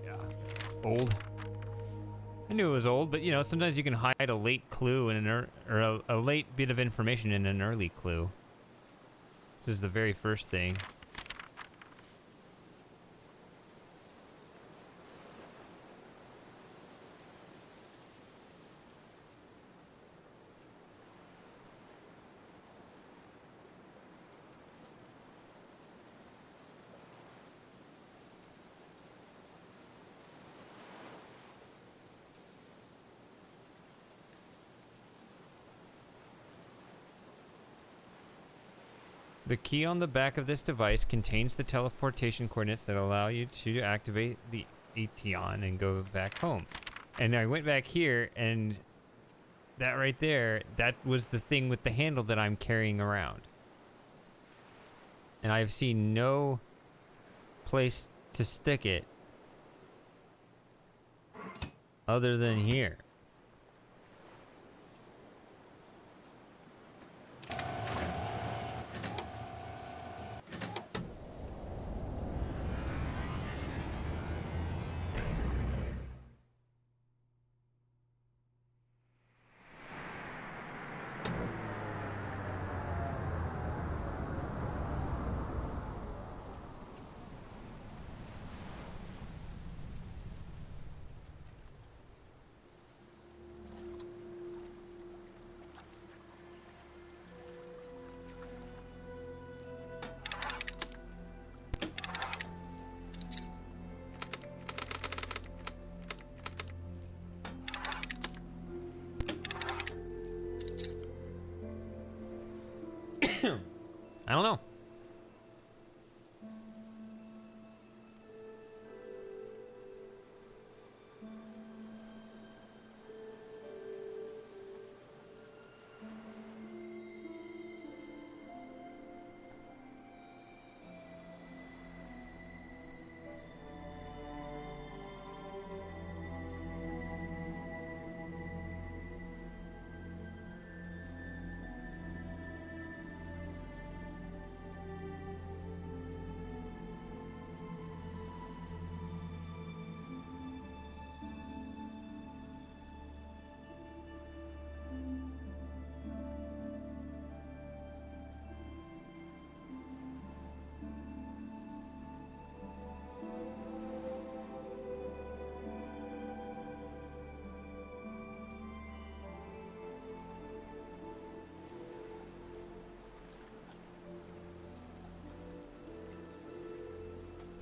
Yeah, it's old. I knew it was old, but you know, sometimes you can hide a late clue in a late bit of information in an early clue. This is the very first thing. The key on the back of this device contains the teleportation coordinates that allow you to activate the Aetion and go back home. And I went back here, and that right there, that was the thing with the handle that I'm carrying around. And I've seen no place to stick it other than here. I don't know.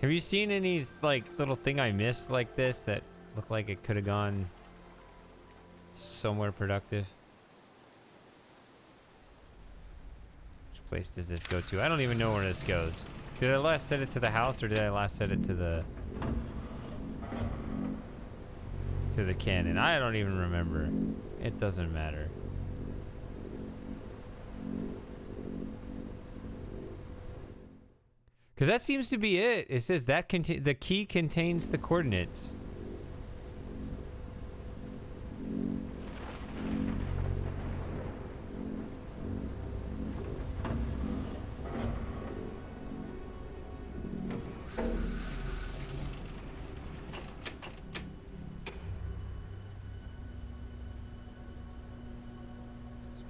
Have you seen any, like, little thing I missed like this that looked like it could have gone somewhere productive? Which place does this go to? I don't even know where this goes. Did I last set it to the house, or did I last set it to the cannon? I don't even remember. It doesn't matter. Because that seems to be it. It says that the key contains the coordinates.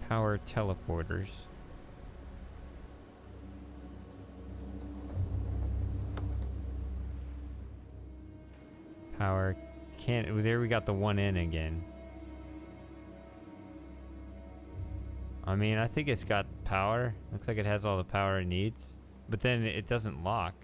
Power teleporters. Power can't. There we got the one in again. I mean, I think it's got power. Looks like it has all the power it needs, but then it doesn't lock.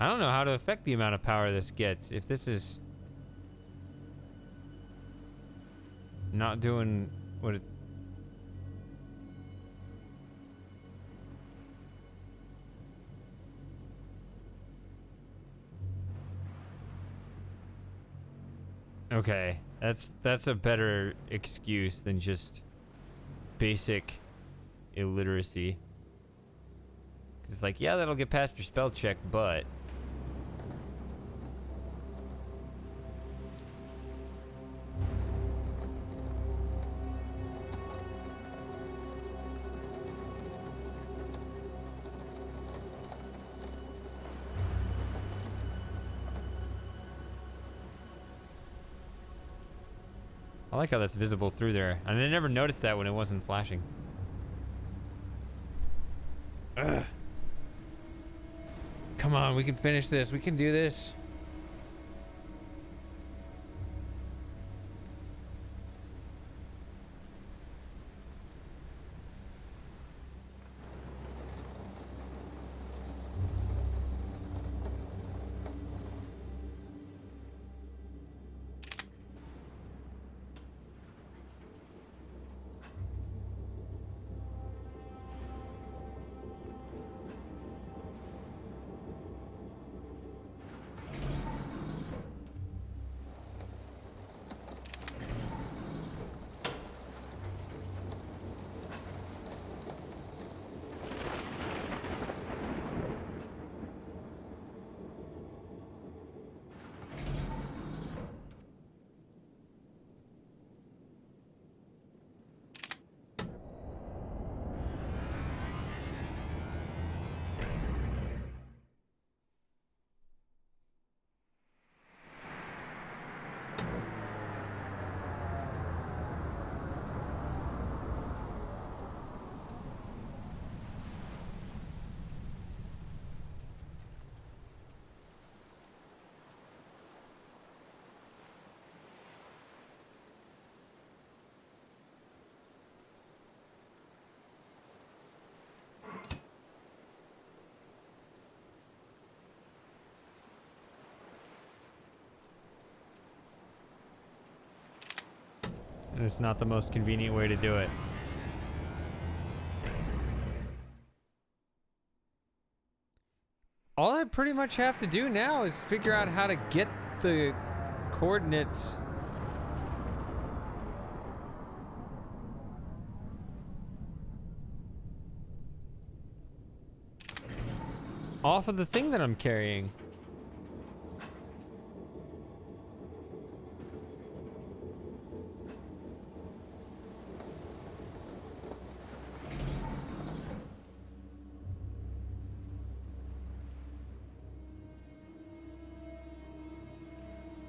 I don't know how to affect the amount of power this gets. If this is not doing what it... Okay, that's a better excuse than just basic illiteracy. 'Cause it's like, yeah, that'll get past your spell check, but... I like how that's visible through there. And I never noticed that when it wasn't flashing. Ugh. Come on, we can finish this. We can do this. And it's not the most convenient way to do it. All I pretty much have to do now is figure out how to get the coordinates off of the thing that I'm carrying.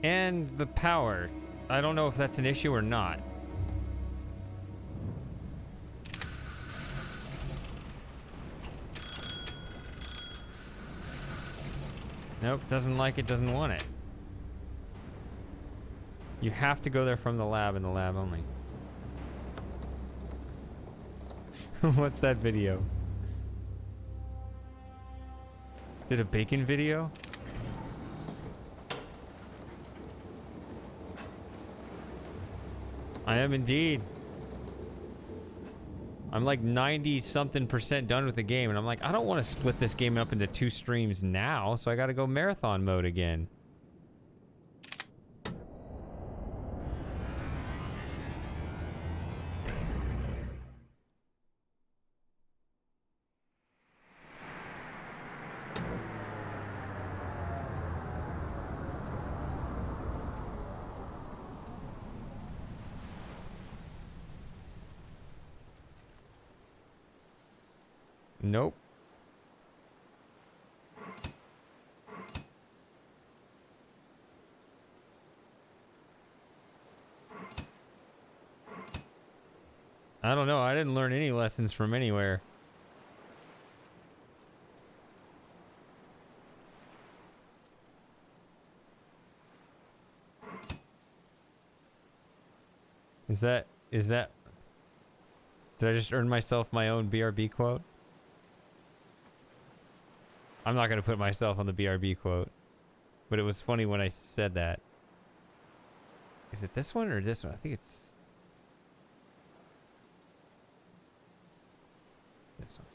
And the power. I don't know if that's an issue or not. Nope, doesn't like it, doesn't want it. You have to go there from the lab and the lab only. What's that video? Is it a bacon video? I am indeed. I'm like 90-something% done with the game, and I'm like, I don't want to split this game up into 2 streams now, so I gotta go marathon mode again. Nope. I don't know. I didn't learn any lessons from anywhere. Is that... Did I just earn myself my own BRB quote? I'm not going to put myself on the BRB quote. But it was funny when I said that. Is it this one or this one? I think it's this one.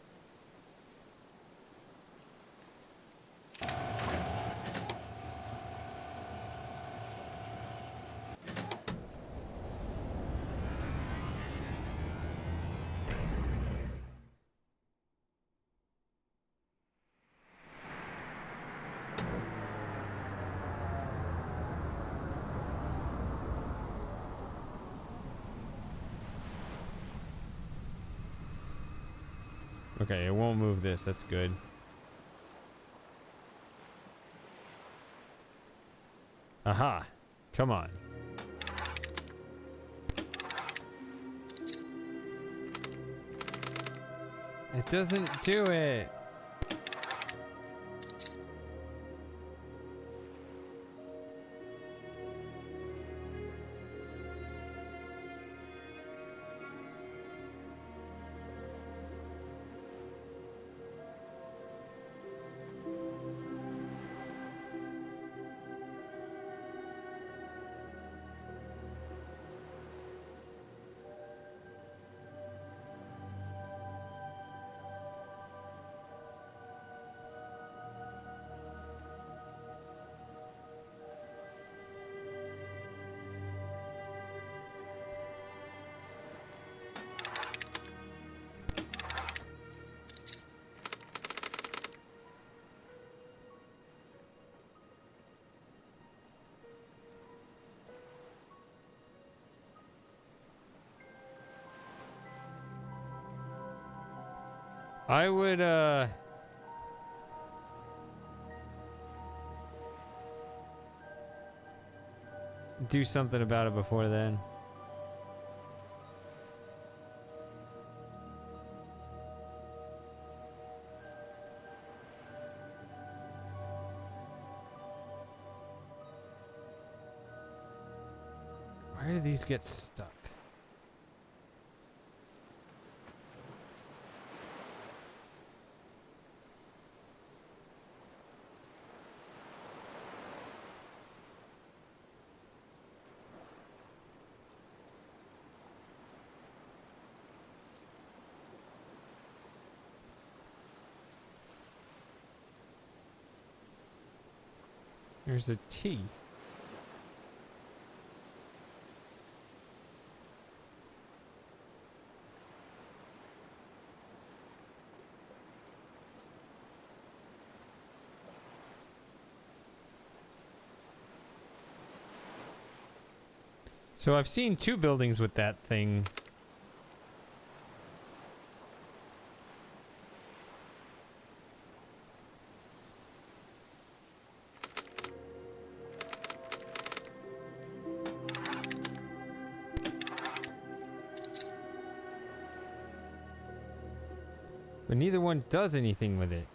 Okay, it won't move this. That's good. Aha. Come on. It doesn't do it. I would, do something about it before then. Why do these get stuck? There's a T. So I've seen two buildings with that thing. But neither one does anything with it.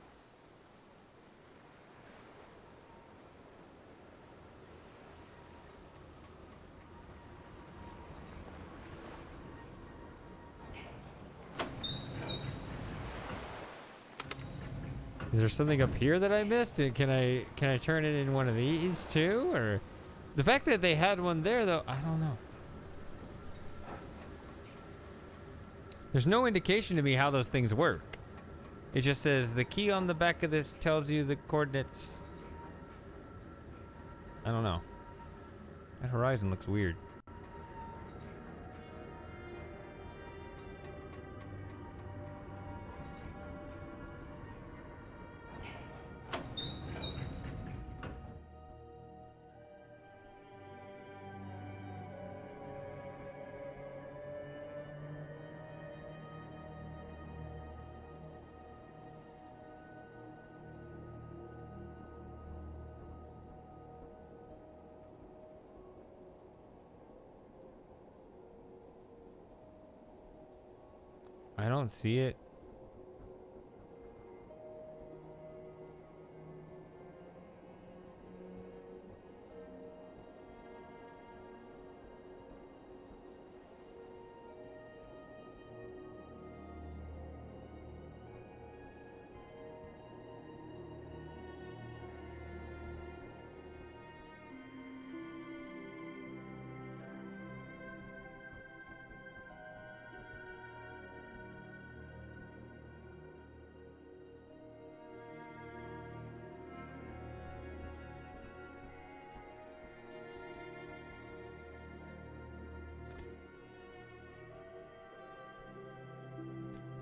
Is there something up here that I missed? Can I turn it in one of these too? Or the fact that they had one there though, I don't know. There's no indication to me how those things work. It just says the key on the back of this tells you the coordinates. I don't know. That horizon looks weird. I don't see it.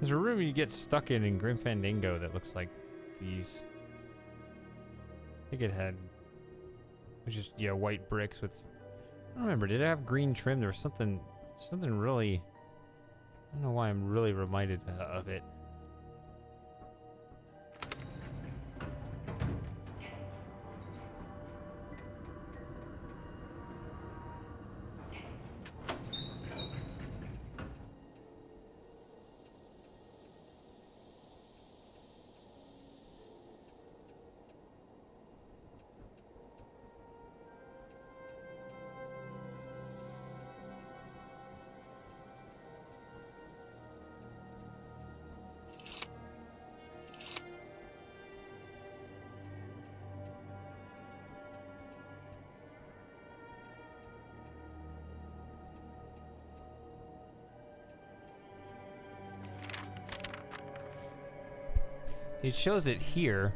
There's a room you get stuck in Grim Fandango that looks like these. I think it had, it was just, yeah, white bricks with, I don't remember, did it have green trim? There was something really, I don't know why I'm really reminded of it. It shows it here.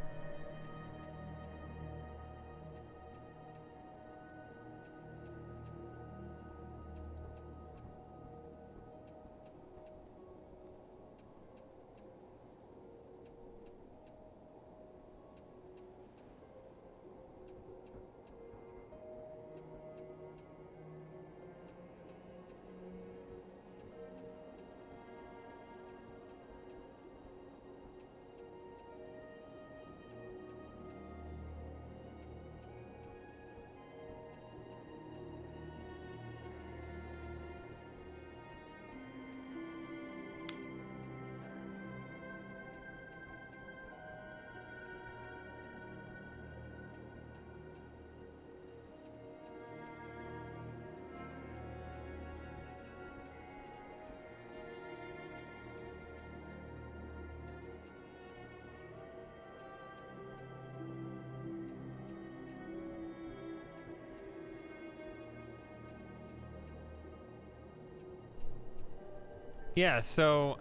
Yeah, so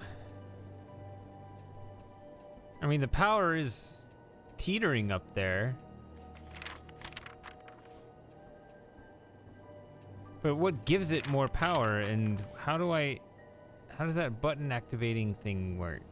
I mean the power is teetering up there. But what gives it more power, and how does that button activating thing work?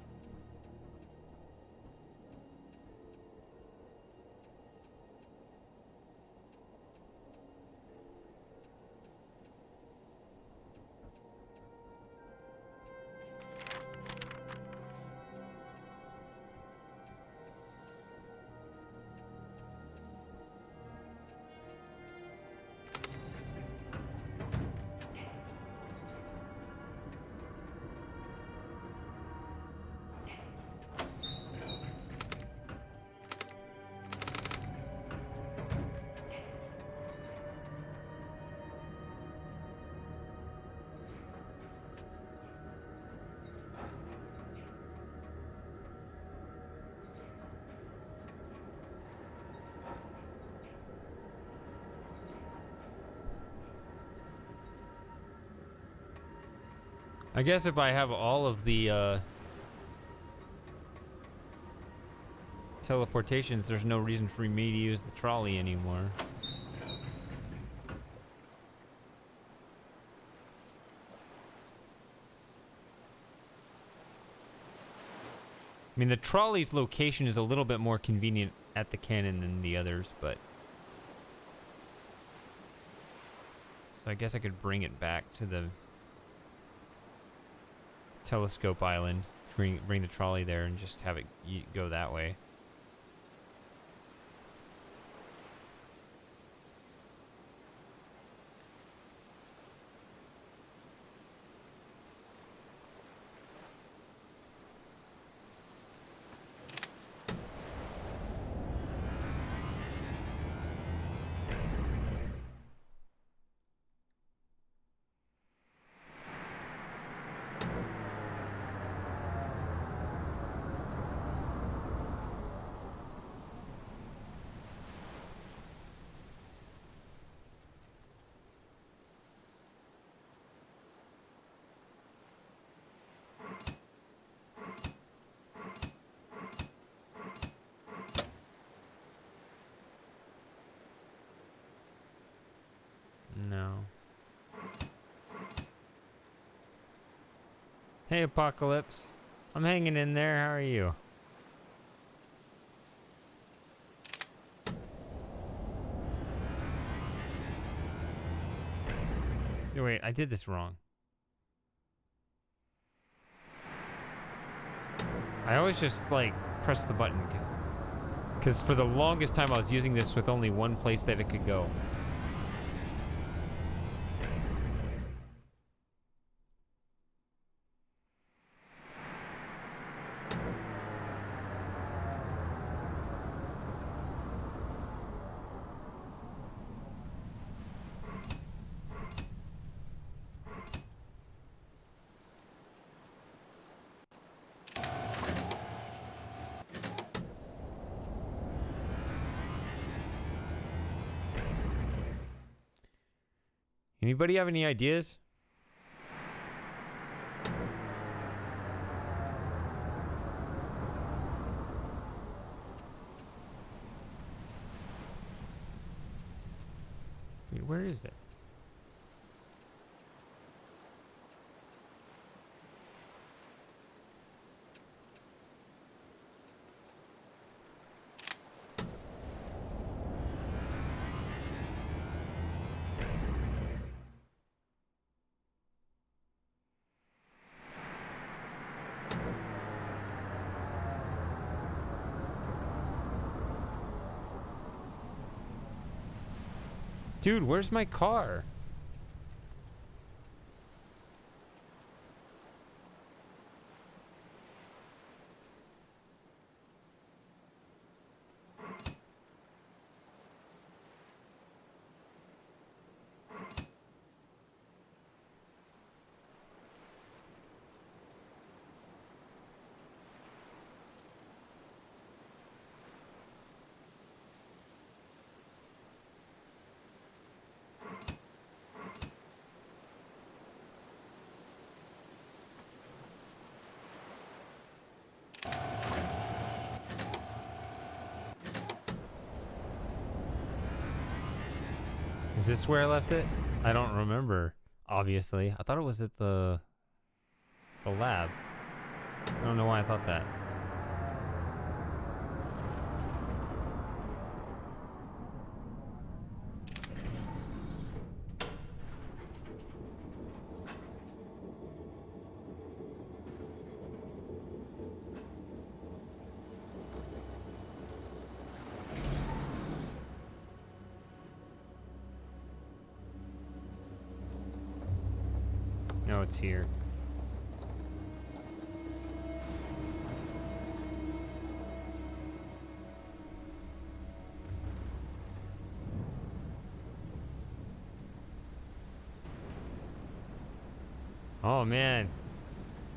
I guess if I have all of the teleportations, there's no reason for me to use the trolley anymore. I mean, the trolley's location is a little bit more convenient at the cannon than the others, but... So I guess I could bring it back to the Telescope Island, bring the trolley there and just have it go that way. No. Hey, Apocalypse. I'm hanging in there. How are you? Wait, I did this wrong. I always just, like, press the button. Because for the longest time I was using this with only one place that it could go. Anybody have any ideas? Wait, where is it? Dude, where's my car? Is this where I left it? I don't remember, obviously. I thought it was at the lab. I don't know why I thought that. No, it's here. Oh man,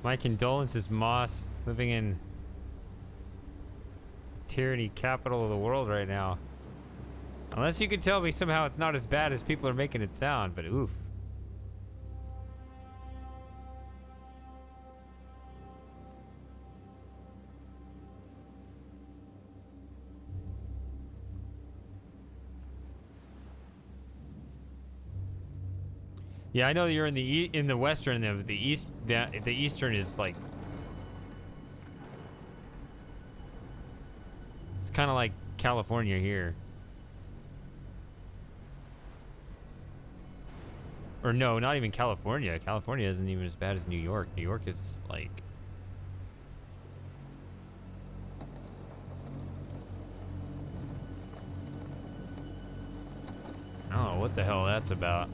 my condolences, Moss, living in tyranny capital of the world right now. Unless you can tell me somehow it's not as bad as people are making it sound, but oof. Yeah, I know you're in the western. The eastern is like, it's kind of like California here. Or no, not even California. California isn't even as bad as New York. New York is like, I don't know what the hell that's about.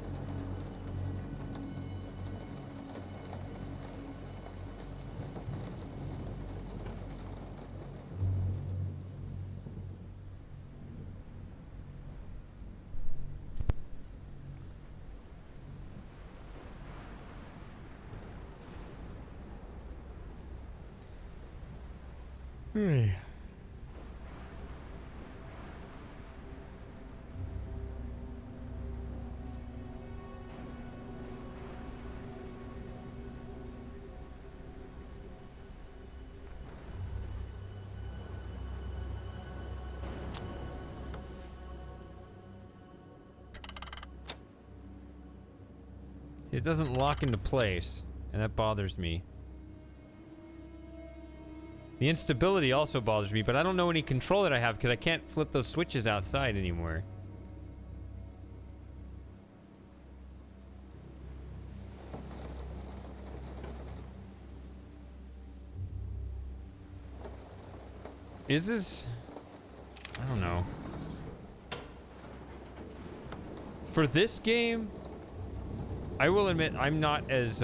Hey. See, it doesn't lock into place, and that bothers me. The instability also bothers me, but I don't know any control that I have because I can't flip those switches outside anymore. Is this... I don't know. For this game, I will admit I'm not as,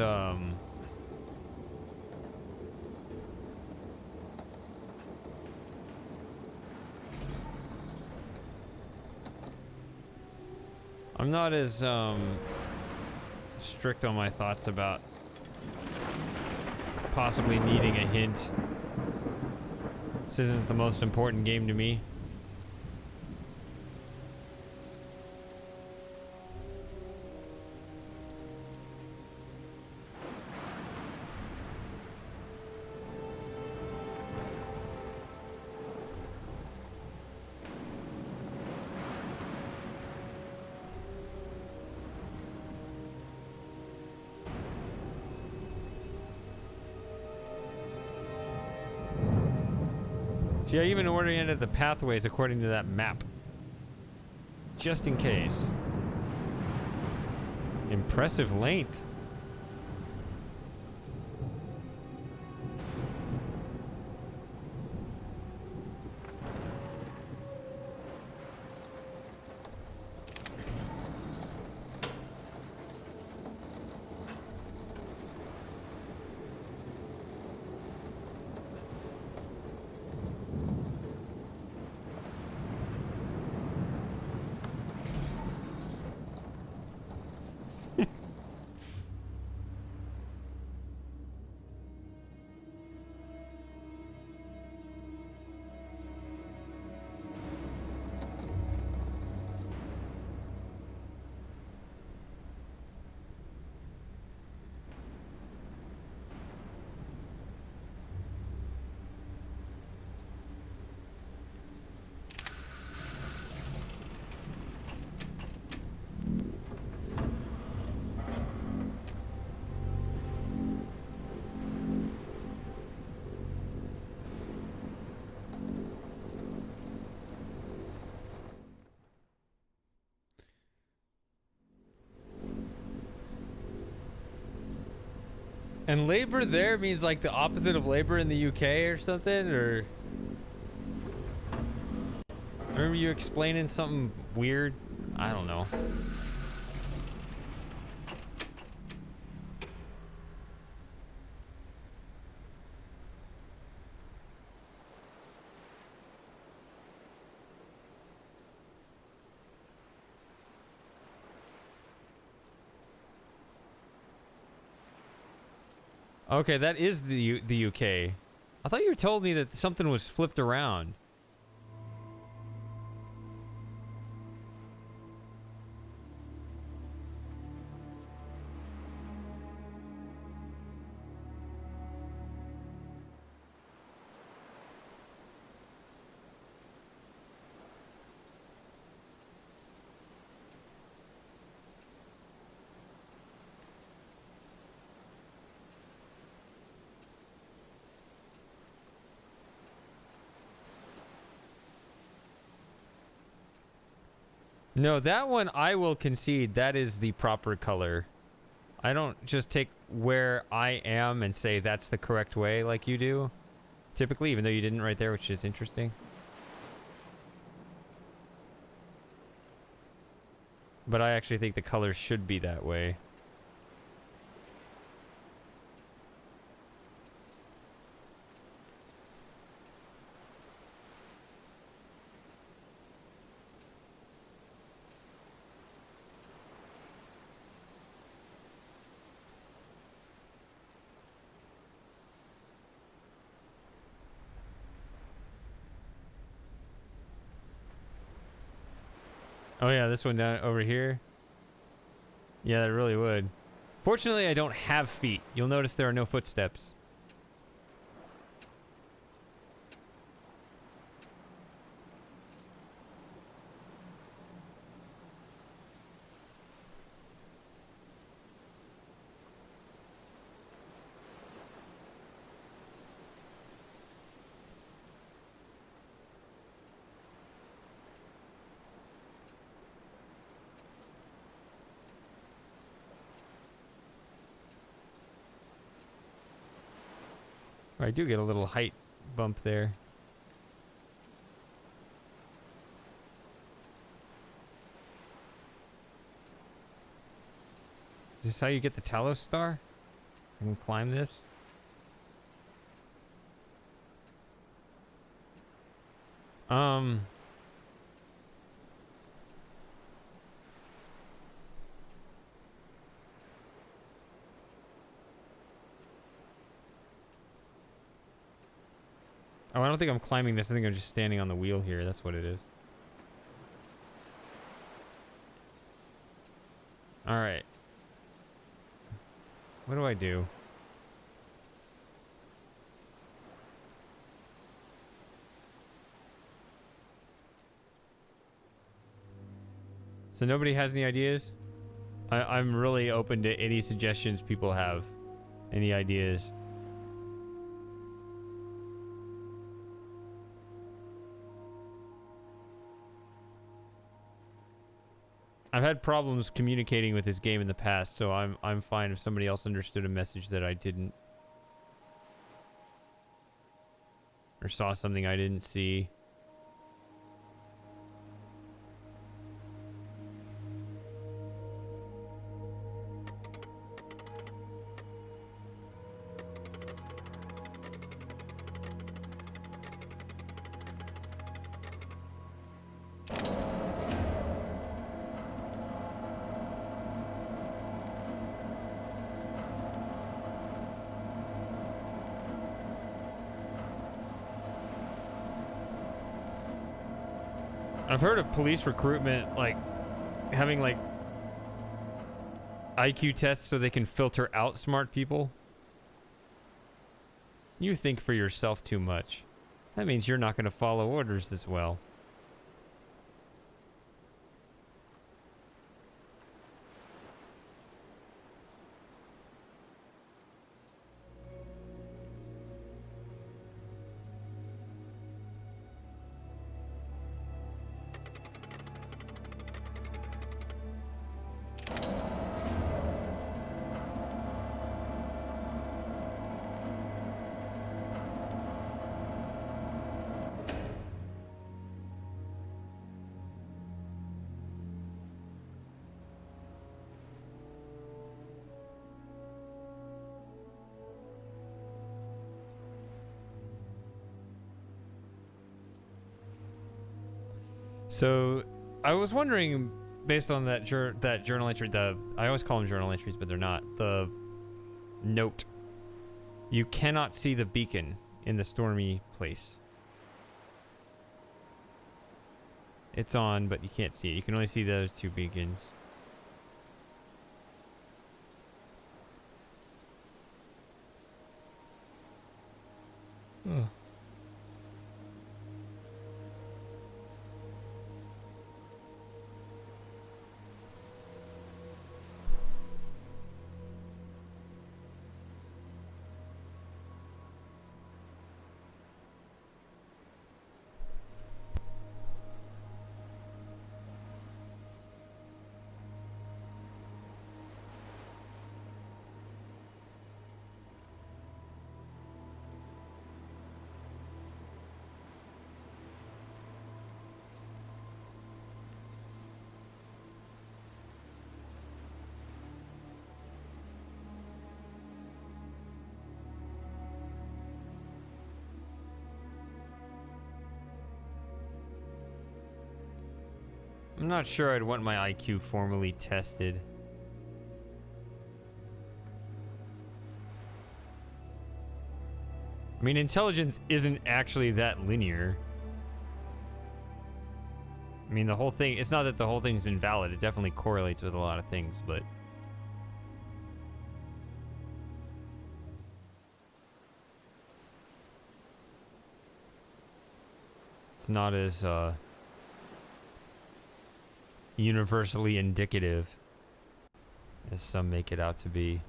I'm not as, strict on my thoughts about possibly needing a hint. This isn't the most important game to me. See, I even oriented the pathways according to that map. Just in case. Impressive length. And labor there means like the opposite of labor in the UK or something, or... Remember you explaining something weird? I don't know. Okay, that is the UK. I thought you told me that something was flipped around. No, that one I will concede that is the proper color. I don't just take where I am and say that's the correct way like you do. Typically, even though you didn't right there, which is interesting. But I actually think the colors should be that way. Oh yeah, this one down over here. Yeah, that really would. Fortunately, I don't have feet. You'll notice there are no footsteps. I do get a little height bump there. Is this how you get the Talos Star? I can climb this? Oh, I don't think I'm climbing this. I think I'm just standing on the wheel here. That's what it is. Alright. What do I do? So nobody has any ideas? I'm really open to any suggestions people have. Any ideas? I've had problems communicating with this game in the past, so I'm fine if somebody else understood a message that I didn't. Or saw something I didn't see. I've heard of police recruitment, like, having, like, IQ tests so they can filter out smart people. You think for yourself too much. That means you're not going to follow orders as well. So, I was wondering, based on that journal entry, I always call them journal entries, but they're not. The note. You cannot see the beacon in the stormy place. It's on, but you can't see it. You can only see those two beacons. Ugh. I'm not sure I'd want my IQ formally tested. I mean, intelligence isn't actually that linear. I mean, the whole thing, it's not that the whole thing's invalid. It definitely correlates with a lot of things, but... it's not as, universally indicative as some make it out to be.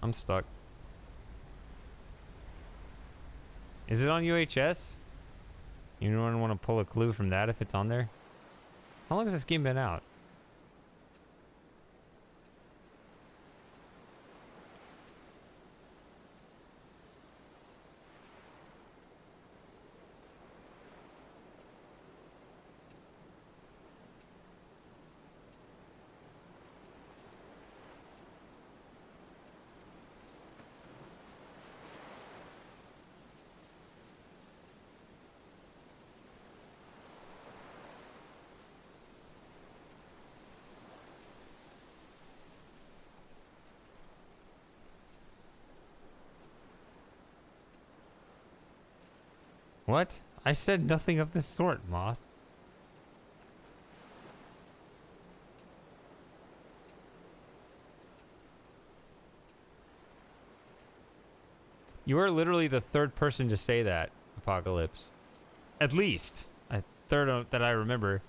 I'm stuck. Is it on UHS? You don't want to pull a clue from that if it's on there? How long has this game been out? What? I said nothing of the sort, Moss. You are literally the third person to say that, Apocalypse. At least. A third that I remember.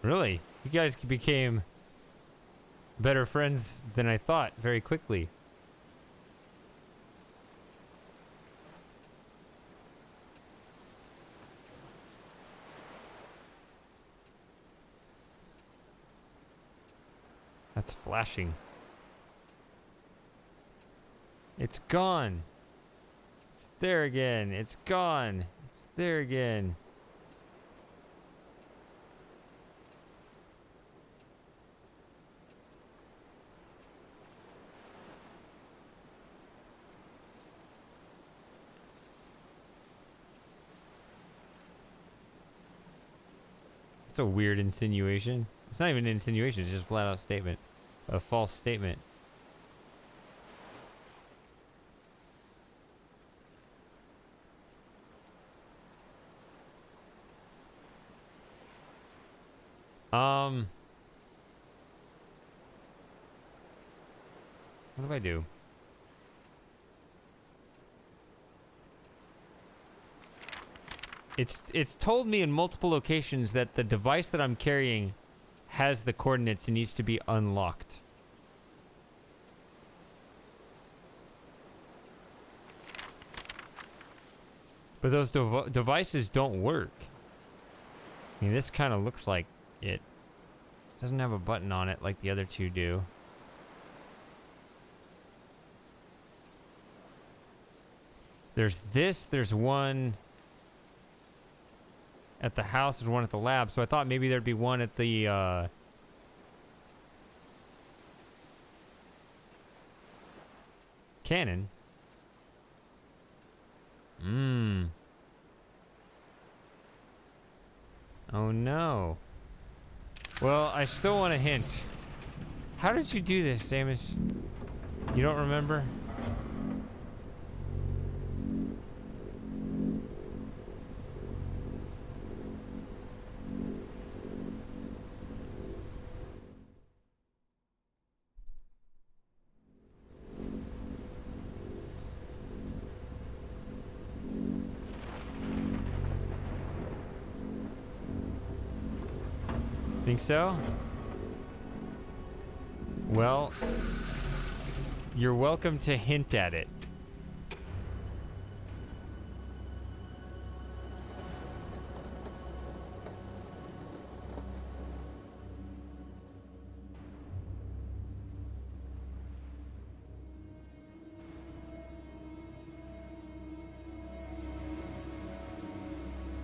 Really? You guys became better friends than I thought very quickly. That's flashing. It's gone. It's there again. It's gone. It's there again. That's a weird insinuation. It's not even an insinuation, it's just a flat out statement. A false statement. What do I do? It's told me in multiple locations that the device that I'm carrying has the coordinates and needs to be unlocked. But those devices don't work. I mean, this kind of looks like it. Doesn't have a button on it like the other two do. There's this, there's one at the house, there's one at the lab, so I thought maybe there'd be one at the, cannon. Oh no. Well, I still want a hint. How did you do this, Samus? You don't remember? Think so? Well, you're welcome to hint at it.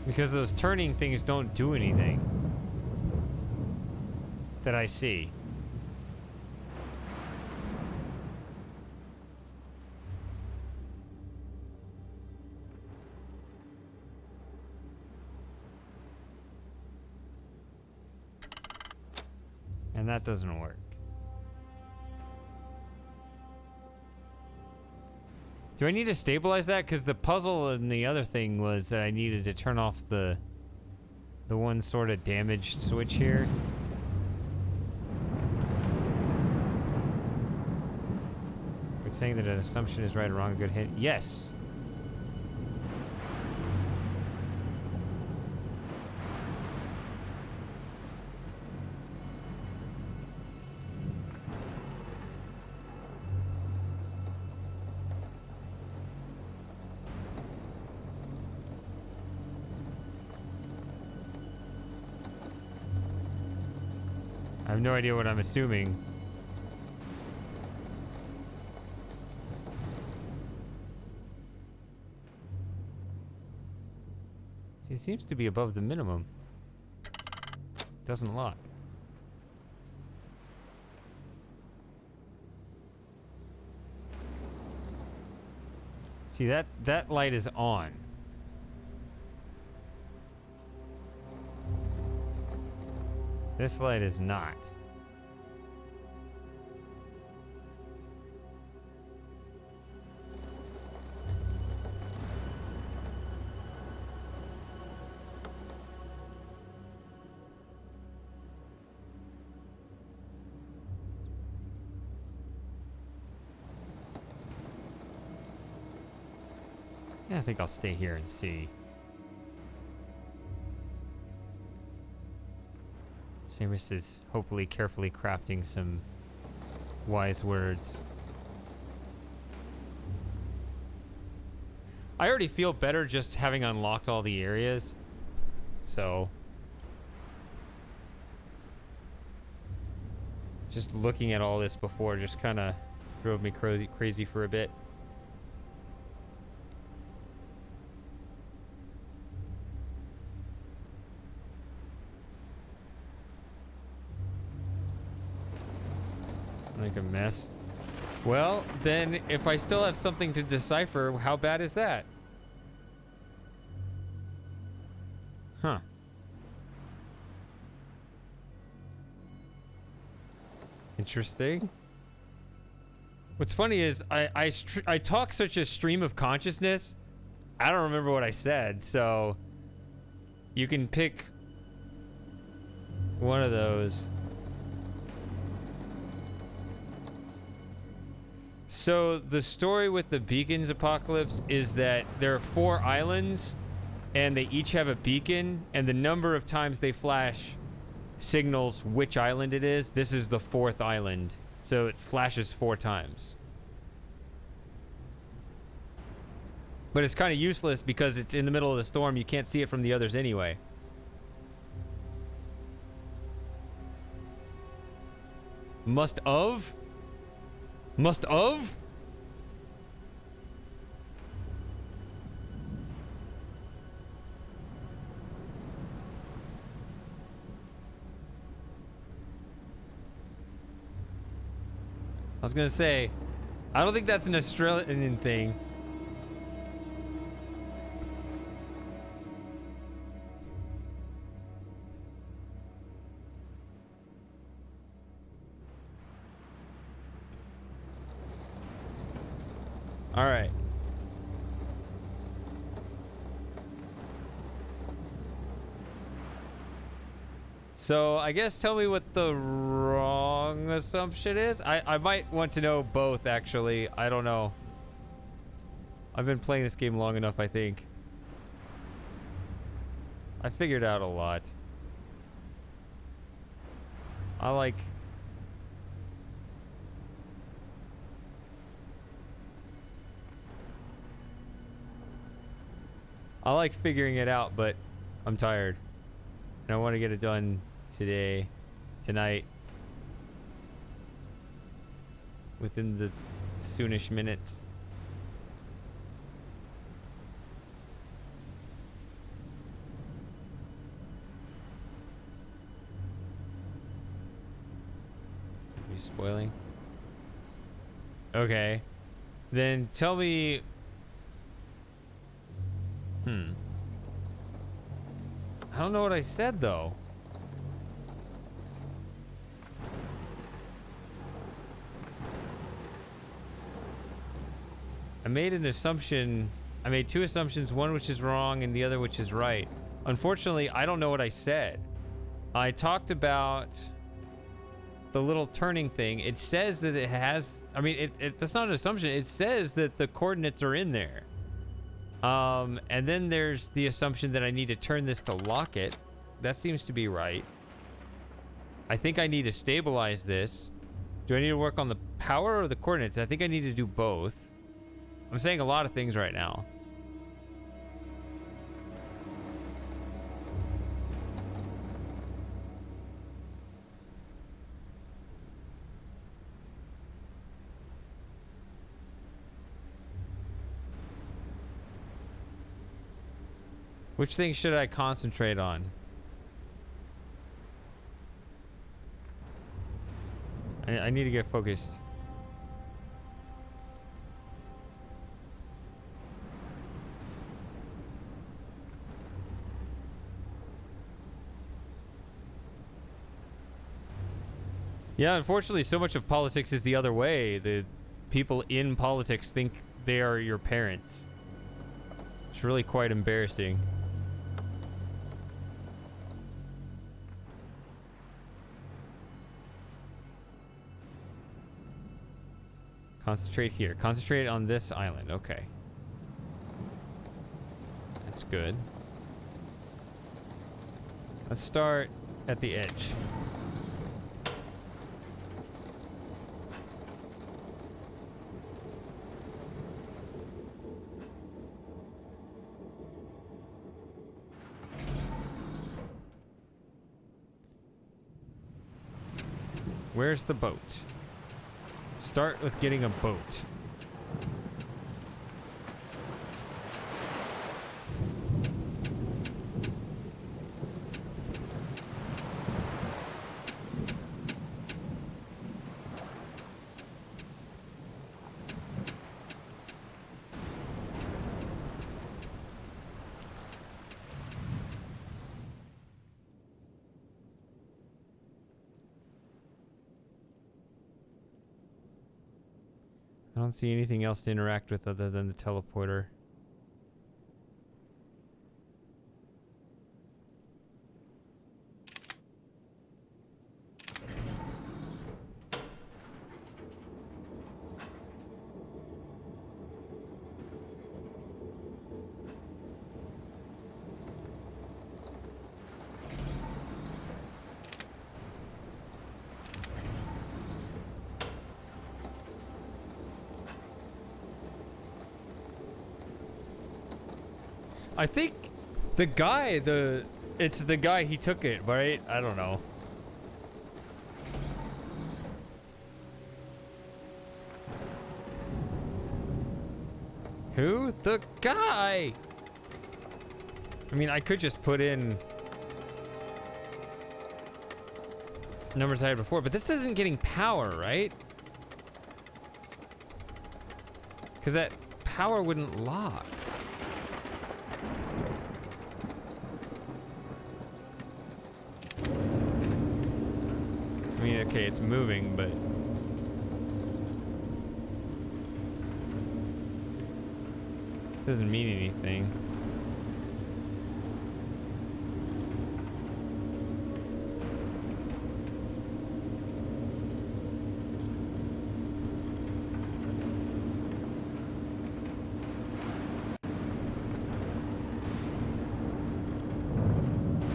Because those turning things don't do anything that I see. And that doesn't work. Do I need to stabilize that? Because the puzzle and the other thing was that I needed to turn off the one sort of damaged switch here. saying that an assumption is right or wrong a good hint? Yes. I have no idea what I'm assuming. It seems to be above the minimum. Doesn't lock. See, that light is on. This light is not. Yeah, I think I'll stay here and see. Seamus is hopefully carefully crafting some wise words. I already feel better just having unlocked all the areas. So just looking at all this before just kind of drove me crazy for a bit. Like a mess. Well, then if I still have something to decipher, how bad is that? Huh. Interesting. What's funny is I talk such a stream of consciousness, I don't remember what I said, so you can pick one of those. So the story with the beacons, Apocalypse, is that there are 4 islands and they each have a beacon, and the number of times they flash signals which island it is. This is the 4th island, so it flashes 4 times. But it's kind of useless because it's in the middle of the storm. You can't see it from the others anyway. Must of? Must of? I was gonna say, I don't think that's an Australian thing. All right. So I guess tell me what the wrong assumption is. I might want to know both, actually. I don't know. I've been playing this game long enough, I think. I figured out a lot. I like figuring it out, but I'm tired. And I want to get it done tonight. Within the soonish minutes. Are you spoiling? Okay. Then tell me... I don't know what I said, though. I made an assumption. I made 2 assumptions, one which is wrong and the other which is right. Unfortunately, I don't know what I said. I talked about the little turning thing, it says that it has, I mean, that's not an assumption. It says that the coordinates are in there. And then there's the assumption that I need to turn this to lock it. That seems to be right. I think I need to stabilize this. Do I need to work on the power or the coordinates? I think I need to do both. I'm saying a lot of things right now. Which thing should I concentrate on? I need to get focused. Yeah, unfortunately, so much of politics is the other way. The people in politics think they are your parents. It's really quite embarrassing. Concentrate here. Concentrate on this island. Okay. That's good. Let's start at the edge. Where's the boat? Start with getting a boat. I don't see anything else to interact with other than the teleporter. I think the guy, it's the guy, he took it, right? I don't know. Who? The guy! I mean, I could just put in numbers I had before, but this isn't getting power, right? Because that power wouldn't lock. I mean, okay, it's moving, but doesn't mean anything.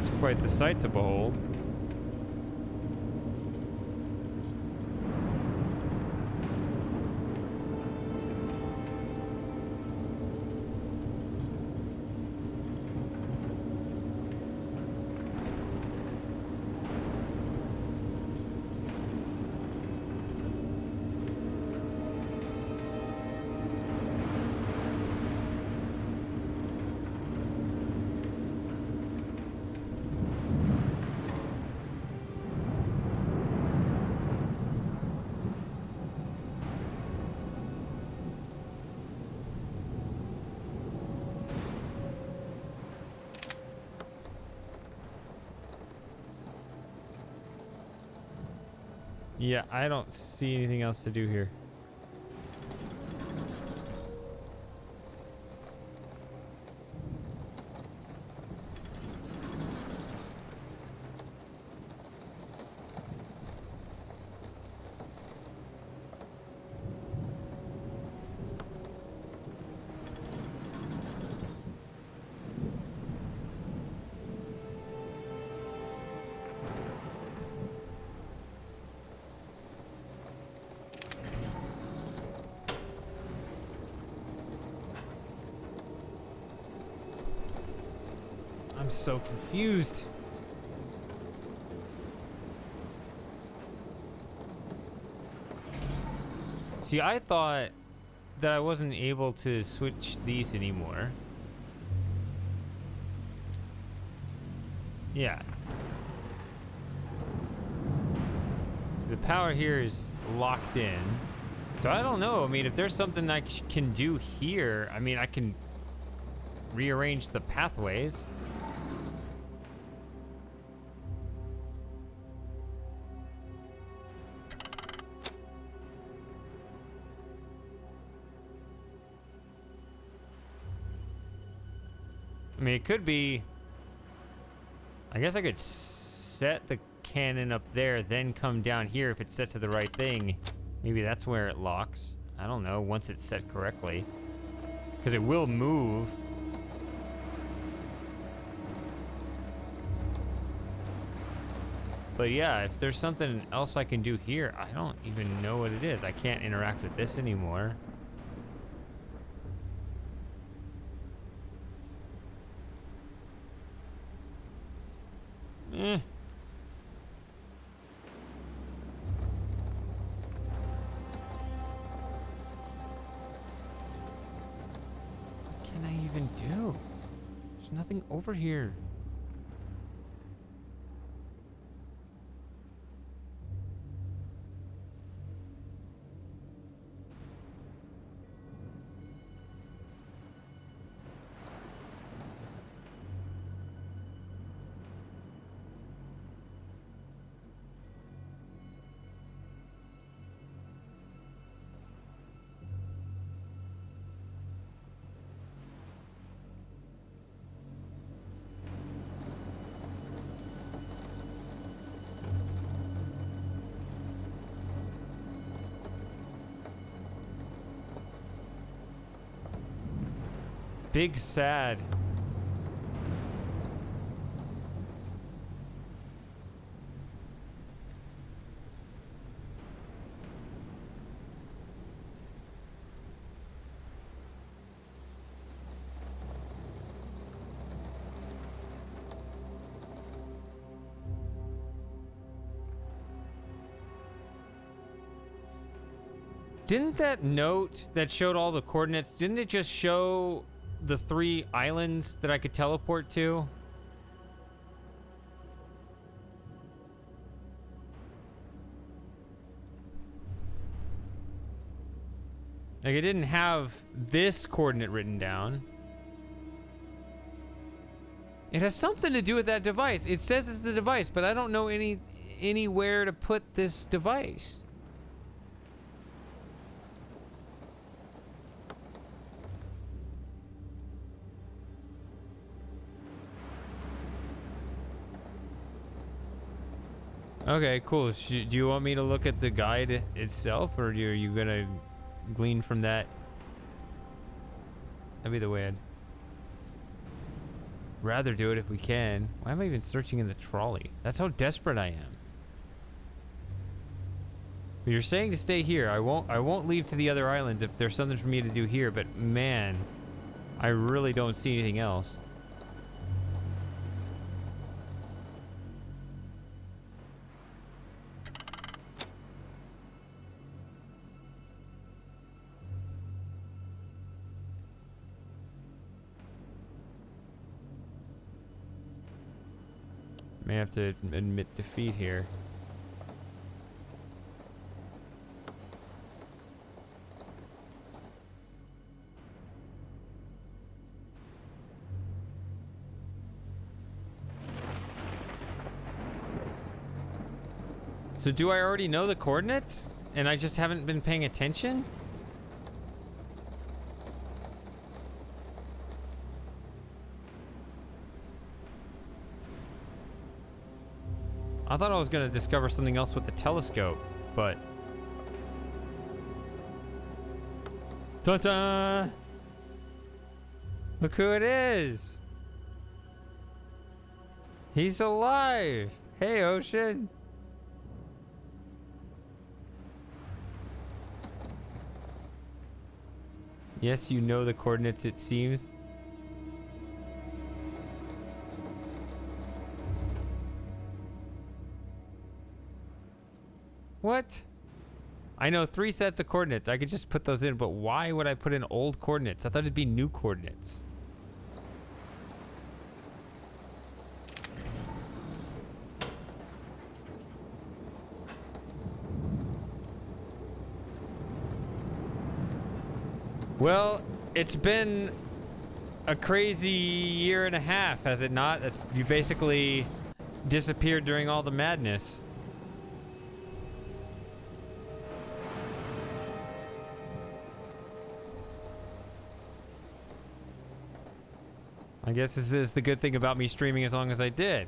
It's quite the sight to behold. Yeah, I don't see anything else to do here. I'm so confused. See, I thought that I wasn't able to switch these anymore. Yeah. So the power here is locked in. So I don't know. I mean, if there's something I can do here, I mean, I can rearrange the pathways. I mean, it could be... I guess I could set the cannon up there, then come down here if it's set to the right thing. Maybe that's where it locks. I don't know, once it's set correctly. Because it will move. But yeah, if there's something else I can do here, I don't even know what it is. I can't interact with this anymore. Eh. What can I even do? There's nothing over here. Big sad. Didn't that note that showed all the coordinates, didn't it just show the 3 islands that I could teleport to? Like, it didn't have this coordinate written down. It has something to do with that device. It says it's the device, but I don't know anywhere to put this device. Okay, cool. Do you want me to look at the guide itself, or are you gonna glean from that? That'd be the way I'd rather do it if we can. Why am I even searching in the trolley? That's how desperate I am. But you're saying to stay here. I won't leave to the other islands if there's something for me to do here, but man, I really don't see anything else. May have to admit defeat here. So do I already know the coordinates and I just haven't been paying attention? I thought I was going to discover something else with the telescope, but... Ta-da! Look who it is! He's alive! Hey, Ocean! Yes, you know the coordinates, it seems. What? I know 3 sets of coordinates. I could just put those in, but why would I put in old coordinates? I thought it'd be new coordinates. Well, it's been a crazy year and a half, has it not? You basically disappeared during all the madness. I guess this is the good thing about me streaming as long as I did.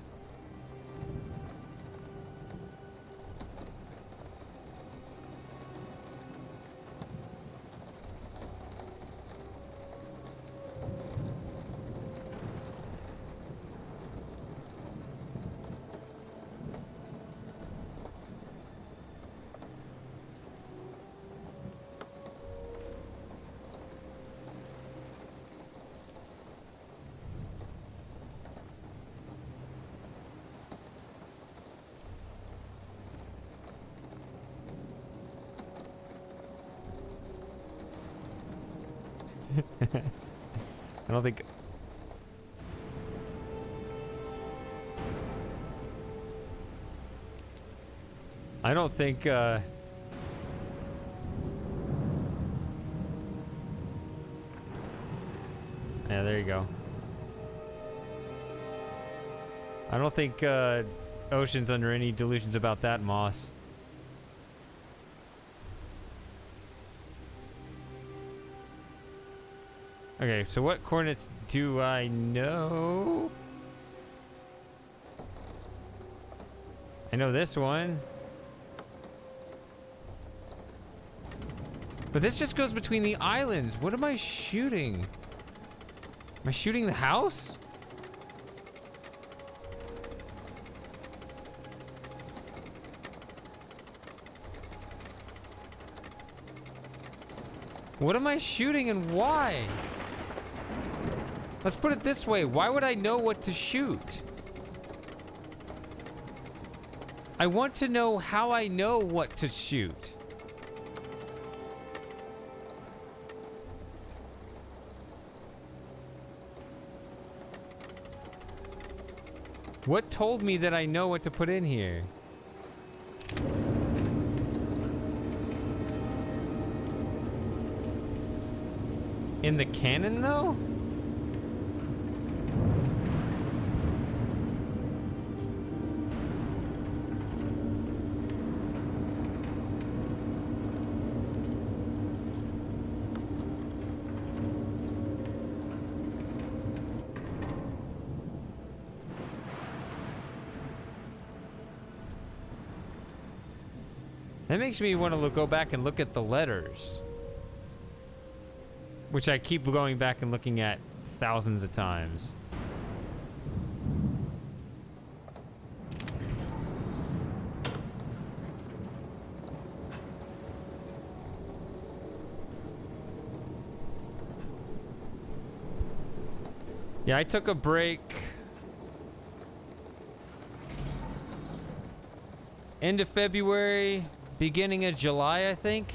I don't think... I don't think, yeah, there you go. I don't think, Ocean's under any delusions about that, Moss. Okay, so what coordinates do I know? I know this one. But this just goes between the islands. What am I shooting? Am I shooting the house? What am I shooting and why? Let's put it this way. Why would I know what to shoot? I want to know how I know what to shoot. What told me that I know what to put in here? In the cannon, though? That makes me want to go back and look at the letters, which I keep going back and looking at thousands of times. Yeah, I took a break. End of February, beginning of July, I think.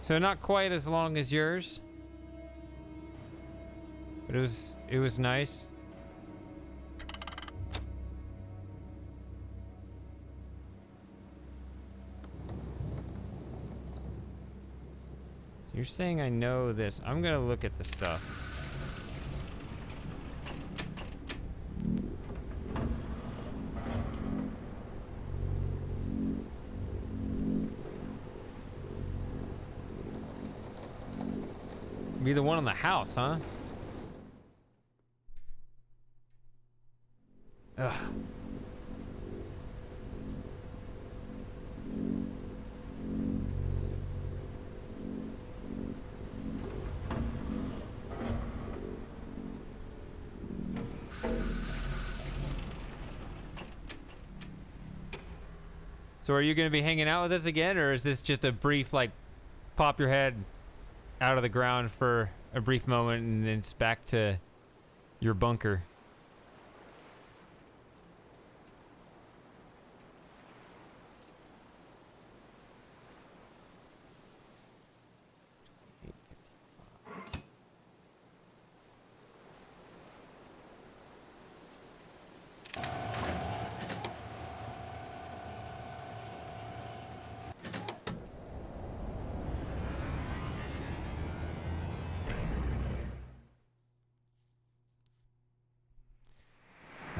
So not quite as long as yours. But it was nice. So you're saying I know this. I'm gonna look at the stuff. Be the one on the house, huh? Ugh. So are you going to be hanging out with us again, or is this just a brief, like, pop your head out of the ground for a brief moment and then it's back to your bunker?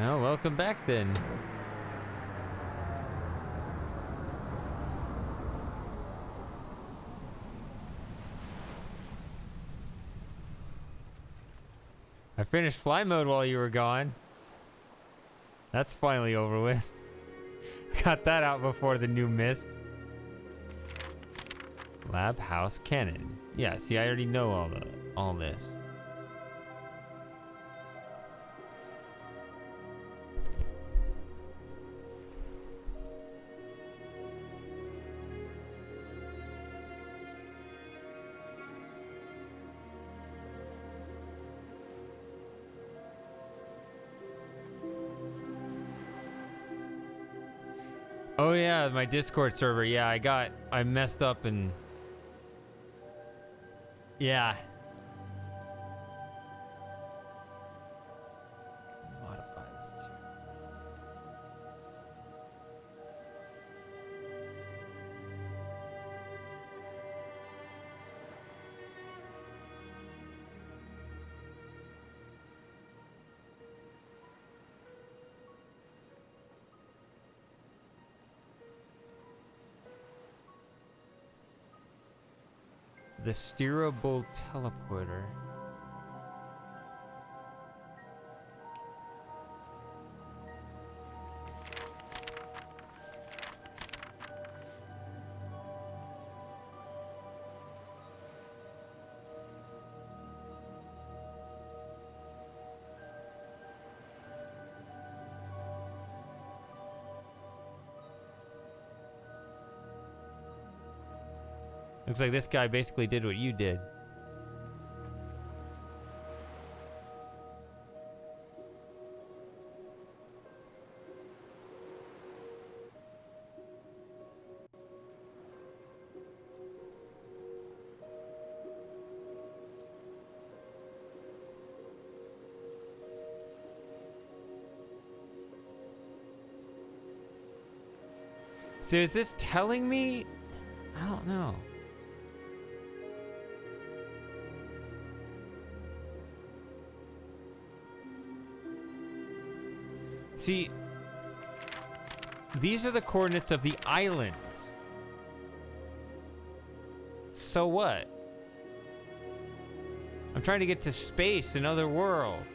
Well, welcome back then. I finished fly mode while you were gone. That's finally over with. Got that out before the new mist. Lab house cannon. Yeah, see, I already know all this. Oh yeah, my Discord server. Yeah, I messed up and yeah. Modify this too. The steerable teleporter. Looks like this guy basically did what you did. So is this telling me? I don't know. See, these are the coordinates of the islands. So what? I'm trying to get to space and other worlds.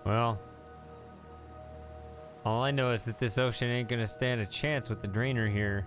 Well, all I know is that this ocean ain't gonna stand a chance with the drainer here.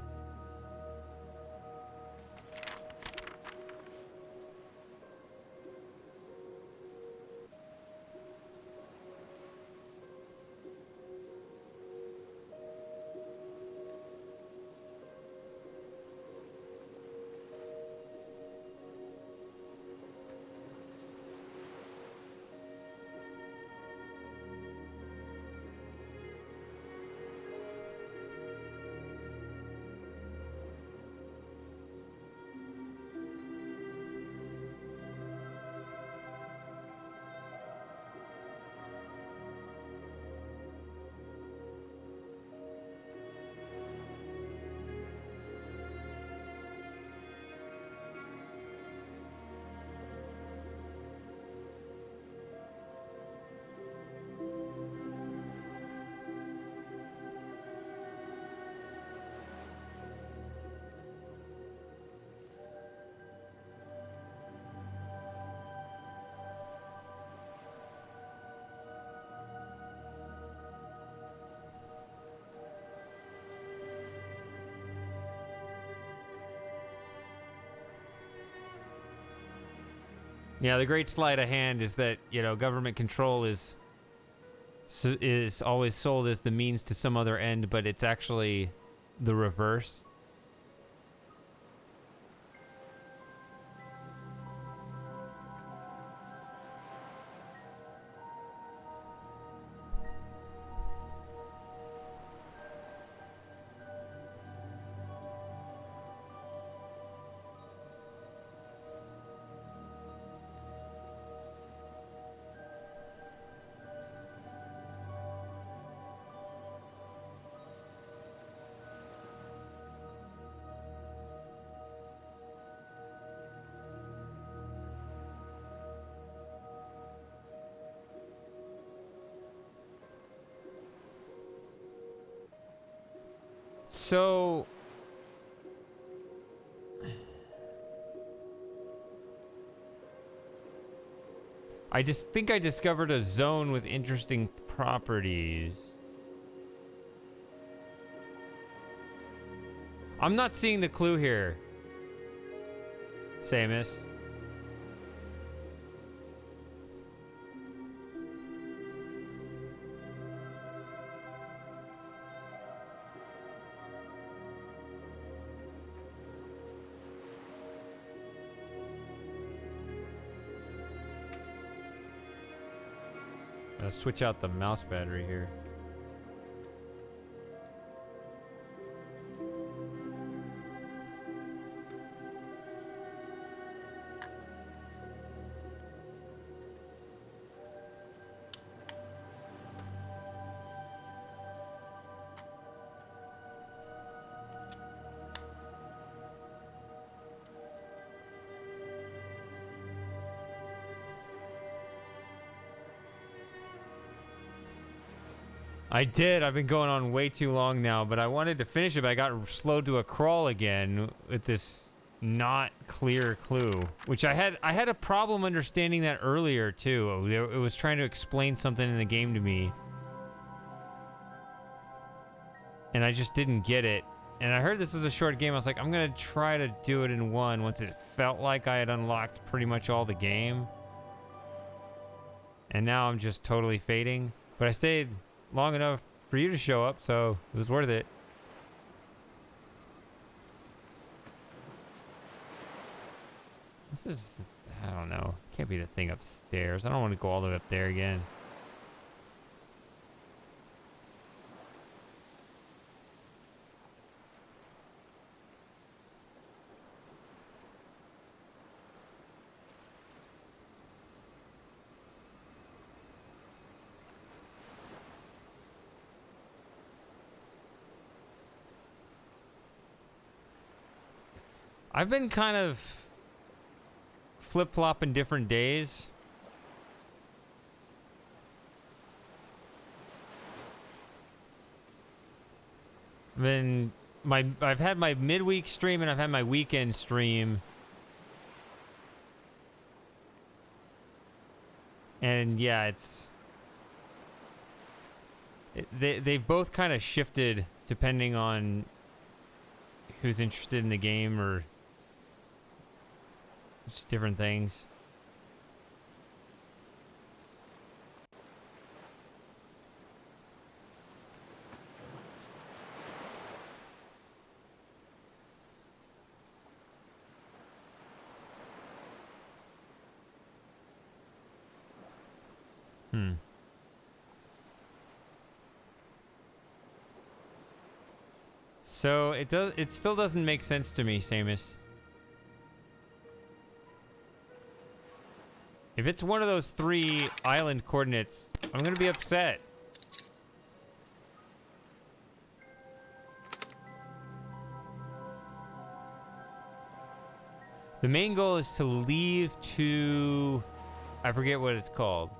Yeah, the great sleight of hand is that, you know, government control is always sold as the means to some other end, but it's actually the reverse. So I just think I discovered a zone with interesting properties. I'm not seeing the clue here, Samus. Let's switch out the mouse battery here. I did. I've been going on way too long now, but I wanted to finish it, but I got slowed to a crawl again with this not clear clue, which I had a problem understanding that earlier too. It was trying to explain something in the game to me, and I just didn't get it. And I heard this was a short game. I was like, I'm gonna try to do it in one once it felt like I had unlocked pretty much all the game. And now I'm just totally fading, but I stayed long enough for you to show up, so it was worth it. This is, I don't know. Can't be the thing upstairs. I don't want to go all the way up there again. I've been kind of flip-flopping different days. I've had my midweek stream and I've had my weekend stream. And yeah, they've both kind of shifted depending on who's interested in the game or just different things. So it still doesn't make sense to me, Samus. If it's one of those 3 island coordinates, I'm gonna be upset. The main goal is to leave to... I forget what it's called.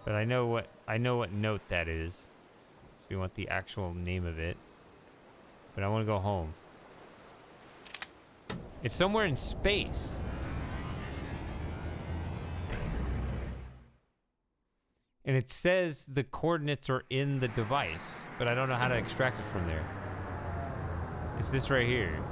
But I know what note that is. If you want the actual name of it. But I want to go home. It's somewhere in space. And it says the coordinates are in the device, but I don't know how to extract it from there. It's this right here.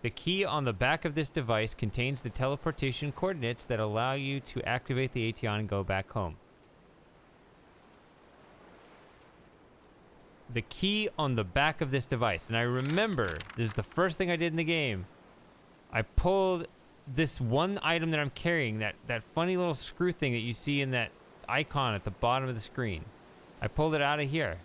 The key on the back of this device contains the teleportation coordinates that allow you to activate the ATN and go back home. The key on the back of this device. And I remember, this is the first thing I did in the game. I pulled this one item that I'm carrying, that funny little screw thing that you see in that icon at the bottom of the screen. I pulled it out of here.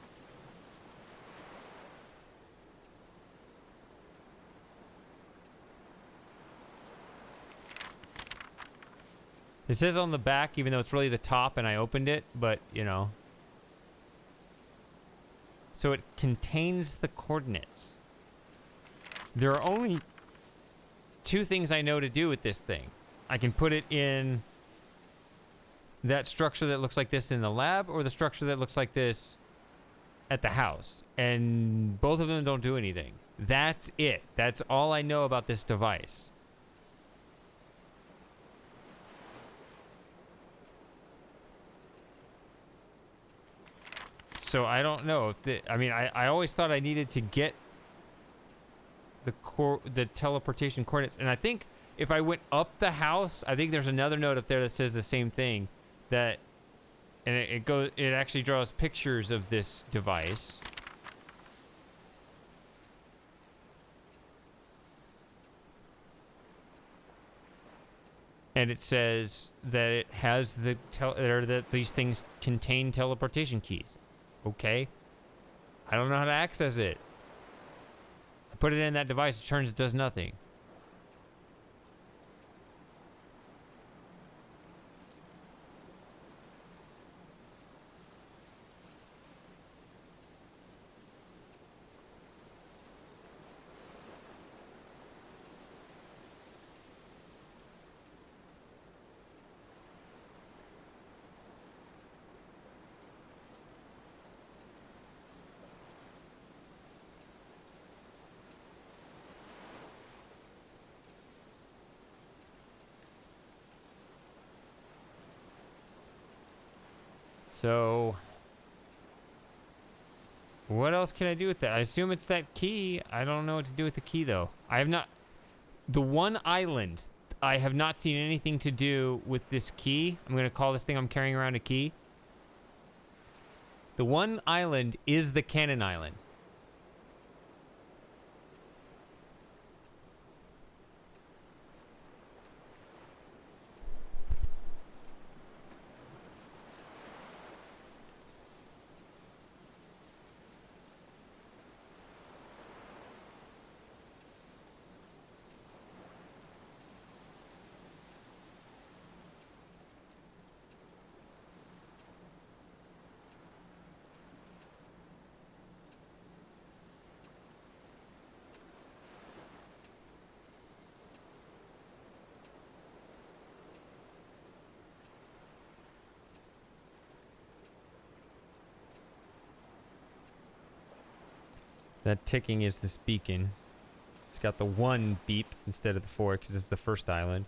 It says on the back, even though it's really the top and I opened it, but, you know. So it contains the coordinates. There are only two things I know to do with this thing. I can put it in that structure that looks like this in the lab, or the structure that looks like this at the house. And both of them don't do anything. That's it. That's all I know about this device. So I don't know if I mean, I always thought I needed to get the teleportation coordinates, and I think if I went up the house, I think there's another note up there that says the same thing, that, and it actually draws pictures of this device. And it says that it has that these things contain teleportation keys. Okay. I don't know how to access it. I put it in that device, it does nothing. So, what else can I do with that? I assume it's that key. I don't know what to do with the key, though. I have not... The one island, I have not seen anything to do with this key. I'm going to call this thing I'm carrying around a key. The one island is the Cannon Island. That ticking is this beacon. It's got the 1 beep instead of the 4 because it's the first island.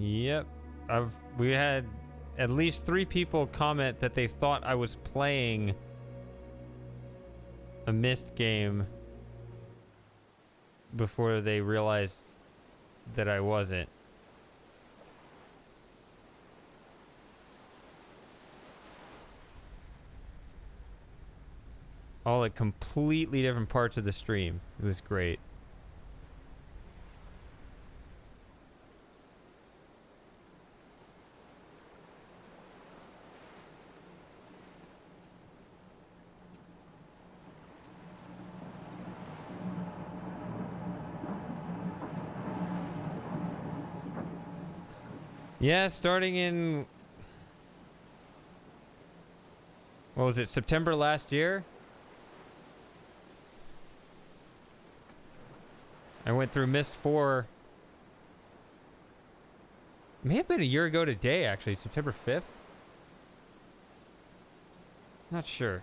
Yep. We had at least 3 people comment that they thought I was playing a Myst game before they realized that I wasn't. All at completely different parts of the stream. It was great. Yeah, starting in, what was it, September last year? I went through Mist 4. It may have been a year ago today, actually, September 5th. Not sure.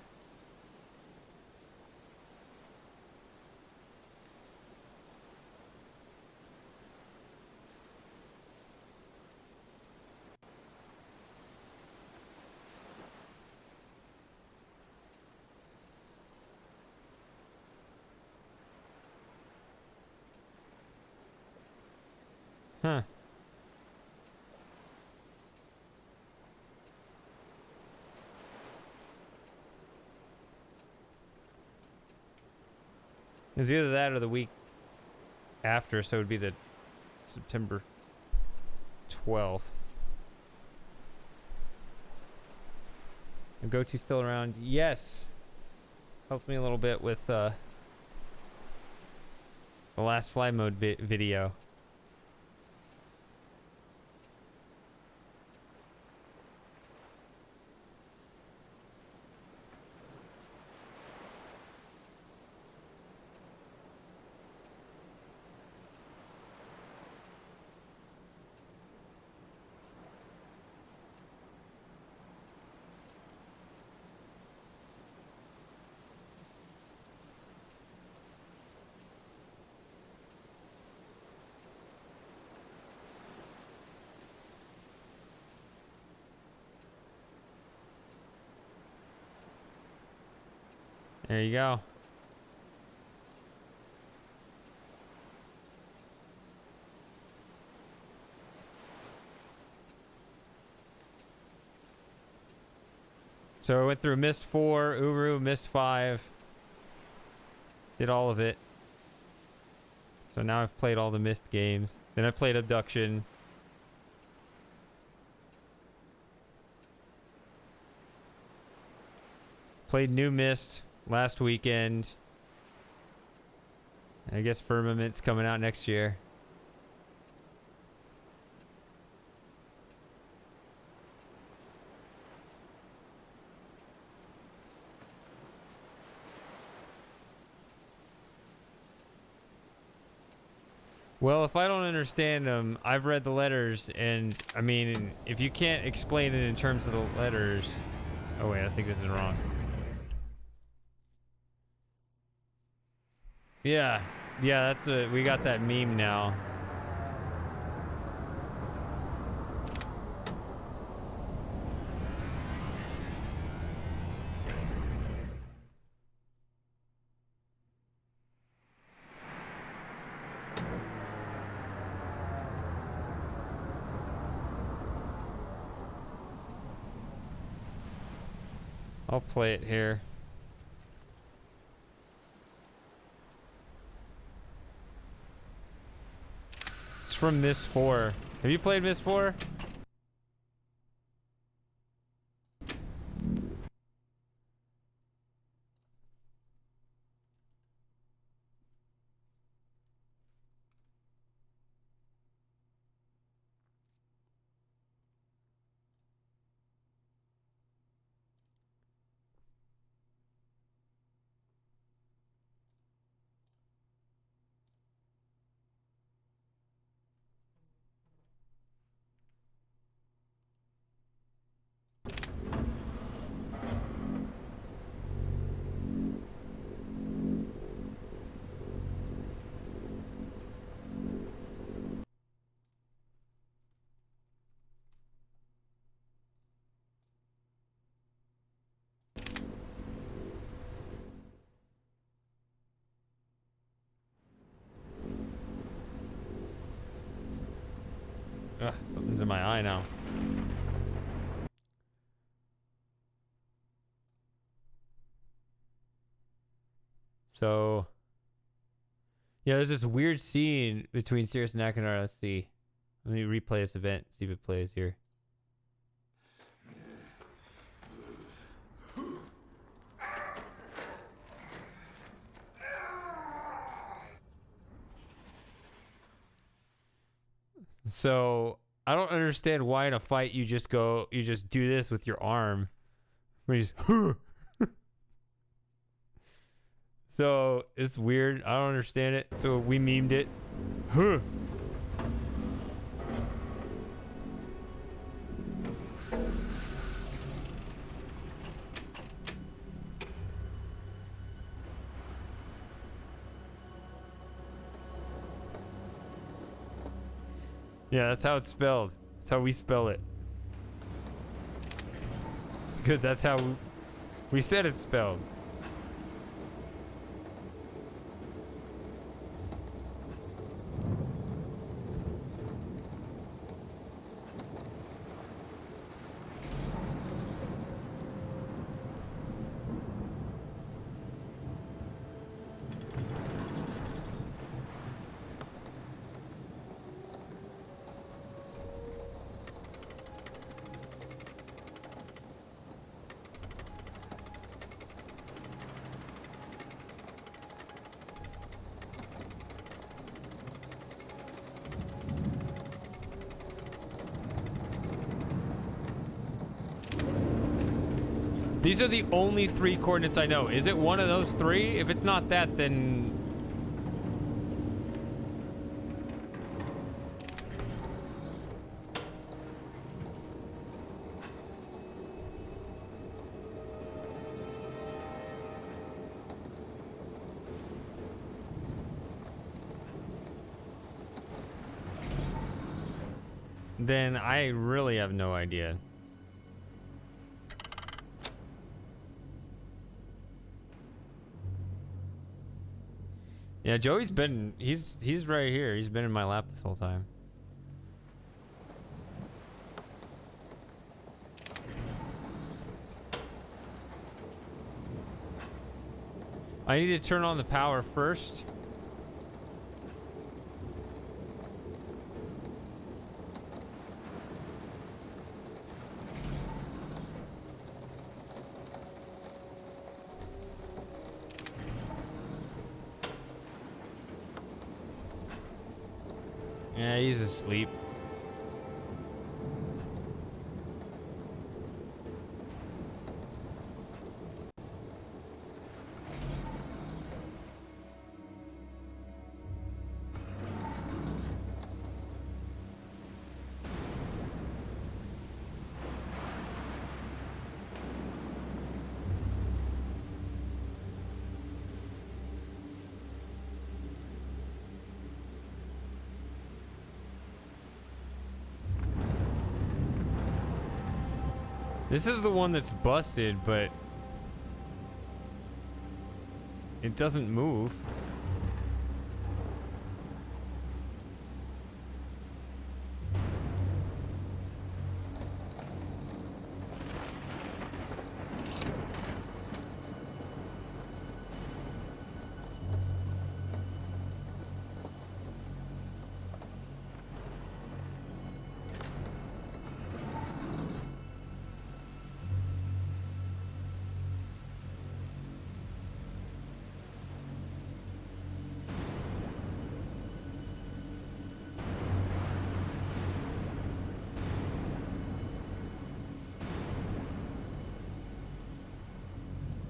Huh. It was either that or the week after, so it would be the September 12th. The goatee still around? Yes. Helped me a little bit with the last fly mode video. There you go. So I went through Mist 4, Uru, Mist 5. Did all of it. So now I've played all the Mist games. Then I played Abduction. Played New Mist last weekend. I guess Firmament's coming out next year. Well, if I don't understand them, I've read the letters, and I mean, if you can't explain it in terms of the letters... Oh wait, I think this is wrong. Yeah, that's we got that meme now. I'll play it here. It's from Mist 4. Have you played Mist 4? Ugh, something's in my eye now. So, yeah, there's this weird scene between Sirius and Akanar. Let's see. Let me replay this event, see if it plays here. So, I don't understand why in a fight you just do this with your arm. Where you just, so it's weird. I don't understand it. So we memed it. Yeah, that's how it's spelled. That's how we spell it. Because that's how we said it's spelled. These are the only 3 coordinates I know. Is it one of those 3? If it's not that, then... then I really have no idea. Yeah, Joey's been, he's right here. He's been in my lap this whole time. I need to turn on the power first. Yeah, he's asleep. This is the one that's busted, but it doesn't move.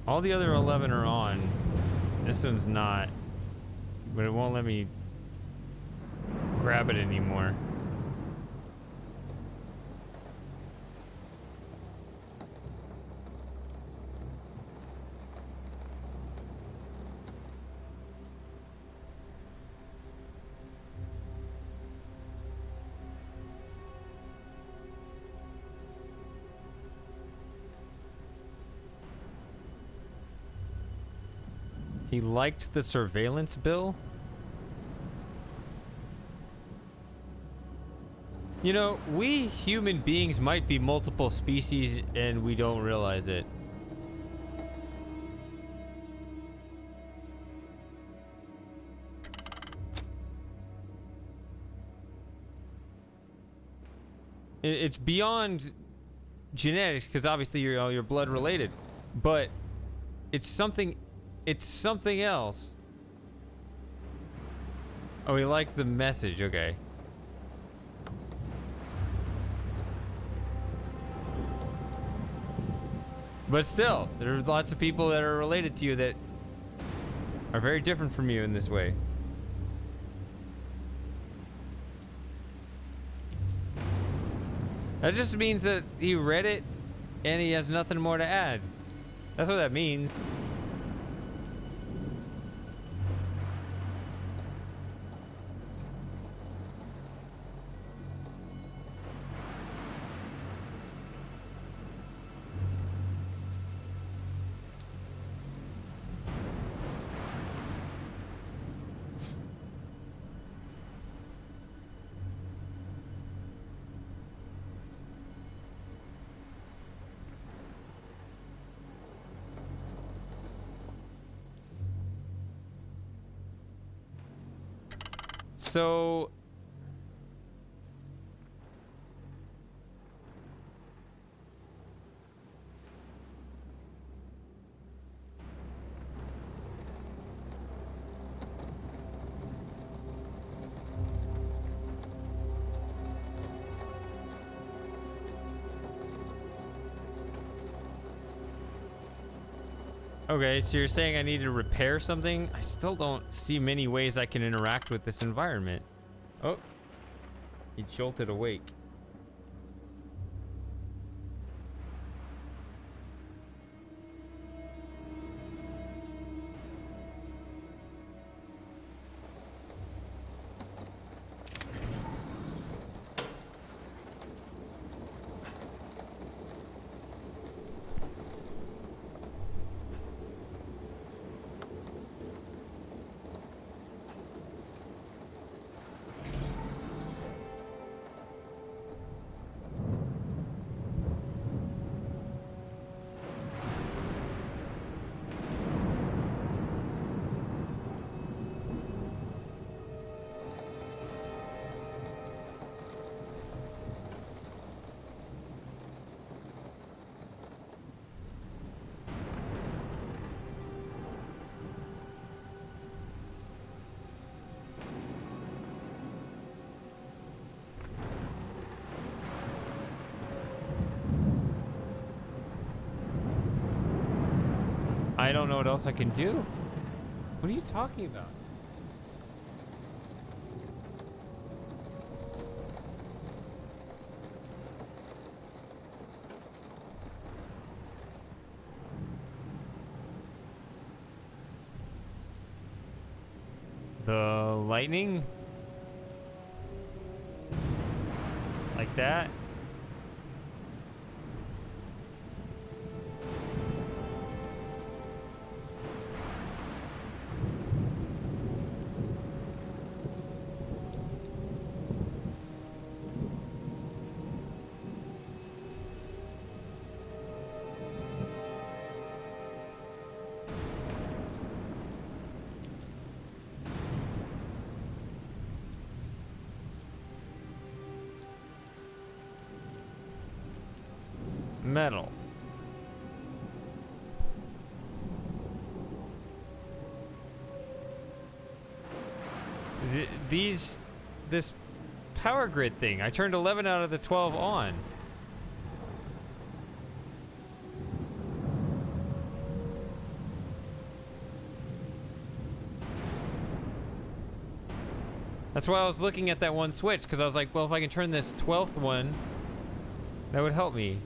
All the other 11 are on. This one's not. But it won't let me grab it anymore. He liked the surveillance bill? You know, we human beings might be multiple species and we don't realize it. It's beyond genetics because obviously you're blood related, but it's something else. Oh, he liked the message. Okay. But still, there are lots of people that are related to you that are very different from you in this way. That just means that he read it and he has nothing more to add. That's what that means. So okay, so you're saying I need to repair something? I still don't see many ways I can interact with this environment. Oh, he jolted awake. I don't know what else I can do. What are you talking about? The lightning? Like that? Metal. This power grid thing, I turned 11 out of the 12 on. That's why I was looking at that one switch, because I was like, well, if I can turn this 12th one, that would help me.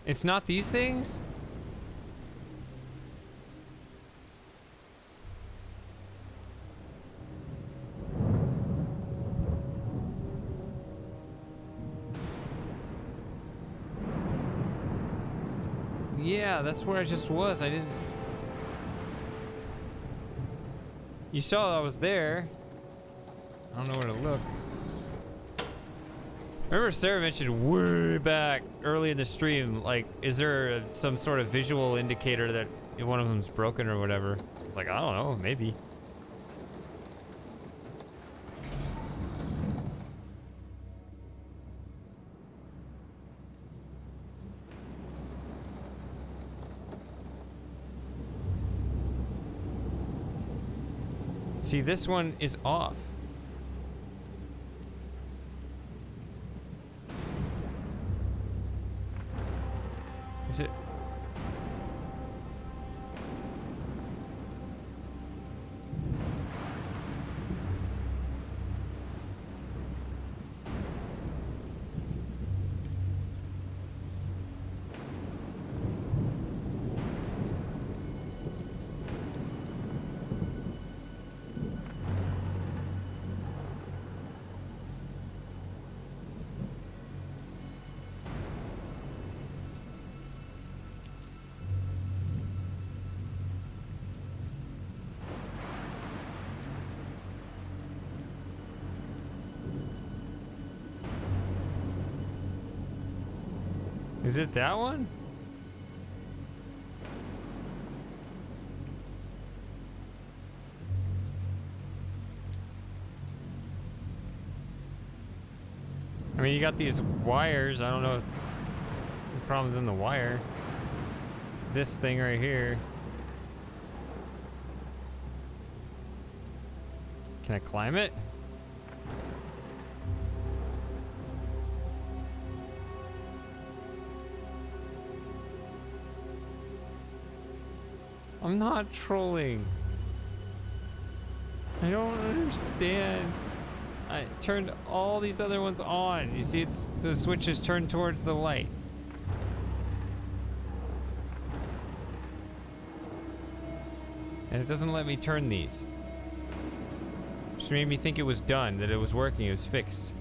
It's not these things? Yeah, that's where I just was. I didn't... You saw I was there. I don't know where to look. Remember Sarah mentioned way back early in the stream, like, is there some sort of visual indicator that one of them's broken or whatever? It's like, I don't know, maybe. See, this one is off. Is it? Is it that one? I mean, you got these wires. I don't know if the problem's in the wire. This thing right here. Can I climb it? I'm not trolling. I don't understand. I turned all these other ones on. You see, it's the switch is turned towards the light. And it doesn't let me turn these. Just made me think it was done, that it was working, it was fixed.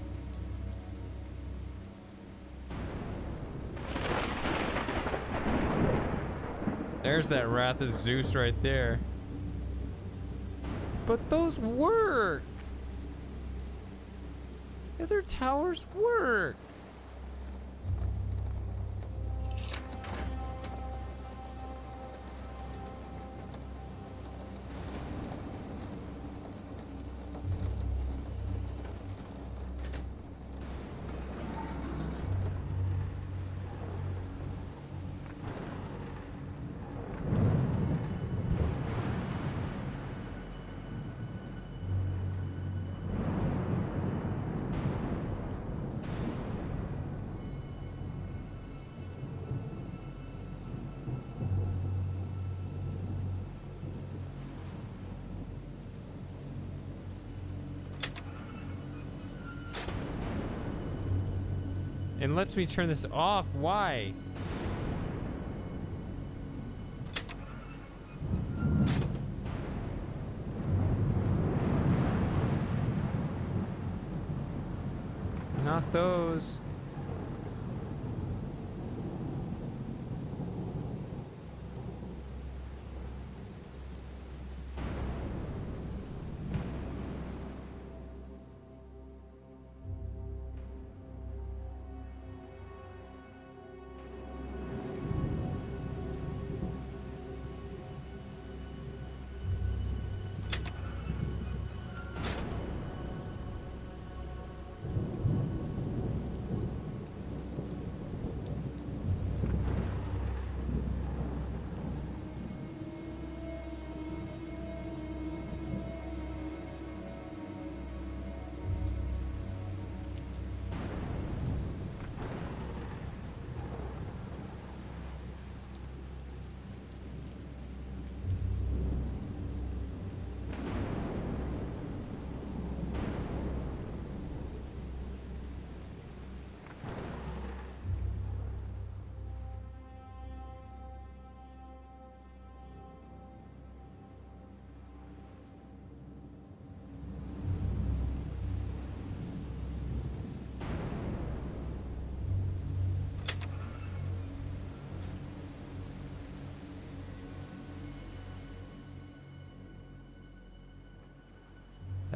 There's that Wrath of Zeus right there. But those work! The other towers work! It lets me turn this off. Why? Not those.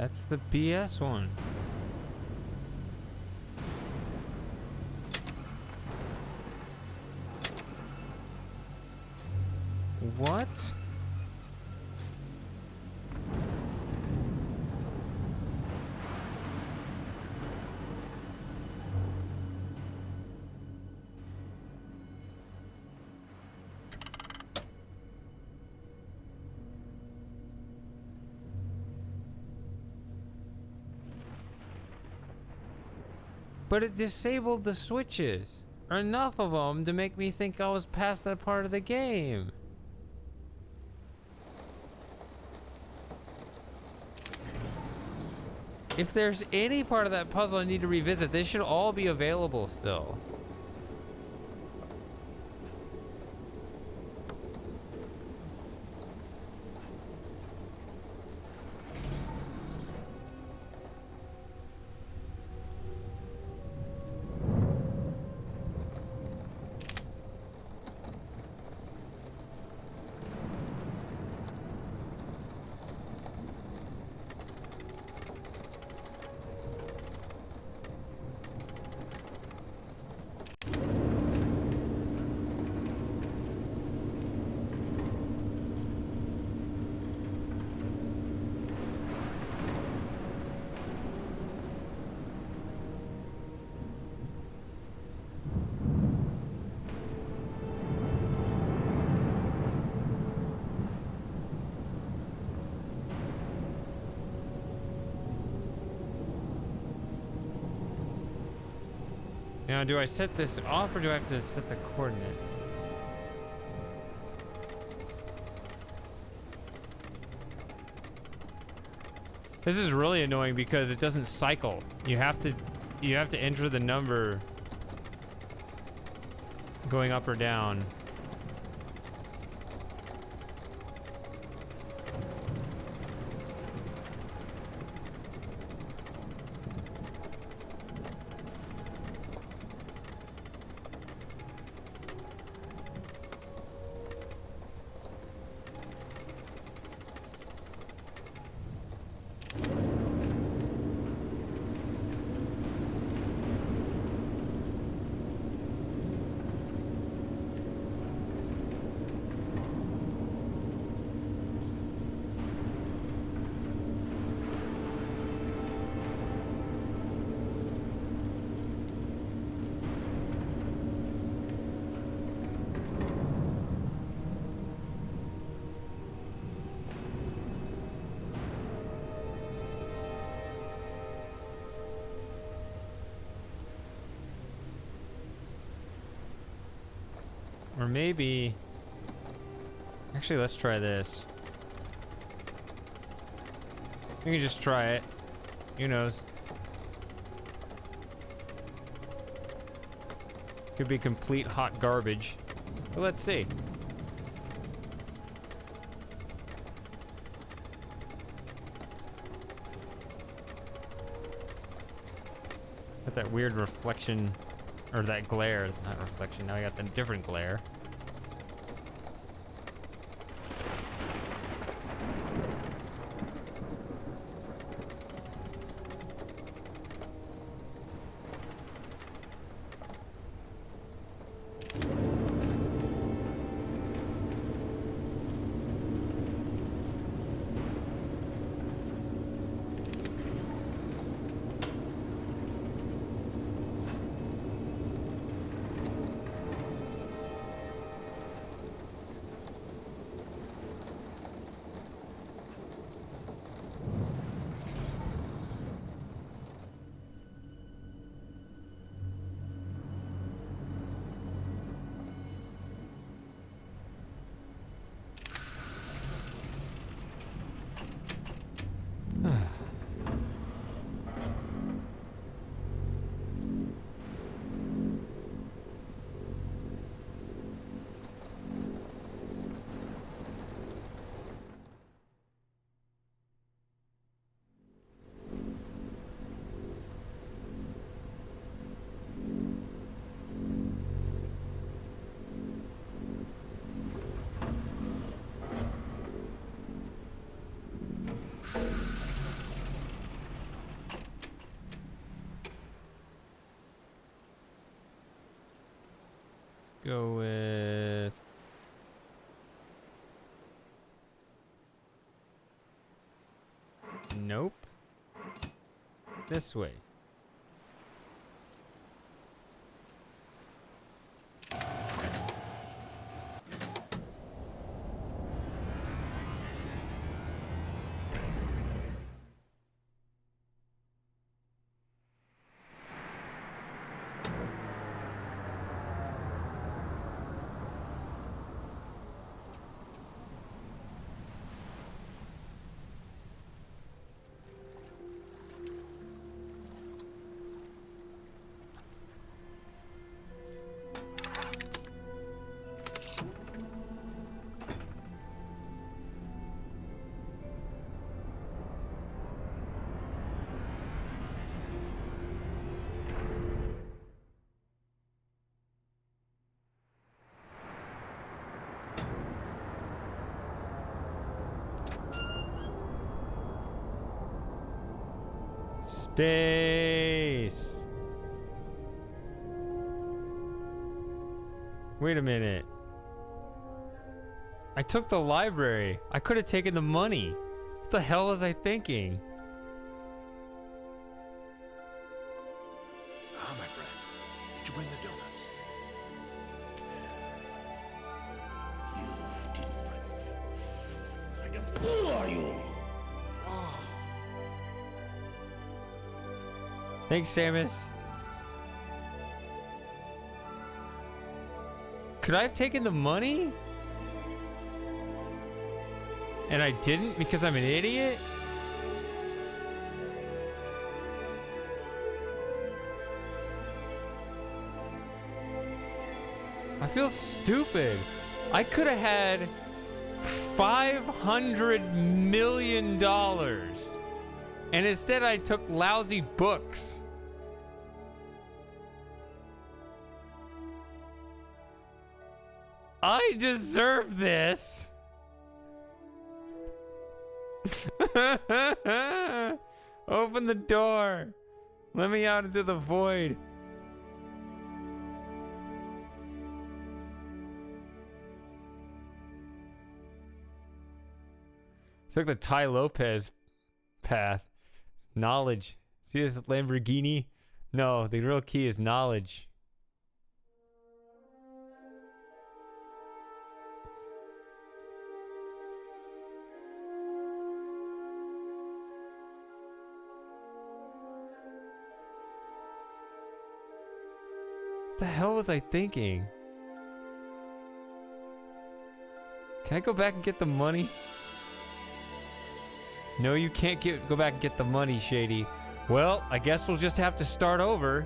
That's the BS one. What? But it disabled the switches. Or enough of them to make me think I was past that part of the game. If there's any part of that puzzle I need to revisit, they should all be available still. Now, do I set this off or do I have to set the coordinate? This is really annoying because it doesn't cycle. You have to enter the number going up or down. Or maybe... Actually, let's try this. We can just try it. Who knows? Could be complete hot garbage. But let's see. Got that weird reflection. Or that glare, not reflection. Now I got the different glare. go with... Nope. This way. Space. Wait a minute. I took the library. I could have taken the money. What the hell was I thinking? Ah, my friend. Did you bring the donuts? You didn't bring them. Kind of fool are you? Oh. Thanks, Samus. Could I have taken the money? And I didn't because I'm an idiot? I feel stupid. I could have had $500 million. And instead I took lousy books. I deserve this. Open the door. Let me out into the void. Took the Ty Lopez path. Knowledge. See this Lamborghini? No, the real key is knowledge. What the hell was I thinking? Can I go back and get the money? No, you can't go back and get the money, Shady. Well, I guess we'll just have to start over.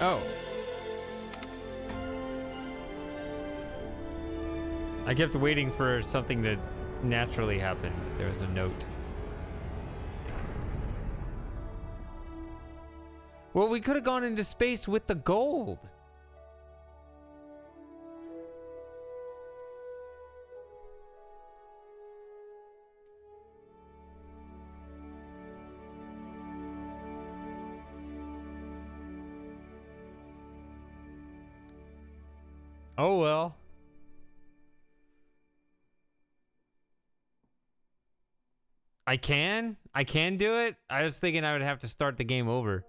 Oh. I kept waiting for something to naturally happen, but there was a note. Well, we could have gone into space with the gold. Oh well. I can do it. I was thinking I would have to start the game over.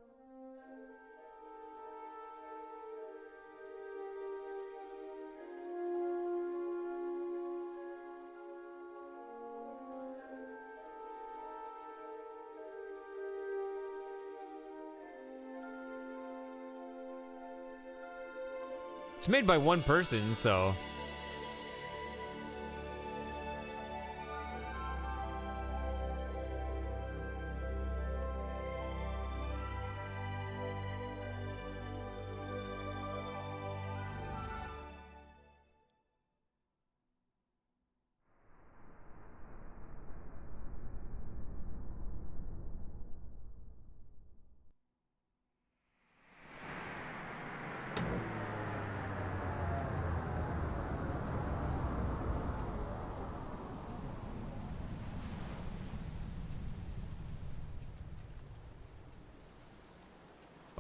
It's made by one person, so...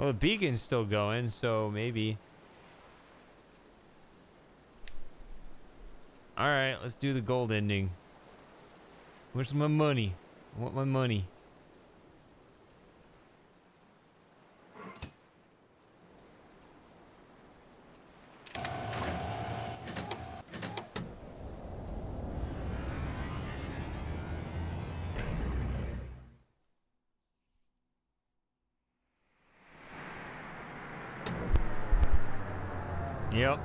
Well, the beacon's still going, so maybe. Alright, let's do the gold ending. Where's my money? I want my money. Yep.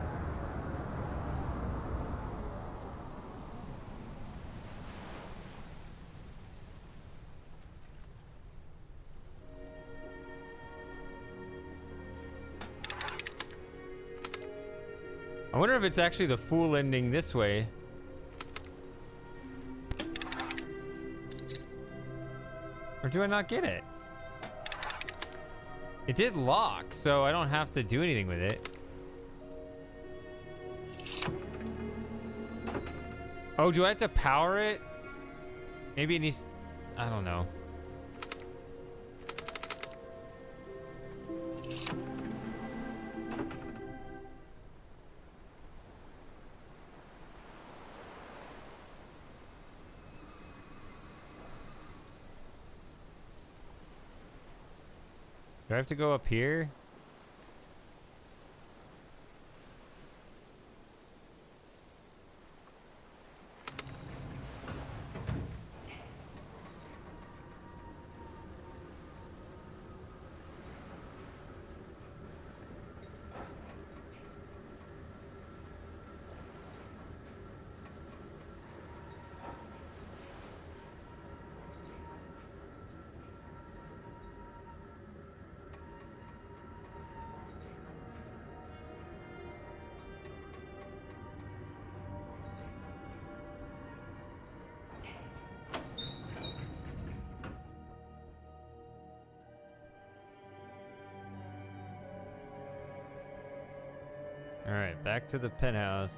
I wonder if it's actually the full ending this way. Or do I not get it? It did lock, so I don't have to do anything with it. Oh, do I have to power it? Maybe it needs... I don't know. Do I have to go up here? All right, back to the penthouse.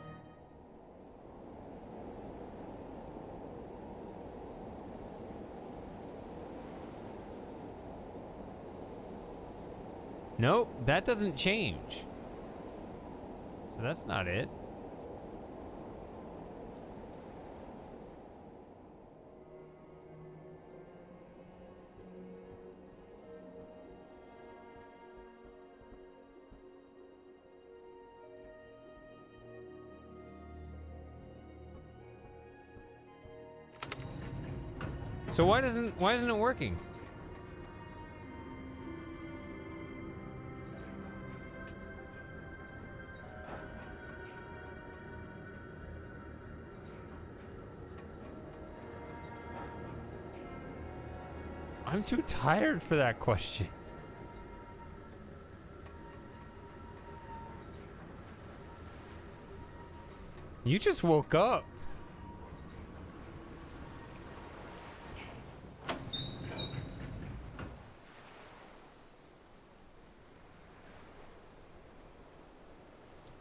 Nope, that doesn't change. So that's not it. So why isn't it working? I'm too tired for that question. You just woke up.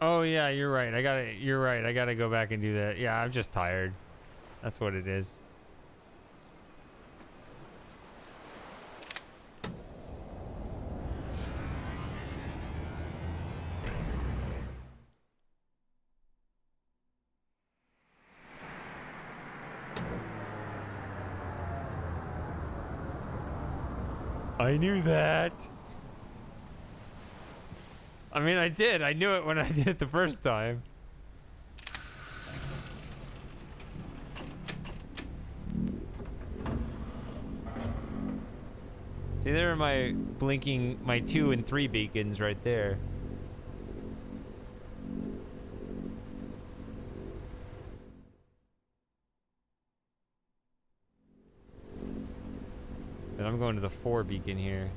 Oh yeah, you're right. You're right. I gotta go back and do that. Yeah, I'm just tired. That's what it is. I knew that. I mean, I did. I knew it when I did it the first time. See, there are my blinking, my 2 and 3 beacons right there. And I'm going to the 4 beacon here.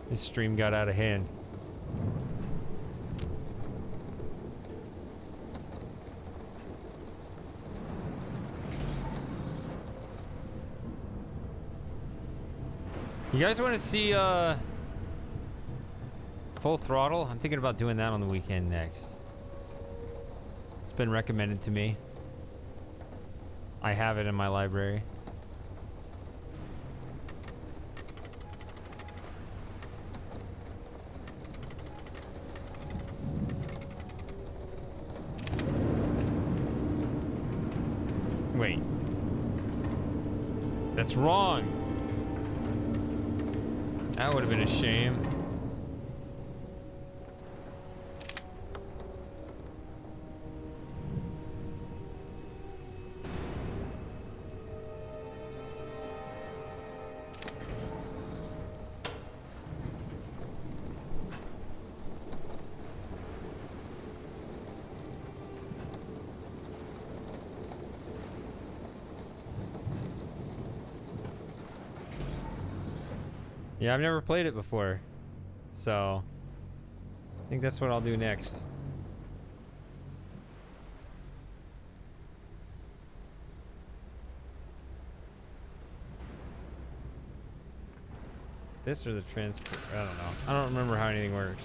This stream got out of hand. You guys want to see Full Throttle? I'm thinking about doing that on the weekend next. It's been recommended to me. I have it in my library. Wait. That's wrong. That would have been a shame. Yeah, I've never played it before, so I think that's what I'll do next. This or the transfer? I don't know. I don't remember how anything works.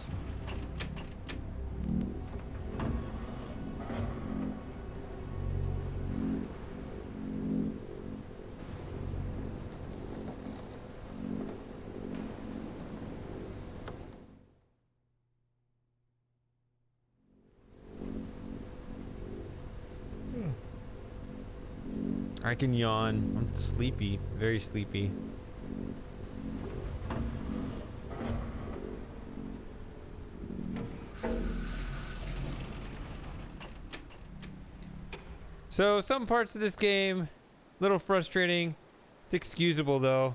I can yawn. I'm sleepy. Very sleepy. So, some parts of this game, a little frustrating. It's excusable, though.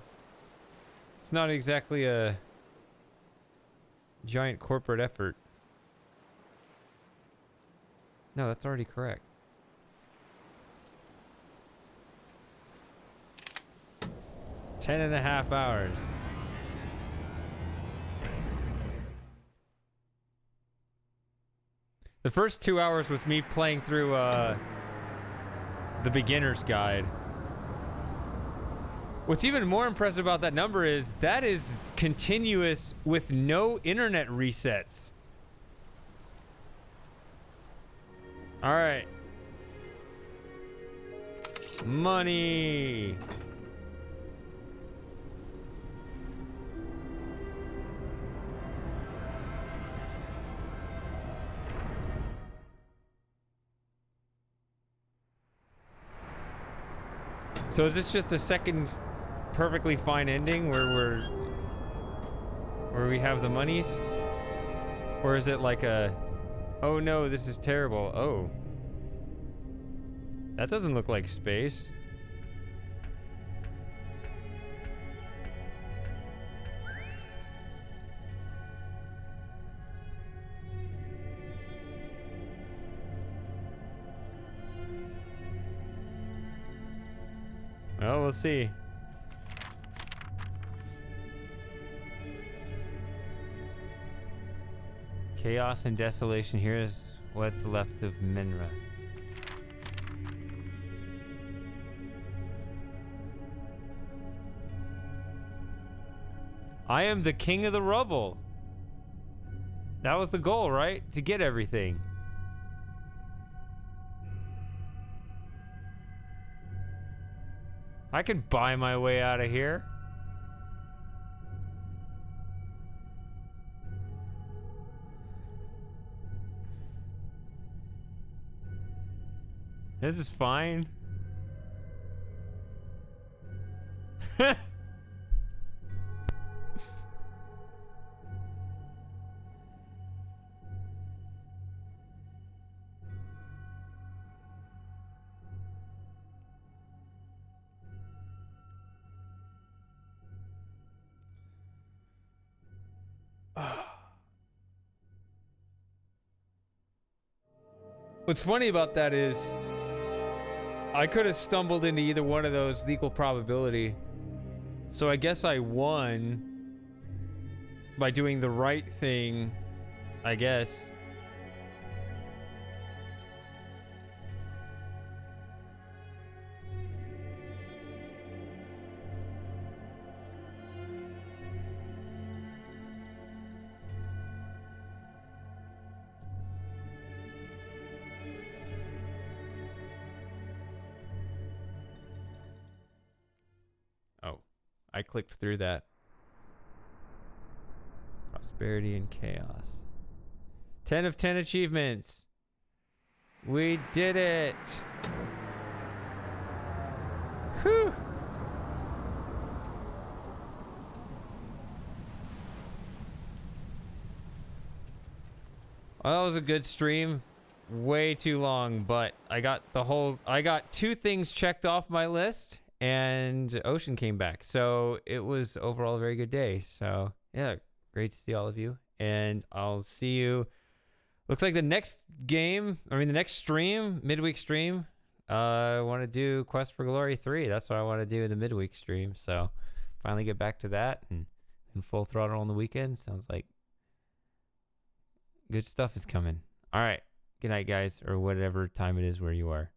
It's not exactly a giant corporate effort. No, that's already correct. 10.5 hours. The first 2 hours was me playing through the beginner's guide. What's even more impressive about that number is that is continuous with no internet resets. All right. Money. So is this just a second perfectly fine ending where we have the monies? Or is it like a, oh no, this is terrible. Oh. That doesn't look like space. Well, we'll see. Chaos and desolation. Here's what's left of Menra. I am the king of the rubble. That was the goal, right? To get everything. I can buy my way out of here. This is fine. What's funny about that is I could have stumbled into either one of those with equal probability. So I guess I won. by doing the right thing, I guess. Oh, I clicked through that. Prosperity and chaos. 10 of 10 achievements. We did it. Whew. Well, that was a good stream. Way too long, but I got two things checked off my list, and Ocean came back. So it was overall a very good day. So yeah, great to see all of you. And I'll see you. Looks like the next stream, midweek stream, I want to do Quest for Glory 3. That's what I want to do in the midweek stream. So finally get back to that and full throttle on the weekend. Sounds like good stuff is coming. All right. Good night, guys, or whatever time it is where you are.